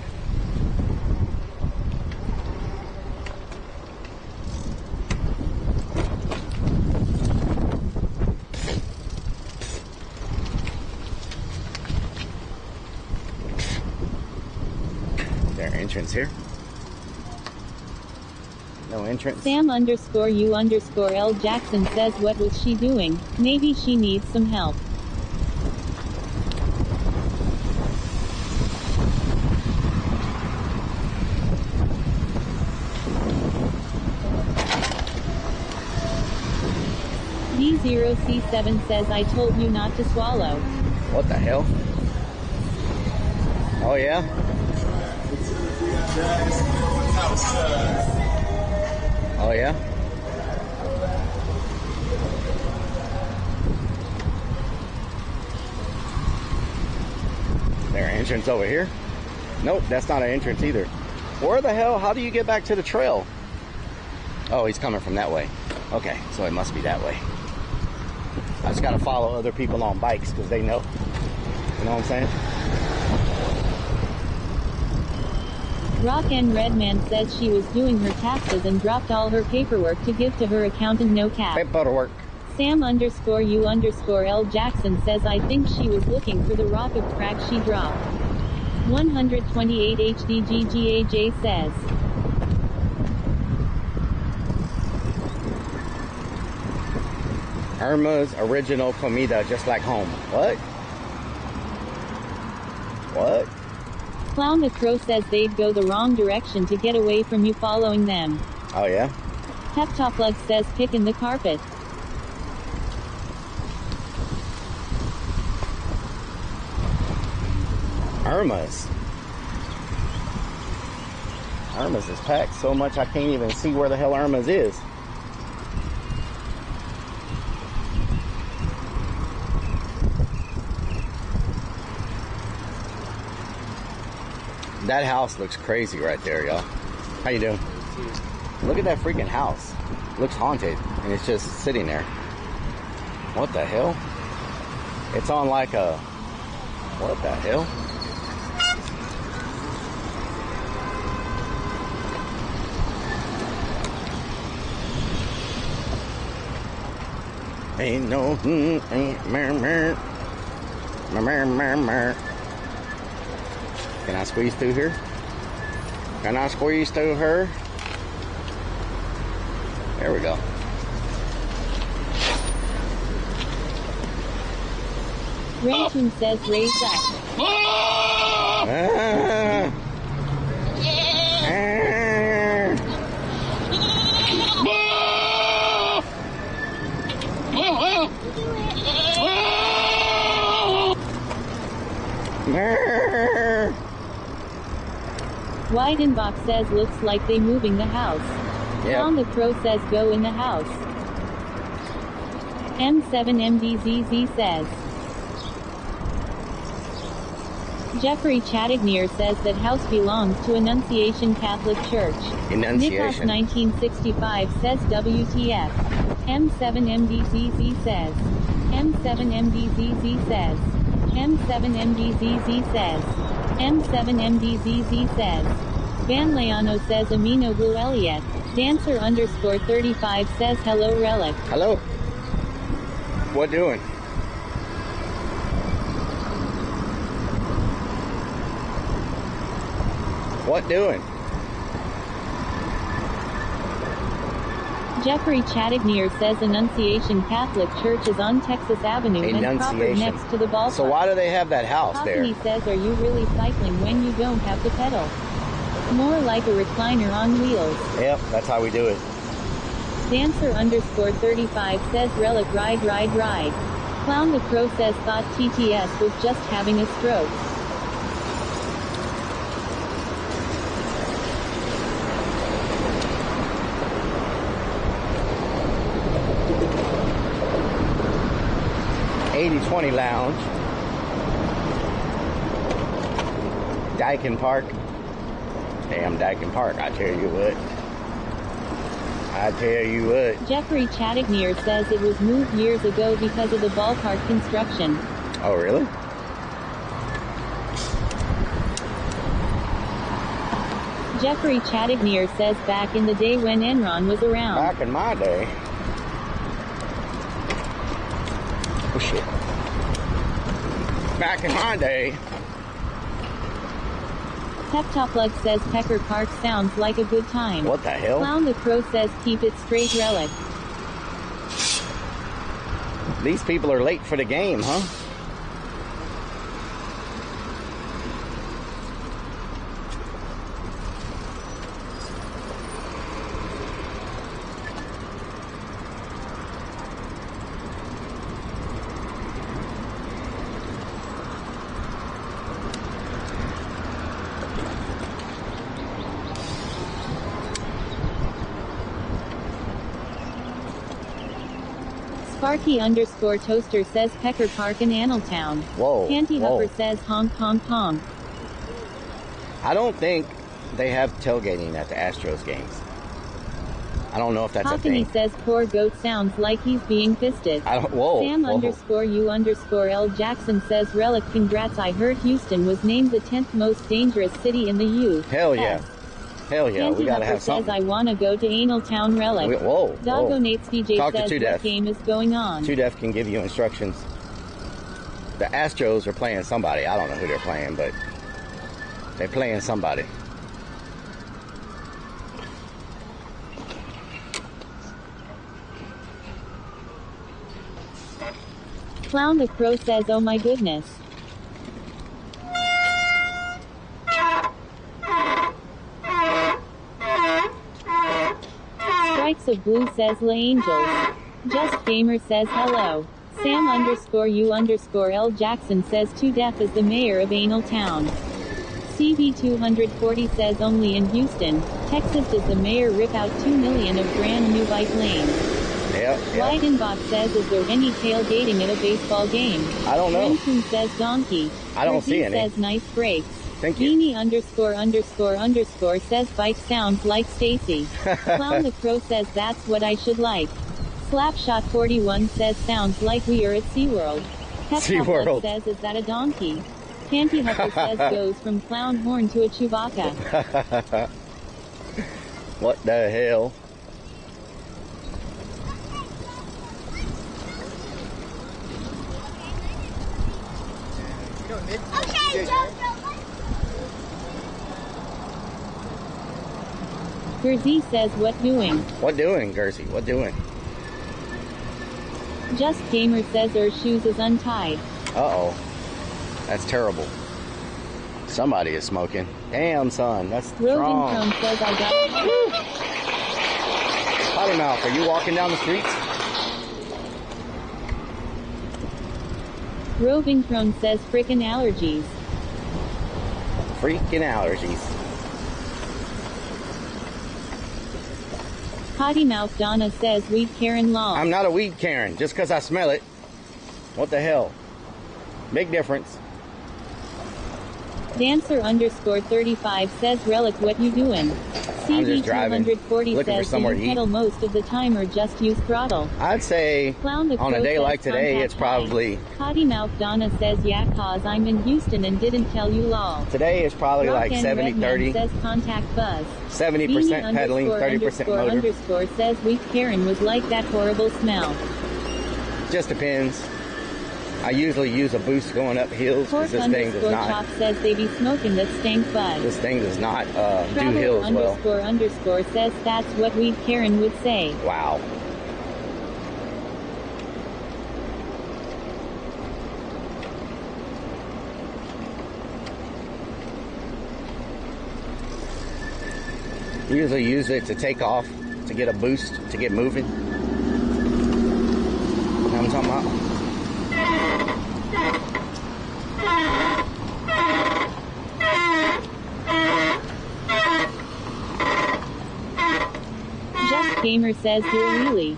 Their entrance here. No entrance. Sam_U_L Jackson says what was she doing? Maybe she needs some help. D0C7 says I told you not to swallow. What the hell? Oh yeah? Oh yeah? Their entrance over here? Nope, that's not an entrance either. Where the hell? How do you get back to the trail? Oh, he's coming from that way. Okay, so it must be that way. I just gotta follow other people on bikes because they know. You know what I'm saying? Rock and Redman says she was doing her taxes and dropped all her paperwork to give to her accountant, no cap. Paperwork. Sam_U_L Jackson says I think she was looking for the rock of crack she dropped. 128 HDGGAJ says. Irma's original comida, just like home. What? What? Clown the Crow says they'd go the wrong direction to get away from you following them. Oh yeah? Toptoplex says pick in the carpet. Irma's. Irma's is packed so much I can't even see where the hell Irma's is. That house looks crazy right there, y'all. How you doing? Look at that freaking house. Looks haunted, and it's just sitting there. What the hell? It's on like a... What the hell? Ain't no... ain't mer. Can I squeeze through here? Can I squeeze through her? There we go. Rayton says raise up. Weidenbach says looks like they moving the house. Yep. Clown the Crow says go in the house. M7MDZZ says. Jeffrey Chattignier says that house belongs to Annunciation Catholic Church. Nikos 1965 says WTF. M7MDZZ says. M7MDZZ says. M7MDZZ says. M7MDZZ says. Van Leano says Amino Blue Elliot. Dancer _ 35 says hello Rellik. Hello. What doing? What doing? Jeffrey Chattignier says Annunciation Catholic Church is on Texas Avenue and proper next to the ballpark. So why do they have that house there? He says, are you really cycling when you don't have to pedal? More like a recliner on wheels. Yep, that's how we do it. Dancer _ 35 says Rellik ride ride ride. Clown the Crow says thought TTS was just having a stroke. '80-20 Lounge. Dyken Park. Damn Dyken Park, I tell you what. I tell you what. Jeffrey Chattignier says it was moved years ago because of the ballpark construction. Oh, really? Jeffrey Chattignier says back in the day when Enron was around. Back in my day. Oh, shit. Back in my day. Peptoplug says Pecker Park sounds like a good time. What the hell? Clown the Crow says keep it straight Rellik. These people are late for the game, huh? Sparky _ Toaster says Pecker Park in Annaltown. Whoa. Panty whoa. Hopper says honk honk honk. I don't think they have tailgating at the Astros games. I don't know if that's a Hockney thing. says poor goat sounds like he's being fisted. Whoa. Sam whoa. _ L Jackson says Rellik congrats, I heard Houston was named the 10th most dangerous city in the U.S. Hell yeah. Hell yeah, we gotta have something. Says I wanna go to Annaltown Rellik. Whoa. Doggonates DJ Talk to says Two what Def. game is going on. Two Def can give you instructions. The Astros are playing somebody. I don't know who they're playing, but they're playing somebody. Clown the Crow says oh my goodness. Strikes of Blue says La Angels. Just Gamer says hello. Sam _ L Jackson says Two Def is the mayor of Annaltown. CB240 says only in Houston, Texas does the mayor rip out $2 million of brand new bike lanes. Yep. Weidenbach says is there any tailgating at a baseball game? I don't know. Renton says donkey. I don't see any. says nice brakes. Thank you. Beanie _ says bike sounds like Stacy. Clown the Crow says that's what I should like. Slapshot 41 says sounds like we are at SeaWorld. SeaWorld says is that a donkey? Panty Huffer says goes from clown horn to a Chewbacca. What the hell? Okay, Jojo. Gersey says what doing? What doing, Gersey? What doing? Just Gamer says her shoes is untied. Uh-oh. That's terrible. Somebody is smoking. Damn, son. That's strong. Rogan says I got Potty mouth, are you walking down the streets? Roving Crone says frickin' allergies. Freaking allergies. Potty Mouth Donna says weed Karen Law. I'm not a weed Karen, just because I smell it. What the hell? Big difference. Dancer_35 says Relic, what you doing? I'm just driving, CD240 looking for says, somewhere do to you eat. pedal most of the time or just use throttle? I'd say Clown the on a Crow day says like today, contact it's probably, Potty Mouth Donna says, yeah, cause I'm in Houston and didn't tell you lol. today is probably Rock like and 70, Redman 30, says contact Buzz. 70% pedaling, 30% motor. __ says weak Karen was like that horrible smell. Just depends. I usually use a boost going up hills because this thing does not. Chop says they be smoking that stank bud. This thing does not do Traveler hills well. __ says that's what weak Karen would say. Wow. Usually use it to take off, to get a boost, to get moving. You know what I'm talking about? Just Gamer says do a wheelie.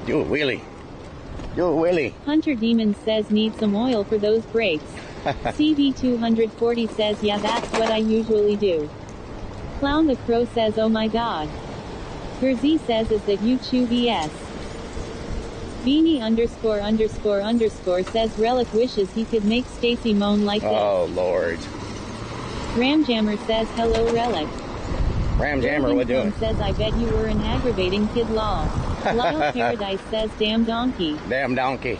Do a wheelie. Do a wheelie. Hunter Demon says need some oil for those brakes. CD240 says yeah, that's what I usually do. Clown the Crow says oh my god. Gerzy says is that you chew BS. Beanie __ says Relic wishes he could make Stacy moan like this. Oh Lord. Ramjammer says hello Relic. Ramjammer, what doing? Says I bet you were an aggravating kid lol. Lyle Paradise says damn donkey. Damn donkey.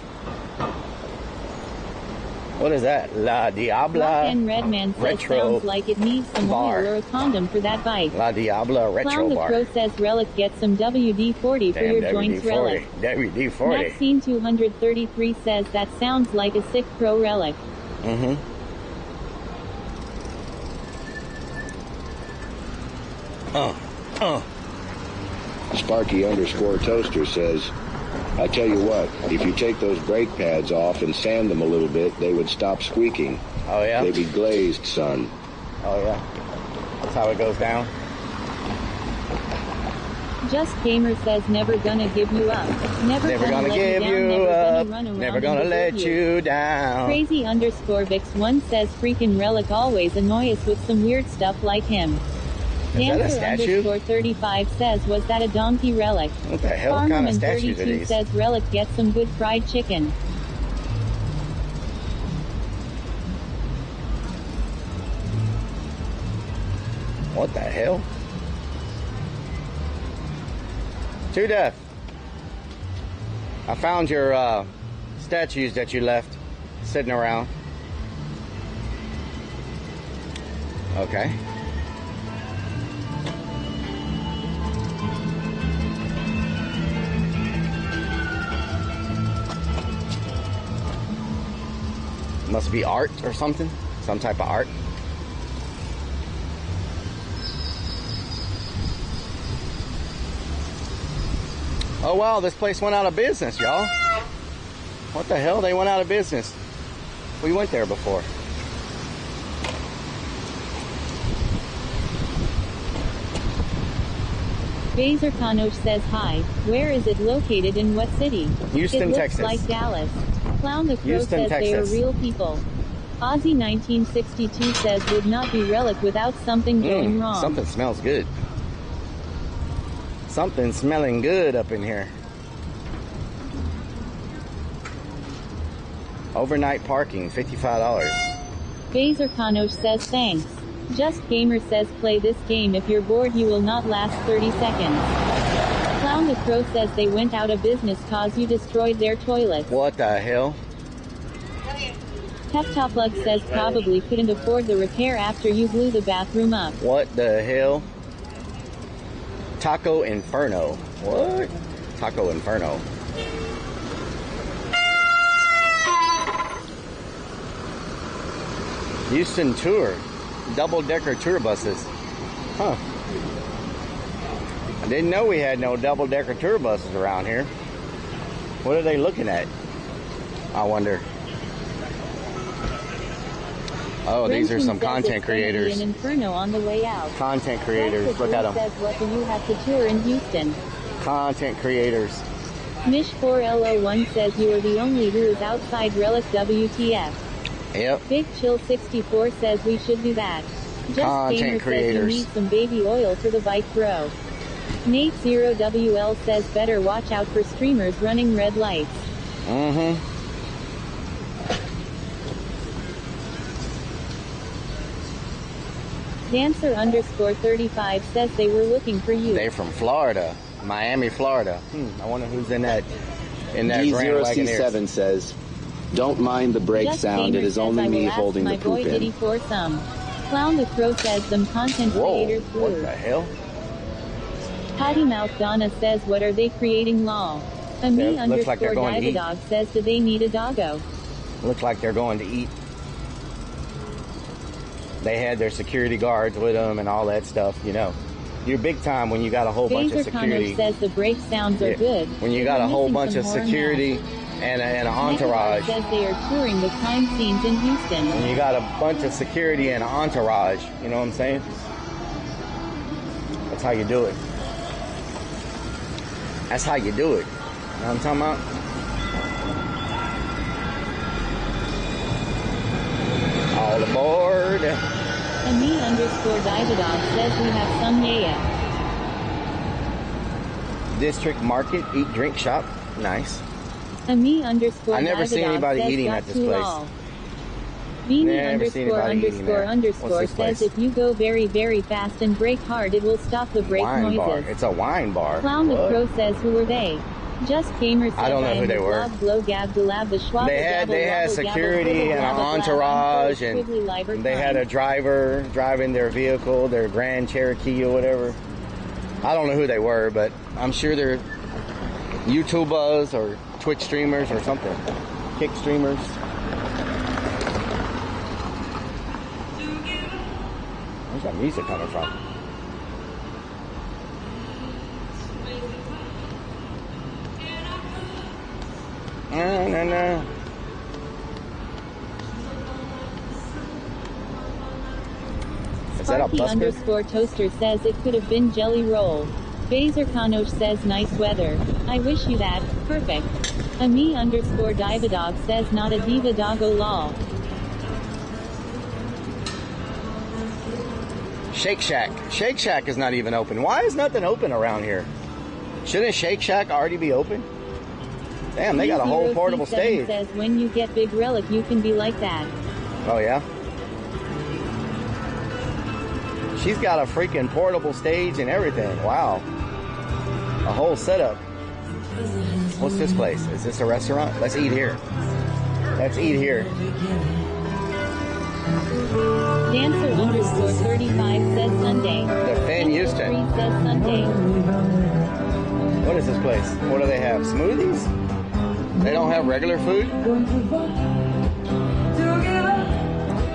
What is that? La Diabla Rock and Redman says Retro sounds like it needs some Bar. oil or a condom for that bike. La Diabla Retro Clown the Bar. Crow says Relic get some WD-40 for your joints Relic. WD-40. Maxine 233 says that sounds like a sick pro Relic. Mm-hmm. Sparky _Toaster says, I tell you what, if you take those brake pads off and sand them a little bit, they would stop squeaking. Oh yeah? They'd be glazed, son. Oh yeah. That's how it goes down. Just Gamer says never gonna give you up. Never gonna give you up. Never gonna let you down. Crazy _Vix1 says freaking Relic always annoy us with some weird stuff like him. Is that a statue? Dancer_35 says was that a donkey Relic? What the hell kind of statues are 32 these? says Relic get some good fried chicken. What the hell? To death. I found your statues that you left sitting around. Okay. Must be art or something. Some type of art. Oh wow, this place went out of business, y'all. What the hell? They went out of business. We went there before. Baser Kanosh says hi. Where is it located, in what city? Houston, it looks Texas. like Dallas. Clown the Crow Houston, says they are Texas. real people. Ozzy 1962 says would not be Relic without something going wrong. Something smells good. Something smelling good up in here. Overnight parking, $55. Baser Kanosh says thanks. Just Gamer says play this game, if you're bored you will not last 30 seconds. Clown the Crow says they went out of business cause you destroyed their toilets. What the hell? Peptoplug says probably couldn't afford the repair after you blew the bathroom up. What the hell? Taco Inferno. What? Taco Inferno. Houston Tour. Double-decker tour buses. Huh. I didn't know we had no double-decker tour buses around here. What are they looking at? I wonder. Oh, these are Brenton some says content it's gonna be creators. an inferno on the way out. Content creators. Look at them. Says, what do you have to tour in Houston? Content creators. Mish4L01 says you are the only who is outside Relic WTF. Yep. Big Chill 64 says we should do that. Just Content Gamer creators. says you need some baby oil for the bike, bro. Nate 0WL says better watch out for streamers running red lights. Mm-hmm. Dancer_35 says they were looking for you. They're from Florida. Miami, Florida. I wonder who's in that Grand Wagoneer. D0C7 says, don't mind the brake Just sound. Gamer It is says only I me will ask holding my the boy poop Diddy in. for some. Clown the Crow says them content creators What blue. the hell? Potty Mouth Donna says what are they creating law? Me looks like they're going to eat. Dog says do they need a doggo? Looks like they're going to eat. They had their security guards with them and all that stuff, you know. You're big time when you got a whole bunch of security. says the brake sounds are good. When you got a whole bunch of security and an entourage. Says they are touring the crime scenes in Houston. And you got a bunch of security and an entourage. You know what I'm saying? That's how you do it. That's how you do it. You know what I'm talking about? All aboard. Me_Dividog says we have some yeah. District Market Eat Drink Shop. Nice. I never see anybody eating at this place. Beanie___ says if you go very, very fast and brake hard, it will stop the brake Wine noises. bar. It's a wine bar. Clown the What? Crow says who are they? Just Gamer says I don't know who they were. They had security and an entourage, and they had a driver driving their vehicle, their Grand Cherokee or whatever. I don't know who they were, but I'm sure they're YouTubers or Twitch streamers or something. Kick streamers. Where's that music coming from? No. Is that a busker? _toaster says it could have been jelly roll. Baser Kanosh says nice weather. I wish you that. Perfect. Me_Dividog says not a diva doggo law. Shake Shack. Shake Shack is not even open. Why is nothing open around here? Shouldn't Shake Shack already be open? Damn, they got a whole portable stage. Says when you get big Relic, you can be like that. Oh yeah. She's got a freaking portable stage and everything. Wow. A whole setup. What's this place? Is this a restaurant? Let's eat here. Let's eat here. Dancer_35 says Sunday. Defend Houston. Says Sunday. What is this place? What do they have? Smoothies? They don't have regular food?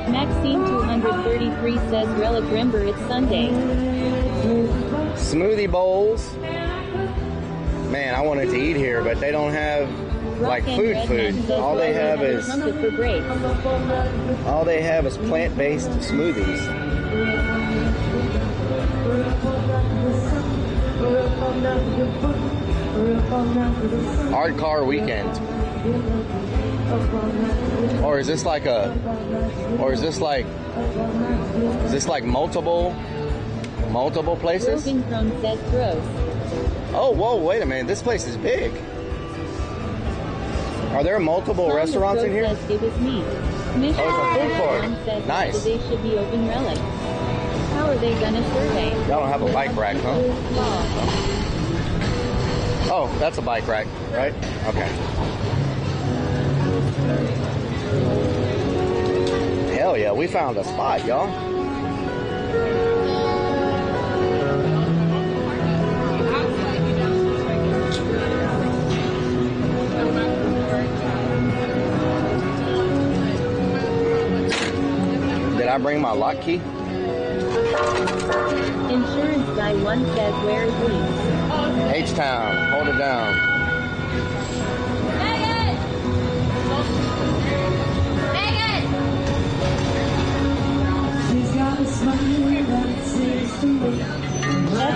Maxine233 says Relic remember it's Sunday. Smoothie bowls. Man, I wanted to eat here, but they don't have like food. All they have is plant-based smoothies. Hard car weekend. Or is this like multiple places? Oh, whoa, wait a minute. This place is big. Are there multiple restaurants in here? It was me. Oh, it's a food court. Nice. They should be open Relic. How are they gonna survey? Y'all don't have a bike rack, huh? Oh, that's a bike rack, right? Okay. Hell yeah, we found a spot, y'all. Did I bring my lock key? Insurance guy 1 says where is he? H-Town, hold it down.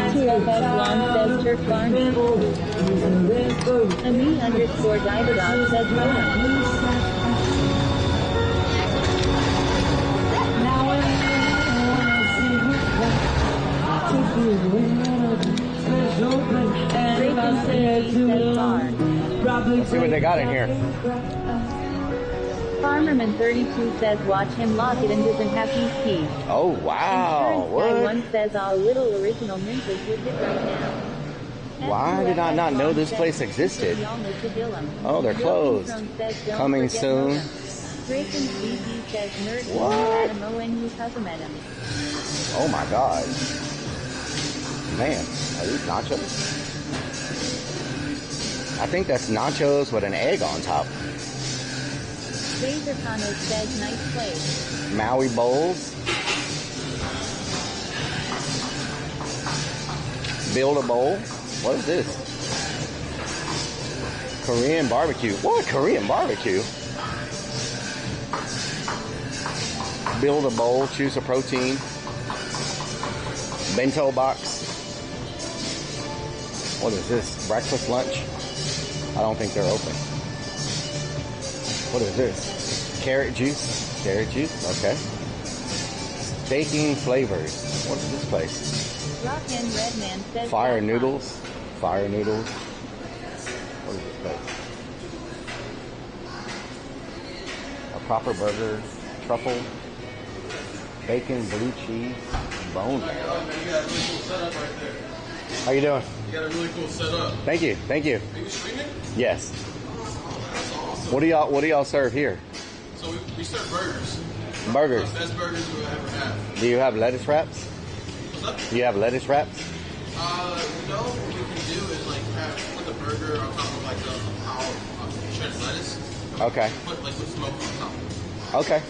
F2FF1 says Turk Barney. _Dividon says Rowan. Let's see what they got in here. Farmerman32 says watch him lock it and doesn't have his key. Oh wow! What? One says a little original minces with it right now. Why did I not know this place existed? Oh, they're closed. Coming soon. What? Oh my God. Man, are these nachos? I think that's nachos with an egg on top. Says nice place. Maui bowls. Build a bowl. What is this? Korean barbecue. What? Korean barbecue? Build a bowl. Choose a protein. Bento box. What is this? Breakfast, lunch? I don't think they're open. What is this? Carrot juice. Carrot juice. Okay. Baking flavors. What is this place? Fire noodles. Fire noodles. What is this place? A proper burger. Truffle. Bacon, blue cheese, bone marrow. How you doing? You got a really cool setup. Thank you. Thank you. Are you streaming? Yes. That's awesome. What do y'all serve here? So we serve burgers. Burgers. The best burgers we'll ever have. Do you have lettuce wraps? What's up? Do you have lettuce wraps? No, what we can do is like put the burger on top of like a shredded lettuce. Okay. Put like with smoke on top. Okay.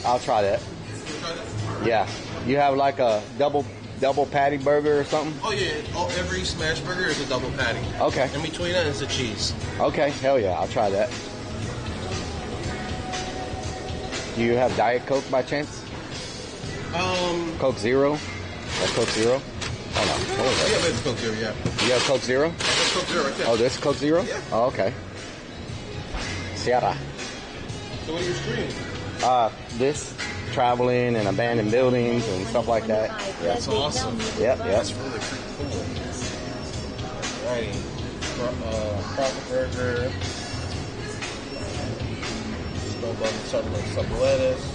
I'll try that. You try that? Right. Yeah. You have like a double patty burger or something? Oh yeah. Every smash burger is a double patty. Okay. In between that is the cheese. Okay. Hell yeah. I'll try that. Do you have Diet Coke by chance? Coke Zero? Or Coke Zero? Oh no. What is that? Yeah, it's Coke Zero, yeah. You have Coke Zero? That's Coke Zero right there. Oh, this is Coke Zero? Yeah. Oh, okay. Sierra. So what are you streaming? This, traveling and abandoned buildings and stuff like that. Yeah. That's awesome. Yep. That's really cool. Alrighty. Proper burger. Snow bun, some lettuce.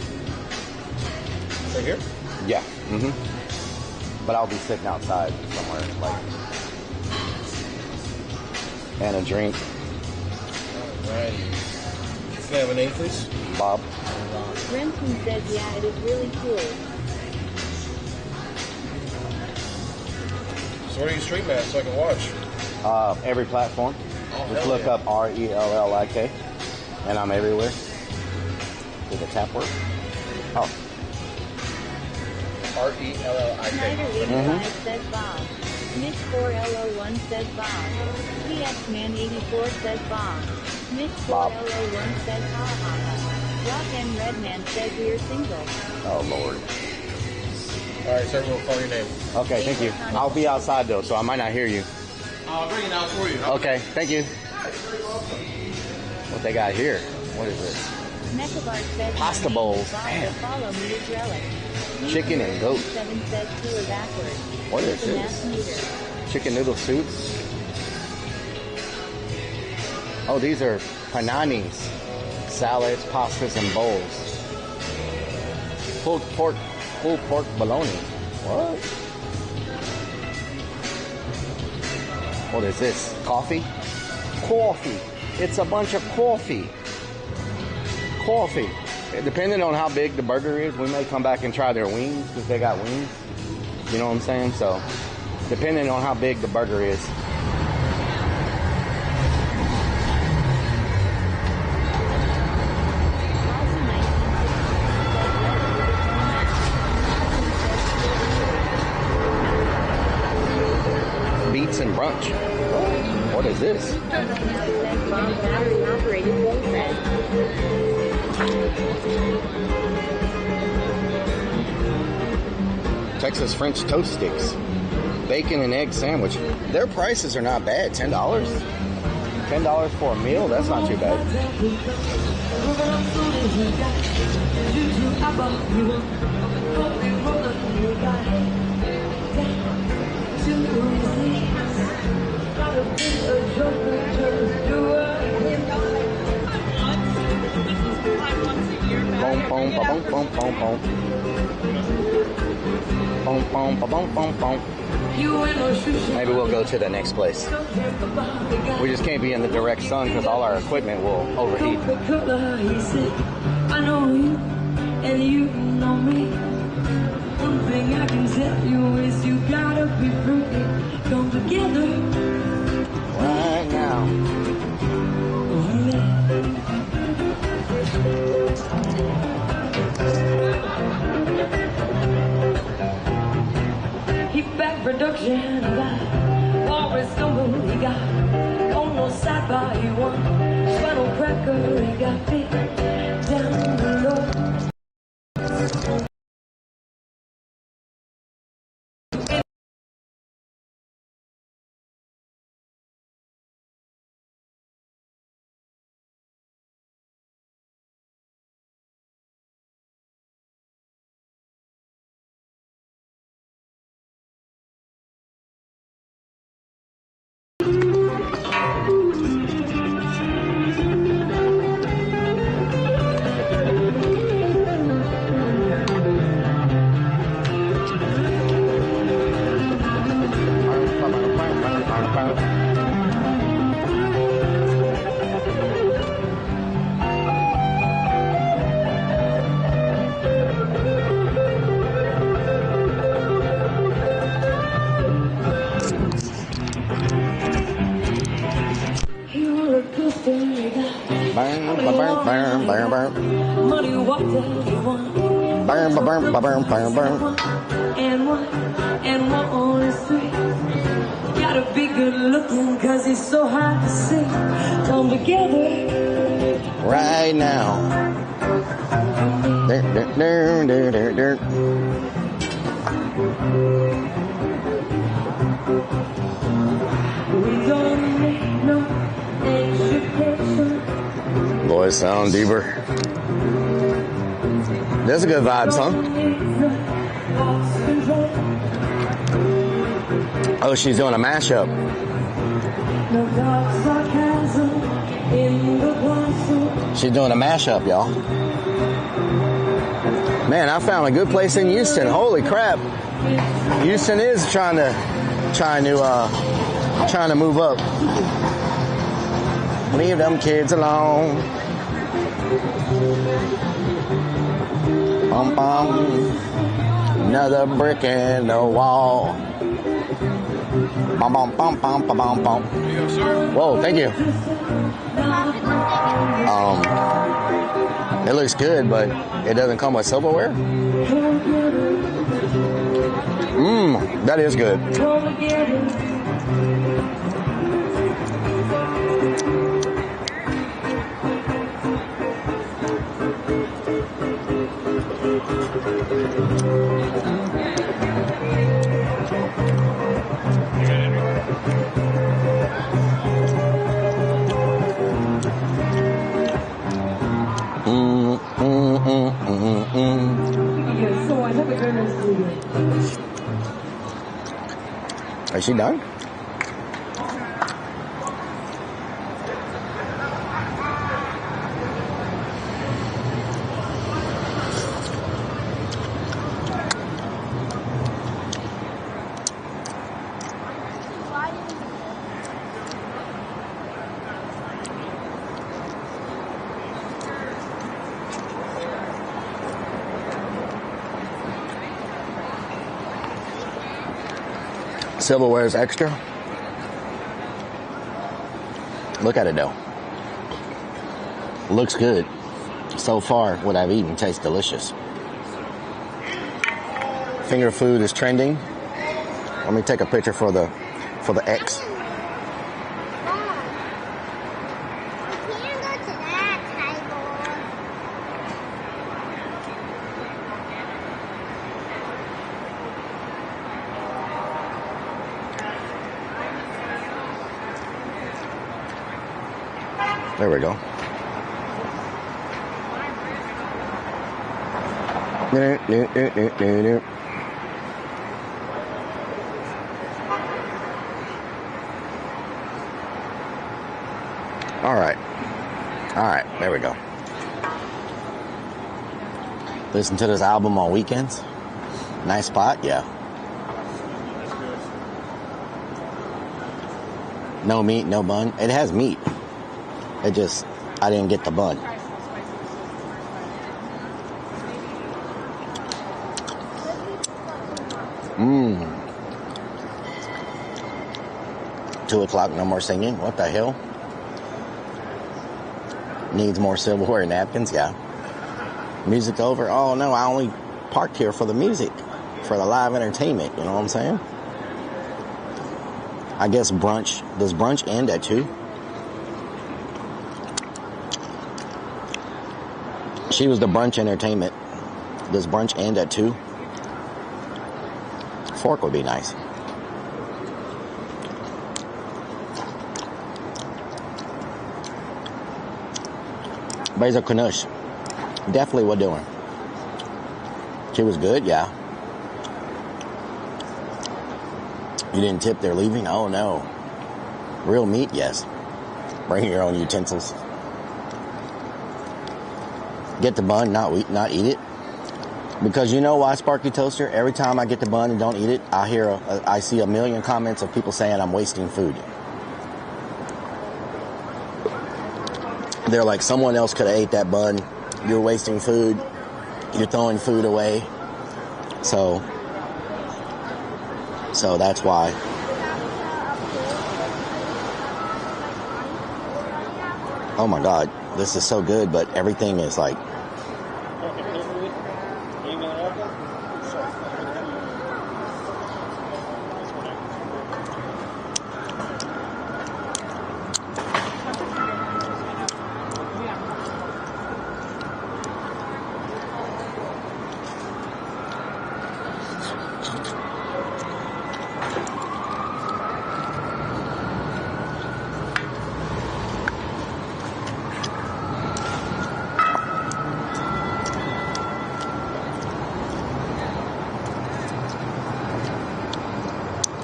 Right here? Yeah. Mm-hmm. But I'll be sitting outside somewhere, like, and a drink. Alrighty. Can I have a name, please? Bob. Renton says, yeah, it is really cool. So where are you streaming at so I can watch? Every platform. Oh, Just look up RELLIK, and I'm everywhere. Did the tap work? Oh. RELLIK. Snyder85 says Bob. Mitch4LO1 says Bob. PXman84 says Bob. Mitch4LO1 says ha ha ha. Rock and Redman says we're single. Oh, Lord. Alright, sir, we'll call your name. Okay, thank you. I'll be outside, though, so I might not hear you. I'll bring it out for you. Okay, thank you. What they got here? What is this? Mechabar says Pasta bowls. Man. Follow me is Rellik. Chicken and goat. 7 says tour backwards. What is The this? mass meter. Chicken noodle soups. Oh, these are pananis. Salads, pastas, and bowls. Pulled pork bologna. What? What is this? Coffee? Coffee. It's a bunch of coffee. Coffee. Depending on how big the burger is, we may come back and try their wings because they got wings. You know what I'm saying? So, depending on how big the burger is. Beats and brunch. What is this? Battery operated boyfriend. Texas French toast sticks. Bacon and egg sandwich. Their prices are not bad. $10. $10 for a meal? That's not too bad. Boom, boom, boom, boom, boom, boom. Boom, boom, boom, boom, boom. Maybe we'll go to the next place. We just can't be in the direct sun because all our equipment will overheat. I know you and you know me. One thing I can tell you is you gotta be free. Come together right now. He back production, always stumble, he got on no side by he won. Funnel cracker, he got big down below. Money, what the you want? Burn. And one is three. Gotta be good looking, cause he's so hard to see. Come together right now. We don't make no education. Boys sound deeper. That's a good vibes, huh? Oh, she's doing a mashup. She's doing a mashup, y'all. Man, I found a good place in Houston. Holy crap. Houston is trying to move up. Leave them kids alone. Bum, bum. Another brick in the wall. Bum, bum, bum, bum, bum, bum, bum. Whoa, thank you. It looks good, but it doesn't come with silverware. That is good. Is she done? Silverware is extra. Look at it though. Looks good. So far, what I've eaten tastes delicious. Finger food is trending. Let me take a picture for the X. There we go. All right. All right. There we go. Listen to this album on weekends. Nice spot. Yeah. No meat, no bun. It has meat. It just, I didn't get the bun. Mmm. 2 o'clock, no more singing. What the hell? Needs more silverware and napkins? Yeah. Music over? Oh no, I only parked here for the music, for the live entertainment. You know what I'm saying? I guess brunch. Does brunch end at 2? She was the brunch entertainment. Does brunch end at 2? Fork would be nice. Basil Kanush. Definitely what doing. She was good, yeah. You didn't tip, they're leaving? Oh no. Real meat, yes. Bring your own utensils. Get the bun, not eat it. Because you know why, Sparky Toaster? Every time I get the bun and don't eat it, I see a million comments of people saying I'm wasting food. They're like, someone else could have ate that bun. You're wasting food. You're throwing food away. So that's why. Oh my God, this is so good, but everything is like.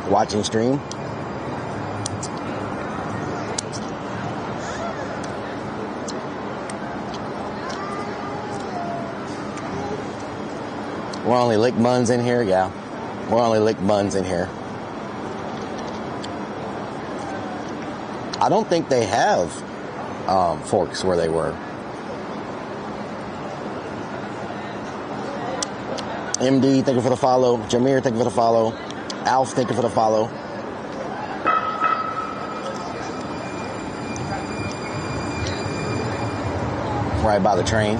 Watching stream. We're only lick buns in here, yeah. We're only lick buns in here. I don't think they have forks where they were. MD, thank you for the follow. Jameer, thank you for the follow. Alf, thank you for the follow. Right by the train.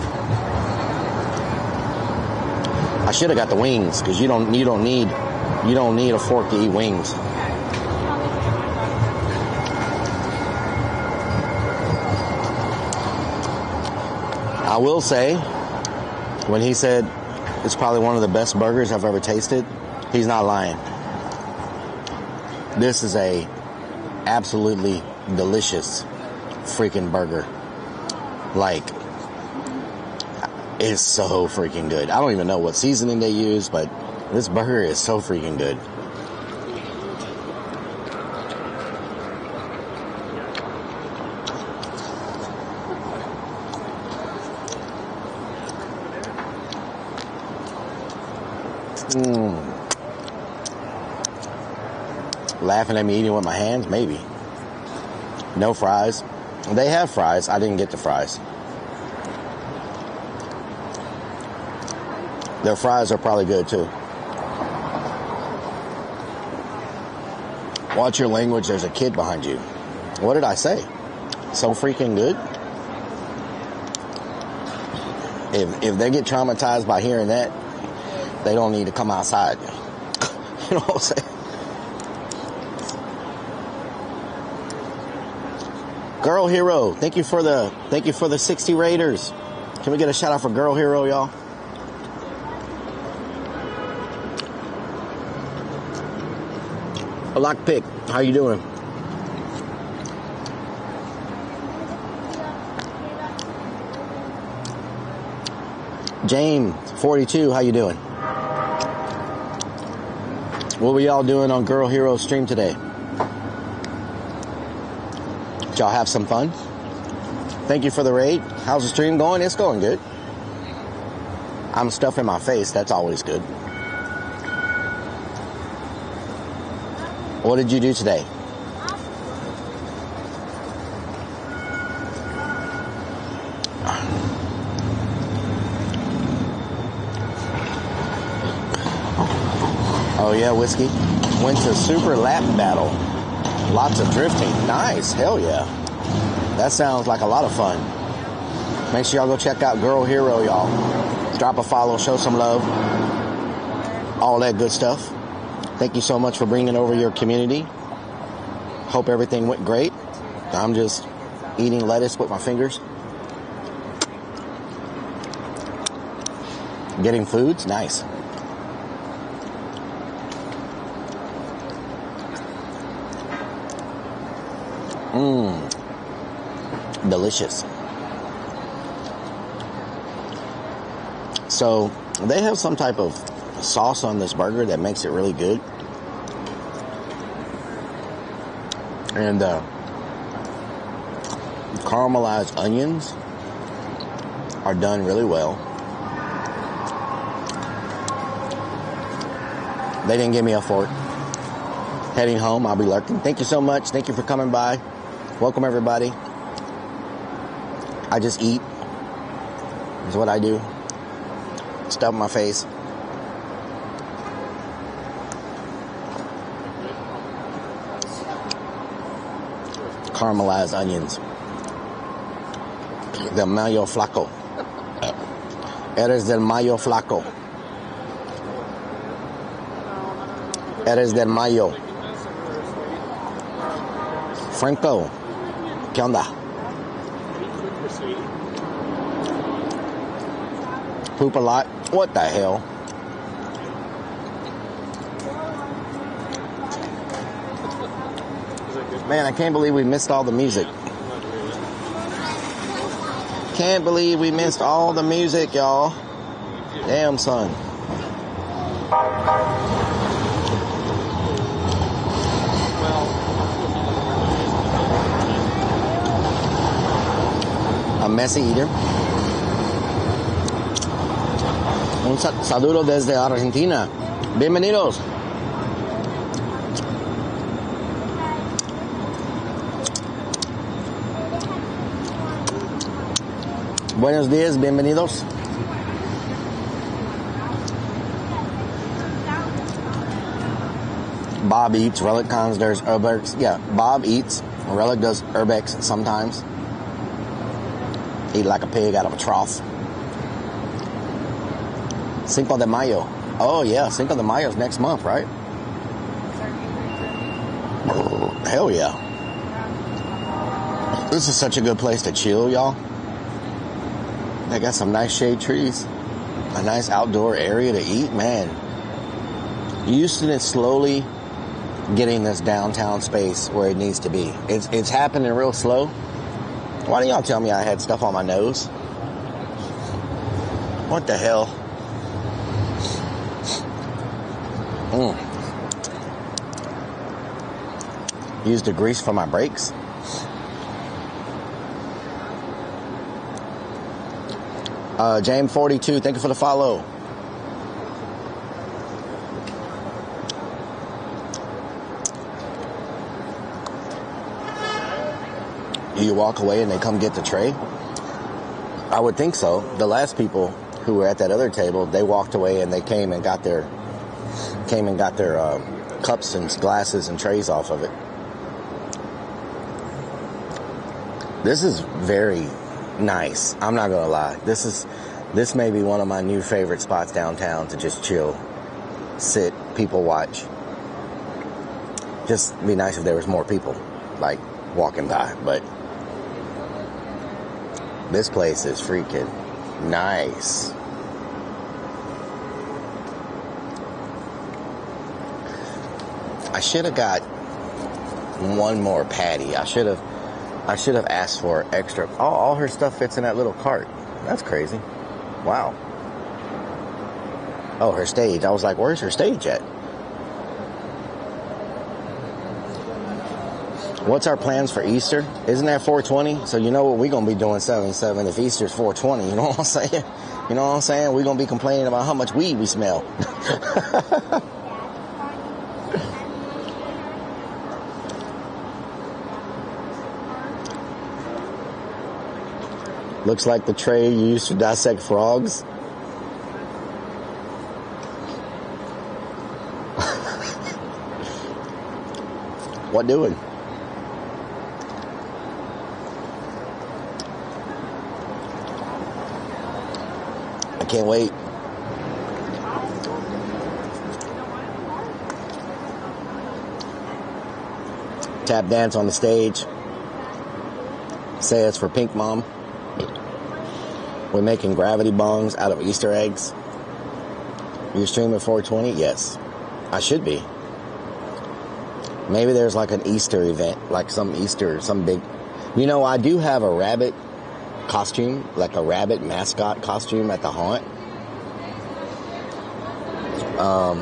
I should have got the wings because you don't need a fork to eat wings. I will say, when he said it's probably one of the best burgers I've ever tasted, he's not lying. This is a absolutely delicious freaking burger. Like, it's so freaking good. I don't even know what seasoning they use, but this burger is so freaking good. Laughing at me eating with my hands? Maybe. No fries. They have fries. I didn't get the fries. Their fries are probably good too. Watch your language. There's a kid behind you. What did I say? So freaking good? If they get traumatized by hearing that, they don't need to come outside. You know what I'm saying? Girl Hero, thank you for the 60 Raiders. Can we get a shout out for Girl Hero, y'all? A Lockpick, how you doing? James 42, how you doing? What were y'all doing on Girl Hero stream today? Did y'all have some fun? Thank you for the raid. How's the stream going? It's going good. I'm stuffing my face. That's always good. What did you do today? Oh yeah, Whiskey. Went to Super Lap Battle. Lots of drifting. Nice. Hell yeah. That sounds like a lot of fun. Make sure y'all go check out Girl Hero, y'all. Drop a follow, show some love. All that good stuff. Thank you so much for bringing over your community. Hope everything went great. I'm just eating lettuce with my fingers. Getting foods, nice. Delicious. So they have some type of sauce on this burger that makes it really good. And caramelized onions are done really well. They didn't give me a fork. Heading home, I'll be lurking. Thank you so much. Thank you for coming by. Welcome, everybody. I just eat. Is what I do. Stuff my face. Caramelized onions. Del mayo flaco. Eres del mayo flaco. Eres del mayo. Franco. ¿Qué onda? Poop a lot? What the hell? Man, I can't believe we missed all the music. Can't believe we missed all the music, y'all. Damn, son. A messy eater. Un saludo desde Argentina. Bienvenidos. Buenos días, bienvenidos. Bob eats, Rellik does URBEX. Yeah, Bob eats, Rellik does URBEX sometimes. Eat like a pig out of a trough. Cinco de Mayo. Oh yeah, Cinco de Mayo is next month, right? Hell yeah. This is such a good place to chill, y'all. They got some nice shade trees. A nice outdoor area to eat, man. Houston is slowly getting this downtown space where it needs to be. It's happening real slow. Why didn't y'all tell me I had stuff on my nose? What the hell? Used the grease for my brakes. James 42, thank you for the follow. You walk away and they come get the tray? I would think so. The last people who were at that other table, they walked away and they came and got their cups and glasses and trays off of it. This is very nice. I'm not gonna lie. This may be one of my new favorite spots downtown to just chill, sit, people watch. Just be nice if there was more people like walking by, but this place is freaking nice. I should have got one more patty. I should have asked for extra. Oh, all her stuff fits in that little cart. That's crazy. Wow. Oh, her stage. I was like, where's her stage at? What's our plans for Easter? Isn't that 420? So you know what we're going to be doing 7/7 if Easter's 420. You know what I'm saying? You know what I'm saying? We're going to be complaining about how much weed we smell. Looks like the tray you used to dissect frogs. What doing? I can't wait. Tap dance on the stage. Say it's for Pink Mom. We're making gravity bongs out of Easter eggs. You're streaming 420? Yes. I should be. Maybe there's like an Easter event, like some big... You know, I do have a rabbit costume, like a rabbit mascot costume at the haunt.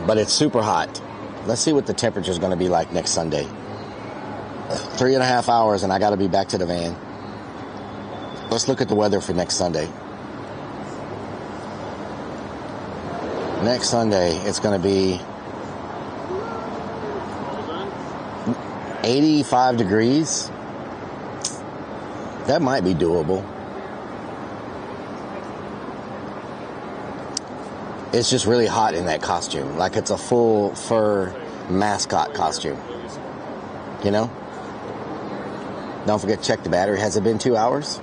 But it's super hot. Let's see what the temperature is going to be like next Sunday. 3.5 hours and I got to be back to the van. Let's look at the weather for next Sunday. Next Sunday, it's going to be 85 degrees. That might be doable. It's just really hot in that costume. Like it's a full fur mascot costume. You know? Don't forget to check the battery. Has it been 2 hours?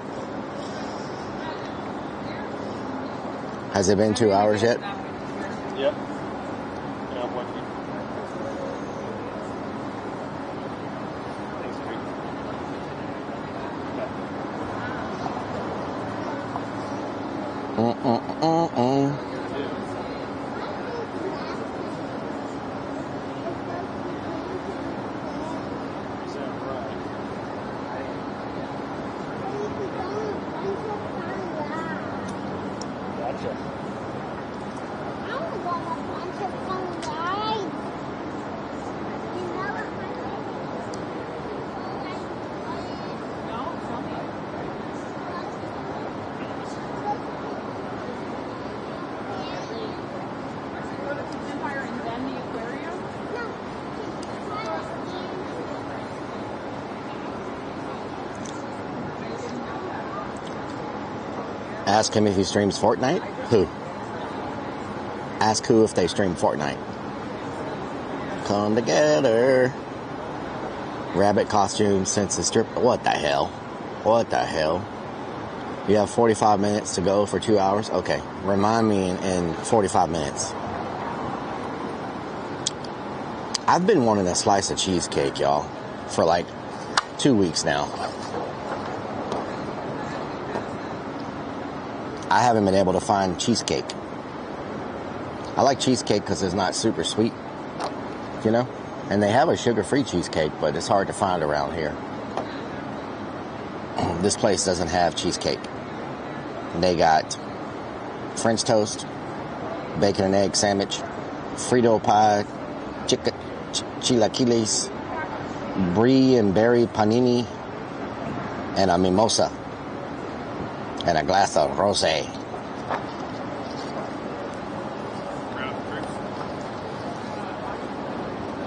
Has it been 2 hours yet? Yep. Yeah, I'm working. Ask him if he streams Fortnite. Who? Ask who if they stream Fortnite. Come together. Rabbit costume since the strip. What the hell? What the hell? You have 45 minutes to go for 2 hours? Okay. Remind me in 45 minutes. I've been wanting a slice of cheesecake, y'all, for like 2 weeks now. I haven't been able to find cheesecake. I like cheesecake because it's not super sweet, you know? And they have a sugar-free cheesecake, but it's hard to find around here. This place doesn't have cheesecake. They got French toast, bacon and egg sandwich, Frito pie, chilaquiles, brie and berry panini, and a mimosa. And a glass of rosé.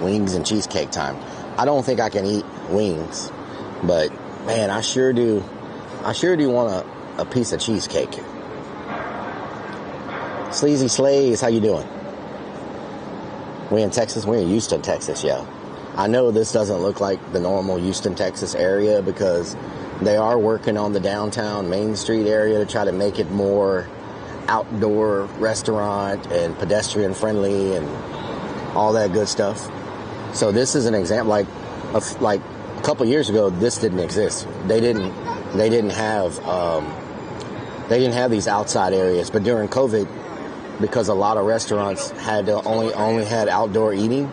Wings and cheesecake time. I don't think I can eat wings, but man, I sure do want a piece of cheesecake. Sleazy Slays, how you doing? We in Texas? We're in Houston, Texas, yeah. I know this doesn't look like the normal Houston, Texas area because they are working on the downtown Main Street area to try to make it more outdoor restaurant and pedestrian friendly and all that good stuff. So this is an example. Like a couple years ago, this didn't exist. They didn't have these outside areas. But during COVID, because a lot of restaurants had to only had outdoor eating,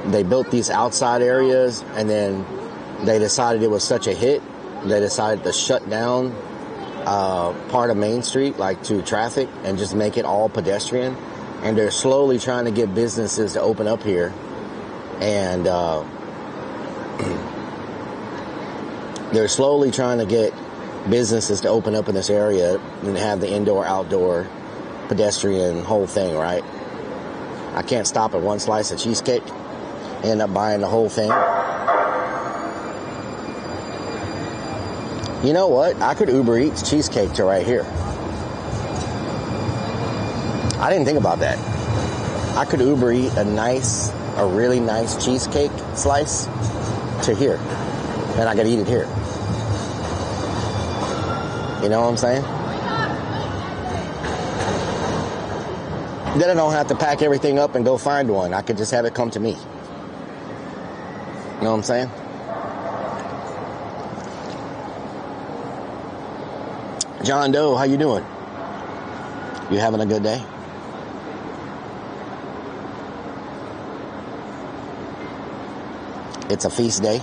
they built these outside areas, and then they decided it was such a hit. They decided to shut down part of Main Street, like to traffic, and just make it all pedestrian. And they're slowly trying to get businesses to open up here. And they're slowly trying to get businesses to open up in this area and have the indoor-outdoor pedestrian whole thing, right? I can't stop at one slice of cheesecake. End up buying the whole thing. You know what? I could Uber Eats cheesecake to right here. I didn't think about that. I could Uber Eat a really nice cheesecake slice to here. And I could eat it here. You know what I'm saying? Then I don't have to pack everything up and go find one. I could just have it come to me. You know what I'm saying? John Doe, how you doing? You having a good day? It's a feast day.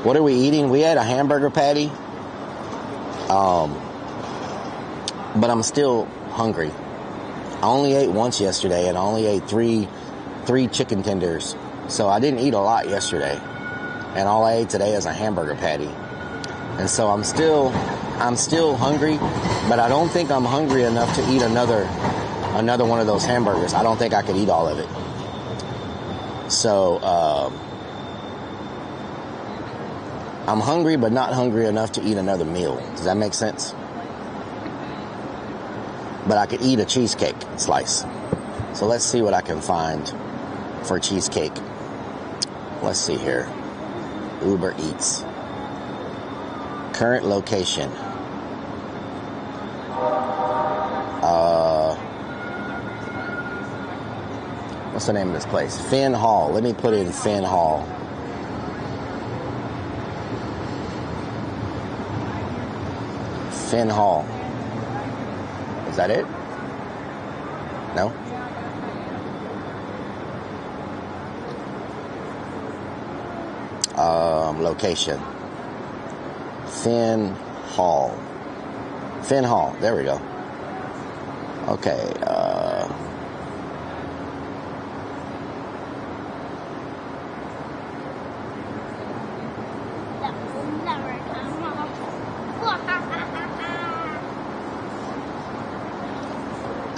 What are we eating? We had a hamburger patty. But I'm still hungry. I only ate once yesterday, and I only ate three chicken tenders. So I didn't eat a lot yesterday. And all I ate today is a hamburger patty. And so I'm still hungry, but I don't think I'm hungry enough to eat another one of those hamburgers. I don't think I could eat all of it. So I'm hungry, but not hungry enough to eat another meal. Does that make sense? But I could eat a cheesecake slice. So let's see what I can find for cheesecake. Let's see here. Uber Eats. Current location. What's the name of this place? Finn Hall. Let me put in Finn Hall. Finn Hall. Is that it? No? Location. Finn Hall. Finn Hall. There we go. Okay.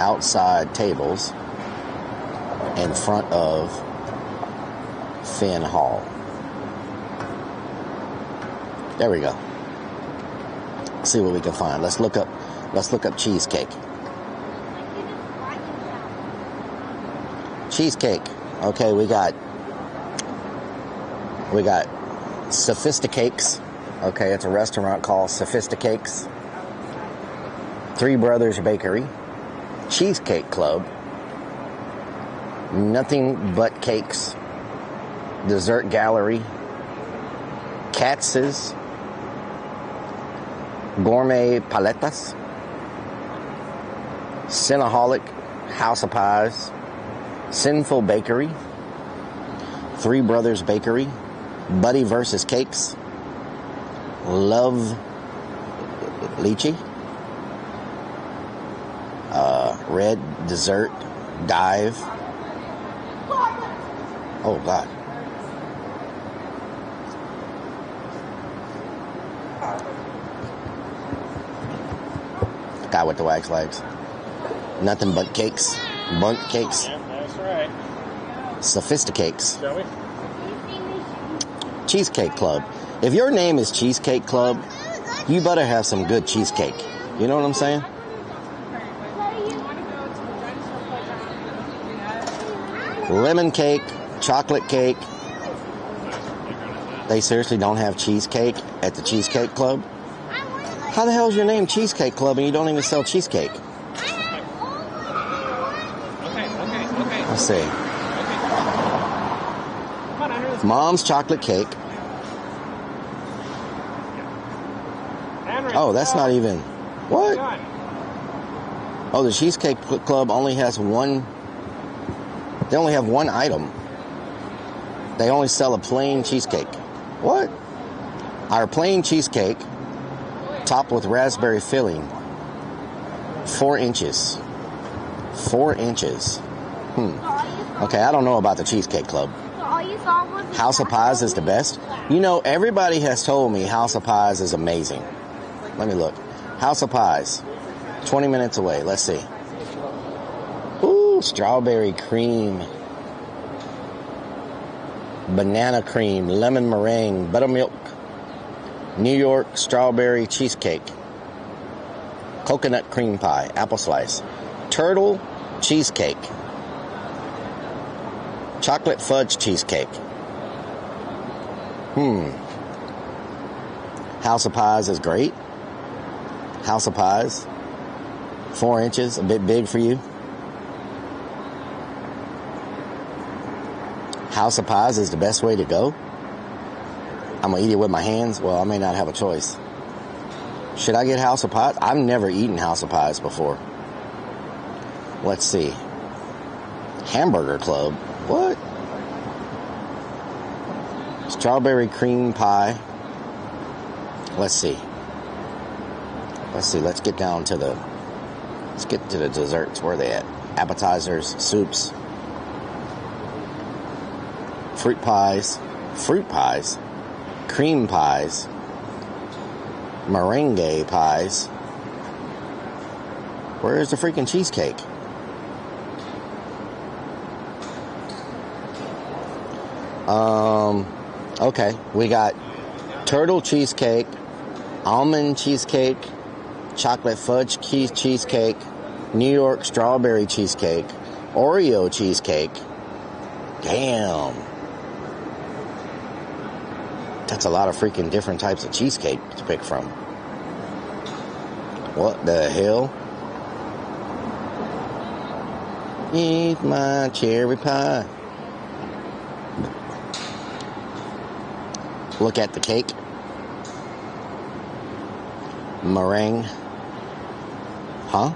Outside tables in front of Finn Hall. There we go. Let's see what we can find. Let's look up cheesecake. Cheesecake. Okay, we got Sophisticakes. Okay, it's a restaurant called Sophisticakes. Three Brothers Bakery. Cheesecake Club. Nothing But Cakes. Dessert Gallery. Katz's. Gourmet Paletas. Cinnaholic. House of Pies. Sinful Bakery. Three Brothers Bakery. Buddy versus Cakes. Love Lychee. Red Dessert Dive. Oh, God. Guy with the wax legs. Nothing But Cakes. Bunt Cakes. Yeah, that's right. Sophisticakes. Shall we? Cheesecake Club. If your name is Cheesecake Club, you better have some good cheesecake. You know what I'm saying? Lemon cake, chocolate cake. They seriously don't have cheesecake at the Cheesecake Club? How the hell is your name Cheesecake Club and you don't even sell cheesecake? Let's see. Mom's chocolate cake. Oh, that's not even... What? Oh, the Cheesecake Club only has one... They only have one item. They only sell a plain cheesecake. What? Our plain cheesecake, topped with raspberry filling, 4 inches. 4 inches. Okay, I don't know about the Cheesecake Club. House of Pies is the best. You know, everybody has told me House of Pies is amazing. Let me look. House of Pies, 20 minutes away. Let's see. Ooh, strawberry cream, banana cream, lemon meringue, buttermilk, New York strawberry cheesecake, coconut cream pie, apple slice, turtle cheesecake, chocolate fudge cheesecake. House of Pies is great. House of Pies, 4 inches, a bit big for you. House of Pies is the best way to go. I'm going to eat it with my hands. Well, I may not have a choice. Should I get House of Pies? I've never eaten House of Pies before. Let's see. Hamburger Club. What? Strawberry cream pie. Let's see. Let's get down to the... Let's get to the desserts. Where are they at? Appetizers, soups, fruit pies, cream pies, meringue pies. Where is the freaking cheesecake? Okay, we got turtle cheesecake, almond cheesecake, chocolate fudge cheesecake, New York strawberry cheesecake, Oreo cheesecake. Damn. That's a lot of freaking different types of cheesecake to pick from. What the hell? Eat my cherry pie. Look at the cake. Meringue. Huh?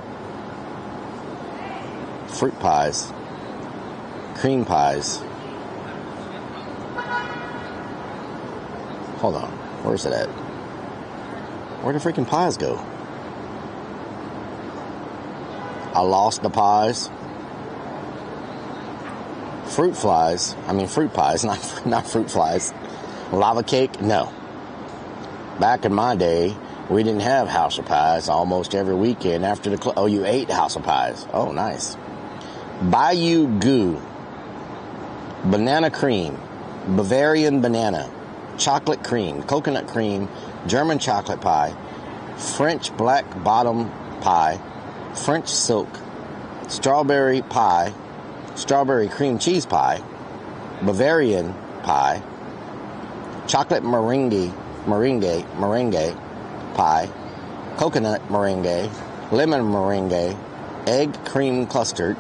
Fruit pies. Cream pies. Hold on. Where's it at? Where'd the freaking pies go? I lost the pies. Fruit pies, not fruit flies. Lava cake? No. Back in my day, we didn't have House of Pies almost every weekend after the oh, you ate House of Pies. Oh, nice. Bayou Goo. Banana cream. Bavarian banana. Chocolate cream. Coconut cream. German chocolate pie. French black bottom pie. French silk. Strawberry pie. Strawberry cream cheese pie. Bavarian pie. Chocolate meringue pie, coconut meringue, lemon meringue, egg cream custard,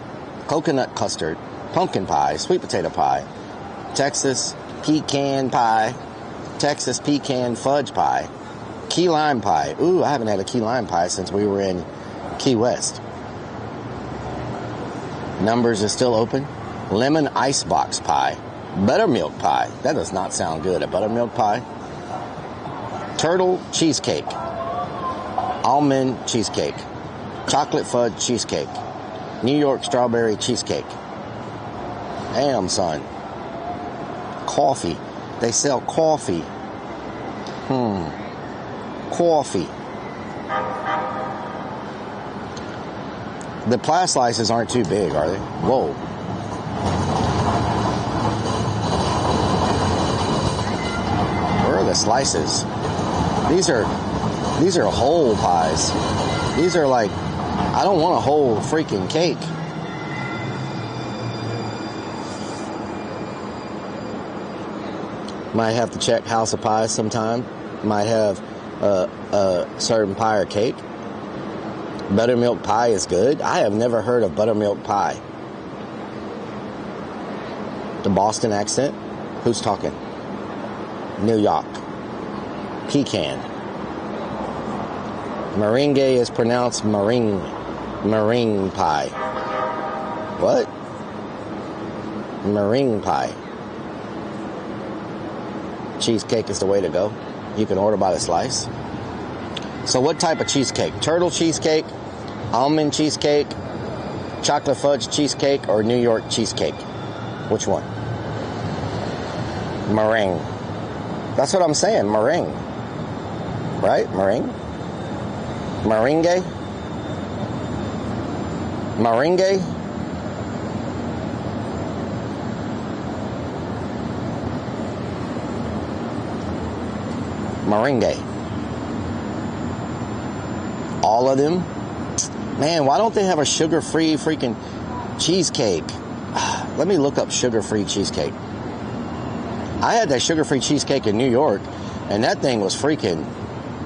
coconut custard, pumpkin pie, sweet potato pie, Texas pecan pie, Texas pecan fudge pie, key lime pie. Ooh, I haven't had a key lime pie since we were in Key West. Numbers is still open. Lemon icebox pie. Buttermilk pie. That does not sound good. A buttermilk pie. Turtle cheesecake. Almond cheesecake. Chocolate fudge cheesecake. New York strawberry cheesecake. Damn, son. Coffee. They sell coffee. Coffee. The pie slices aren't too big, are they? Whoa. The slices. These are whole pies. These are like, I don't want a whole freaking cake. Might have to check House of Pies sometime. Might have a certain pie or cake. Buttermilk pie is good. I have never heard of buttermilk pie. The Boston accent? Who's talking? New York. Pecan. Meringue is pronounced meringue. Meringue pie. What? Meringue pie. Cheesecake is the way to go. You can order by the slice. So what type of cheesecake? Turtle cheesecake, almond cheesecake, Chocolate fudge cheesecake or New York cheesecake? Which one? Meringue. That's what I'm saying, meringue. Right? Meringue? Meringue? Meringue? Meringue. All of them? Man, why don't they have a sugar-free freaking cheesecake? Let me look up sugar-free cheesecake. I had that sugar-free cheesecake in New York, and that thing was freaking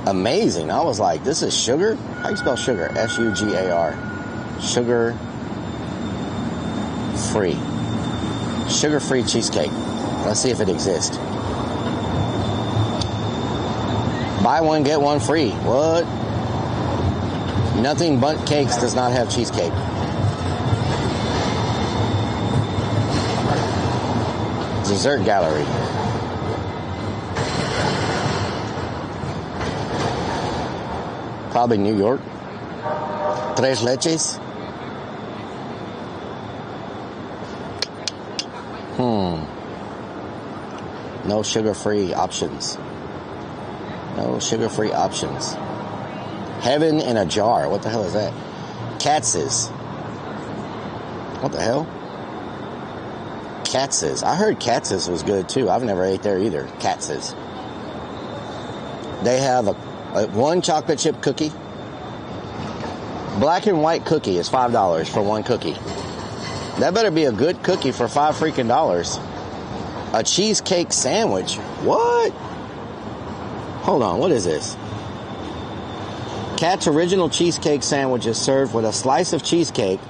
amazing. I was like, this is sugar? How do you spell sugar? S-U-G-A-R. Sugar-free. Sugar-free cheesecake. Let's see if it exists. Buy one, get one free. What? Nothing but cakes does not have cheesecake. Dessert gallery. Probably New York. Tres leches. No sugar-free options. No sugar-free options. Heaven in a jar. What the hell is that? Katz's. What the hell? Katz's. I heard Katz's was good too. I've never ate there either. Katz's. They have a one chocolate chip cookie. Black and white cookie is $5 for one cookie. That better be a good cookie for $5 freaking. A cheesecake sandwich. What? Hold on. What is this? Kat's original cheesecake sandwich is served with a slice of cheesecake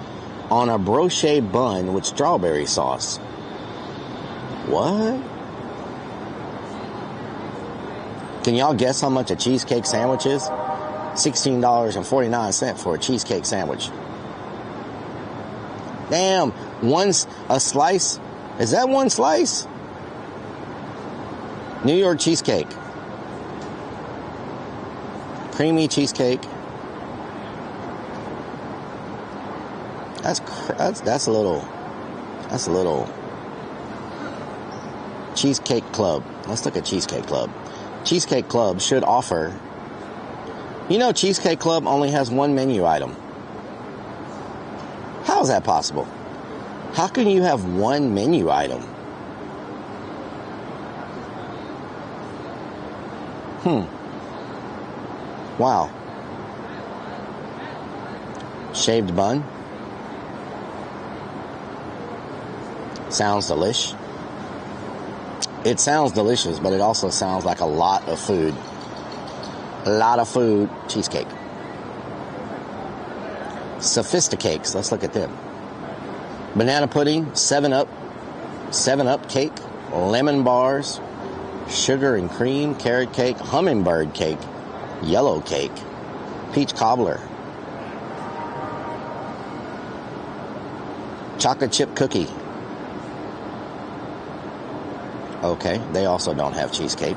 on a brioche bun with strawberry sauce. What? Can y'all guess how much a cheesecake sandwich is? $16.49 for a cheesecake sandwich. Damn, a slice? Is that one slice? New York cheesecake. Creamy cheesecake. That's a little. Cheesecake Club. Let's look at Cheesecake Club. Cheesecake Club should offer. You know, Cheesecake Club only has one menu item. How is that possible? How can you have one menu item? Wow. Shaved bun. Sounds delish. It sounds delicious, but it also sounds like a lot of food. A lot of food. Cheesecake. Sophisticakes. Let's look at them. Banana pudding, 7-Up cake, lemon bars, sugar and cream, carrot cake, hummingbird cake, yellow cake, peach cobbler, chocolate chip cookie. Okay, they also don't have cheesecake.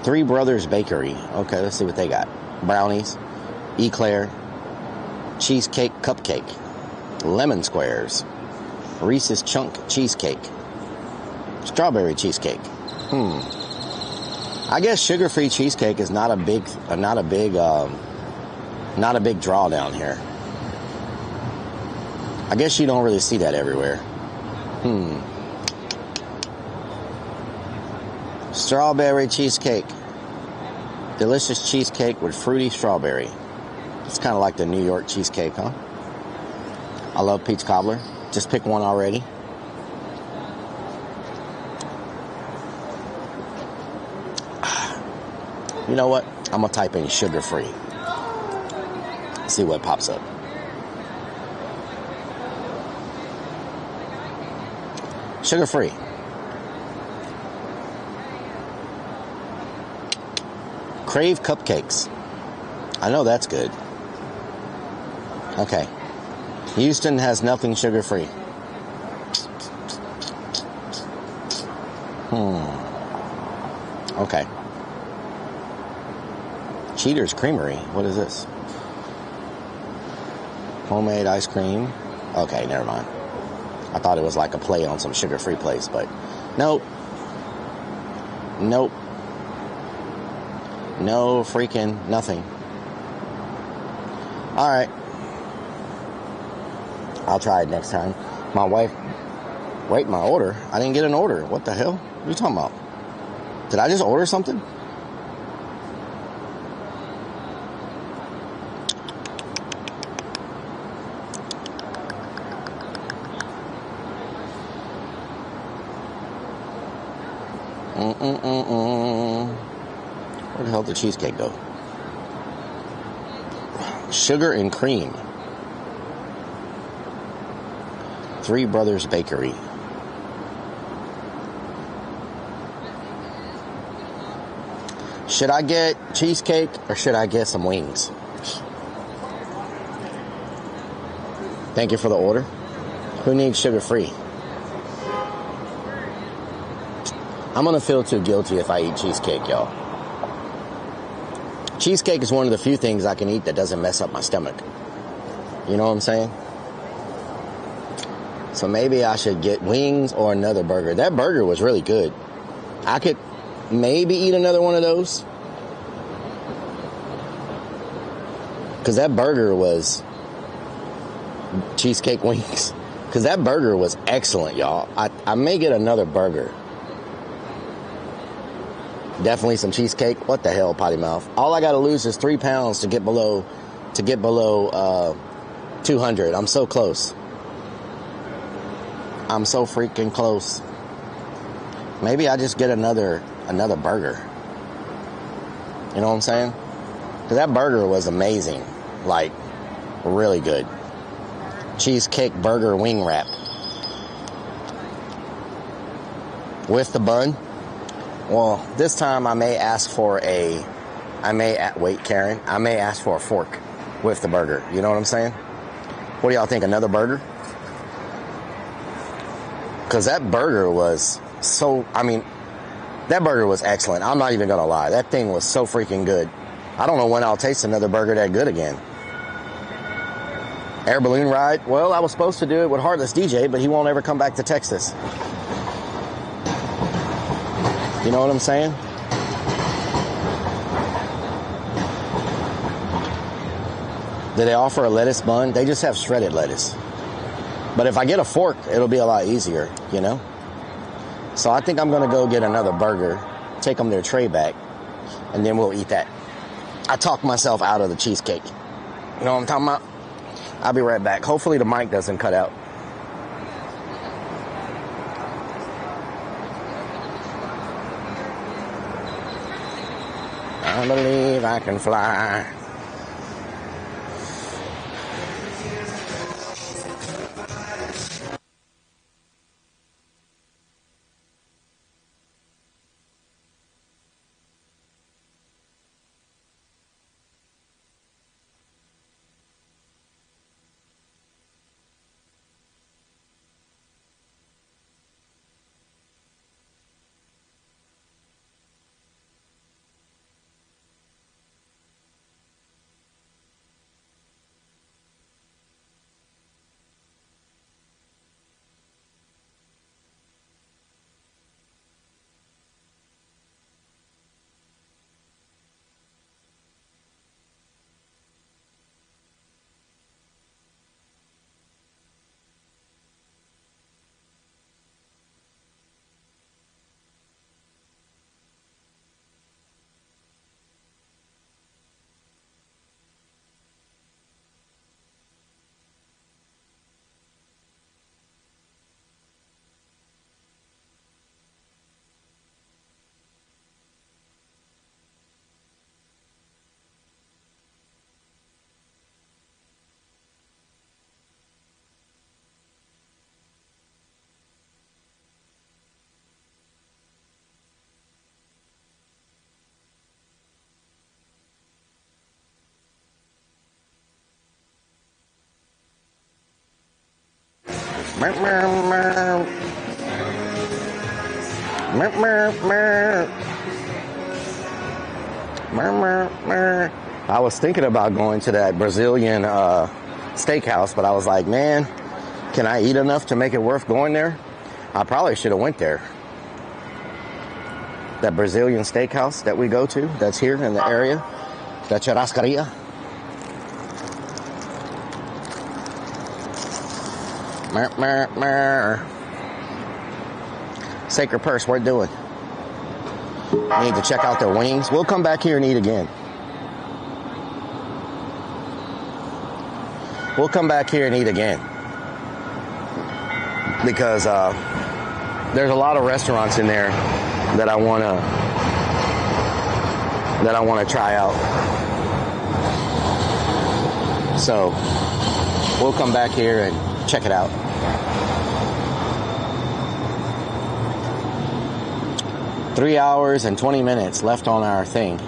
Three Brothers Bakery. Okay, let's see what they got. Brownies, eclair, cheesecake cupcake, lemon squares, Reese's Chunk cheesecake, strawberry cheesecake. I guess sugar-free cheesecake is not a big draw down here. I guess you don't really see that everywhere. Strawberry cheesecake. Delicious cheesecake with fruity strawberry. It's kind of like the New York cheesecake, huh? I love peach cobbler. Just pick one already. You know what? I'm going to type in sugar-free. See what pops up. Sugar-free. Crave cupcakes. I know that's good. Okay. Houston has nothing sugar-free. Okay. Cheater's Creamery. What is this? Homemade ice cream. Okay, never mind. I thought it was like a play on some sugar-free place, but nope. Nope. No freaking nothing. All right. I'll try it next time. My wife, wait, my order? I didn't get an order. What the hell? What are you talking about? Did I just order something? Where the hell did the cheesecake go? Sugar and cream. Three Brothers Bakery. Should I get cheesecake or should I get some wings? Thank you for the order. Who needs sugar-free? I'm going to feel too guilty if I eat cheesecake, y'all. Cheesecake is one of the few things I can eat that doesn't mess up my stomach. You know what I'm saying? So maybe I should get wings or another burger. That burger was really good. I could maybe eat another one of those. Because that burger was cheesecake wings. Because that burger was excellent, y'all. I may get another burger. Definitely some cheesecake. What the hell, potty mouth? All I got to lose is 3 pounds to get below 200. I'm so close. I'm so freaking close. Maybe I just get another burger. You know what I'm saying? Because that burger was amazing. Like, really good. Cheesecake burger wing wrap. With the bun. Well, this time I may ask for wait, Karen. I may ask for a fork with the burger. You know what I'm saying? What do y'all think? Another burger? Because that burger was that burger was excellent. I'm not even going to lie. That thing was so freaking good. I don't know when I'll taste another burger that good again. Air balloon ride? Well, I was supposed to do it with Heartless DJ, but he won't ever come back to Texas. You know what I'm saying? Do they offer a lettuce bun? They just have shredded lettuce. But if I get a fork, it'll be a lot easier, you know? So I think I'm going to go get another burger, take them their tray back, and then we'll eat that. I talked myself out of the cheesecake. You know what I'm talking about? I'll be right back. Hopefully the mic doesn't cut out. I believe I can fly. I was thinking about going to that Brazilian steakhouse, but I was like, man, can I eat enough to make it worth going there? I probably should have went there. That Brazilian steakhouse that we go to, that's here in the area, the Churrascaria. Sacred Purse, what doing? Need to check out their wings. We'll come back here and eat again. We'll come back here and eat again. Because there's a lot of restaurants in there that I wanna try out. So we'll come back here and check it out. Three hours and 20 minutes left on our thing.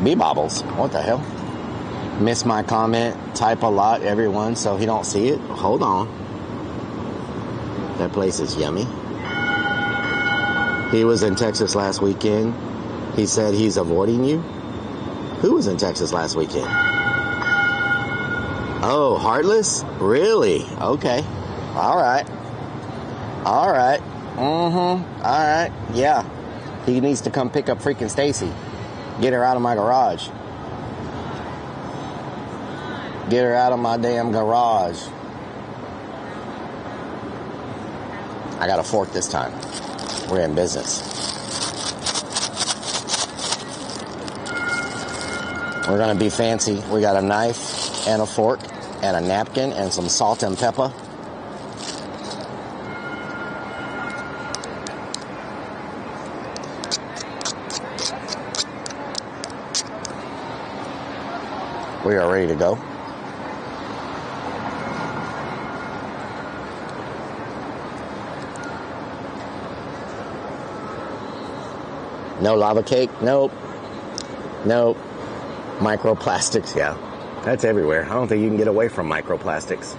B-bobbles. What the hell? Miss my comment. Type a lot, everyone, so he don't see it. Hold on. That place is yummy. He was in Texas last weekend. He said he's avoiding you. Who was in Texas last weekend? Oh, Heartless? Really? Okay. All right. All right. All right. Yeah. He needs to come pick up freaking Stacy. Get her out of my garage. Get her out of my damn garage. I got a fork this time. We're in business. We're gonna be fancy. We got a knife and a fork and a napkin and some salt and pepper. We are ready to go. No lava cake? Nope. Nope. Microplastics, yeah. That's everywhere. I don't think you can get away from microplastics.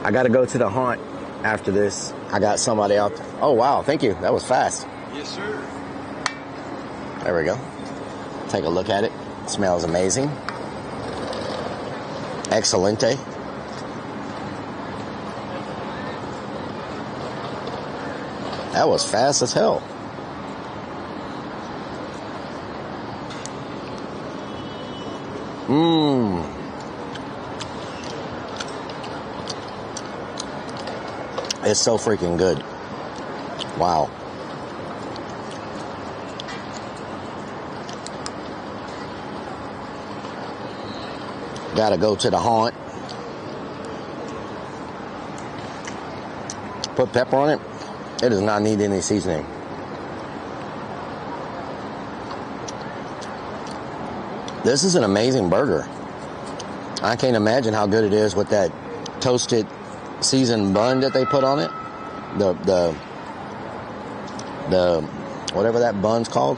I got to go to the haunt after this. I got somebody out there. Oh, wow. Thank you. That was fast. Yes, sir. There we go. Take a look at it. It smells amazing. Excelente. That was fast as hell. It's so freaking good. Wow. Gotta go to the haunt. Put pepper on it. It does not need any seasoning. This is an amazing burger. I can't imagine how good it is with that toasted seasoned bun that they put on it. The whatever that bun's called.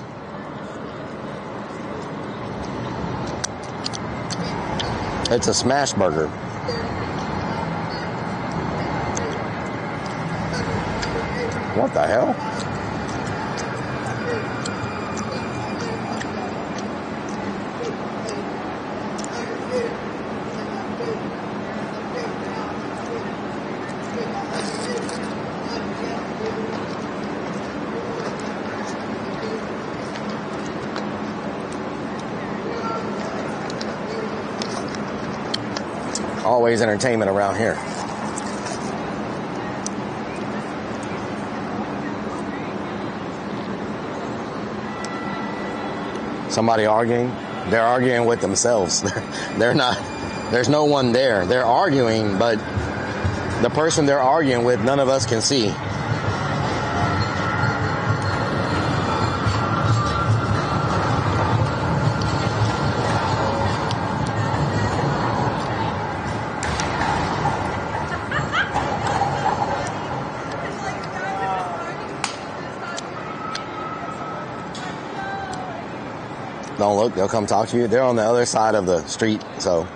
It's a smash burger. What the hell? Always entertainment around here. Somebody arguing? They're arguing with themselves. They're not, there's no one there. They're arguing, but the person they're arguing with, none of us can see. Don't look, they'll come talk to you. They're on the other side of the street, so.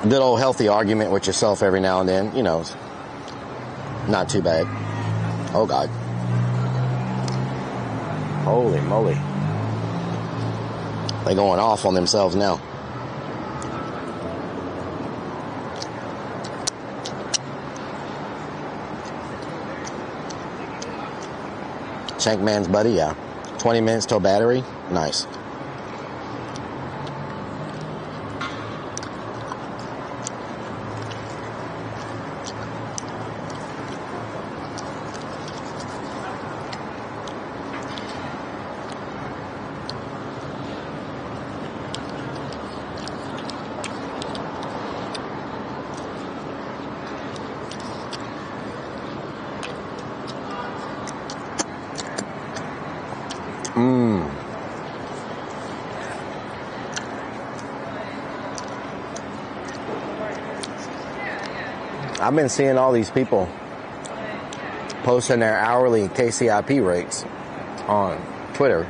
Good old healthy argument with yourself every now and then, you know. Not too bad. Oh, God. Holy moly. They're going off on themselves now. Shank Man's buddy, yeah. 20 minutes till battery. Nice. I've been seeing all these people posting their hourly KCIP rates on Twitter.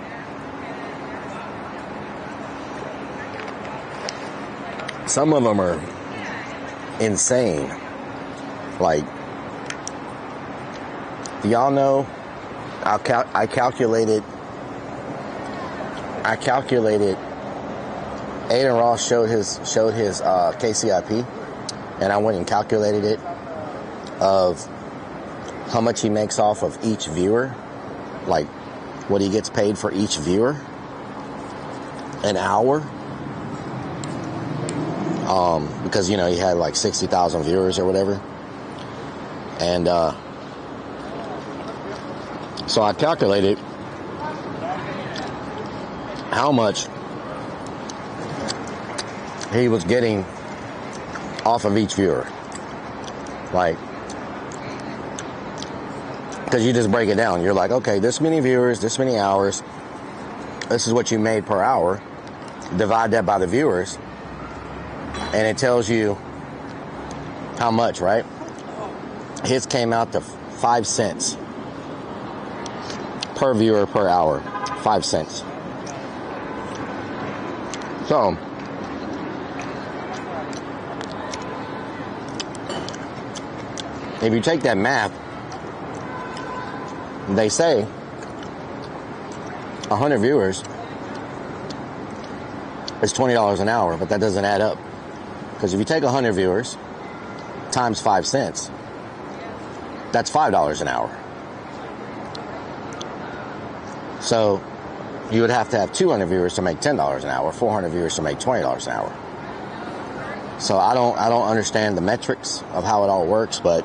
Some of them are insane. Like, do y'all know? I calculated. Aiden Ross showed his KCIP, and I went and calculated it of how much he makes off of each viewer, like what he gets paid for each viewer, an hour. Because, you know, he had like 60,000 viewers or whatever. And so I calculated how much he was getting off of each viewer. Like, because you just break it down. You're like, okay, this many viewers, this many hours. This is what you made per hour. Divide that by the viewers. And it tells you how much, right? His came out to 5 cents per viewer per hour. 5 cents. So, if you take that math, they say 100 viewers is $20 an hour, but that doesn't add up. Because if you take 100 viewers times 5 cents, that's $5 an hour. So you would have to have 200 viewers to make $10 an hour, 400 viewers to make $20 an hour. So I don't understand the metrics of how it all works, but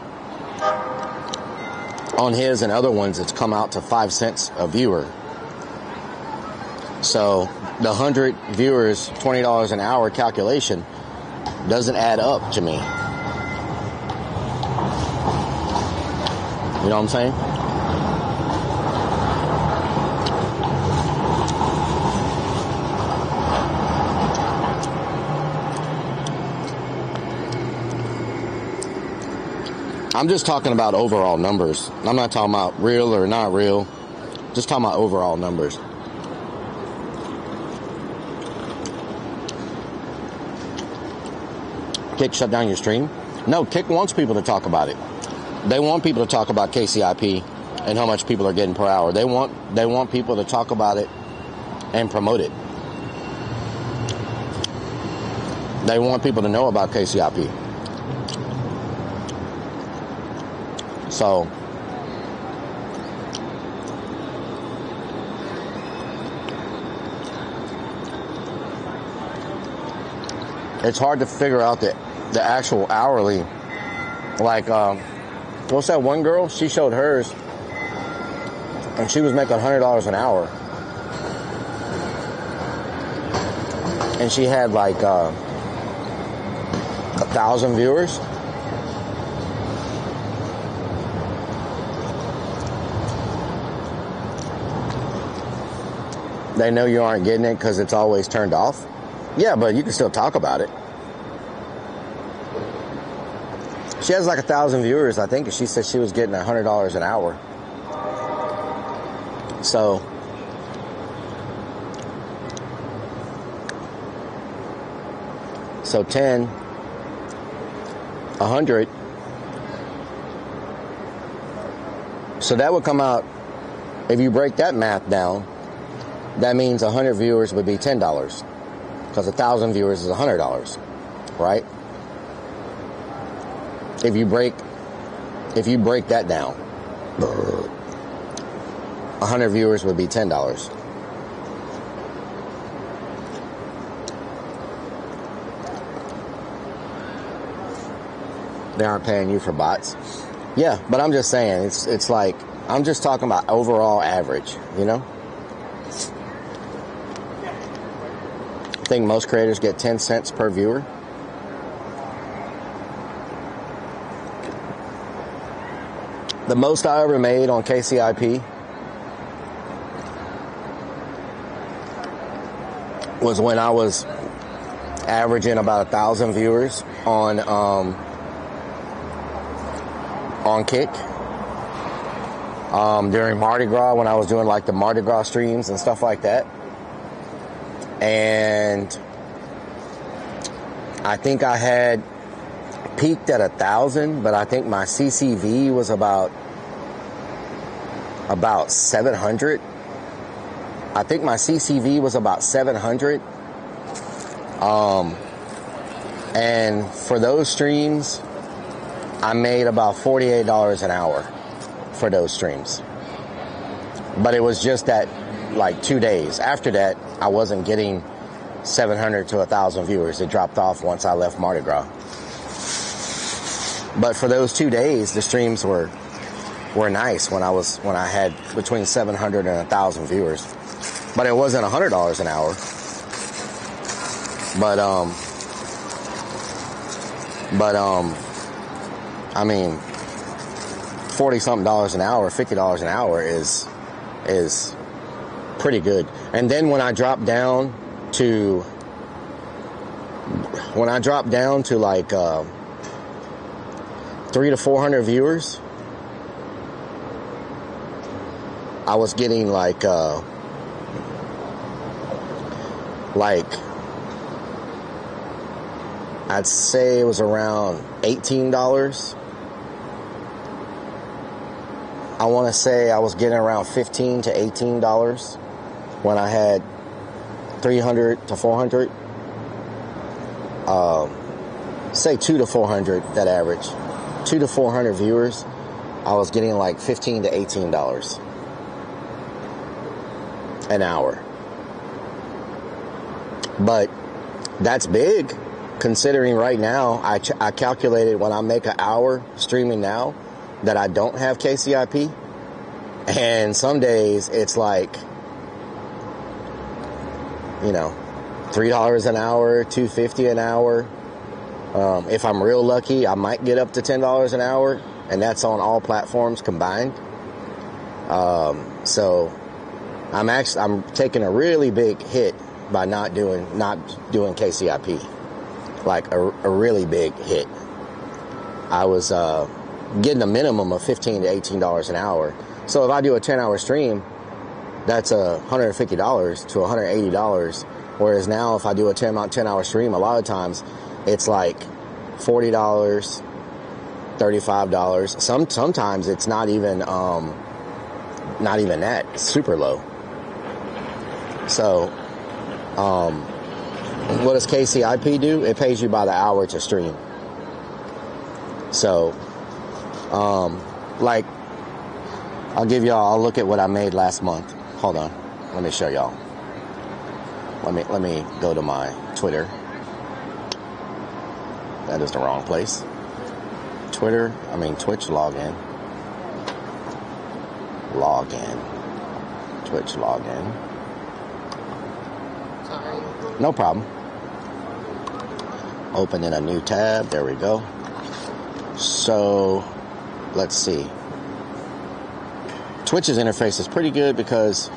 on his and other ones, it's come out to 5 cents a viewer. So the 100 viewers, $20 an hour calculation doesn't add up to me. You know what I'm saying? I'm just talking about overall numbers. I'm not talking about real or not real. Just talking about overall numbers. Kick shut down your stream? No, Kick wants people to talk about it. They want people to talk about KCIP and how much people are getting per hour. They want people to talk about it and promote it. They want people to know about KCIP. So it's hard to figure out the actual hourly. Like, what's that one girl? She showed hers, and she was making $100 an hour, and she had like 1,000 viewers. They know you aren't getting it because it's always turned off. Yeah, but you can still talk about it. She has like 1,000 viewers, I think, and she said she was getting $100 an hour. So So 10, 100. So that would come out, if you break that math down, that means 100 viewers would be $10. Because 1,000 viewers is $100, right? If you break that down, 100 viewers would be $10. They aren't paying you for bots. Yeah, but I'm just saying, it's like, I'm just talking about overall average, you know? I think most creators get 10 cents per viewer. The most I ever made on KCIP was when I was averaging about 1,000 viewers on Kick. During Mardi Gras, when I was doing like the Mardi Gras streams and stuff like that. And I think I had peaked at 1,000, but I think my CCV was about 700. I think my CCV was about 700. And for those streams, I made about $48 an hour for those streams. But it was just that, like, 2 days. After that, I wasn't getting 700 to 1,000 viewers. It dropped off once I left Mardi Gras. But for those 2 days, the streams were nice when I had between 700 and 1,000 viewers. But it wasn't $100 an hour. But I mean, $40-something an hour, $50 an hour is pretty good. And then when I dropped down to like 300 to 400 viewers, I was getting like I'd say it was around $18. I want to say I was getting around $15 to $18 when I had 300 to 400. Say 2 to 400, that average. 2 to 400 viewers, I was getting like $15 to $18 an hour. But that's big, considering right now, I calculated when I make an hour streaming now that I don't have KCIP. And some days it's like, you know, $3 an hour, $2.50 an hour. If I'm real lucky, I might get up to $10 an hour, and that's on all platforms combined. So I'm taking a really big hit by not doing KCIP, like a really big hit. I was getting a minimum of $15 to $18 an hour. So if I do a 10-hour stream, that's $150 to $180. Whereas now, if I do a 10-hour stream, a lot of times it's like $40, $35. Sometimes it's not even that. It's super low. So, what does KCIP do? It pays you by the hour to stream. So, like, I'll look at what I made last month. Hold on. Let me show y'all. Let me go to my Twitter. That is the wrong place. Twitch login. Twitch login. Sorry. No problem. Open in a new tab. There we go. So, let's see. Twitch's interface is pretty good because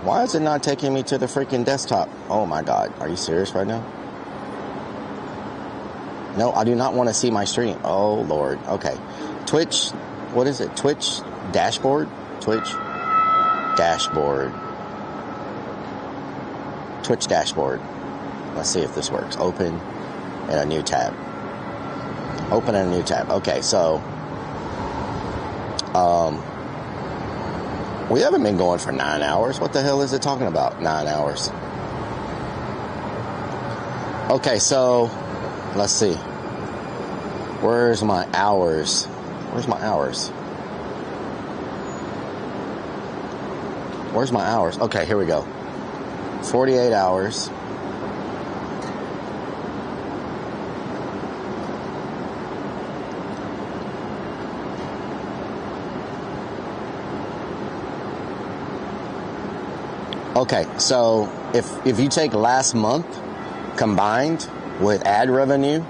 why is it not taking me to the freaking desktop? Oh my God. Are you serious right now? No, I do not want to see my stream. Oh Lord. Okay. Twitch, what is it? Twitch dashboard? Twitch dashboard. Let's see if this works. Open in a new tab. Open in a new tab. Okay, so we haven't been going for 9 hours. What the hell is it talking about? 9 hours. Okay, so let's see. Where's my hours? Where's my hours? Where's my hours? Okay, here we go. 48 hours. Okay, so if you take last month combined with ad revenue,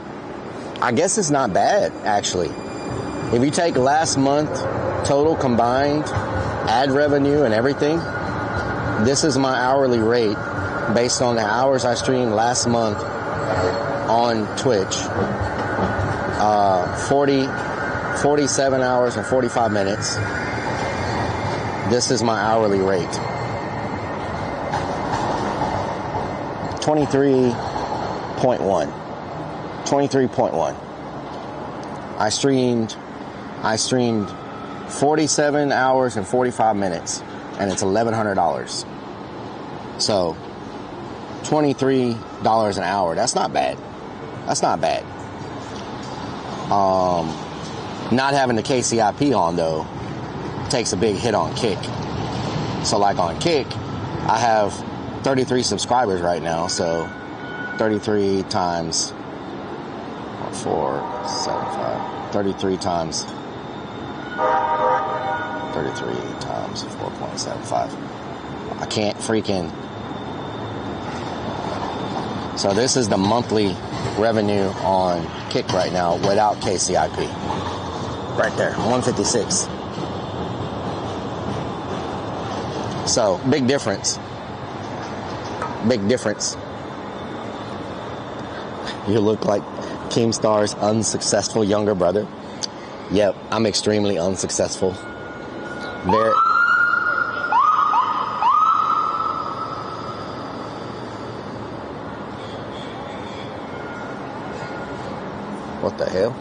I guess it's not bad, actually. If you take last month total combined ad revenue and everything, this is my hourly rate based on the hours I streamed last month on Twitch. 47 hours and 45 minutes. This is my hourly rate. 23.1. 23.1. I streamed 47 hours and 45 minutes, and it's $1,100. So $23 an hour. That's not bad. That's not bad. Not having the KCIP on, though, takes a big hit on Kick. So like on Kick, I have 33 subscribers right now, so 33 times 4.75. 33 times 4.75. I can't freaking. So this is the monthly revenue on Kick right now without KCIP. Right there, 156. So big difference. Big difference. You look like Keemstar's unsuccessful younger brother. Yep, I'm extremely unsuccessful. Very. What the hell?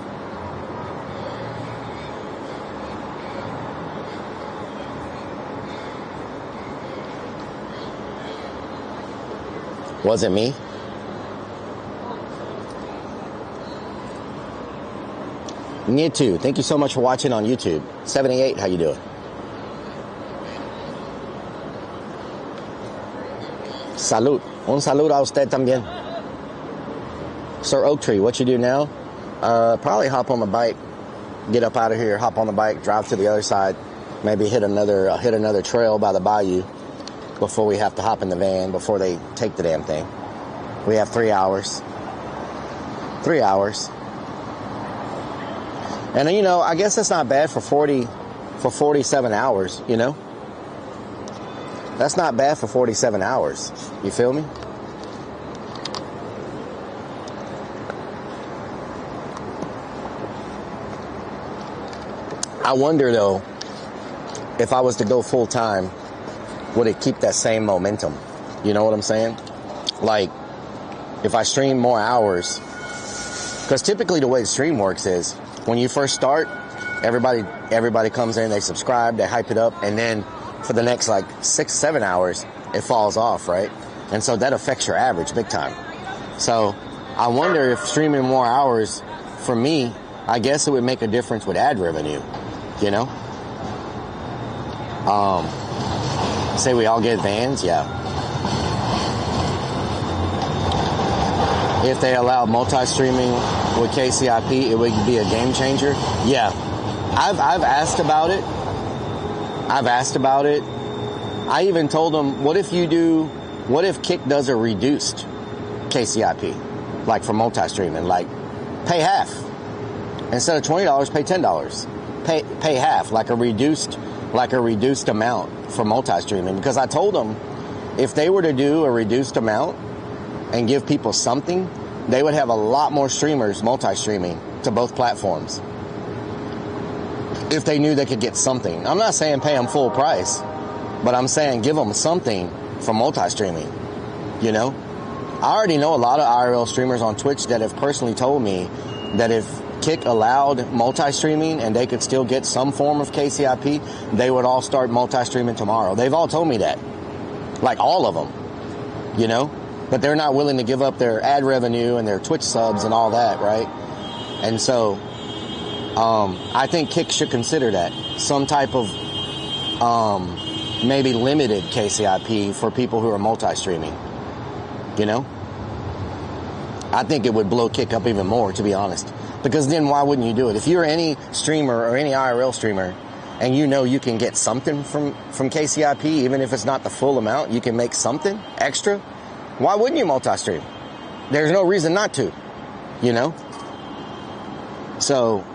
Was it me? Me too. Thank you so much for watching on YouTube. 78, how you doing? Salud. Un saludo a usted también. Sir Oaktree, what you do now? Probably hop on the bike, get up out of here, hop on the bike, drive to the other side, maybe hit another trail by the bayou before we have to hop in the van, before they take the damn thing. We have 3 hours. 3 hours. And, you know, I guess that's not bad for 47 hours, you know? That's not bad for 47 hours. You feel me? I wonder, though, if I was to go full time, would it keep that same momentum? You know what I'm saying? Like, if I stream more hours, because typically the way the stream works is, when you first start, everybody comes in, they subscribe, they hype it up, and then for the next like 6-7 hours, it falls off, right? And so that affects your average big time. So I wonder if streaming more hours, for me, I guess it would make a difference with ad revenue, you know? Say we all get vans, yeah. If they allow multi-streaming with KCIP, it would be a game changer. Yeah, I've asked about it. I even told them, what if Kick does a reduced KCIP, like for multi-streaming, like pay half. Instead of $20, pay $10. Pay half, like a reduced amount for multi-streaming. Because I told them, if they were to do a reduced amount and give people something, they would have a lot more streamers multi-streaming to both platforms. If they knew they could get something. I'm not saying pay them full price, but I'm saying give them something for multi-streaming, you know? I already know a lot of IRL streamers on Twitch that have personally told me that if Kick allowed multi-streaming and they could still get some form of KCIP, they would all start multi-streaming tomorrow. They've all told me that. Like all of them, you know? But they're not willing to give up their ad revenue and their Twitch subs and all that, right? And so, I think Kick should consider that. Some type of, maybe limited KCIP for people who are multi-streaming. You know? I think it would blow Kick up even more, to be honest. Because then why wouldn't you do it? If you're any streamer or any IRL streamer and you know you can get something from KCIP, even if it's not the full amount, you can make something extra, why wouldn't you multi-stream? There's no reason not to, you know? So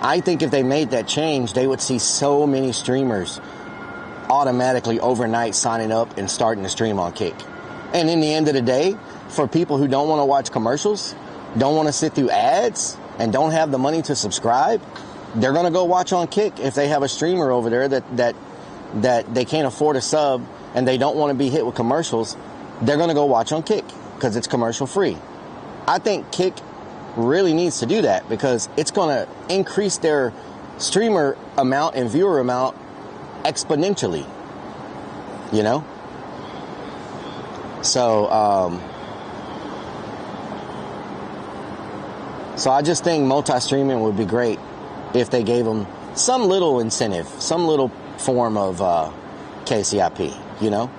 I think if they made that change, they would see so many streamers automatically overnight signing up and starting to stream on Kick. And in the end of the day, for people who don't want to watch commercials, don't want to sit through ads, and don't have the money to subscribe, they're going to go watch on Kick if they have a streamer over there that they can't afford a sub and they don't want to be hit with commercials. They're going to go watch on Kick because it's commercial free. I think Kick really needs to do that because it's going to increase their streamer amount and viewer amount exponentially, you know? So I just think multi-streaming would be great if they gave them some little incentive, some little form of KCIP, you know?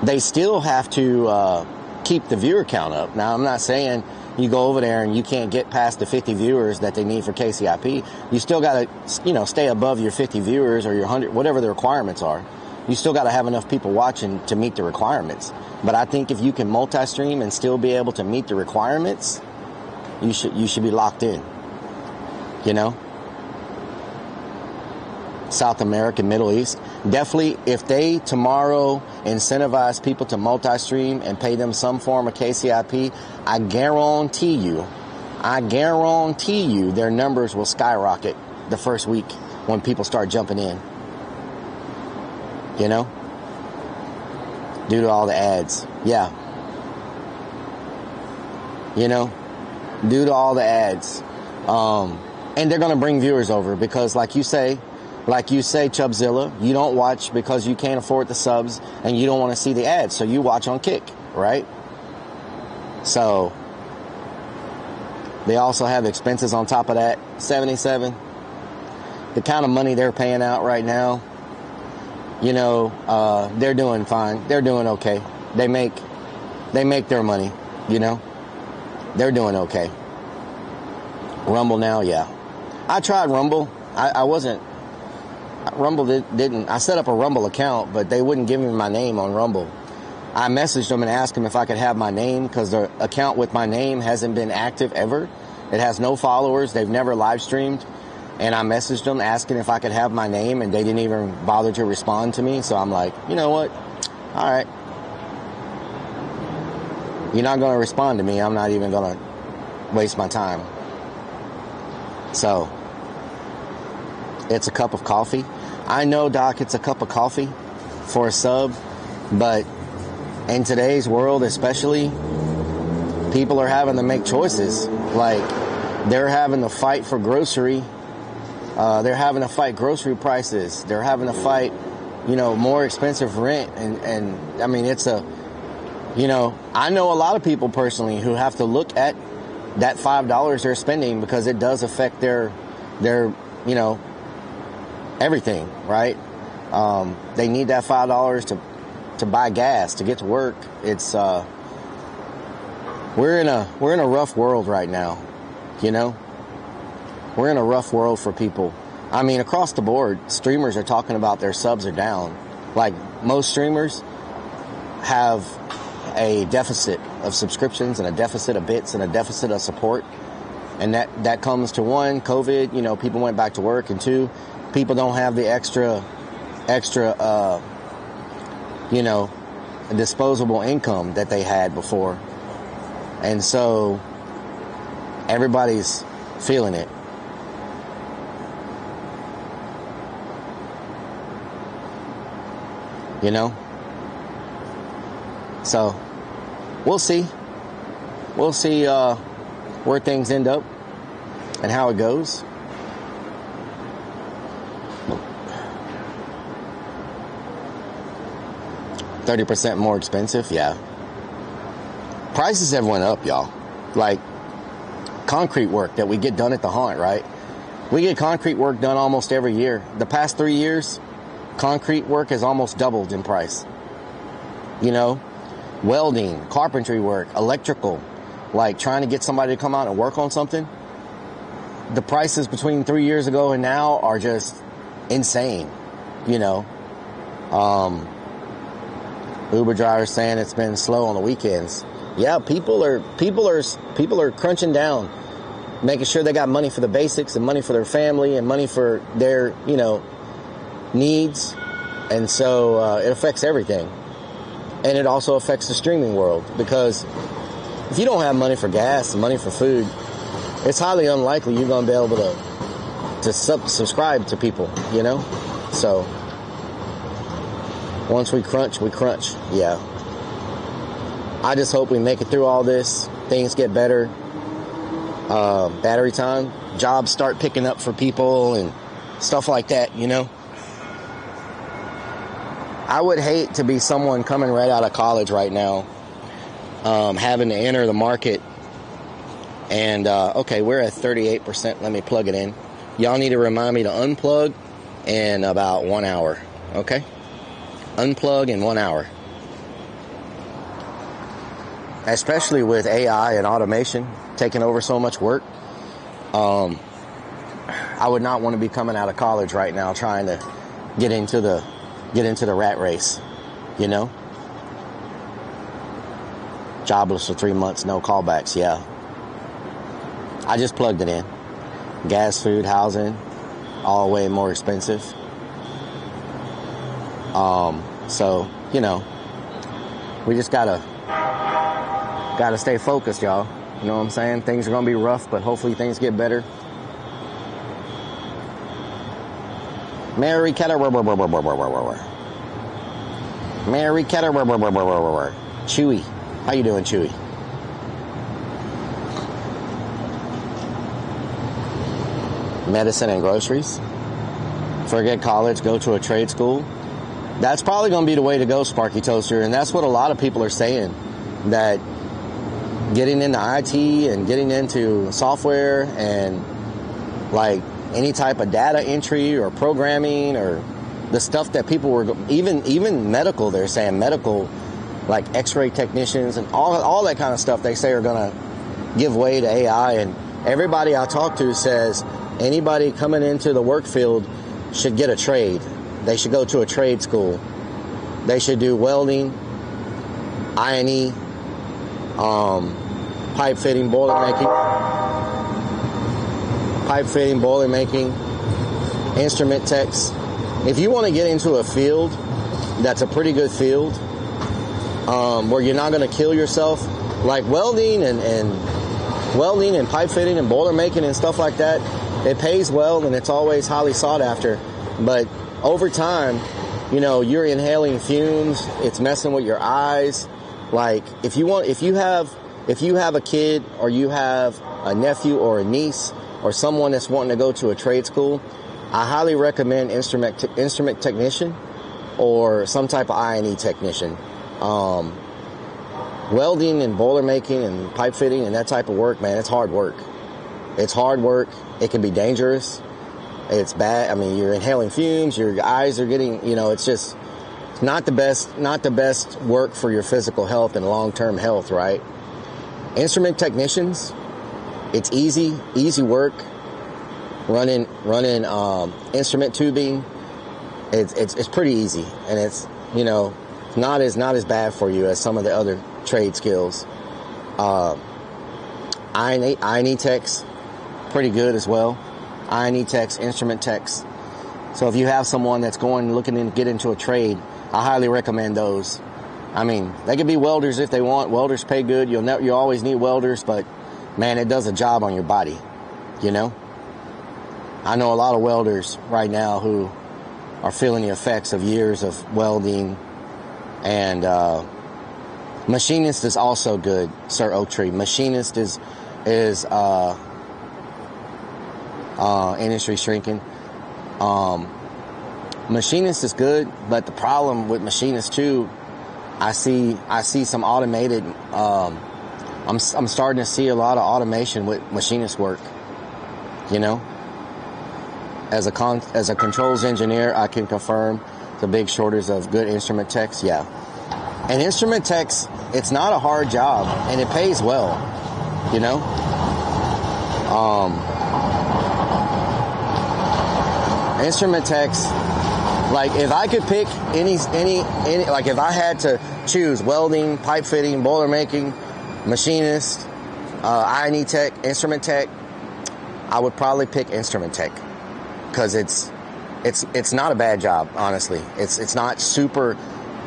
They still have to keep the viewer count up. Now, I'm not saying you go over there and you can't get past the 50 viewers that they need for KCIP. You still got to, you know, stay above your 50 viewers or your 100, whatever the requirements are. You still got to have enough people watching to meet the requirements. But I think if you can multi-stream and still be able to meet the requirements, you should be locked in. You know? South America, Middle East. Definitely, if they tomorrow incentivize people to multi-stream and pay them some form of KCIP, I guarantee you their numbers will skyrocket the first week when people start jumping in. You know? Due to all the ads. Yeah. You know? Due to all the ads. And they're going to bring viewers over because like you say, Chubzilla, you don't watch because you can't afford the subs and you don't want to see the ads. So you watch on Kick, right? So they also have expenses on top of that. 77. The kind of money they're paying out right now, you know, they're doing fine. They're doing okay. They make their money, you know. They're doing okay. Rumble now, yeah. I tried Rumble. Rumble didn't. I set up a Rumble account, but they wouldn't give me my name on Rumble. I messaged them and asked them if I could have my name because the account with my name hasn't been active ever. It has no followers. They've never live streamed. And I messaged them asking if I could have my name, and they didn't even bother to respond to me. So I'm like, you know what? All right. You're not going to respond to me. I'm not even going to waste my time. So it's a cup of coffee. I know, Doc, it's a cup of coffee for a sub, but in today's world especially, people are having to make choices. Like, they're having to fight for grocery. They're having to fight grocery prices. They're having to fight, you know, more expensive rent. And I mean, it's a, you know, I know a lot of people personally who have to look at that $5 they're spending because it does affect their, you know, everything, right? They need that $5 to buy gas, to get to work. It's, we're in a rough world right now, you know? We're in a rough world for people. I mean, across the board, streamers are talking about their subs are down. Like, most streamers have a deficit of subscriptions and a deficit of bits and a deficit of support. And that comes to, one, COVID, you know, people went back to work, and two, people don't have the extra, you know, disposable income that they had before. And so everybody's feeling it. You know? So we'll see. We'll see where things end up and how it goes. $30% more expensive, yeah. Prices have went up, y'all. Like concrete work that we get done at the haunt, right? We get concrete work done almost every year. The past 3 years, concrete work has almost doubled in price. You know, welding, carpentry work, electrical, like trying to get somebody to come out and work on something. The prices between 3 years ago and now are just insane, you know. Uber drivers saying it's been slow on the weekends. Yeah, people are crunching down, making sure they got money for the basics and money for their family and money for their, you know, needs. And so it affects everything. And it also affects the streaming world, because if you don't have money for gas and money for food, it's highly unlikely you're going to be able to subscribe to people, you know? So once we crunch, yeah. I just hope we make it through all this. Things get better. Battery time, jobs start picking up for people and stuff like that, you know? I would hate to be someone coming right out of college right now, having to enter the market. And, okay, we're at 38%. Let me plug it in. Y'all need to remind me to unplug in about 1 hour, okay? Unplug in 1 hour. Especially with AI and automation taking over so much work. I would not want to be coming out of college right now trying to get into the rat race, you know? Jobless for 3 months, no callbacks, yeah. I just plugged it in. Gas, food, housing, all way more expensive. So, you know, we just gotta stay focused, y'all. You know what I'm saying? Things are gonna be rough, but hopefully things get better. Mary Ketter, Mary Ketter, Chewy. How you doing, Chewy? Medicine and groceries. Forget college, go to a trade school. That's probably going to be the way to go, Sparky Toaster. And that's what a lot of people are saying, that getting into IT and getting into software and like any type of data entry or programming or the stuff that people were, even medical, they're saying medical, like x-ray technicians and all that kind of stuff they say are going to give way to AI. And everybody I talk to says anybody coming into the work field should get a trade. They should go to a trade school. They should do welding, I&E, pipe fitting, boiler making, instrument techs. If you want to get into a field that's a pretty good field, where you're not going to kill yourself, like welding and pipe fitting and boiler making and stuff like that, it pays well and it's always highly sought after. But over time, you know, you're inhaling fumes. It's messing with your eyes. Like if you have a kid or you have a nephew or a niece or someone that's wanting to go to a trade school, I highly recommend instrument technician or some type of I&E technician. Welding and boiler making and pipe fitting and that type of work, man, it's hard work. It's hard work. It can be dangerous. It's bad. I mean, you're inhaling fumes, your eyes are getting, you know, it's just not the best work for your physical health and long-term health, right? Instrument technicians, it's easy work. Running instrument tubing, it's pretty easy, and it's, you know, not as bad for you as some of the other trade skills. I&E techs, pretty good as well. I&E techs, instrument techs. So if you have someone that's looking to get into a trade, I highly recommend those. I mean, they could be welders if they want. Welders pay good. You always need welders, but man, it does a job on your body, you know? I know a lot of welders right now who are feeling the effects of years of welding and Machinist is also good, Sir Oaktree. Machinist is industry shrinking. Machinist is good, but the problem with machinist too, I see some automated. I'm starting to see a lot of automation with machinist work. You know, as a controls engineer, I can confirm the big shortage of good instrument techs. Yeah, and instrument techs, it's not a hard job, and it pays well. You know. Instrument techs, like if I could pick any, like if I had to choose welding, pipe fitting, boiler making, machinist, I&E tech, instrument tech, I would probably pick instrument tech, because it's not a bad job, honestly. It's not super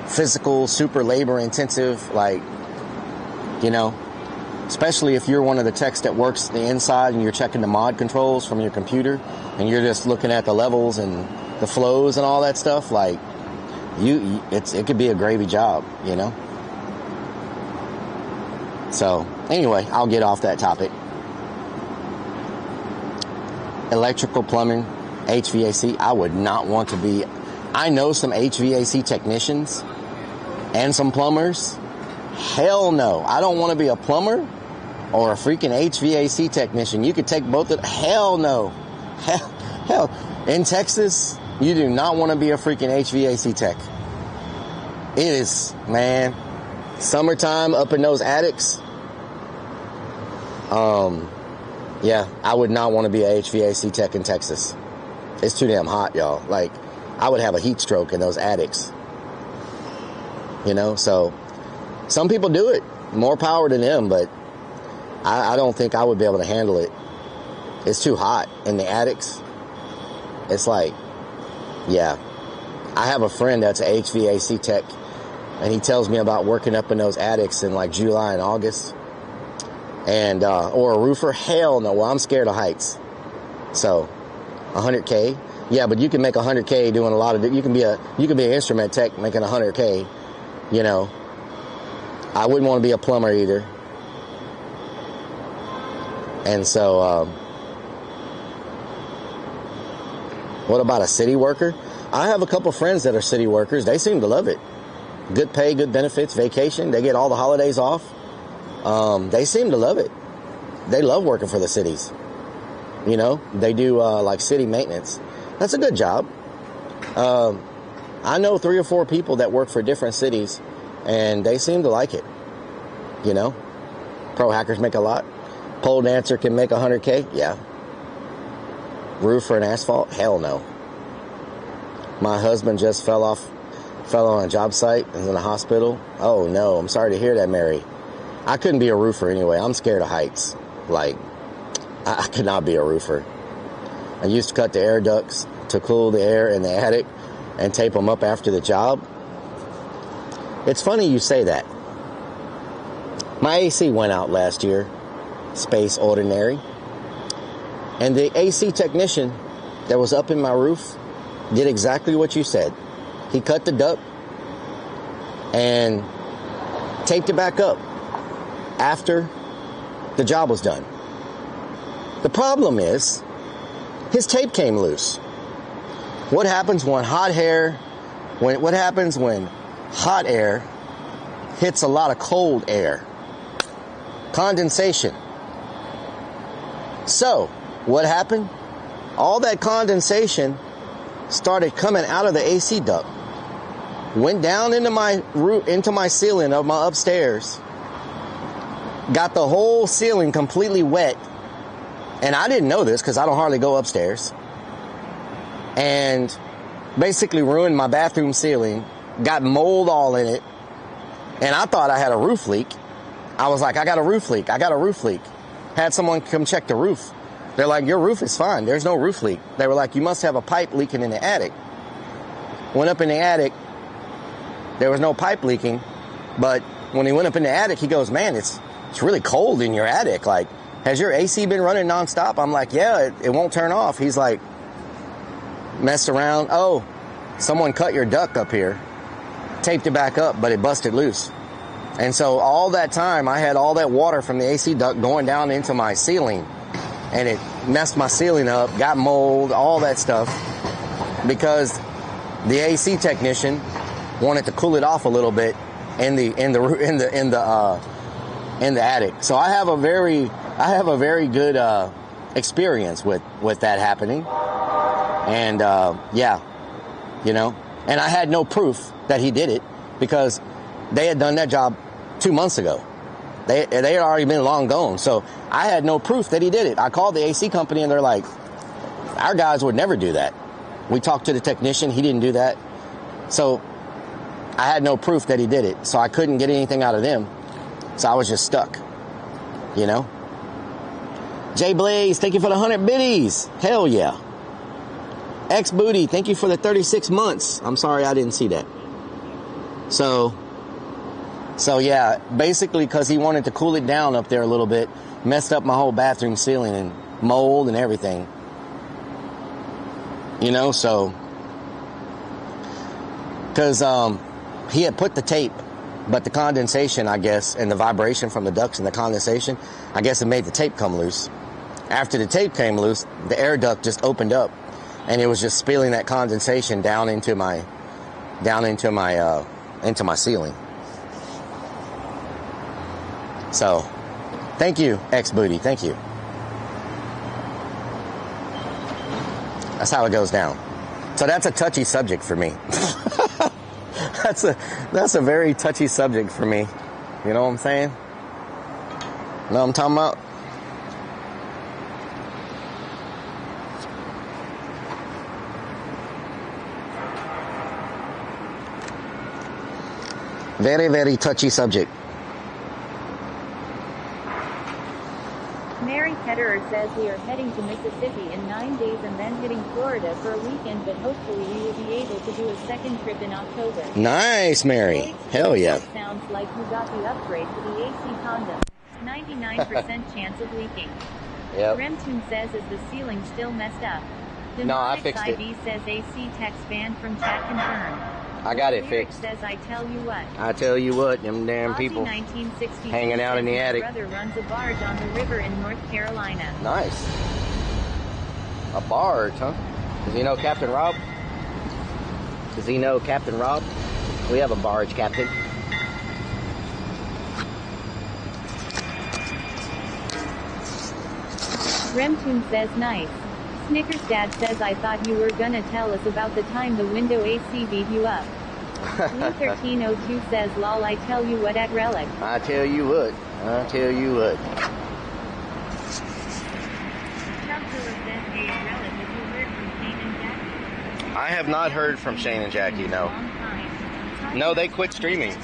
physical, super labor intensive, like, you know, especially if you're one of the techs that works the inside and you're checking the mod controls from your computer and you're just looking at the levels and the flows and all that stuff. Like, it could be a gravy job, you know. So anyway, I'll get off that topic. Electrical, plumbing, HVAC. I would not want to be. I know some HVAC technicians and some plumbers. Hell no, I don't want to be a plumber or a freaking HVAC technician. You could take both of. Hell no. Hell. In Texas, you do not want to be a freaking HVAC tech. It is, man, summertime up in those attics. Yeah, I would not want to be a HVAC tech in Texas. It's too damn hot, y'all. Like, I would have a heat stroke in those attics. You know, so some people do it. More power to them, but I don't think I would be able to handle it. It's too hot in the attics. It's like, yeah. I have a friend that's an HVAC tech, and he tells me about working up in those attics in like July and August. And, or a roofer. Hell no. Well, I'm scared of heights. So, 100K. Yeah, but you can make 100K doing a lot of, you can be an instrument tech making 100K, you know. I wouldn't want to be a plumber either. And so, what about a city worker? I have a couple friends that are city workers. They seem to love it. Good pay, good benefits, vacation. They get all the holidays off. They seem to love it. They love working for the cities. You know, they do like city maintenance. That's a good job. I know 3 or 4 people that work for different cities, and they seem to like it. You know, pro hackers make a lot. Pole dancer can make 100K. Yeah. Roofer and asphalt? Hell no. My husband just fell on a job site and in the hospital. Oh no, I'm sorry to hear that, Mary. I couldn't be a roofer anyway. I'm scared of heights. Like, I could not be a roofer. I used to cut the air ducts to cool the air in the attic and tape them up after the job. It's funny you say that. My AC went out last year. Space ordinary. And the AC technician that was up in my roof did exactly what you said. He cut the duct and taped it back up after the job was done. The problem is, his tape came loose. What happens when hot air hits a lot of cold air? Condensation. So, what happened? All that condensation started coming out of the AC duct, went down into my ceiling of my upstairs, got the whole ceiling completely wet, and I didn't know this because I don't hardly go upstairs, and basically ruined my bathroom ceiling, got mold all in it, and I thought I had a roof leak. I was like, I got a roof leak. Had someone come check the roof. They're like, your roof is fine. There's no roof leak. They were like, you must have a pipe leaking in the attic. Went up in the attic. There was no pipe leaking. But when he went up in the attic, he goes, man, it's really cold in your attic. Like, has your AC been running nonstop? I'm like, yeah, it won't turn off. He's like, messed around. Oh, someone cut your duct up here. Taped it back up, but it busted loose. And so all that time, I had all that water from the AC duct going down into my ceiling, and it messed my ceiling up, got mold, all that stuff, because the AC technician wanted to cool it off a little bit in the attic. So I have a very good experience with that happening, and yeah, you know, and I had no proof that he did it because they had done that job 2 months ago. They had already been long gone. So I had no proof that he did it. I called the AC company and they're like, our guys would never do that. We talked to the technician. He didn't do that. So I had no proof that he did it. So I couldn't get anything out of them. So I was just stuck, you know? Jay Blaze, thank you for the 100 biddies. Hell yeah. X Booty, thank you for the 36 months. I'm sorry I didn't see that. So yeah, basically because he wanted to cool it down up there a little bit, messed up my whole bathroom ceiling and mold and everything. You know, so, because he had put the tape, but the condensation, I guess, and the vibration from the ducts and the condensation, I guess it made the tape come loose. After the tape came loose, the air duct just opened up, and it was just spilling that condensation down into my ceiling. So, thank you, X Booty. Thank you. That's how it goes down. So that's a touchy subject for me. That's a very touchy subject for me. You know what I'm saying? You know what I'm talking about? Very, very touchy subject. Mary Ketterer says we are heading to Mississippi in 9 days and then hitting Florida for a weekend, but hopefully we will be able to do a second trip in October. Nice, Mary. Hell yeah. Sounds like you got the upgrade to the AC condom. 99% chance of leaking. Yep. Remtune says, is the ceiling still messed up? No, I fixed it. ID says AC text banned from chat confirmed. I got it fixed. Says, I tell you what. I tell you what, them damn people hanging out in the attic. My brother runs a barge on the river in North Carolina. Nice. A barge, huh? Does he know Captain Rob? Does he know Captain Rob? We have a barge captain. Remtune says, nice. Snickers Dad says, I thought you were gonna tell us about the time the window AC beat you up. Blue1302 says, lol, I tell you what at Rellik. I tell you what. I tell you what. I have not heard from Shane and Jackie, no. No, they quit streaming.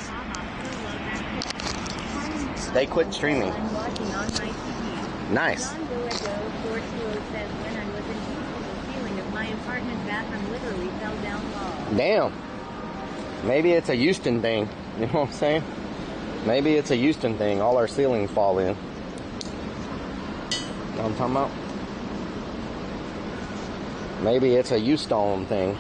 They quit streaming. Nice. Damn. Maybe it's a Houston thing. You know what I'm saying? Maybe it's a Houston thing. All our ceilings fall in. You know what I'm talking about? Maybe it's a Houston thing.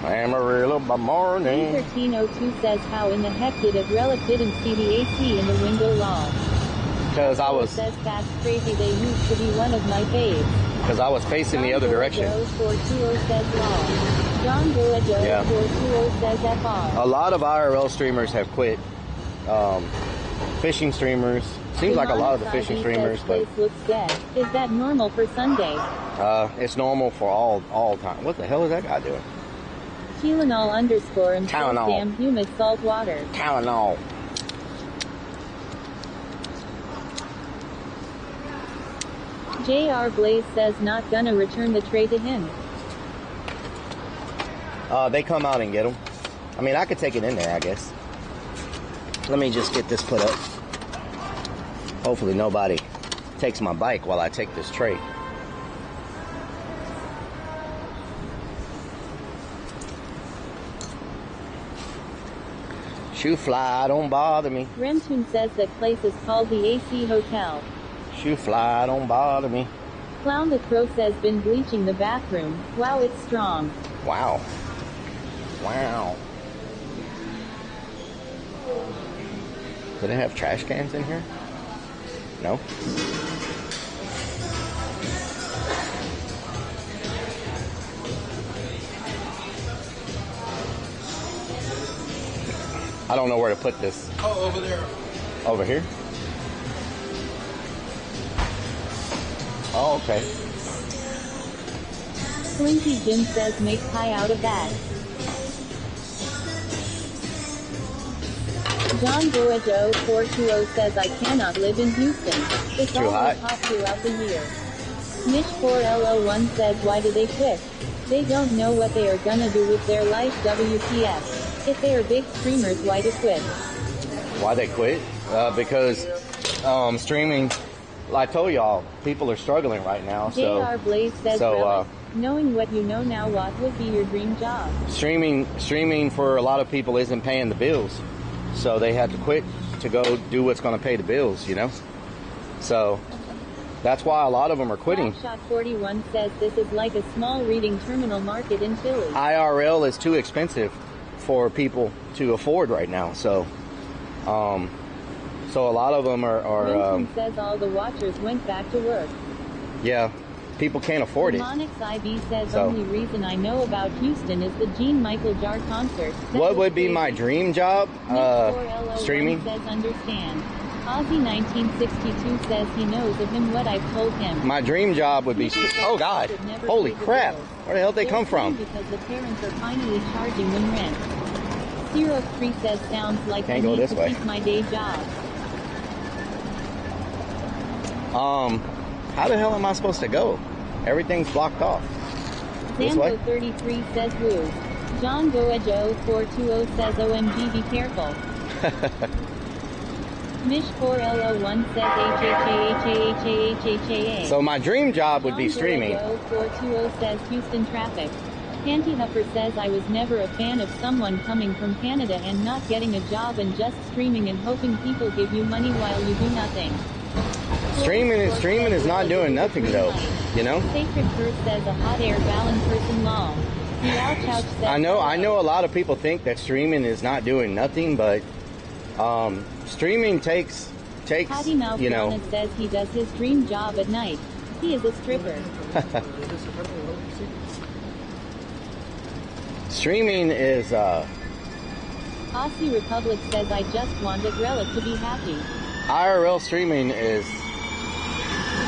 Amarillo by morning. 1302 says, how in the heck did a Rellik didn't see the AC in the window log? Because I was... Says fast crazy, they used to be one of my faves. Because I was facing the other direction. John Boajo Yeah. 420 says FR. A lot of IRL streamers have quit. Fishing streamers. Seems like a lot of the fishing streamers, but looks dead. Is that normal for Sunday? it's normal for all time. What the hell is that guy doing? Tylenol underscore and Tylenol. damn humid salt water. Tylenol. JR Blaze says not gonna return the tray to him. They come out and get them. I mean, I could take it in there, I guess. Let me just get this put up. Hopefully nobody takes my bike while I take this tray. Shoe fly, don't bother me. Remtune says that place is called the AC Hotel. Shoe fly, don't bother me. Clown the Crow says been bleaching the bathroom. Wow, it's strong. Wow. Wow. Do they have trash cans in here? No? I don't know where to put this. Oh, over there. Over here? Oh, okay. Slinky Jim says make pie out of that. John Boejo 420 says I cannot live in Houston. It's Too hot. always hot throughout the year. Nish 4LO1 says why do they quit? They don't know what they are gonna do with their life. WTF. If they are big streamers, why to quit? Why they quit? Because streaming, I told y'all, people are struggling right now. So, JR Blaze says so knowing what you know now, what would be your dream job? streaming for a lot of people isn't paying the bills. So they had to quit to go do what's going to pay the bills, you know? So that's why a lot of them are quitting. Shot 41 says this is like a small reading terminal market in Philly. IRL is too expensive for people to afford right now. So so a lot of them are says all the watchers went back to work. yeah, people can't afford it. Monix IB says only reason I know about Houston is the Gene Michael Jar concert. What would be my dream job? Streaming. Says understand. Ozzy 1962 says he knows of him what I've told him. My dream job would be. Oh God! Holy crap! Where the hell did they come from? Because the parents are finally charging them rent. 03 says sounds like Can't I go need this to way. keep my day job. How the hell am I supposed to go? Everything's blocked off. This way? Zambo 33 says woo. John Boejo 420 says OMG be careful. Mish 4LO1 says HHAHAHAHAHA. So my dream job would be streaming. John Boejo 420 says Houston traffic. Panty Huffer says I was never a fan of someone coming from Canada and not getting a job and just streaming and hoping people give you money while you do nothing. Streaming is not doing nothing though, you know? Sacred First says a hot air balance person law. Couch says I know a lot of people think that streaming is not doing nothing, but streaming takes Potty Mouth you know. Donna says he does his dream job at night. He is a stripper. Streaming is Aussie Republic says I just wanted Relic to be happy. IRL streaming is,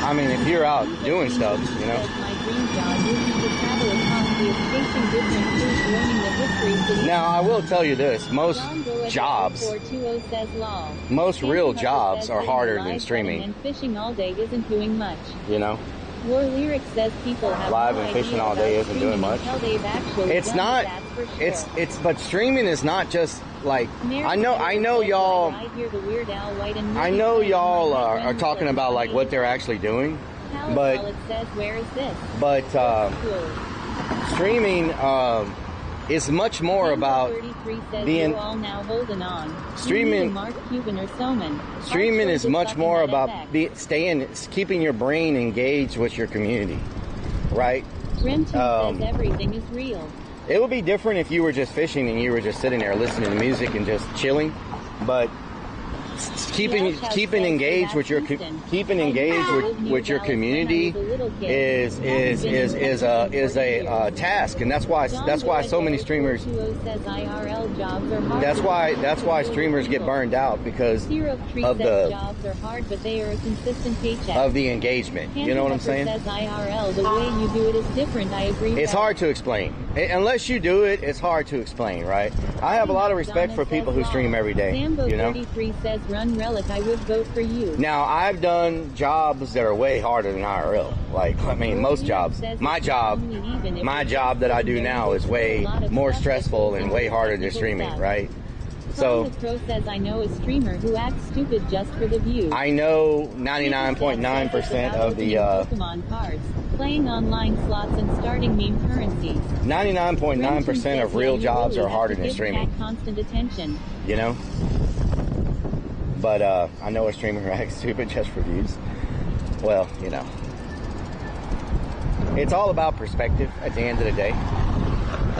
I mean, if you're out doing stuff, you know. My dream job would be to travel across the tasting different foods, learning the history of the Now I will tell you this, most jobs, 420 says law. most real Panty Huffer jobs says are eating harder live than streaming, And fishing all day isn't doing much. you know. War Lyric says people have Live no and fishing idea all day about isn't doing streaming much. until they've actually It's done not, it, that's for sure. but streaming is not just like, I know y'all, I hear the Weird Al White and I know y'all are talking about like what they're actually doing, but it says where is this? streaming is much more about 33 says being you're all now holding on. streaming. Mark Cuban or Soman. Streaming is much more about keeping your brain engaged with your community, right? Rim 2 says everything is real. It would be different if you were just fishing and you were just sitting there listening to music and just chilling, but keeping engaged with your community is a task, and that's why so many streamers. That's why streamers get burned out because of the jobs are hard, but they are a consistent paycheck. Of the engagement. You know what I'm saying? Says IRL, the way you do it is different. I agree. It's hard to explain. Unless you do it, it's hard to explain, right? I have a lot of respect for people who stream every day. Zambo you know? 33 says run Relic, I would vote for you. Now, I've done jobs that are way harder than IRL. Like, I mean, most jobs. My job that I do now is way more stressful and way harder than streaming, right? So, Pro says I know a streamer who acts stupid just for the views. I know 99.9% of the Pokemon cards, playing online slots, and starting meme currencies. 99.9% of real jobs are harder than streaming. Constant attention. You know? But I know a streamer who acts stupid just for views. Well, you know. It's all about perspective at the end of the day.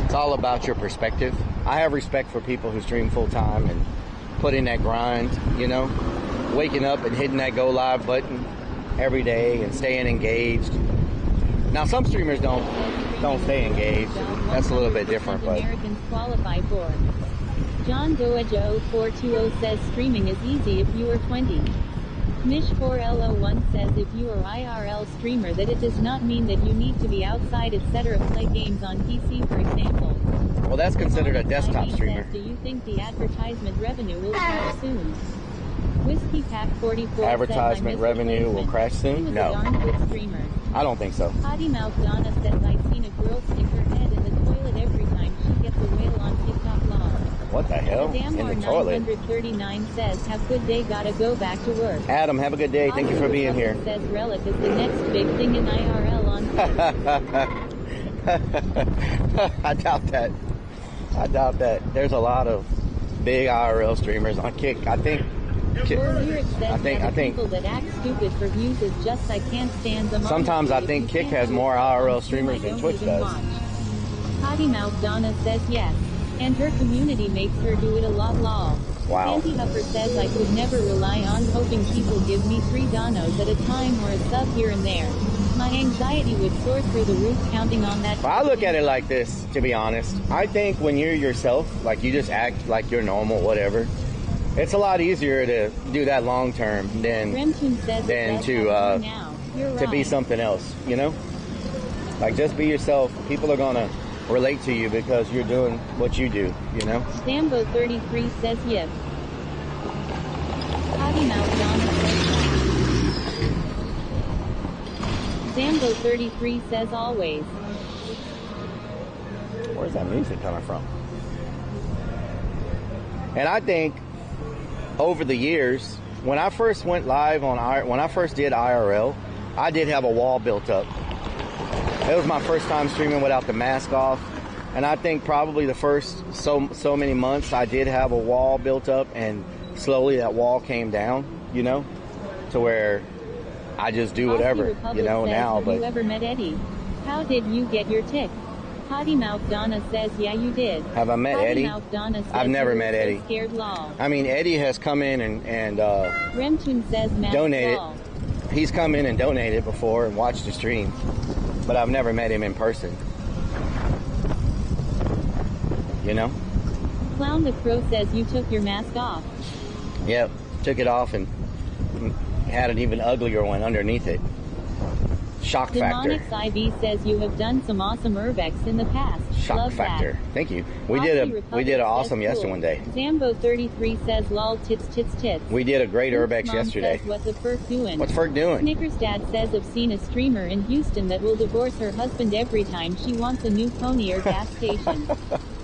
It's all about your perspective. I have respect for people who stream full time and put in that grind, you know, waking up and hitting that go live button every day and staying engaged. Now some streamers don't stay engaged. That's a little bit different, but Americans qualify for. John Goejo 0420 says streaming is easy if you are 20. Mish4L01 says if you are IRL streamer that it does not mean that you need to be outside etc. Play games on PC for example. well, that's considered a desktop streamer. Do you think the advertisement revenue will crash soon? Whiskey Pack 44 Advertisement revenue will crash soon? No. No. Darn good streamer. I don't think so. Potty Mouth Donna says I've seen a girl stick her head in the toilet every time she gets a whale on TikTok law. What the hell? In the toilet. 939 says have good day, gotta go back to work. Adam, have a good day. Thank you for being here. Says Rellik is the next big thing in IRL on I doubt that. I doubt that. There's a lot of big IRL streamers on Kick. I think people that act stupid for views is just I can't stand them. Sometimes I think Kick has more IRL streamers than Twitch does. Potty Mouth Donna says yes, and her community makes her do it a lot. Wow. Sandy Hupper says I could never rely on hoping people give me 3 donos at a time or a sub here and there. My anxiety would soar through the roof counting on that. Well, I look at it like this, to be honest. I think when you're yourself, like you just act like you're normal, whatever, it's a lot easier to do that long term than to be something else, you know? Like just be yourself. People are gonna relate to you because you're doing what you do, you know? Sambo 33 says yep. Potty Mouth Donna says Sambo 33 says always. Where's that music coming from? And I think over the years, when I first went live when I first did IRL, I did have a wall built up. It was my first time streaming without the mask off, and I think probably the first so many months I did have a wall built up, and slowly that wall came down, you know, to where I just do whatever, you know, now. Have but you ever met Eddie? How did you get your tick? Potty Mouth Donna says yeah you did. Have I met Eddie? Mouth Donna says I've never met Eddie. Scared law. I mean, Eddie has come in and Remtune says donated. He's come in and donated before and watched the stream, but I've never met him in person. You know? Clown the Crow says you took your mask off. Yep, took it off and had an even uglier one underneath it. Shock factor. Demonics IV says you have done some awesome urbex in the past. Shock Love factor. That. Thank you. We did an awesome yesterday one day. Zambo 33 says lol tits. We did a great urbex yesterday. Says, what's the Ferk doing? What's Ferk doing? Snickers Dad says I've seen a streamer in Houston that will divorce her husband every time she wants a new pony or gas station.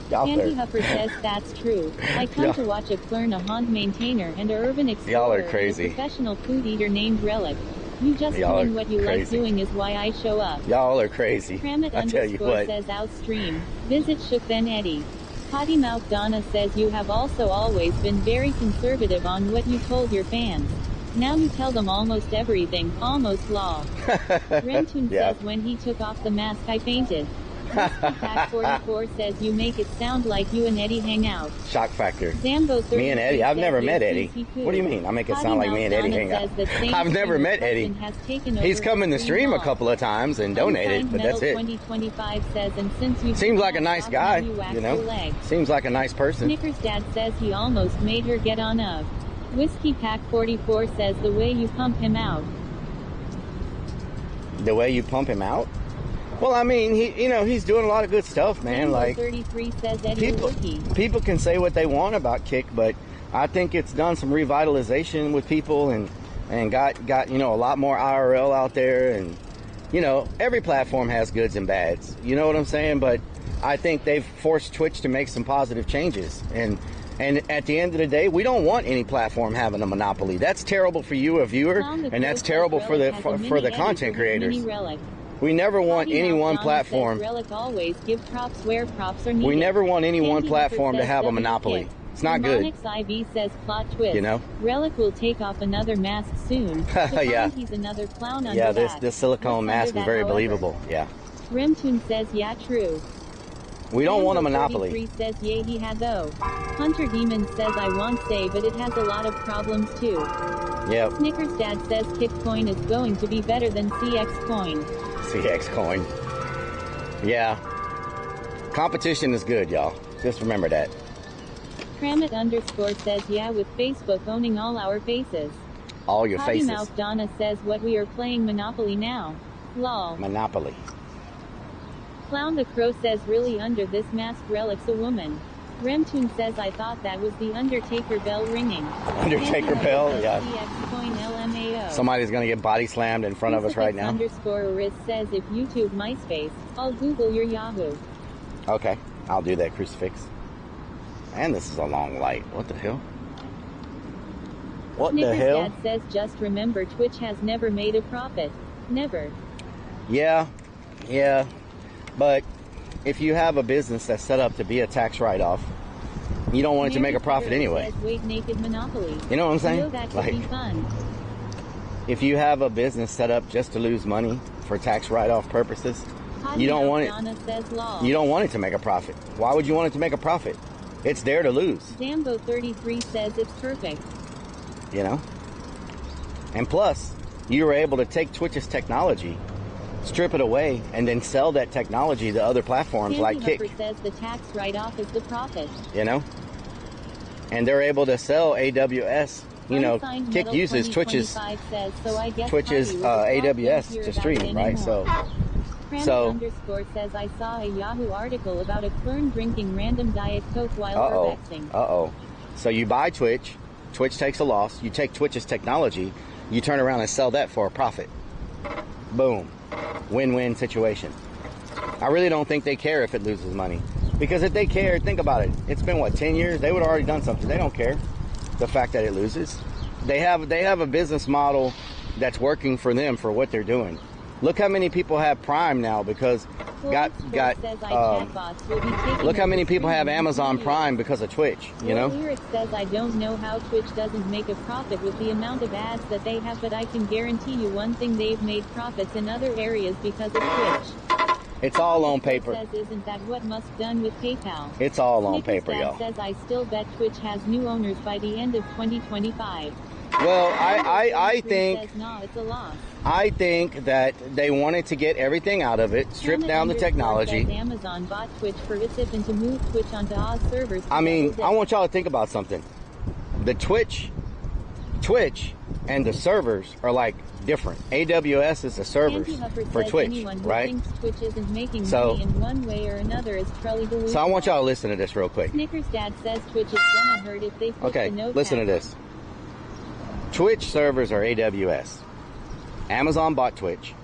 Candy Hupper says that's true. I come to watch a Plurn, a Haunt maintainer, and a urban explorer. Y'all are crazy. And a professional food eater named Rellik. You just doing what you like doing is why I show up. Y'all are crazy. Kramit I tell you what. says outstream. Visit Shook Ben Eddie. Potty Mouth Donna says you have also always been very conservative on what you told your fans. Now you tell them almost everything, almost law. Remtune says when he took off the mask I fainted. Pack 44 says you make it sound like you and Eddie hang out. Shock factor. Zambo me and Eddie. I've never met Eddie. What do you mean? I make it sound like me and Eddie hang out. I've never met Eddie. He's come in the stream a couple of times and donated, but that's it. 2025 says, and since you seems like a nice guy, you know. Seems like a nice person. Snickers Dad says he almost made her get on of. Whiskey Pack 44 says the way you pump him out. The way you pump him out? Well, I mean, he's doing a lot of good stuff, man. Like 33 says Eddie people can say what they want about Kick, but I think it's done some revitalization with people and got a lot more IRL out there, and every platform has goods and bads. You know what I'm saying? But I think they've forced Twitch to make some positive changes, and at the end of the day, we don't want any platform having a monopoly. That's terrible for you, a viewer, and that's terrible for the content creators. We never want any one platform. We never want any one platform to have a monopoly. It's not good. IV says plot twist. Rellik will take off another mask soon. Yeah. He's another clown under yeah, this silicone mask is very believable. Yeah. Remtune says yeah, true. We don't want a monopoly. 33 says yay he had though. Hunter Demon says I won't say but it has a lot of problems too. Yep. Snickers Dad says Kitcoin is going to be better than CX Coin. CX Coin. Yeah. Competition is good, y'all. Just remember that. Kramit _ says yeah with Facebook owning all our faces. All your Potty faces. Mouth Donna says what we are playing Monopoly now. Lol. Monopoly. Clown the Crow says really under this mask Relic's a woman. Remtoon says I thought that was the Undertaker bell ringing. Undertaker bell, yeah. CX Coin LMAO. Somebody's gonna get body slammed in front of us right now. _Riz says if YouTube MySpace, I'll Google your Yahoo. Okay, I'll do that, Crucifix. And this is a long light. What the hell? What Snickers the hell? Dad says just remember Twitch has never made a profit. Never. Yeah, yeah. But if you have a business that's set up to be a tax write-off, you don't want it to make a profit anyway. Says, wait, naked Monopoly. You know what I'm saying? You know that could be fun. If you have a business set up just to lose money for tax write-off purposes, you don't want it. You don't want it to make a profit. Why would you want it to make a profit? It's there to lose. Zambo 33 says it's perfect. You know? And plus, you were able to take Twitch's technology, strip it away, and then sell that technology to other platforms like Kick. Says the tax write-off is the profit. You know? And they're able to sell AWS. You know, Kick uses Twitch's says, so I guess AWS to stream, right? So _ says I saw a Yahoo article about a clone drinking random Diet Coke while urbexing. So you buy Twitch, Twitch takes a loss, you take Twitch's technology, you turn around and sell that for a profit. Boom. Win-win situation. I really don't think they care if it loses money. Because if they cared, think about it. It's been, what, 10 years? They would have already done something. They don't care. The fact that it loses. They have a business model that's working for them for what they're doing. Look how many people have Prime now because look how many people have Amazon Prime because of Twitch, you know? Here it says I don't know how Twitch doesn't make a profit with the amount of ads that they have, but I can guarantee you one thing, they've made profits in other areas because of Twitch. It's all on paper. Says, isn't that what Musk done with PayPal? It's all on paper, y'all. Says I still bet Twitch has new owners by the end of 2025. Well, I think says, no, it's a loss. I think that they wanted to get everything out of it, strip down the technology. Says Amazon bought Twitch for its and to move Twitch onto Oz servers. I mean, I want y'all to think about something. The Twitch and the servers are like different. AWS is the servers for Twitch, right? Twitch isn't making money in one way or another is truly delusional. So I want y'all to listen to this real quick. Snickers Dad says Twitch is gonna hurt if they put the no listen to this. Twitch servers are AWS. Amazon bought Twitch.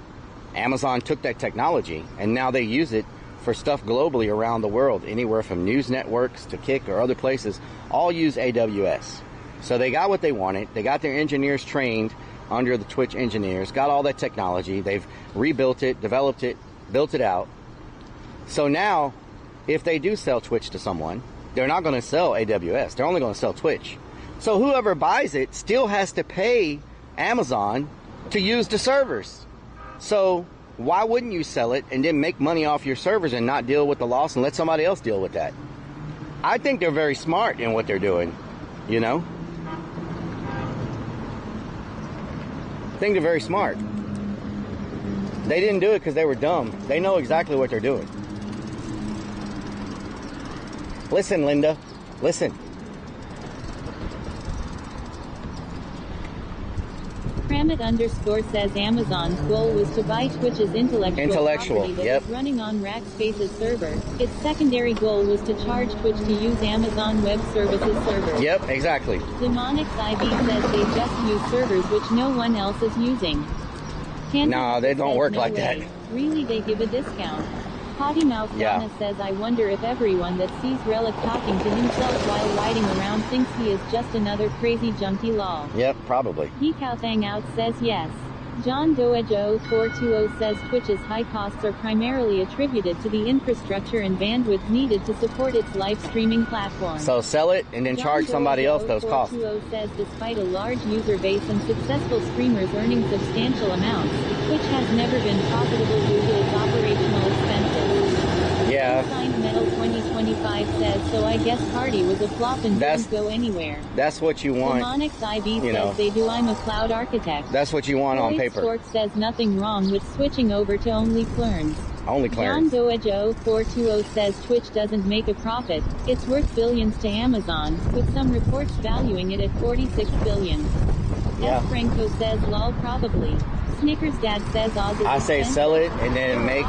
Amazon took that technology and now they use it for stuff globally around the world, anywhere from news networks to Kick or other places, all use AWS. So they got what they wanted. They got their engineers trained under the Twitch engineers, got all that technology. They've rebuilt it, developed it, built it out. So now, if they do sell Twitch to someone, they're not going to sell AWS. They're only going to sell Twitch. So whoever buys it still has to pay Amazon to use the servers. So why wouldn't you sell it and then make money off your servers and not deal with the loss and let somebody else deal with that? I think they're very smart in what they're doing, you know? I think they're very smart. They didn't do it because they were dumb. They know exactly what they're doing. Listen, Linda. Listen. Kramit _ says Amazon's goal was to buy Twitch's intellectual property that is running on Rackspace's server. Its secondary goal was to charge Twitch to use Amazon Web Services servers. Yep, exactly. Demonics IV says they just use servers which no one else is using. No, they don't work like that. Really, they give a discount. Potty Mouth Donna says I wonder if everyone that sees Rellik talking to himself while riding around thinks he is just another crazy junkie lol. Yep, probably. Geekout Hangout says yes. John Doejo 420 says Twitch's high costs are primarily attributed to the infrastructure and bandwidth needed to support its live streaming platform. So sell it and then charge somebody else those costs. 420 says despite a large user base and successful streamers earning substantial amounts, Twitch has never been profitable due to its operational expenses. Yeah. Metal 2025 says, so I guess party was a flop and didn't go anywhere. That's what you want. Demonics IB you says know. they do. I'm a cloud architect. That's what you want on paper. Sports says nothing wrong with switching over to only clearns. Only John clearance. Doejo 420 says Twitch doesn't make a profit. It's worth billions to Amazon, with some reports valuing it at 46 billion. Yeah. S. Franco says lol probably. Snickers Dad says Oz is I say expensive. sell it and then make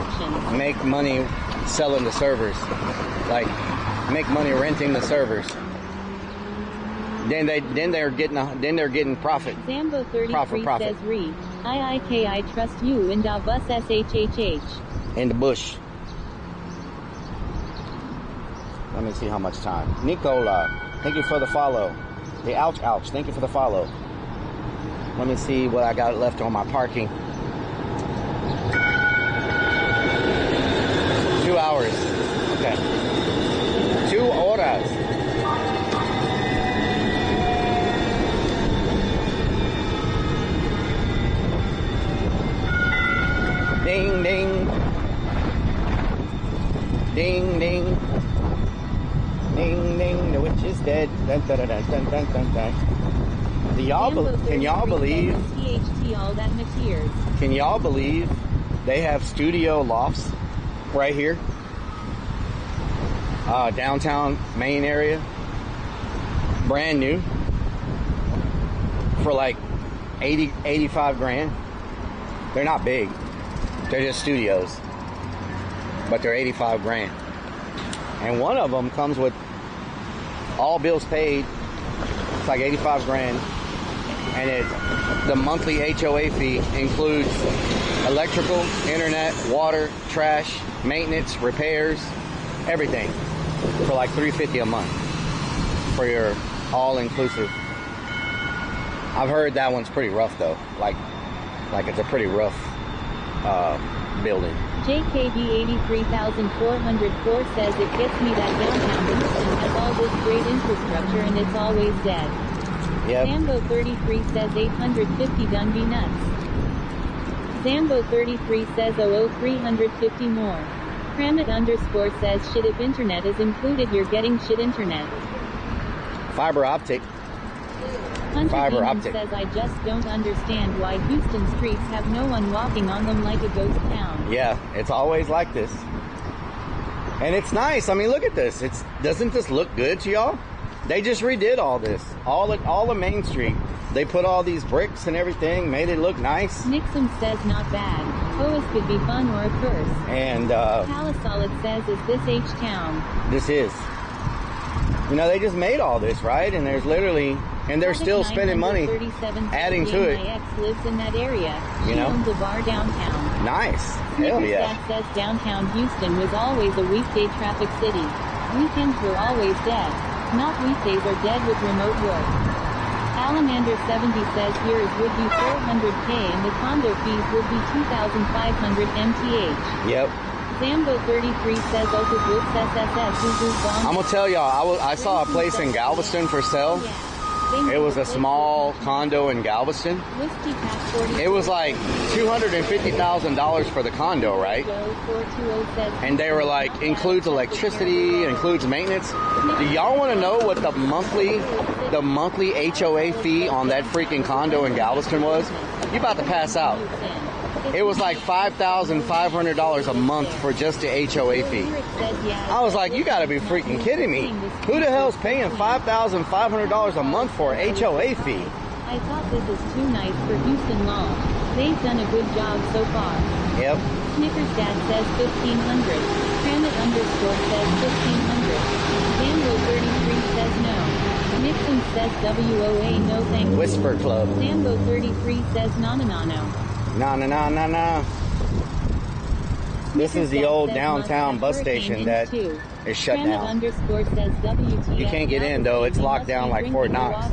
money selling the servers. Like make money renting the servers. Then they're getting profit. Zambo 33 Profit. says re. I trust you in da bus SHHH. In the bush. Let me see how much time. Nicola, thank you for the follow. The ouch, thank you for the follow. Let me see what I got left on my parking. 2 hours. Okay. 2 horas. Ding, ding. Ding, ding. Ding, ding. The witch is dead. Dun, dun, dun, dun, dun, dun, dun. Can y'all believe? THT all that materials. Can y'all believe they have studio lofts right here? Downtown Main area. Brand new. For like 80, 85 grand. They're not big. They're just studios. But they're 85 grand. And one of them comes with all bills paid. It's like 85 grand. And the monthly HOA fee includes electrical, internet, water, trash, maintenance, repairs, everything for like $350 a month for your all-inclusive. I've heard that one's pretty rough though. Like it's a pretty rough building. JKB 83,404 says it gets me that downtown Houston has all this great infrastructure and it's always dead. Yep. Zambo 33 says 850 done be nuts. Zambo 33 says 350 more. Kramit _ says shit if internet is included you're getting shit internet. Fiber optic. Hunter Fiber Demon optic. says I just don't understand why Houston streets have no one walking on them like a ghost town. Yeah, it's always like this. And it's nice. I mean, look at this. Doesn't this look good to y'all? They just redid all this. All the Main Street. They put all these bricks and everything, made it look nice. Nixon says not bad. Hoas could be fun or a curse. And Palisolid says is this H-Town? this is. You know, they just made all this, right? And there's literally, and they're still spending money adding to it. My ex lives in that area. She You know? owns a bar downtown. Nice. Hell Snickers yeah. Dad says downtown Houston was always a weekday traffic city. Weekends were always dead. Not weekdays are dead with remote work. Alamander 70 says yours would be 400K and the condo fees would be 2,500 MTH. Yep. Zambo 33 says Oka Boots SSS. I'm gonna tell y'all, I saw a place in Galveston for sale. It was a small condo in Galveston. It was like $250,000 for the condo, right? And they were like, includes electricity, includes maintenance. Do y'all want to know what the monthly HOA fee on that freaking condo in Galveston was? You about to pass out. It was like $5,500 a month for just the HOA fee. I was like, you gotta be freaking kidding me. Who the hell's paying $5,500 a month for a HOA fee? I thought this is too nice for Houston Law. They've done a good job so far. Yep. Snickers Dad says 1,500. Kramit _ says 1,500. Zambo 33 says no. Nixon says WOA no thank you. Whisper Club. Zambo 33 says no. Nah. This is the old downtown bus station that is shut down. Says WTF. You can't get in though, it's locked down like Fort Knox.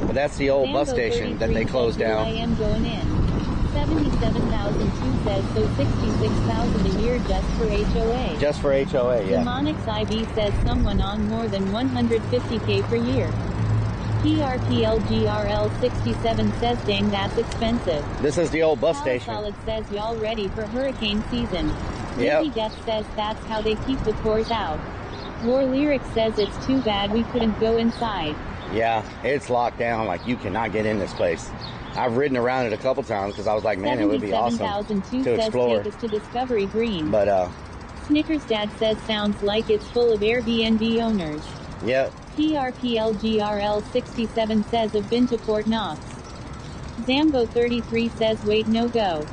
But that's the old bus station that they closed down. I am going in. 77,002 says so 66,000 a year just for HOA. Just for HOA, yeah. Demonics IB says someone on more than 150K per year. PRPLGRL 67 says dang that's expensive. This is the old bus station. Solid says y'all ready for hurricane season. Yep. Lizzie Death says that's how they keep the pores out. War Lyric says it's too bad we couldn't go inside. Yeah, it's locked down. Like, you cannot get in this place. I've ridden around it a couple times because I was like, man, it would be awesome to explore. Take us to Discovery Green. But, Snickers Dad says sounds like it's full of Airbnb owners. yep. PRPLGRL67 says I've been to Fort Knox. Zambo33 says wait no go.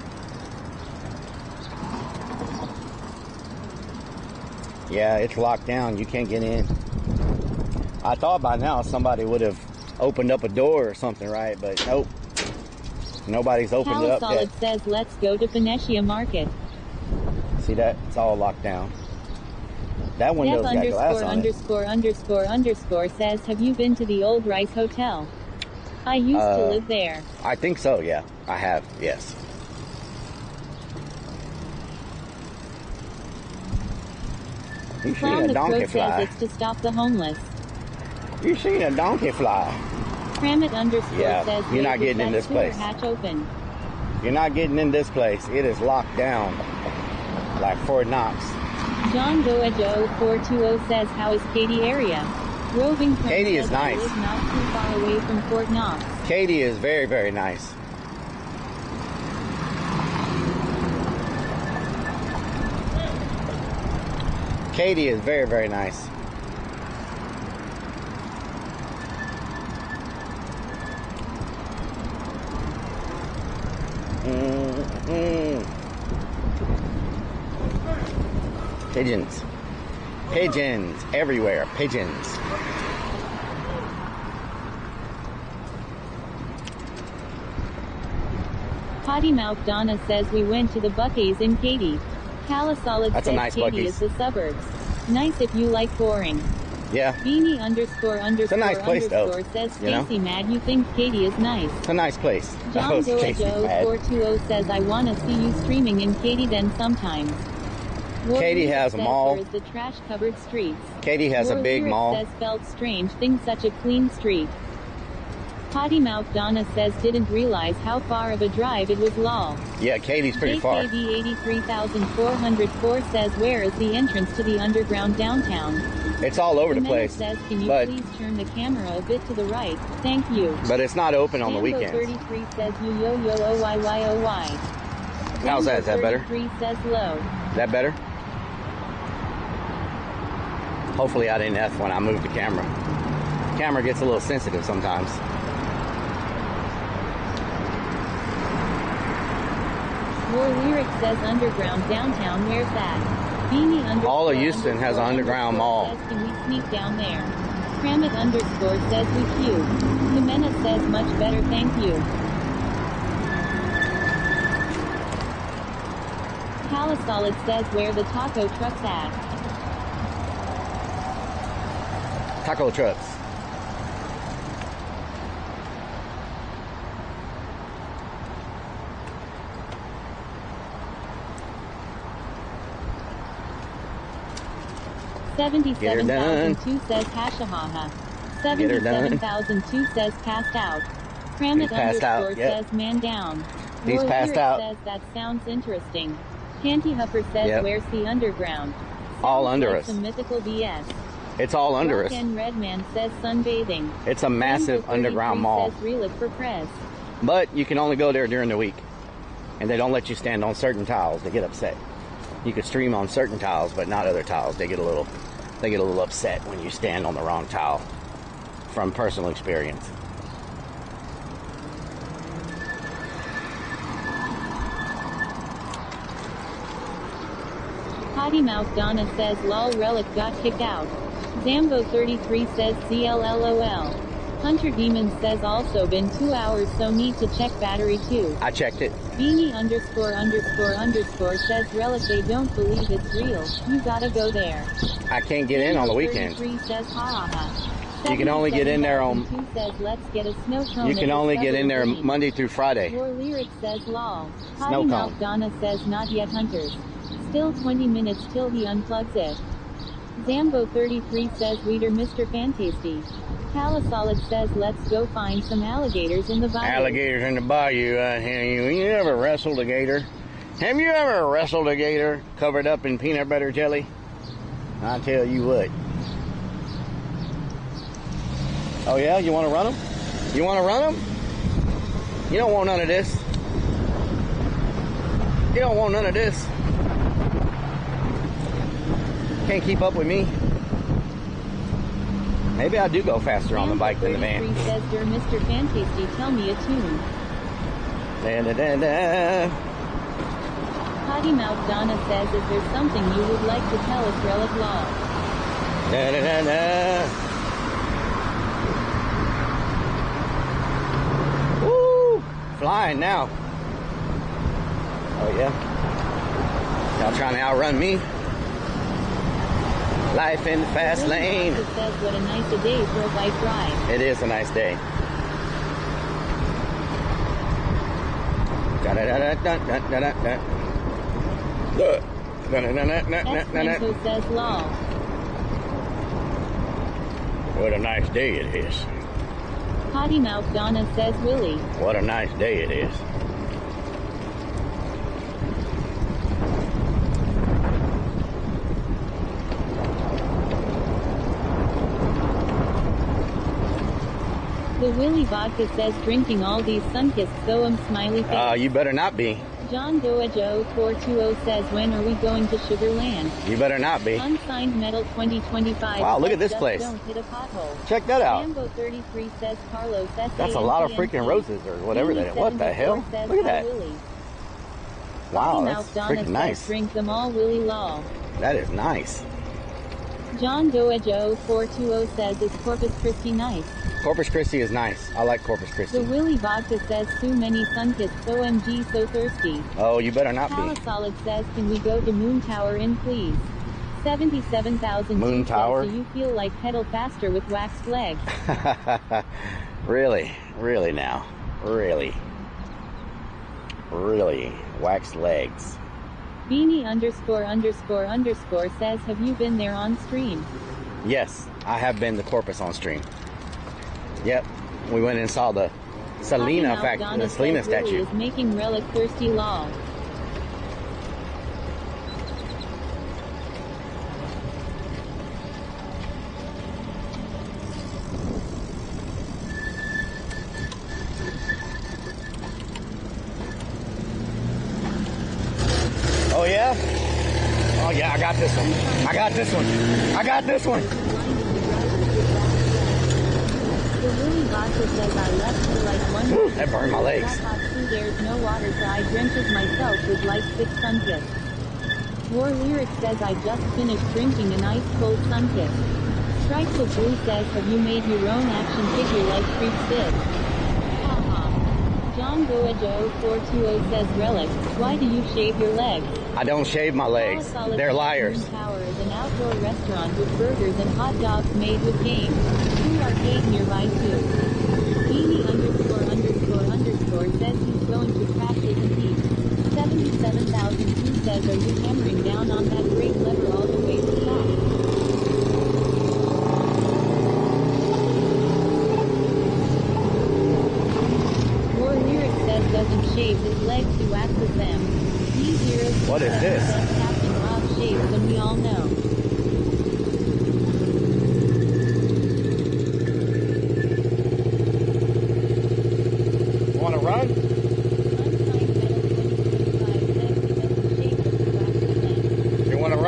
Yeah, it's locked down. You can't get in. I thought by now somebody would have opened up a door or something, right? But nope. Nobody's opened it up yet. Solid says let's go to Phoenicia Market. See that? It's all locked down. That window's got glass on _ says have you been to the old Rice Hotel? I used to live there. I think so, yeah. I have, yes. You seen a donkey fly? Says it's to stop the homeless. You seen a donkey fly? Kramit _ Yeah, says you're not getting in this place. Hatch open. You're not getting in this place. It is locked down. Like Fort Knox. John Goejo 420 says how is Katy area? Roving Katy is nice. Live not too far away from Fort Knox. Katy is very, very nice. Katy is very, very nice. Pigeons. Pigeons everywhere. Pigeons. Potty Mouth Donna says we went to the Buc-ee's in Katy. Calisolid That's says a nice Katy Buc-ee's. is the suburbs. Nice if you like boring. Yeah. Beanie _ It's a nice place, though. says You know? Stacy Mad you think Katy is nice. It's a nice place. John Oh, Stacy Goejo Mad. 420 says I wanna see you streaming in Katy then sometimes. War Katy Lyric has a says mall. There is the trash covered streets. Katy has War a big Lyric mall. says felt strange thing such a clean street. Potty Mouth Donna says didn't realize how far of a drive it was lol. Yeah, Katy's pretty far. JKB 83404 says where is the entrance to the underground downtown? It's all over the Samantha place. says can you But please turn the camera a bit to the right? Thank you. but it's not open on the Sambo weekends. 33 says you yo yo oyyoy. How's that? Is that better? 33 says low. Is that better? Hopefully I didn't F when I moved the camera. Camera gets a little sensitive sometimes. War Lyric says underground downtown, where's that? Beanie _ All of Houston has an underground mall. Says, can we sneak down there? Kramit _ says we cute. Jimena says much better thank you. Calisolid says where the taco truck's at. Taco trucks. Get her done. 77,002 says hashahaha. Get her done. 77,002 says passed out. Kramit He's passed out, _ yep. says man down. He's War passed Lyric out. says that sounds interesting. Panty Huffer says Yep. where's the underground? All Sounds under like us. Some mythical BS. It's all under Rock us. and Redman says sunbathing. It's a massive Rainbow underground 33 mall. Says Rellik for Prez. But you can only go there during the week. And they don't let you stand on certain tiles. They get upset. You could stream on certain tiles, but not other tiles. They get a little upset when you stand on the wrong tile. From personal experience. Potty Mouth Donna says lol Rellik got kicked out. Zambo 33 says CLLOL. Hunter Demon says also been 2 hours so need to check battery too. I checked it. Beanie _ says Rellik they don't believe it's real. You gotta go there. I can't get in on the weekends. 33 says ha ha ha. You can only get in there on. 77,002 says let's get a snow cone. You can at only get in there Discovery Green. Monday through Friday. War Lyric says lol. Snow Potty Mouth cone. Donna says not yet hunters. Still 20 minutes till he unplugs it. Zambo 33 says reader Mr. Fantasty. Calisolid says let's go find some alligators in the bayou. Alligators in the bayou. You ever wrestled a gator? Have you ever wrestled a gator covered up in peanut butter jelly? I tell you what. Oh yeah, you want to run them? You want to run them? You don't want none of this. You don't want none of this. Can't keep up with me. Maybe I do go faster on the bike than the van. Says, "Dear Mr. Fantasty, tell me a tune." Da, da, da, da. Potty Mouth Donna says, "Is there something you would like to tell us, Relic Law?" Da, da, da, da. Woo! Flying now. Oh yeah. Y'all trying to outrun me? Life in the fast lane. It says, "What a nice day for a bike ride." It is a nice day. Espenso says, "Lol." What a nice day it is. Potty Mouth Donna says, "Willie." What a nice day it is. The Willie Vodka says, "Drinking all these sun-kissed so smiley face." You better not be. John Doa Joe 420 says, "When are we going to Sugarland?" You better not be. Unsigned Metal 2025. Wow, look at this Just place. Don't hit a pothole. Check that out. Rambo 33 says, "Carlos S. That's a lot of freaking roses or whatever that is. What the hell? Look at that. Wow, that's freaking nice. "Drink them all, Willie Law." That is nice. John Doa Joe 420 says, "Is Corpus Christi nice?" Corpus Christi is nice. I like Corpus Christi. The Willie Vodka says, "Too many sun-kissed OMG so thirsty." Oh, you better not be. Palasolid says, "Can we go to Moon Tower in please?" 77,000 Moon Tower? says, "Do you feel like pedal faster with waxed legs?" Really? Really now? Really? Really? Waxed legs. Beanie ___ says, "Have you been there on stream?" Yes, I have been to Corpus on stream. Yep, we went and saw the Selena Willie statue. Is making Relic thirsty law. Oh yeah? Oh yeah, I got this one. I got this one. I got this one. The Willie Vodka says, "I left for like 1 week. That burned my legs. There's no water, so I drenches myself with like 6 sun-kiss." War Lyric says, "I just finished drinking an ice cold sun-kiss." Stripes of Blue says, "Have you made your own action figure like Creeps did?" Haha. John Goa Joe 420 says, "Relic, why do you shave your legs?" I don't shave my legs. They're liars. Moon Tower is an outdoor restaurant with burgers and hot dogs made with game. Two arcade nearby too. Beanie ___ says he's going to crash his Jeep. 77,002 says, "Are you hammering down on that brake lever all the way to the top?" War Lyric says, "Doesn't shave his legs to access them." D0 What is this? says, "Captain Rob shaves them, we all know." Want to run? You want to run?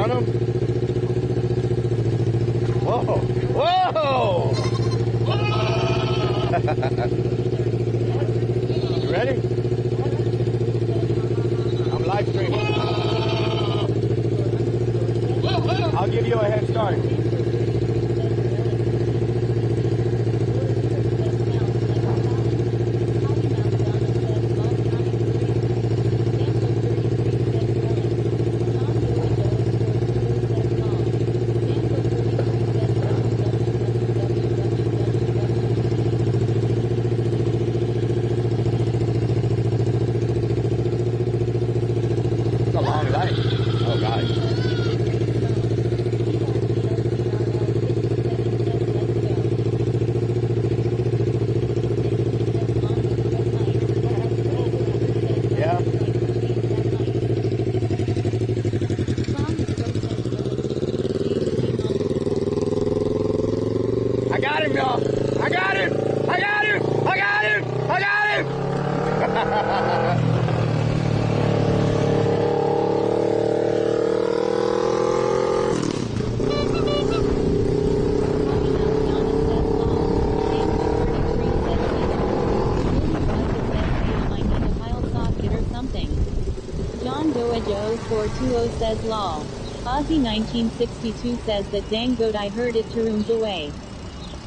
420 says lol. Aussie 1962 says that dang goat I heard it turooms away.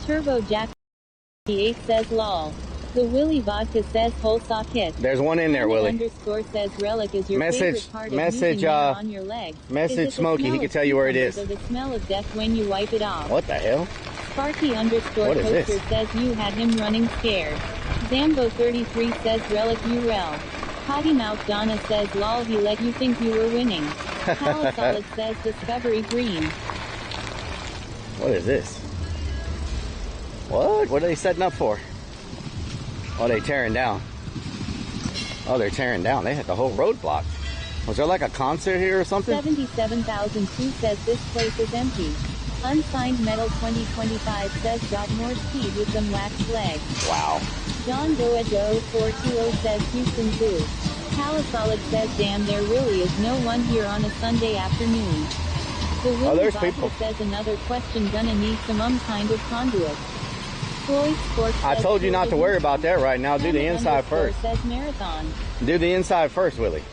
Turbo Jack 8 says lol. The Willy Vodka says whole socket. There's one in there, Willie. Underscore says Rellik is your favorite part of message, using hair on your legs. message Smokey. He can tell you where it is. Or the smell of death when you wipe it off. What the hell? Sparky underscore poster says you had him running scared. Zambo 33 says Rellik URL. Potty Mouth Donna says lol he let you think you were winning. Pal Solid says Discovery Green. What is this? What? What are they setting up for? Oh, they tearing down. Oh, they're tearing down. They had the whole road blocked. Was there like a concert here or something? 77,002 says this place is empty. Unsigned Metal 2025 says got more speed with some waxed legs. Wow. John Doa Joe 420 says Houston Zoo. Palisolid says damn there really is no one here on a Sunday afternoon. The Willy Vodka says another question gonna need some kind of conduit. Floyd Sports I told you not to worry about that right now. Do the inside first. Says marathon. Do the inside first, Willie.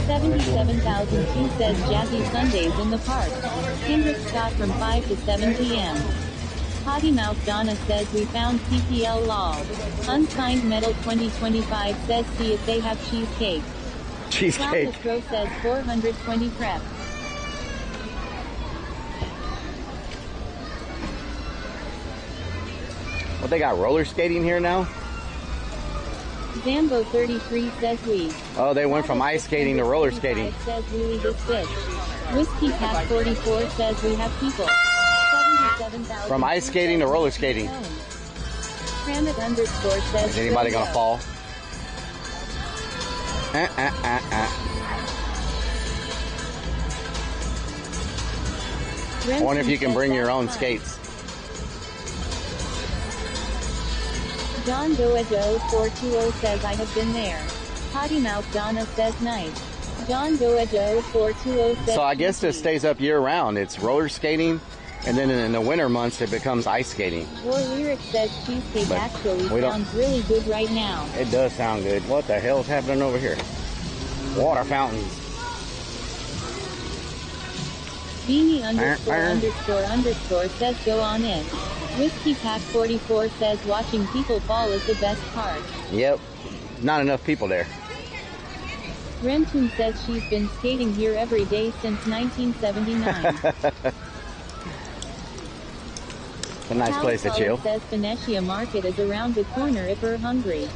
$77,002 says Jazzy Sundays in the park. Kendrick Scott from 5 to 7 p.m. Potty Mouth Donna says we found CPL lol. Unsigned Metal 2025 says see if they have cheesecake. Cheesecake. Pro says 420 prep. What, they got roller skating here now? Zambo 33 says we. Oh, they went from ice skating to roller skating. Says really this bitch. Whiskey Cat 44 says we have people. 77,000. From ice skating to roller skating. Kramit underscore says. Is anybody gonna fall? I wonder if you can bring your own skates. John Doa Joe 420 says I have been there. Potty Mouth Donna says nice. John Doa Joe 420 says. So I guess this stays up year round. It's roller skating, and then in the winter months it becomes ice skating. War Lyric says cheesecake actually sounds really good right now. It does sound good. What the hell is happening over here? Water fountains. Beanie underscore says go on in. Whiskey Pack 44 says watching people fall is the best part. Yep. Not enough people there. Remtoon says she's been skating here every day since 1979. It's a nice place to chill. Says Venetia Market is around the corner if you're hungry.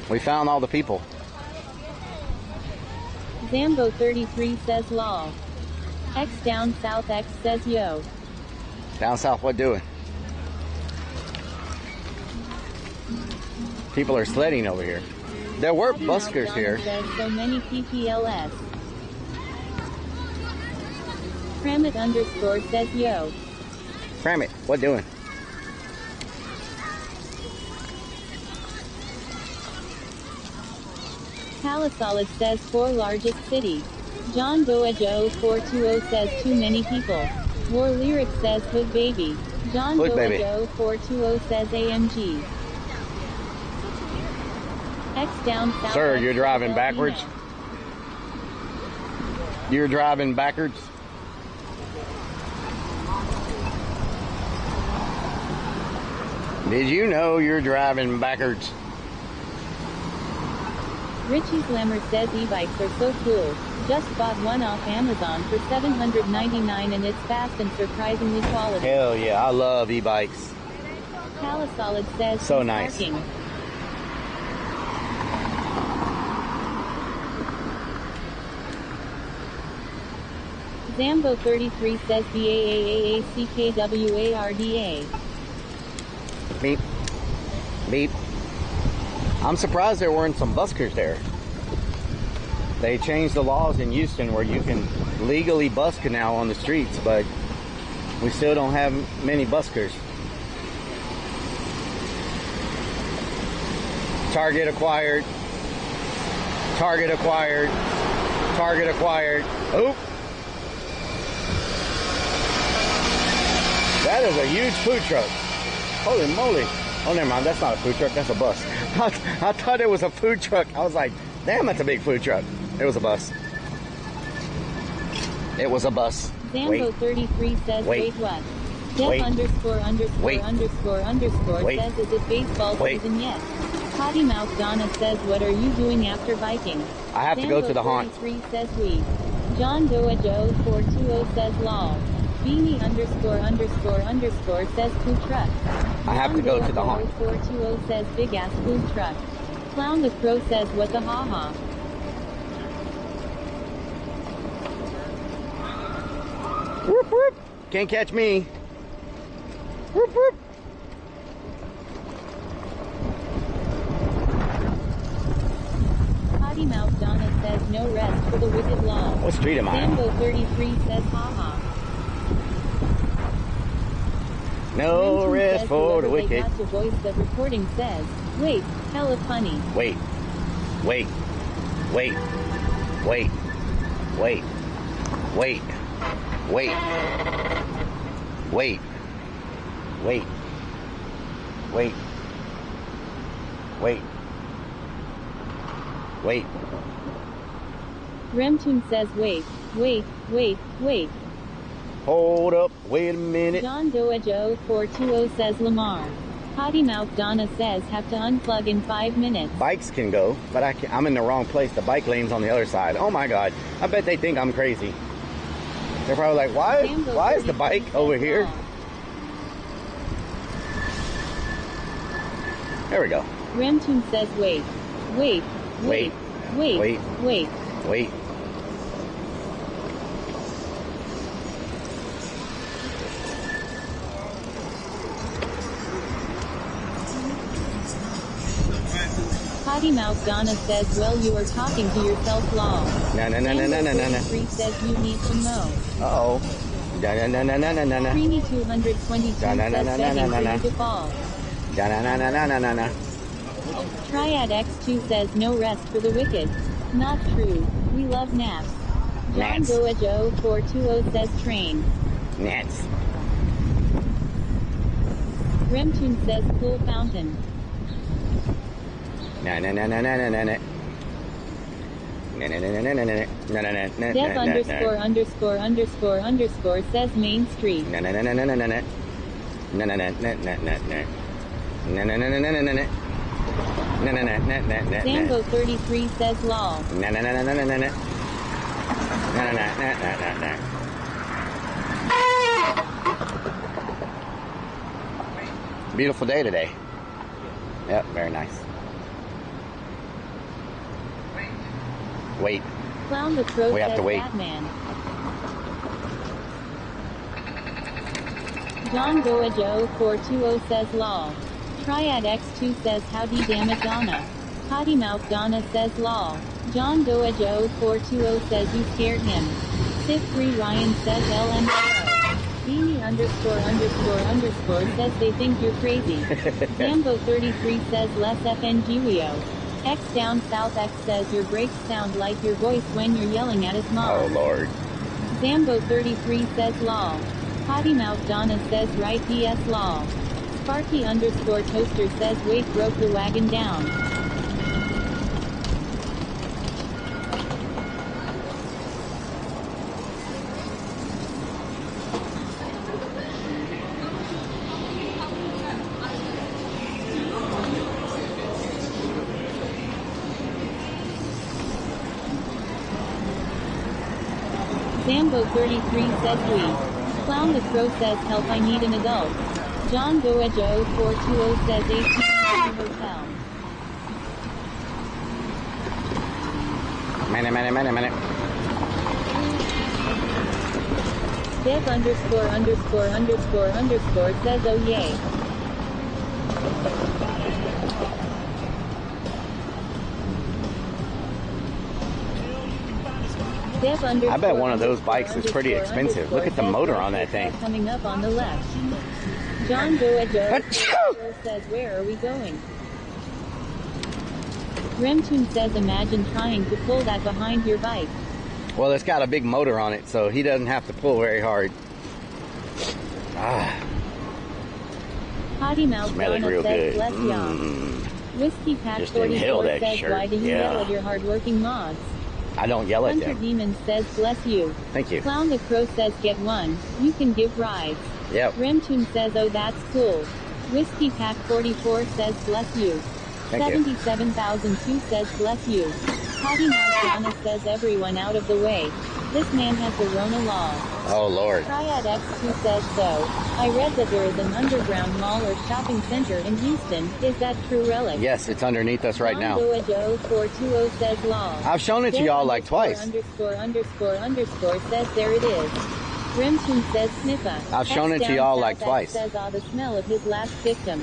We found all the people. Zambo 33 says lol. X down south X says yo. Down south, what doing? People are sledding over here. There were buskers here. So many PPLS. Kramit underscore says yo. Kramit, what doing? Palisolid says 4 largest cities. John Doa Joe 420 says too many people. War Lyric says hood baby. John Doa Joe 420 says AMG. X down south. Sir, you're driving backwards? You're driving backwards? Did you know you're driving backwards? Richie Glamour says e-bikes are so cool. Just bought one off Amazon for $7.99 and it's fast and surprisingly quality. Hell yeah, I love e-bikes. Calisolid says so he's nice. Parking. Zambo33 says BAAAACKWARDA. Beep. Beep. I'm surprised there weren't some buskers there. They changed the laws in Houston where you can legally busk now on the streets, but we still don't have many buskers. Target acquired. Target acquired. Target acquired. Oop. That is a huge food truck. Holy moly. Oh, never mind. That's not a food truck. That's a bus. I thought it was a food truck. I was like, damn, that's a big food truck. It was a bus. It was a bus. Zambo33 says, wait what? Def Wait. underscore underscore Wait. underscore underscore Wait. says, is it baseball Wait. season yet? Potty Mouth Donna says, what are you doing after biking? I have to go to the haunt. Zambo33 says we. John Doa Joe 420 says lol. Beanie underscore underscore underscore says food truck. I have to go to the haunt. 420 says big ass food truck. Clown the Crow says what the haha. Whoop whoop. Can't catch me. Whoop whoop. Potty Mouth Donna says no rest for the wicked law. What street am I on? Zambo 33 says haha. No Renton rest says for the whoever they wicked. got to voice the recording says, wait, hella funny. Wait. Wait. Wait. Wait. Wait. Wait. Wait. Wait. Wait. Wait. Wait. Wait. Remtune says wait, wait, wait, wait. Hold up. Wait a minute. John Doa Joe 420 says Lamar. Potty Mouth Donna says have to unplug in 5 minutes. Bikes can go, but I'm in the wrong place. The bike lane's on the other side. Oh my God. I bet they think I'm crazy. They're probably like, why is the bike over here? There we go. Remtune says wait, wait, wait, wait, Wait. wait. Wait. Potty Mouth Donna says, well, you are talking to yourself, law. No. 33 says you need to know. Uh-oh. No. Creamy 222 says begging for you to fall. No. Triad X2 says no rest for the wicked. Not true. We love naps. John Nats. Doa Joe 420 says train. Nats. Remtune says pool fountain. No. Dev underscore underscore underscore underscore says Main Street. Zambo 33 says lol. Beautiful day today. Yep, very nice. Wait. Clown the Crow We have says to wait. Batman. John Goa Joe 420 says lol. Triad X2 says howdy damn it Donna. Potty Mouth Donna says lol. John Doa Joe 420 says you scared him. Civ 3 Ryan says LMAO. Beanie underscore underscore underscore says they think you're crazy. Zambo 33 says less FNGWIO. X down south X says your brakes sound like your voice when you're yelling at his mom. Oh Lord. Zambo 33 says lol. Potty Mouth Donna says right DS lol. Sparky underscore toaster says wait broke the wagon down. Zambo33 says we. Clown the Crow says help, I need an adult. John Goejo 420 says ATV hotel. Minute. Dev ____ says oh yay. Dev I bet one of those bikes is pretty expensive. Look at the motor on that thing. Coming up on the left. John Goejo says where are we going? Remtune says imagine trying to pull that behind your bike. Well, it's got a big motor on it, so he doesn't have to pull very hard. Potty Mouth Smelling real says good. bless y'all. Whiskey Pack Just inhale 44 that says shirt. why do you Yeah. yell at your hardworking mods? I don't yell at Hunter them. Demon says bless you. Thank you. Clown the Crow says get one. You can give rides. Yep. Remtune says oh that's cool. Whiskey Pack 44 says bless you. Thank you. 77,002 says bless you. Potty Mouth Donna says everyone out of the way. This man has the Rona law. Oh, Lord. Triad X2 says so. I read that there is an underground mall or shopping center in Houston. Is that true, Rellik? Yes, it's underneath us right now. Joe 420 says law. I've shown it to y'all like twice. ___ says there it is. Remtune says sniffa. I've shown it to y'all like twice. Says the smell of his last victim.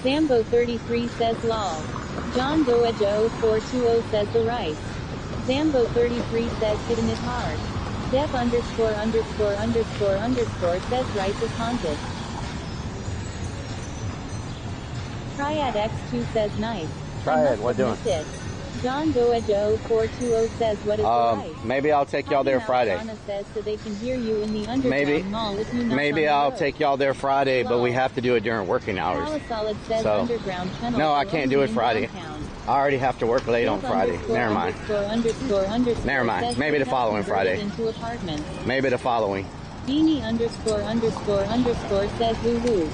Zambo 33 says law. John Goejo 420 says the rice. Zambo 33 says hitting it hard. Dev ____ says rice is haunted. Triad X2 says nice. Triad, what doing? John Goejo 420 says what is the rice? Maybe I'll take y'all there Friday. Says so they can hear you in the underground mall if you knock Maybe on the I'll road. take y'all there Friday, but we have to do it during working hours. Solid says So, underground tunnel no, I can't do it in Friday. downtown. I already have to work late on Friday. Never mind. Never mind. says Maybe the they following converted Friday. Into apartments. Maybe the following. Beanie ____ says woo woo.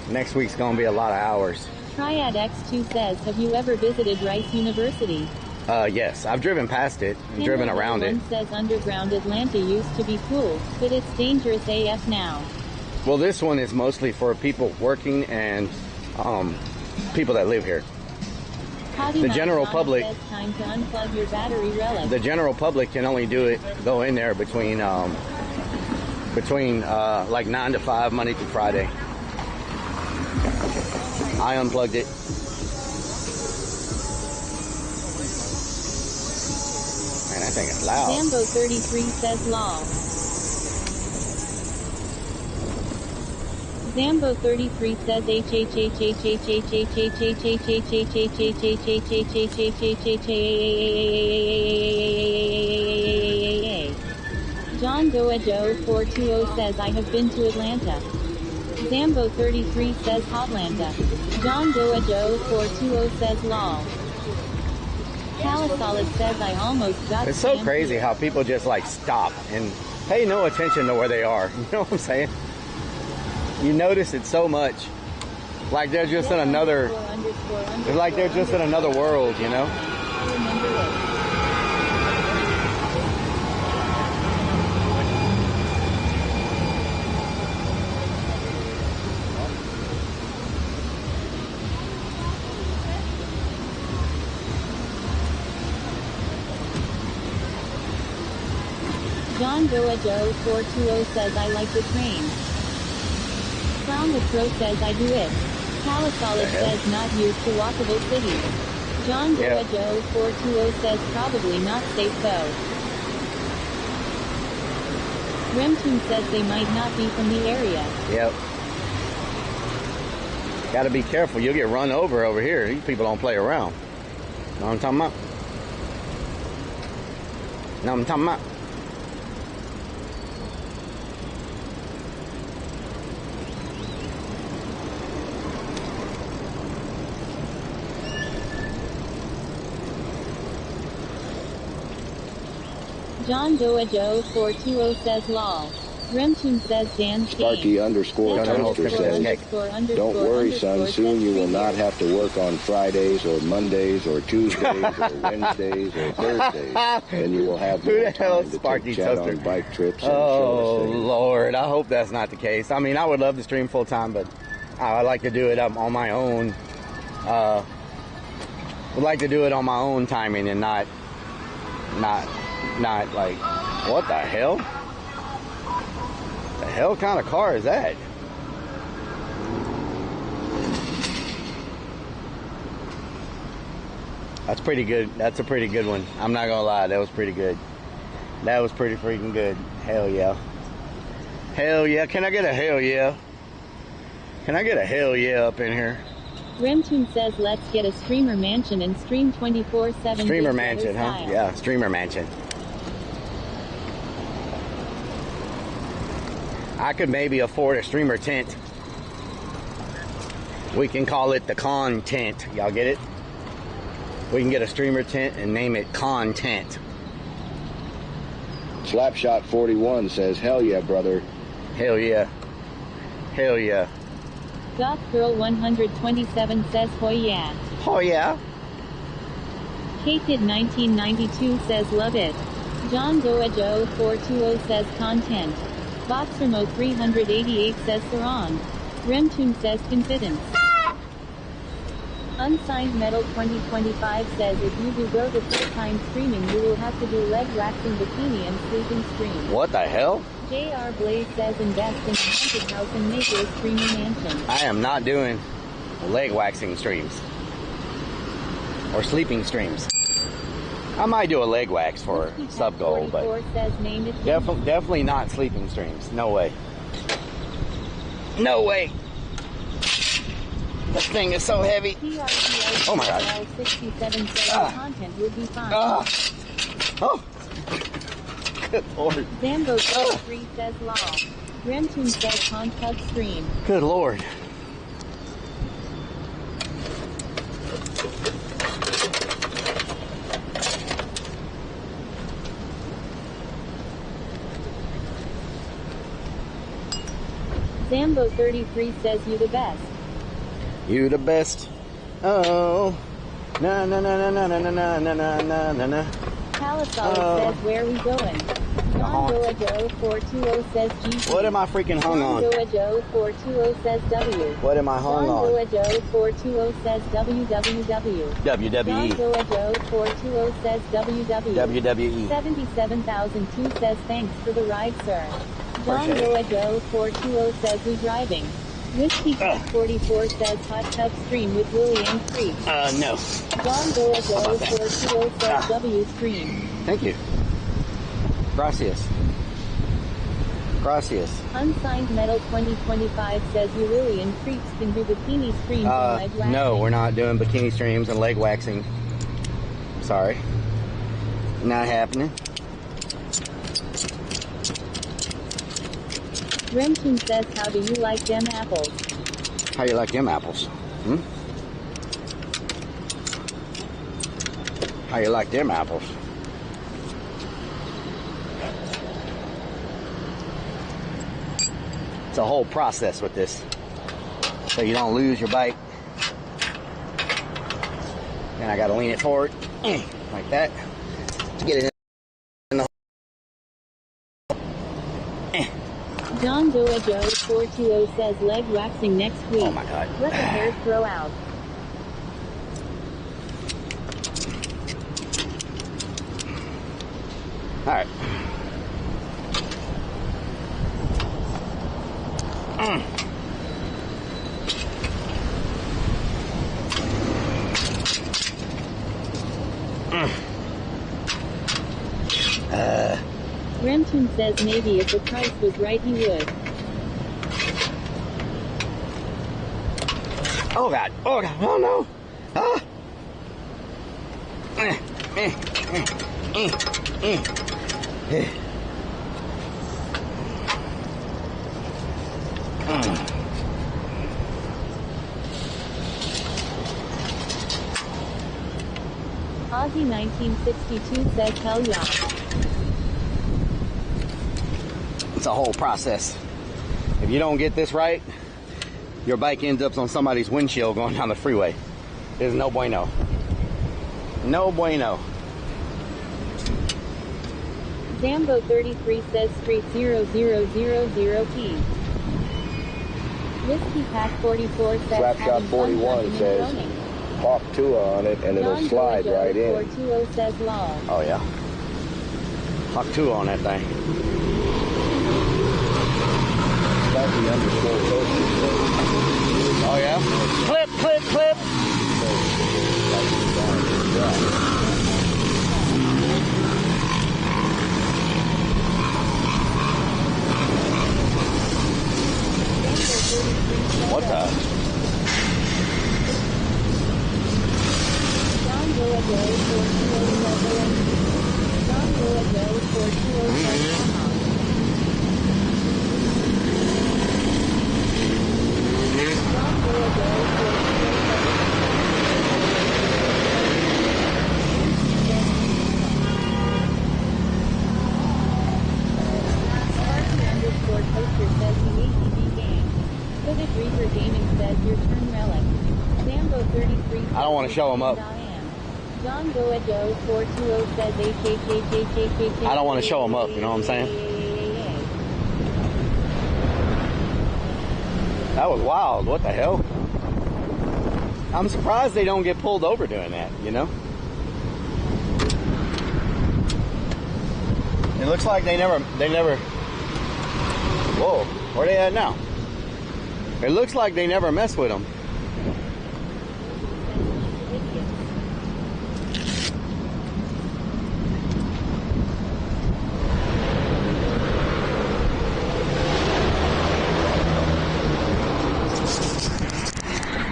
Next week's gonna be a lot of hours. Triad X2 says have you ever visited Rice University? Yes, I've driven past it, and driven around it. One says underground Atlanta used to be cool, but it's dangerous AF now. Well, this one is mostly for people working and people that live here. Potty The Mouth general Donna public- says time to unplug your battery relic. The general public can only go in there between like 9 to 5 Monday through Friday. I unplugged it. Man, that thing is loud. Zambo 33 says law. Zambo 33 says John Goejo 420 says I have been to Atlanta. Zambo 33 says Hotlanta. John Goejo 420 says law. Calisolid says I almost got It's so crazy how people just like stop and pay no attention to where they are. You know what I'm saying? You notice it so much. Like they're just in another, it's like they're just in another world, you know? John Goejo 420 says I like the train. Clown the Crow says I do it. Calisolid says not used to walkable cities. John Goejo 420 says probably not safe though. Remtune says they might not be from the area. Yep. Gotta be careful. You'll get run over here. These people don't play around. Know what I'm talking about? Know what I'm talking about? John Goejo 420 says law. Remtune says Dan Sparky underscore toaster says, don't worry, son, soon you will not have to work on Fridays or Mondays or Tuesdays or Wednesdays or Thursdays. Then you will have more time to take chat on bike trips and oh, Lord, I hope that's not the case. I mean, I would love to stream full time, but I like to do it on my own. Would like to do it on my own timing and not like, what the hell? The hell kind of car is that? That's pretty good. That's a pretty good one. I'm not gonna lie, that was pretty good. That was pretty freaking good. Hell yeah. Hell yeah. Can I get a hell yeah? Can I get a hell yeah up in here? Remtune says let's get a streamer mansion and stream 24/7. Streamer mansion, huh? Yeah, streamer mansion. I could maybe afford a streamer tent. We can call it the content. Y'all get it? We can get a streamer tent and name it content. Slapshot 41 says, hell yeah, brother. Hell yeah. Hell yeah. Goth Girl 127 says hoy yeah. Oh yeah. Kid 1992 says love it. John Doe Joe 420 says content. Boxermo 388 says Sarong. Remtune says confidence. Unsigned Metal 2025 says if you do go to full-time streaming you will have to do leg waxing bikini and sleeping stream. What the hell? JR Blaze says invest in a haunted house and make it a streaming mansion. I am not doing leg waxing streams. Or sleeping streams. I might do a leg wax for sub goal, but definitely not sleeping streams. No way. No way. This thing is so heavy. Oh my god. 67 says content would be fine. Oh. Good lord. Zambo 3 says law. Remtune says Hog stream. Good lord. Zambo 33 says you the best. You the best. Oh. Na na na na na na na na na na na. Palisade says where we going? John Doa Joe 420 says G. What am I freaking hung on? John Doa Joe 420 says W. What am I hung on? John Doa Joe 420 says WWW. WWE. John Doa Joe 420 says WW. WWE. 77,002 says thanks for the ride, sir. John Doa Joe 420 says we driving. Whiskey Cat 44 says hot tub stream with Willie and Creek. No. John Doa Joe 420 says W stream. Thank you. Gracias. Gracias. Unsigned Metal 2025 says you Willie and Creeks can do bikini streams and leg waxing. No, we're not doing bikini streams and leg waxing. Sorry. Not happening. Remtune says, how do you like them apples? How you like them apples? Hmm? How you like them apples? It's a whole process with this. So you don't lose your bike. Then I gotta lean it forward, like that, to get it in the John Doa Joe 420 says leg waxing next week. Oh my god. Let the hair throw out. Alright. Remtune says maybe if the price was right he would. Oh god, oh god, oh no. Ah. Ozzy 1962 says hell yeah. It's a whole process. If you don't get this right, your bike ends up on somebody's windshield going down the freeway. There's no bueno. No bueno. Zambo 33 says Street 0000P. Whiskey Pack 44 says Slapshot 41 says Hawk Tua on it and it'll slide right in. 420 says law. Oh yeah. Hawk Tua on that thing. Oh yeah? Clip, clip, clip! What the? John Boago 420 says the ATV game. Footage Reaper Gaming says your turn Relic. Zambo 33 I don't want to show them up. John Goedo 420 says HHHHHHH. I don't want to show them up, you know what I'm saying? That was wild. What the hell? I'm surprised they don't get pulled over doing that, you know? It looks like they never, whoa, where they at now? It looks like they never mess with them.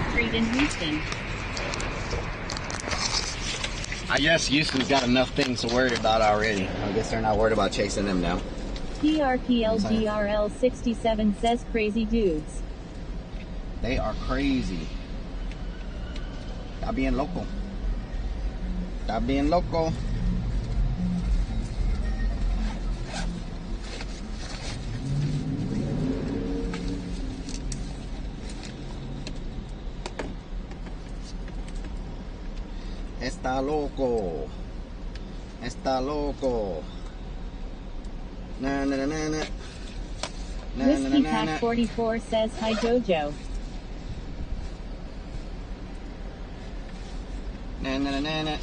Street in Houston. I guess Houston's got enough things to worry about already. I guess they're not worried about chasing them now. TRPLGRL 67 says crazy dudes. They are crazy. Está bien loco. Está bien loco. Está loco. Está loco. Na na na na na. Whiskey Pack 44 says hi Jojo. Na na na na na.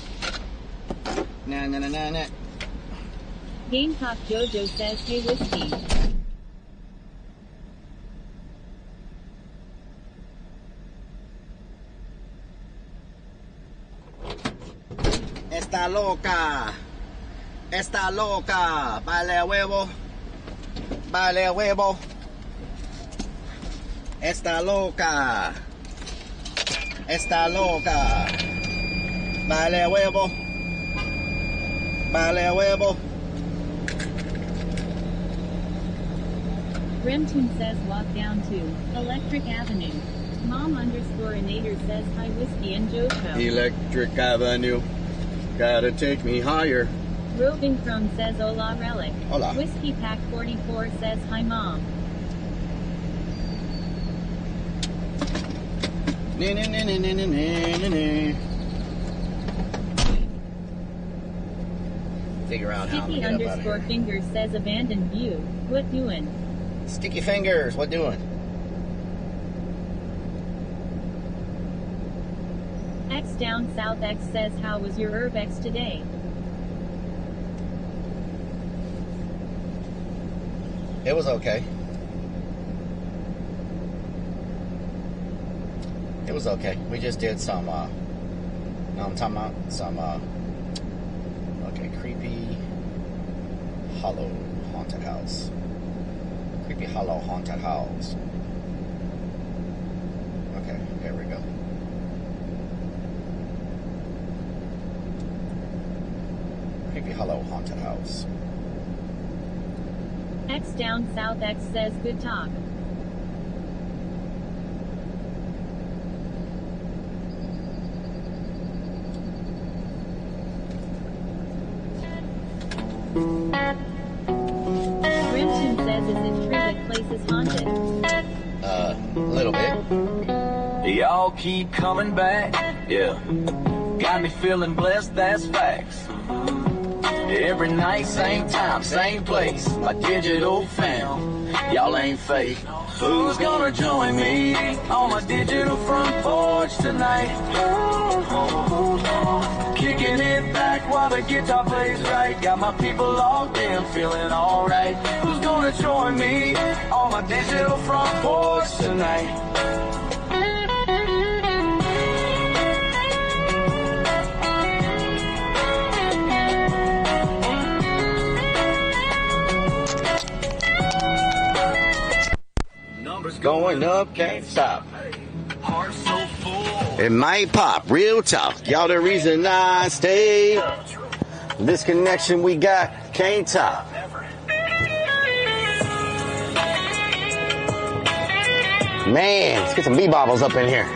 Na na na na na. Gamecock Jojo says hey Whiskey. Está loca. Está loca. Vale a huevo. Vale a huevo. Está loca. Está loca. Vale a huevo. Vale a huevo. Remtoon says walk down to Electric Avenue. Mom_inator says hi Whiskey and Jojo. Electric Avenue. Gotta take me higher. Roving Chrome says hola Relic. Hola. Whiskey Pack 44 says hi Mom. Figure out how to get up out of here. Sticky_fingers says abandoned view. What doing? Sticky fingers, what doing? X down south X says how was your URBEX today? It was okay. It was okay. We just did some, no, I'm talking about some, okay, creepy, hollow, haunted house. Creepy, hollow, haunted house. Okay, there we go. Creepy, hollow, haunted house. X down south X says good talk. Remtoon says, is Intrinsic Places haunted? A little bit. Y'all keep coming back, yeah. Got me feeling blessed, that's facts. Every night, same time, same place. My digital fam, y'all ain't fake. Who's gonna join me on my digital front porch tonight? Kicking it back while the guitar plays right. Got my people logged in, feeling alright. Who's gonna join me on my digital front porch tonight? Going up, can't stop. It might pop, real talk. Y'all the reason I stay. This connection we got can't top. Man, let's get some bee-bobbles up in here.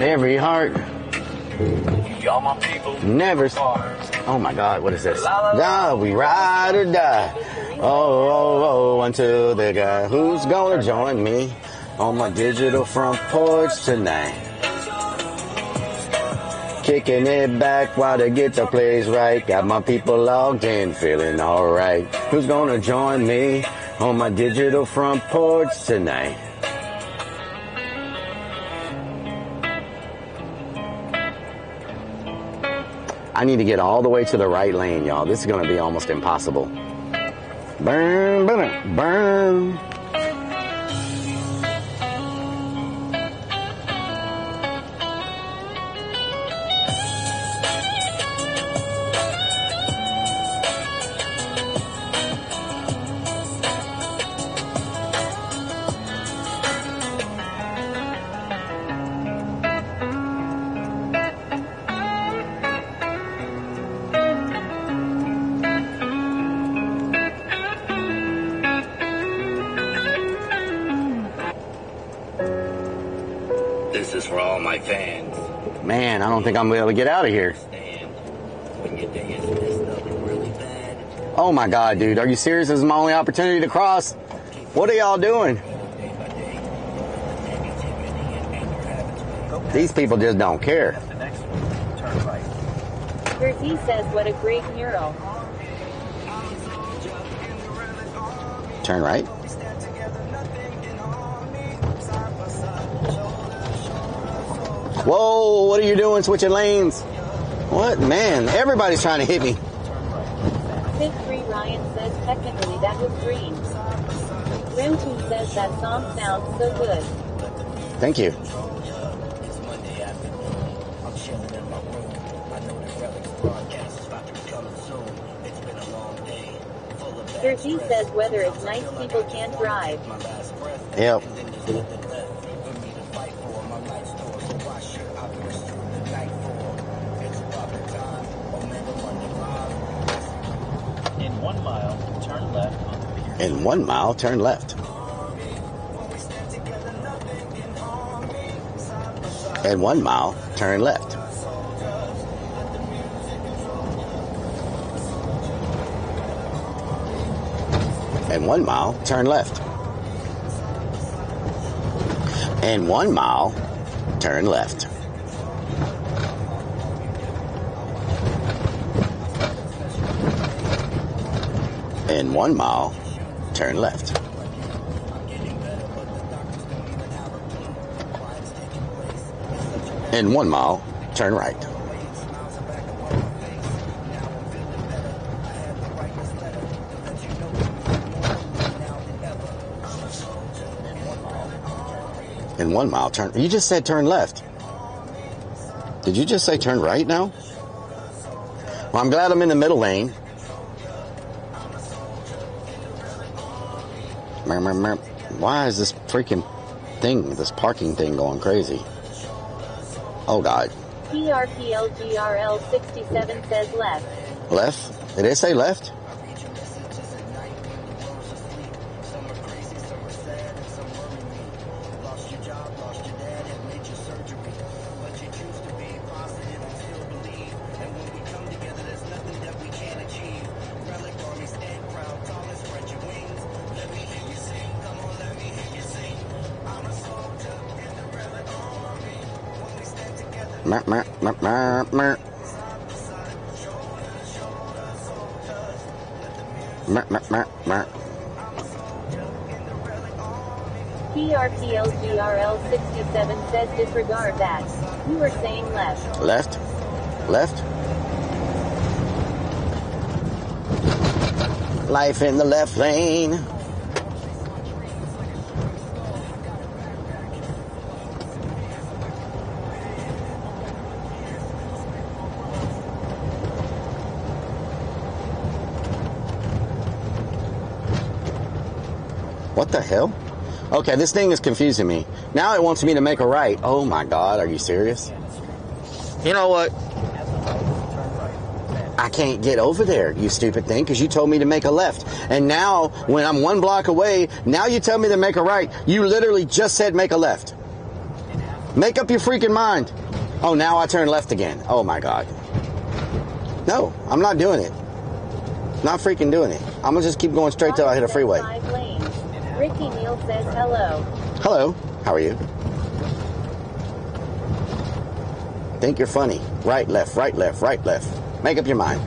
Every heart. Y'all my people. Never. Oh my God, what is this? Nah, we ride or die. Oh, until the guy who's gonna join me on my digital front porch tonight. Kicking it back while the guitar plays right. Got my people logged in, feeling alright. Who's gonna join me on my digital front porch tonight? I need to get all the way to the right lane, y'all. This is going to be almost impossible. Burn, burn, burn. This is for all my fans. Man, I don't think I'm going to be able to get out of here. Oh my God, dude. Are you serious? This is my only opportunity to cross. What are y'all doing? These people just don't care. Jersey says, what a great mural. Turn right. Whoa, what are you doing switching lanes? What? Man, everybody's trying to hit me. Big 3 Ryan says, technically that was green. Rim2 says that song sounds so good. Thank you. Jersey says weather is nice, people can't drive. Yep. In 1 mile, turn left. In 1 mile, turn left. In 1 mile, turn left. In 1 mile, turn left. In 1 mile, turn left. In 1 mile, turn left. In 1 mile, turn right. In 1 mile, turn. You just said turn left. Did you just say turn right now? Well, I'm glad I'm in the middle lane. Why is this freaking thing, this parking thing going crazy? Oh, God. PRPLGRL67 says left. Left? Did it say left? Mer, mer, mer, mer, mer. Mer, mer, mer, mer. PRPLGRL67 says disregard that. You were saying left. Left? Left? Life in the left lane. What the hell? Okay, this thing is confusing me. Now it wants me to make a right. Oh my God, are you serious? You know what? I can't get over there, you stupid thing, because you told me to make a left. And now, when I'm 1 block away, now you tell me to make a right. You literally just said make a left. Make up your freaking mind. Oh, now I turn left again. Oh my God. No, I'm not doing it. Not freaking doing it. I'm going to just keep going straight till I hit a freeway. Ricky Neal says hello. Hello. How are you? Think you're funny. Right, left, right, left, right, left. Make up your mind.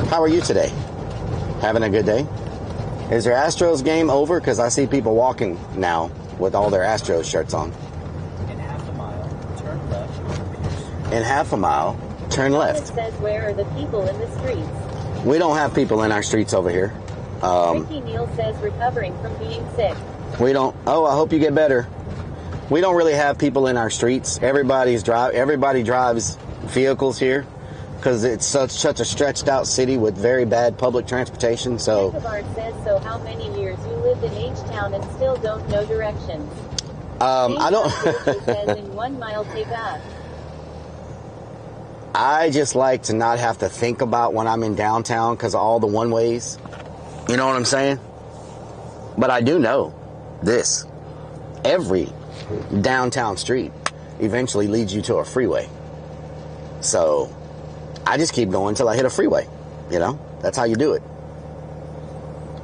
How are you today? Having a good day? Is your Astros game over? Because I see people walking now with all their Astros shirts on. In half a mile, turn left. In half a mile, turn left. It says where are the people in the streets? We don't have people in our streets over here. Ricky Neal says recovering from being sick. We don't. Oh, I hope you get better. We don't really have people in our streets. Everybody drives vehicles here because it's such a stretched out city with very bad public transportation. So. Ecobard says, so how many years you lived in H-Town and still don't know directions? I don't. Says in 1 mile take up. I just like to not have to think about when I'm in downtown because of all the one-ways. You know what I'm saying? But I do know this. Every downtown street eventually leads you to a freeway. So I just keep going until I hit a freeway. You know? That's how you do it.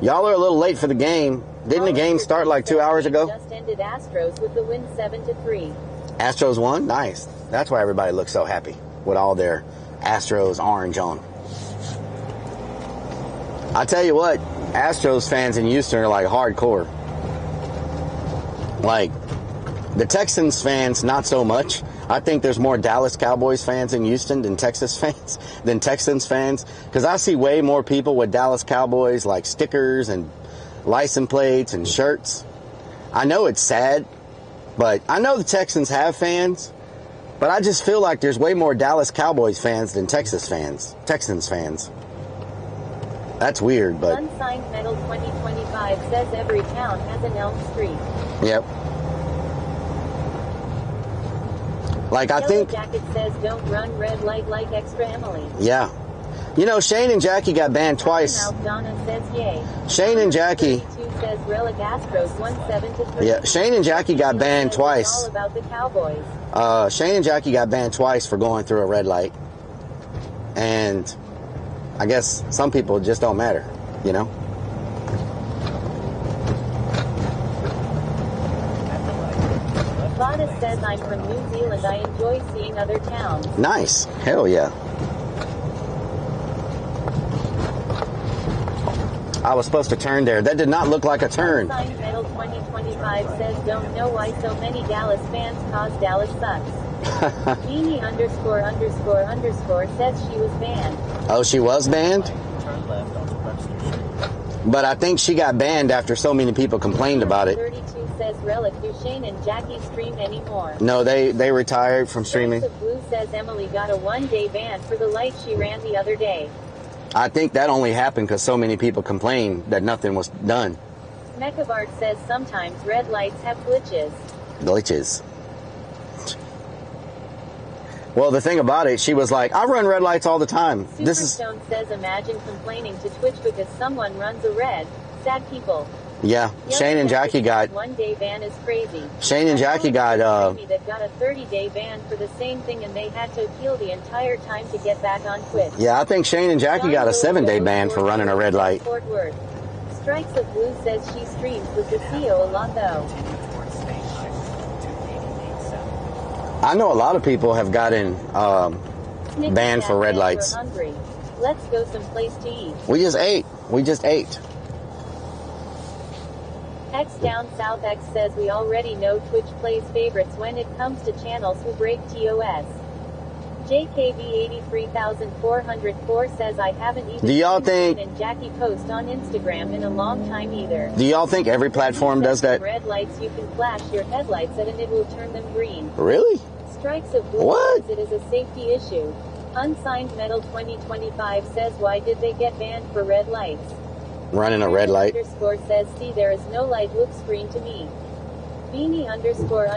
Y'all are a little late for the game. Didn't the game start like 2 hours ago? Just ended Astros with the win 7-3. Astros won? Nice. That's why everybody looks so happy with all their Astros orange on. I tell you what, Astros fans in Houston are like hardcore. Like, the Texans fans, not so much. I think there's more Dallas Cowboys fans in Houston than Texans fans. Because I see way more people with Dallas Cowboys, like stickers and license plates and shirts. I know it's sad, but I know the Texans have fans. But I just feel like there's way more Dallas Cowboys fans than Texans fans. That's weird, but... Unsigned Metal 2025 says every town has an Elm Street. Yep. Like, I Yellow think... Jacket says don't run red light like Extra Emily. Yeah. You know, Shane and Jackie got banned twice. Donna says yay. Shane and Jackie... says Rellik Astros 1-7-3. Yeah, Shane and Jackie got banned twice. All about the Cowboys. Shane and Jackie got banned twice for going through a red light. And I guess some people just don't matter, you know? Vada says I'm from New Zealand. I enjoy seeing other towns. Nice. Hell yeah. I was supposed to turn there. That did not look like a turn. Unsigned Metal 2025 says don't know why so many Dallas fans cause Dallas sucks. Jeannie ___ says she was banned. Oh, she was banned? Turn left onto Webster Street. But I think she got banned after so many people complained about it. 32 says Rellik, do Shane and Jackie stream anymore? No, they retired from streaming. Stripes of Blue says Emily got a 1-day ban for the light she ran the other day. I think that only happened because so many people complained that nothing was done. Mechabart says sometimes red lights have glitches. Glitches. Well, the thing about it, she was like, I run red lights all the time. Superstone says imagine complaining to Twitch because someone runs a red. Sad people. Yeah, Shane and Jackie got... 1-day ban is crazy. Shane and Jackie got... that got a 30-day ban for the same thing and they had to appeal the entire time to get back on Twitch. Yeah, I think Shane and Jackie got a 7-day ban for running a red light. Fort Worth. Strikes of Blue says she streams with the CO a lot though. I know a lot of people have gotten banned for red lights. Hungry. Let's go someplace to eat. We just ate. X down south X says we already know Twitch plays favorites when it comes to channels who break TOS. JKB83404 says I haven't even seen Jackie post on Instagram in a long time either. Do y'all think every platform does that? Red lights, you can flash your headlights at and it will turn them green. Really? Strikes of blue says it is a safety issue. Unsigned Metal 2025 says why did they get banned for red lights? Running a red light. Underscore says see there is no light looks green to me. Beanie underscore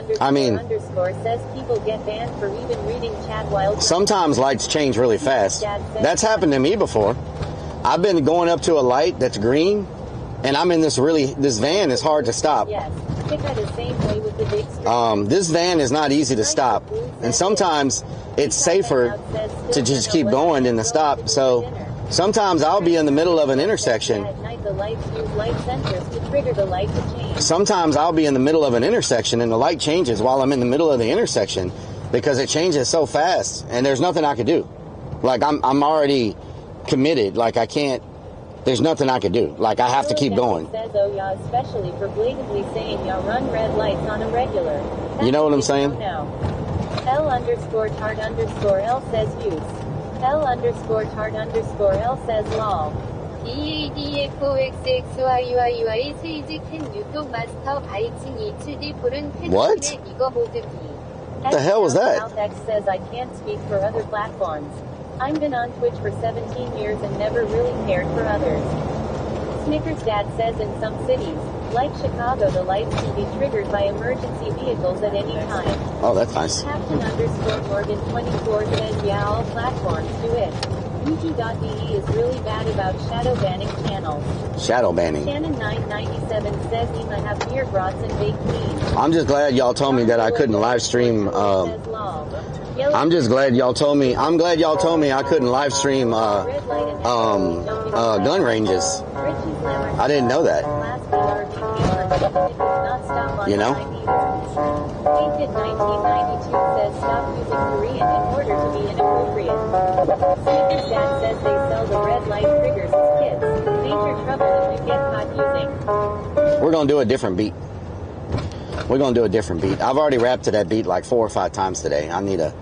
says people get banned for even reading chat while sometimes lights change really fast. That's happened to me before. I've been going up to a light that's green and I'm in this van is hard to stop. Yes. The same way with the big this van is not easy to stop. And sometimes it's safer to just keep going than to stop. So sometimes I'll be in the middle of an intersection. Sometimes I'll be in the middle of an intersection and the light changes while I'm in the middle of the intersection because it changes so fast and there's nothing I could do. Like I'm already committed. Like I can't, there's nothing I could do. Like I have to keep going. Says, oh yeah, especially for blatantly saying y'all run red lights on a regular. You know what I'm saying? No. L_tard_L says use. L_tard_L says lol. EADFOXXYYY 세이지 캔 유통 마스터 바이칭 2D 푸른 캔 What? 이거 보드기. What the hell was that? X says I can't speak for other platforms. I've been on Twitch for 17 years and never really cared for others. Snickers Dad says in some cities, like Chicago, the lights can be triggered by emergency vehicles at any time. Oh, that's nice. Captain_Morgan24 says yeah, all platforms do it. Yuji.de is really bad about shadow banning channels. Shadow banning. Shannon997 says Ema have beer brats and baked beans. I'm just glad y'all told me that I couldn't live stream. I'm just glad y'all told me. I'm glad y'all told me I couldn't live stream gun ranges. I didn't know that. You know? David1992 says stop using Korean in order to be inappropriate. Snickers Dad says they sell the red light triggers as kids. Major trouble if you get caught using. We're gonna do a different beat. We're gonna do a different beat. I've already rapped to that beat like 4 or 5 times today. I need a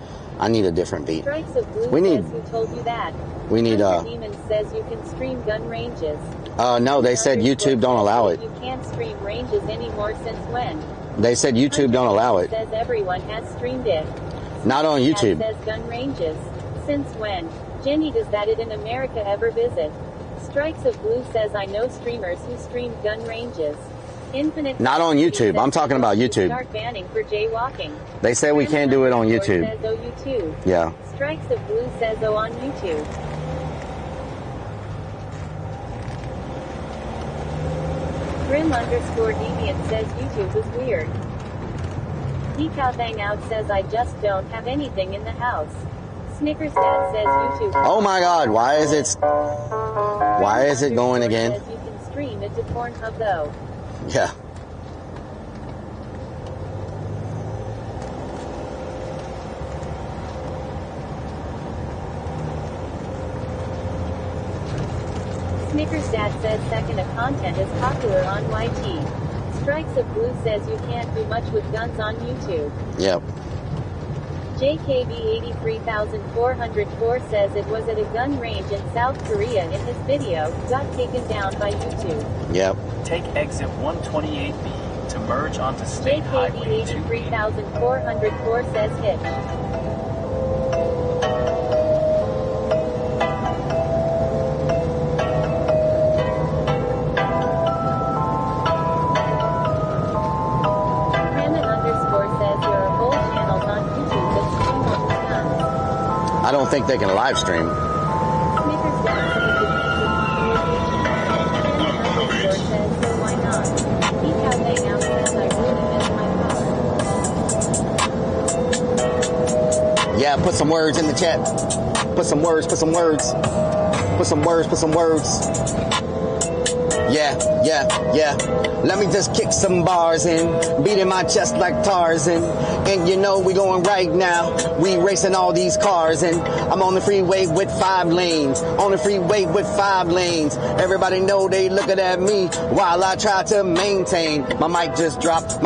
different beat. Strikes of Blue We need. says who told you that? We need Demon says you can stream gun ranges. No, they said YouTube don't allow it. You can't stream ranges anymore since when? They said YouTube don't allow it. Says everyone has streamed it. Not on YouTube. Says gun ranges. Since when? Jenny, does that it in America ever visit? Strikes of Blue says I know streamers who stream gun ranges. Infinite. Not on YouTube. I'm talking about YouTube. Start banning for jaywalking. They say we can't do it on YouTube. Says oh YouTube. Yeah. Strikes of Blue says oh on YouTube. Grim_Deviant says YouTube is weird. Decow Out says I just don't have anything in the house. Snickers Dad says YouTube. Oh my God! Why is it going again? Says you can stream it to Pornhub though. Yeah. Snickers Dad says second of content is popular on YT. Strikes of Blue says you can't do much with guns on YouTube. Yep. JKB83404 says it was at a gun range in South Korea in his video, got taken down by YouTube. Yep. Take exit 128B to merge onto State Highway 2. JKB83404 says hitch. I don't think they can live stream. Yeah, put some words in the chat. Put some words. Yeah. Let me just kick some bars in, beating my chest like Tarzan. And you know we going right now. We racing all these cars, and I'm on the freeway with 5 lanes. On the freeway with 5 lanes. Everybody know they looking at me while I try to maintain. My mic just dropped.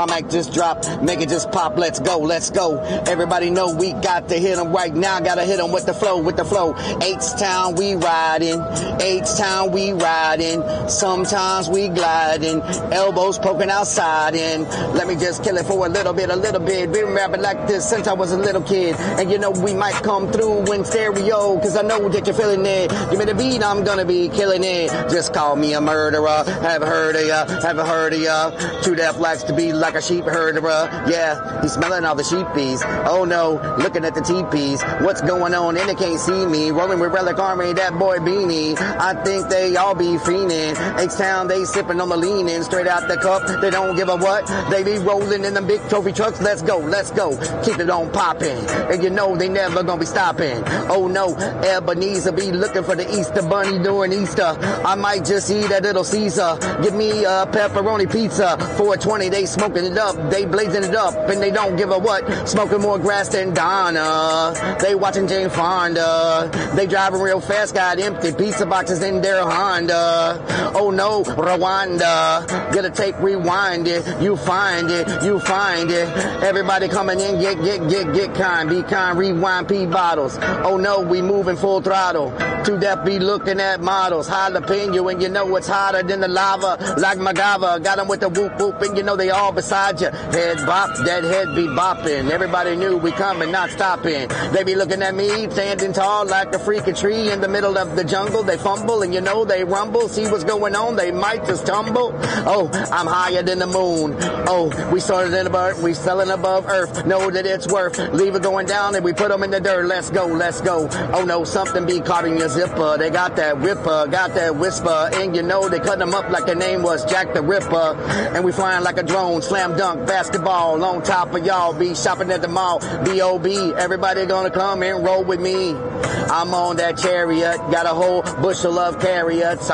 Make it just pop. Let's go. Everybody know we got to hit them right now. Gotta hit them with the flow. H-Town we riding. Sometimes we gliding. Elbows poking outside, and let me just kill it for a little bit. Been rapping like this since I was a little kid, and you know we might come through in stereo, cause I know that you're feeling it. Give me the beat, I'm gonna be killing it. Just call me a murderer. Haven't heard of ya. True Death likes to be like a sheep herder. Yeah, he's smelling all the sheepies. Oh no, looking at the teepees. What's going on? And they can't see me. Rolling with Rellik Army, that boy Beanie. I think they all be fiending. H-Town, they sipping on the leaning. Straight out the cup, they don't give a what. They be rolling in them big trophy trucks. Let's go. Keep it on popping. And you know they never gonna be stopping. Oh no, Ebenezer be looking for the Easter bunny during Easter. I might just eat a little Caesar. Give me a pepperoni pizza. 420, they smoking it up. They blazing it up, and they don't give a what. Smoking more grass than Donna. They watching Jane Fonda. They driving real fast, got empty pizza boxes in their Honda. Oh no, Rwanda. Get a tape, rewind it. You find it. Everybody coming in, get kind. Be kind, rewind P bottles. Oh no, we moving full throttle. Too deaf be looking at models. Jalapeno, and you know it's hotter than the lava. Like Magava, got them with the whoop whoop, and you know they all beside you. Head bop, that head be bopping. Everybody knew we coming, not stopping. They be looking at me, standing tall like a freaking tree in the middle of the jungle. They fumble, and you know they rumble. See what's going on, they might just tumble. Oh, I'm higher than the moon. Oh, we started in above, we selling above earth. Know that it's worth. Leave it going down, and we put them in the dirt. Let's go. Oh no, something be caught in your zipper. They got that whipper, got that whisper, and you know they cut them up like their name was Jack the Ripper. And we flying like a drone, slam dunk, basketball on top of y'all. Be shopping at the mall, B.O.B. Everybody gonna come and roll with me. I'm on that chariot, got a whole bushel of carrots.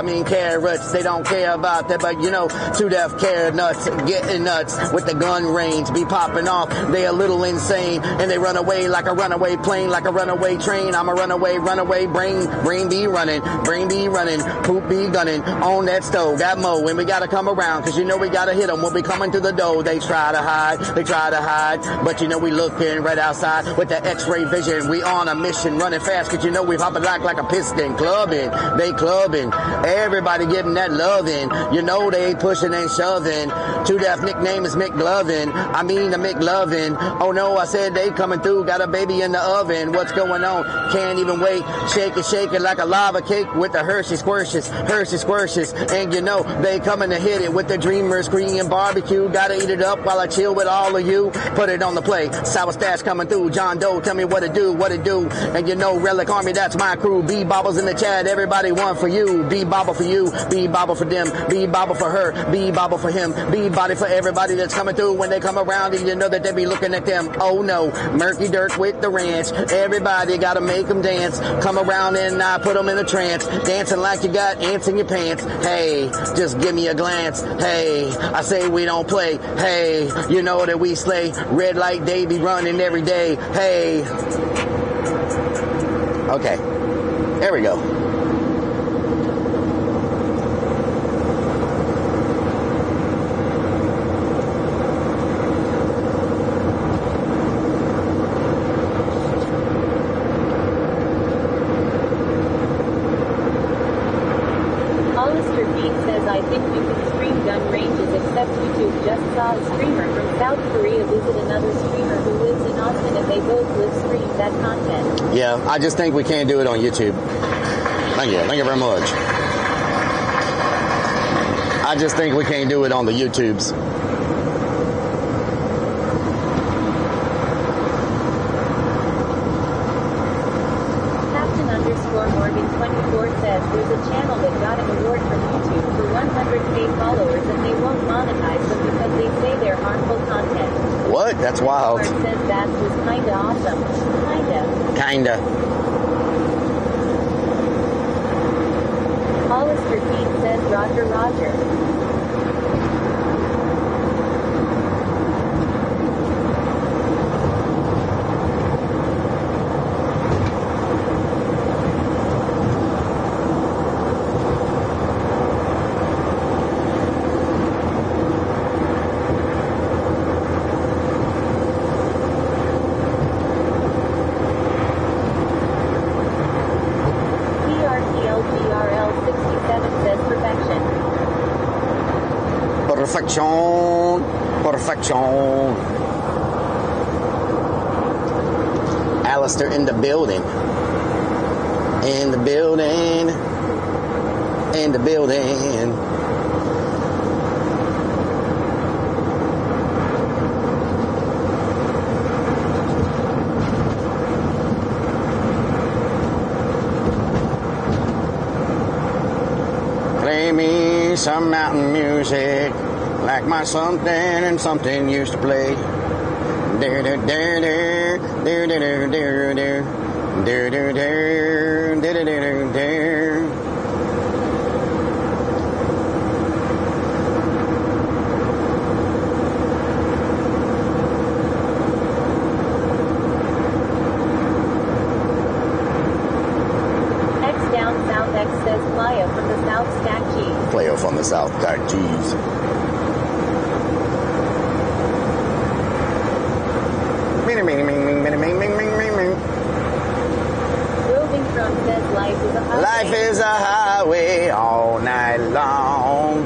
They don't care about that, but you know, Too Deaf care nuts, getting nuts with the gun range, be popping off. They a little insane, and they run away like a runaway plane, like a runaway train. I'm a runaway brain be running, poop be gunning on that stove. Got mo, and we gotta come around, cause you know we gotta hit them when we coming to the door. They try to hide, but you know we looking right outside with the x-ray vision. We on a mission, running fast, cause you know we hopping like a piston. They clubbing, everybody getting that loving. You know they pushing and shoving. Too Deaf nickname is McLovin. I mean the McLovin. Oh no, I said they coming through, got a baby in the oven. What's going on? Can't even wait. Shake it like a lava cake with the Hershey squishes. And you know they coming to hit it with the Dreamers Korean barbecue. Gotta eat it up while I chill with all of you. Put it on the plate. Sour Stash coming through. John Doe, tell me what it do. And you know Rellik Army, that's my crew. B bobbles in the chat. Everybody one for you. B bobble for you. B bobble for them. B bobble for her. B bobble for him. B body for everybody that's coming through. When they come around, and you know that they be looking at them. Oh no, Murky Dirt with the ranch. Everybody gotta make them dance. Come around and I put them in a trance. Dancing like you got ants in your pants. Hey, just give me a glance. Hey, I say we don't play. Hey, you know that we slay. Red light day be running every day. Hey. Okay, there we go. I think you can stream gun ranges, except YouTube just saw a streamer from South Korea visit another streamer who lives in Austin, and they both live stream that content. Yeah, I just think we can't do it on YouTube. Thank you very much. I just think we can't do it on the YouTubes. Morgan24 says there's a channel that got an award from YouTube for 100K followers, and they won't monetize them because they say they're harmful content. What? That's wild. Says that was kinda awesome. Kinda. Hollister Pete says Roger Roger. Perfection. Perfection. Alistair in the building. In the building. In the building. Play me some mountain music. Like my something and something used to play. X down south X says Playa from the south stack cheese. Playa from the south stack cheese. Roving from says life is a highway. Life is a highway all night long.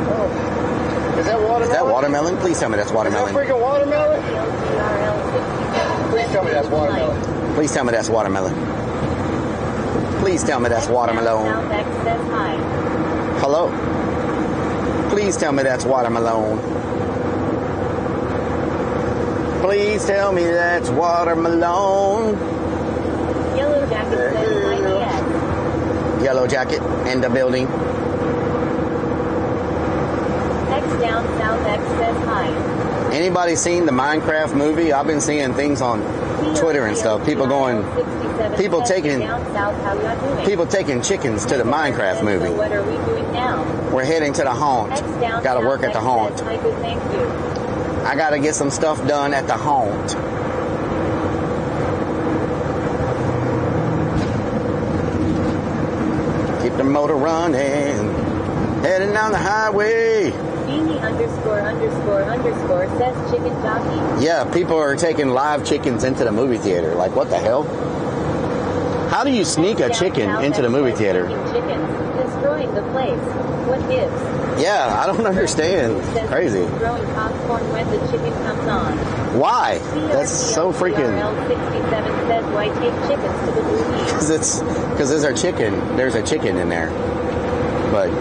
Oh. Is that watermelon? Is that watermelon? Please tell me that's watermelon. Is that freaking watermelon? Please tell me that's watermelon. Please tell me that's watermelon. Please tell me that's watermelon. South X says hi. Hello. Please tell me that's watermelon. Please tell me that's watermelon. Yellow Jacket says hi yes. Yellow Jacket in the building. X down south X says hi. Anybody seen the Minecraft movie? I've been seeing things on Twitter and stuff. People taking chickens to the Minecraft movie. So what are we doing now? We're heading to the haunt. Got to work at the haunt. Hi, good, thank you. I got to get some stuff done at the haunt. Keep the motor running. Heading down the highway. Beanie ___ says chicken jockey. Yeah, people are taking live chickens into the movie theater. Like, what the hell? How do you sneak a chicken into the movie theater? Chickens, destroying the place. What gives? Yeah, I don't understand. It's crazy. Throwing popcorn when the chicken comes on. Why? That's so freaking. IRL 67 says why take chickens to the movie? Because there's a chicken in there. But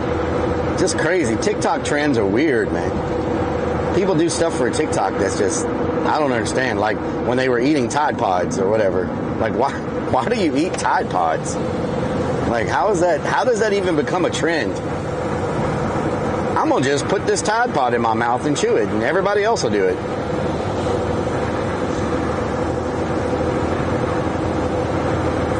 just crazy. TikTok trends are weird, man. People do stuff for TikTok that's just, I don't understand. Like when they were eating Tide Pods or whatever. Like why do you eat Tide Pods? Like how does that even become a trend? I'm gonna just put this Tide Pod in my mouth and chew it, and everybody else will do it.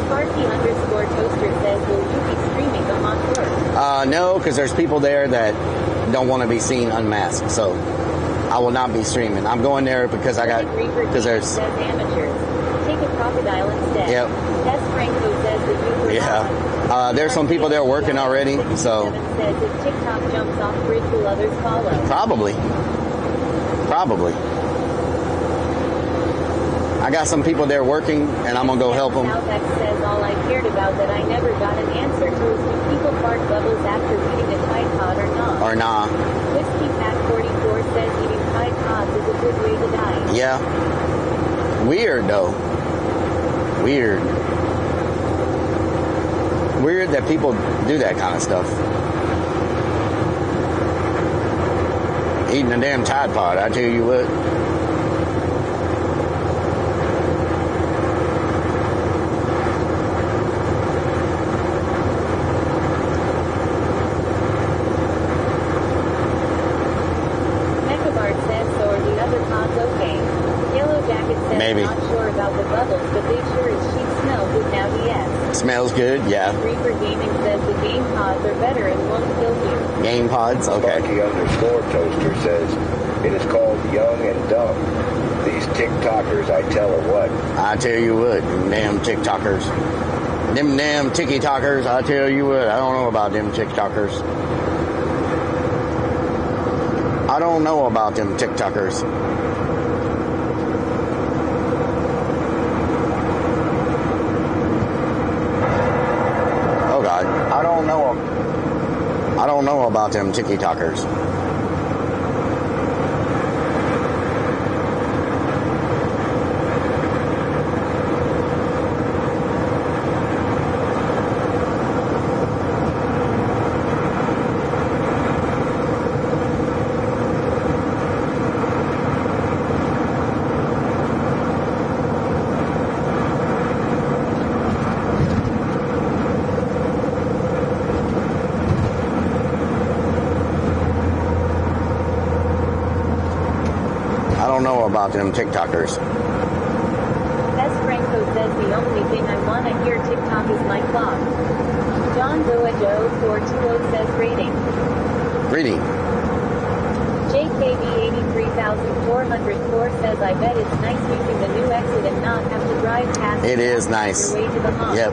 Sparky _toaster says, will you be streaming them on Twitch? No, because there's people there that don't want to be seen unmasked, so I will not be streaming. I'm going there because there's. Says amateurs. Take a crocodile instead. Yep. S. Franco says the Uber. Yeah. There's some people there working already, so. Says if TikTok jumps off bridge, will others follow? Probably. I got some people there working, and I'm gonna go help them. South X says all I cared about that I never got an answer to is do people fart bubbles after eating a Tide Pod or not? Or nah. Whiskey Pack 44 says eating Tide Pods is a good way to die. Yeah. Weird though. Weird that people do that kind of stuff. Eating a damn Tide Pod, I tell you what. Mechabart says, so are the other pods okay? Yellow Jacket says, Maybe. Not sure about the bubbles, but they sure as sheep smell good now, yes. Smells good, yeah. Reaper Gaming says the game pods are better and won't kill you. Game pods, okay. Sparky_Toaster says, it is called young and dumb. These TikTokers, I tell her what. I tell you what, damn TikTokers. Them damn TikTokers, I tell you what, I don't know about them TikTokers. I don't know about them TikTokers. Oh God, I don't know about them TikTokers. About them TikTokers. S. Franco says the only thing I want to hear TikTok is my clock. John Doa Joe 420 says rating. Reading. JKB 83404 says I bet it's nice using the new exit and not have to drive past. It is nice. Your way to the mall. Yep.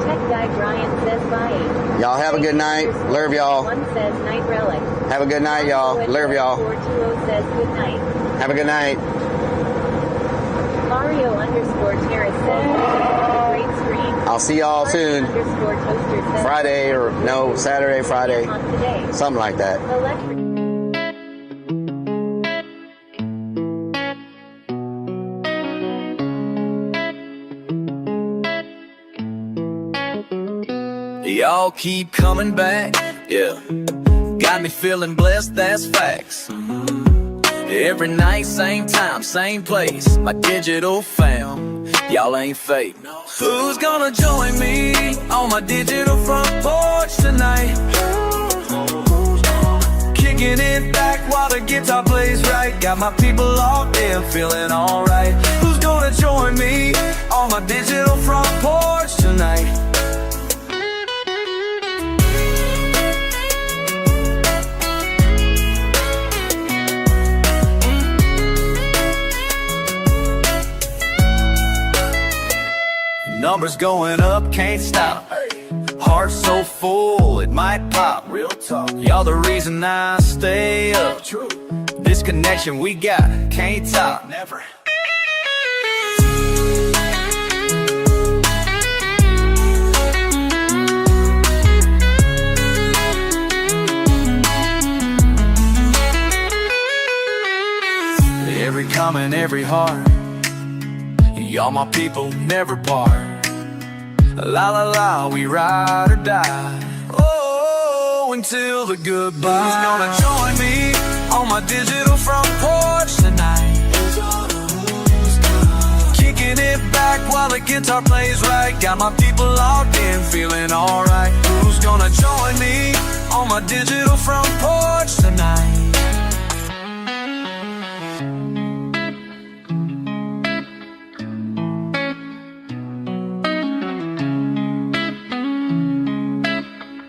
Tech guy Brian says bye. Y'all have a good night. Love y'all. One says night relic. Have a good night, y'all. Love y'all. 420 says good night. Have a good night. Mario_Terrace says great stream. I'll see y'all soon. Toaster says Friday or no, Saturday, Friday. Something like that. Y'all keep coming back, yeah. Got me feeling blessed, that's facts. Every night, same time, same place. My digital fam, y'all ain't fake. Who's gonna join me on my digital front porch tonight? Kicking it back while the guitar plays right. Got my people locked in, feeling alright. Who's gonna join me on my digital front porch tonight? Numbers going up, can't stop. Heart so full, it might pop. Real talk. Y'all the reason I stay up. True. This connection we got, can't top. Never. Every comment, every heart. Y'all my people, never part. La la la, we ride or die. Oh, until the goodbye. Who's gonna join me on my digital front porch tonight? Kicking it back while the guitar plays right. Got my people locked in, feeling alright. Who's gonna join me on my digital front porch?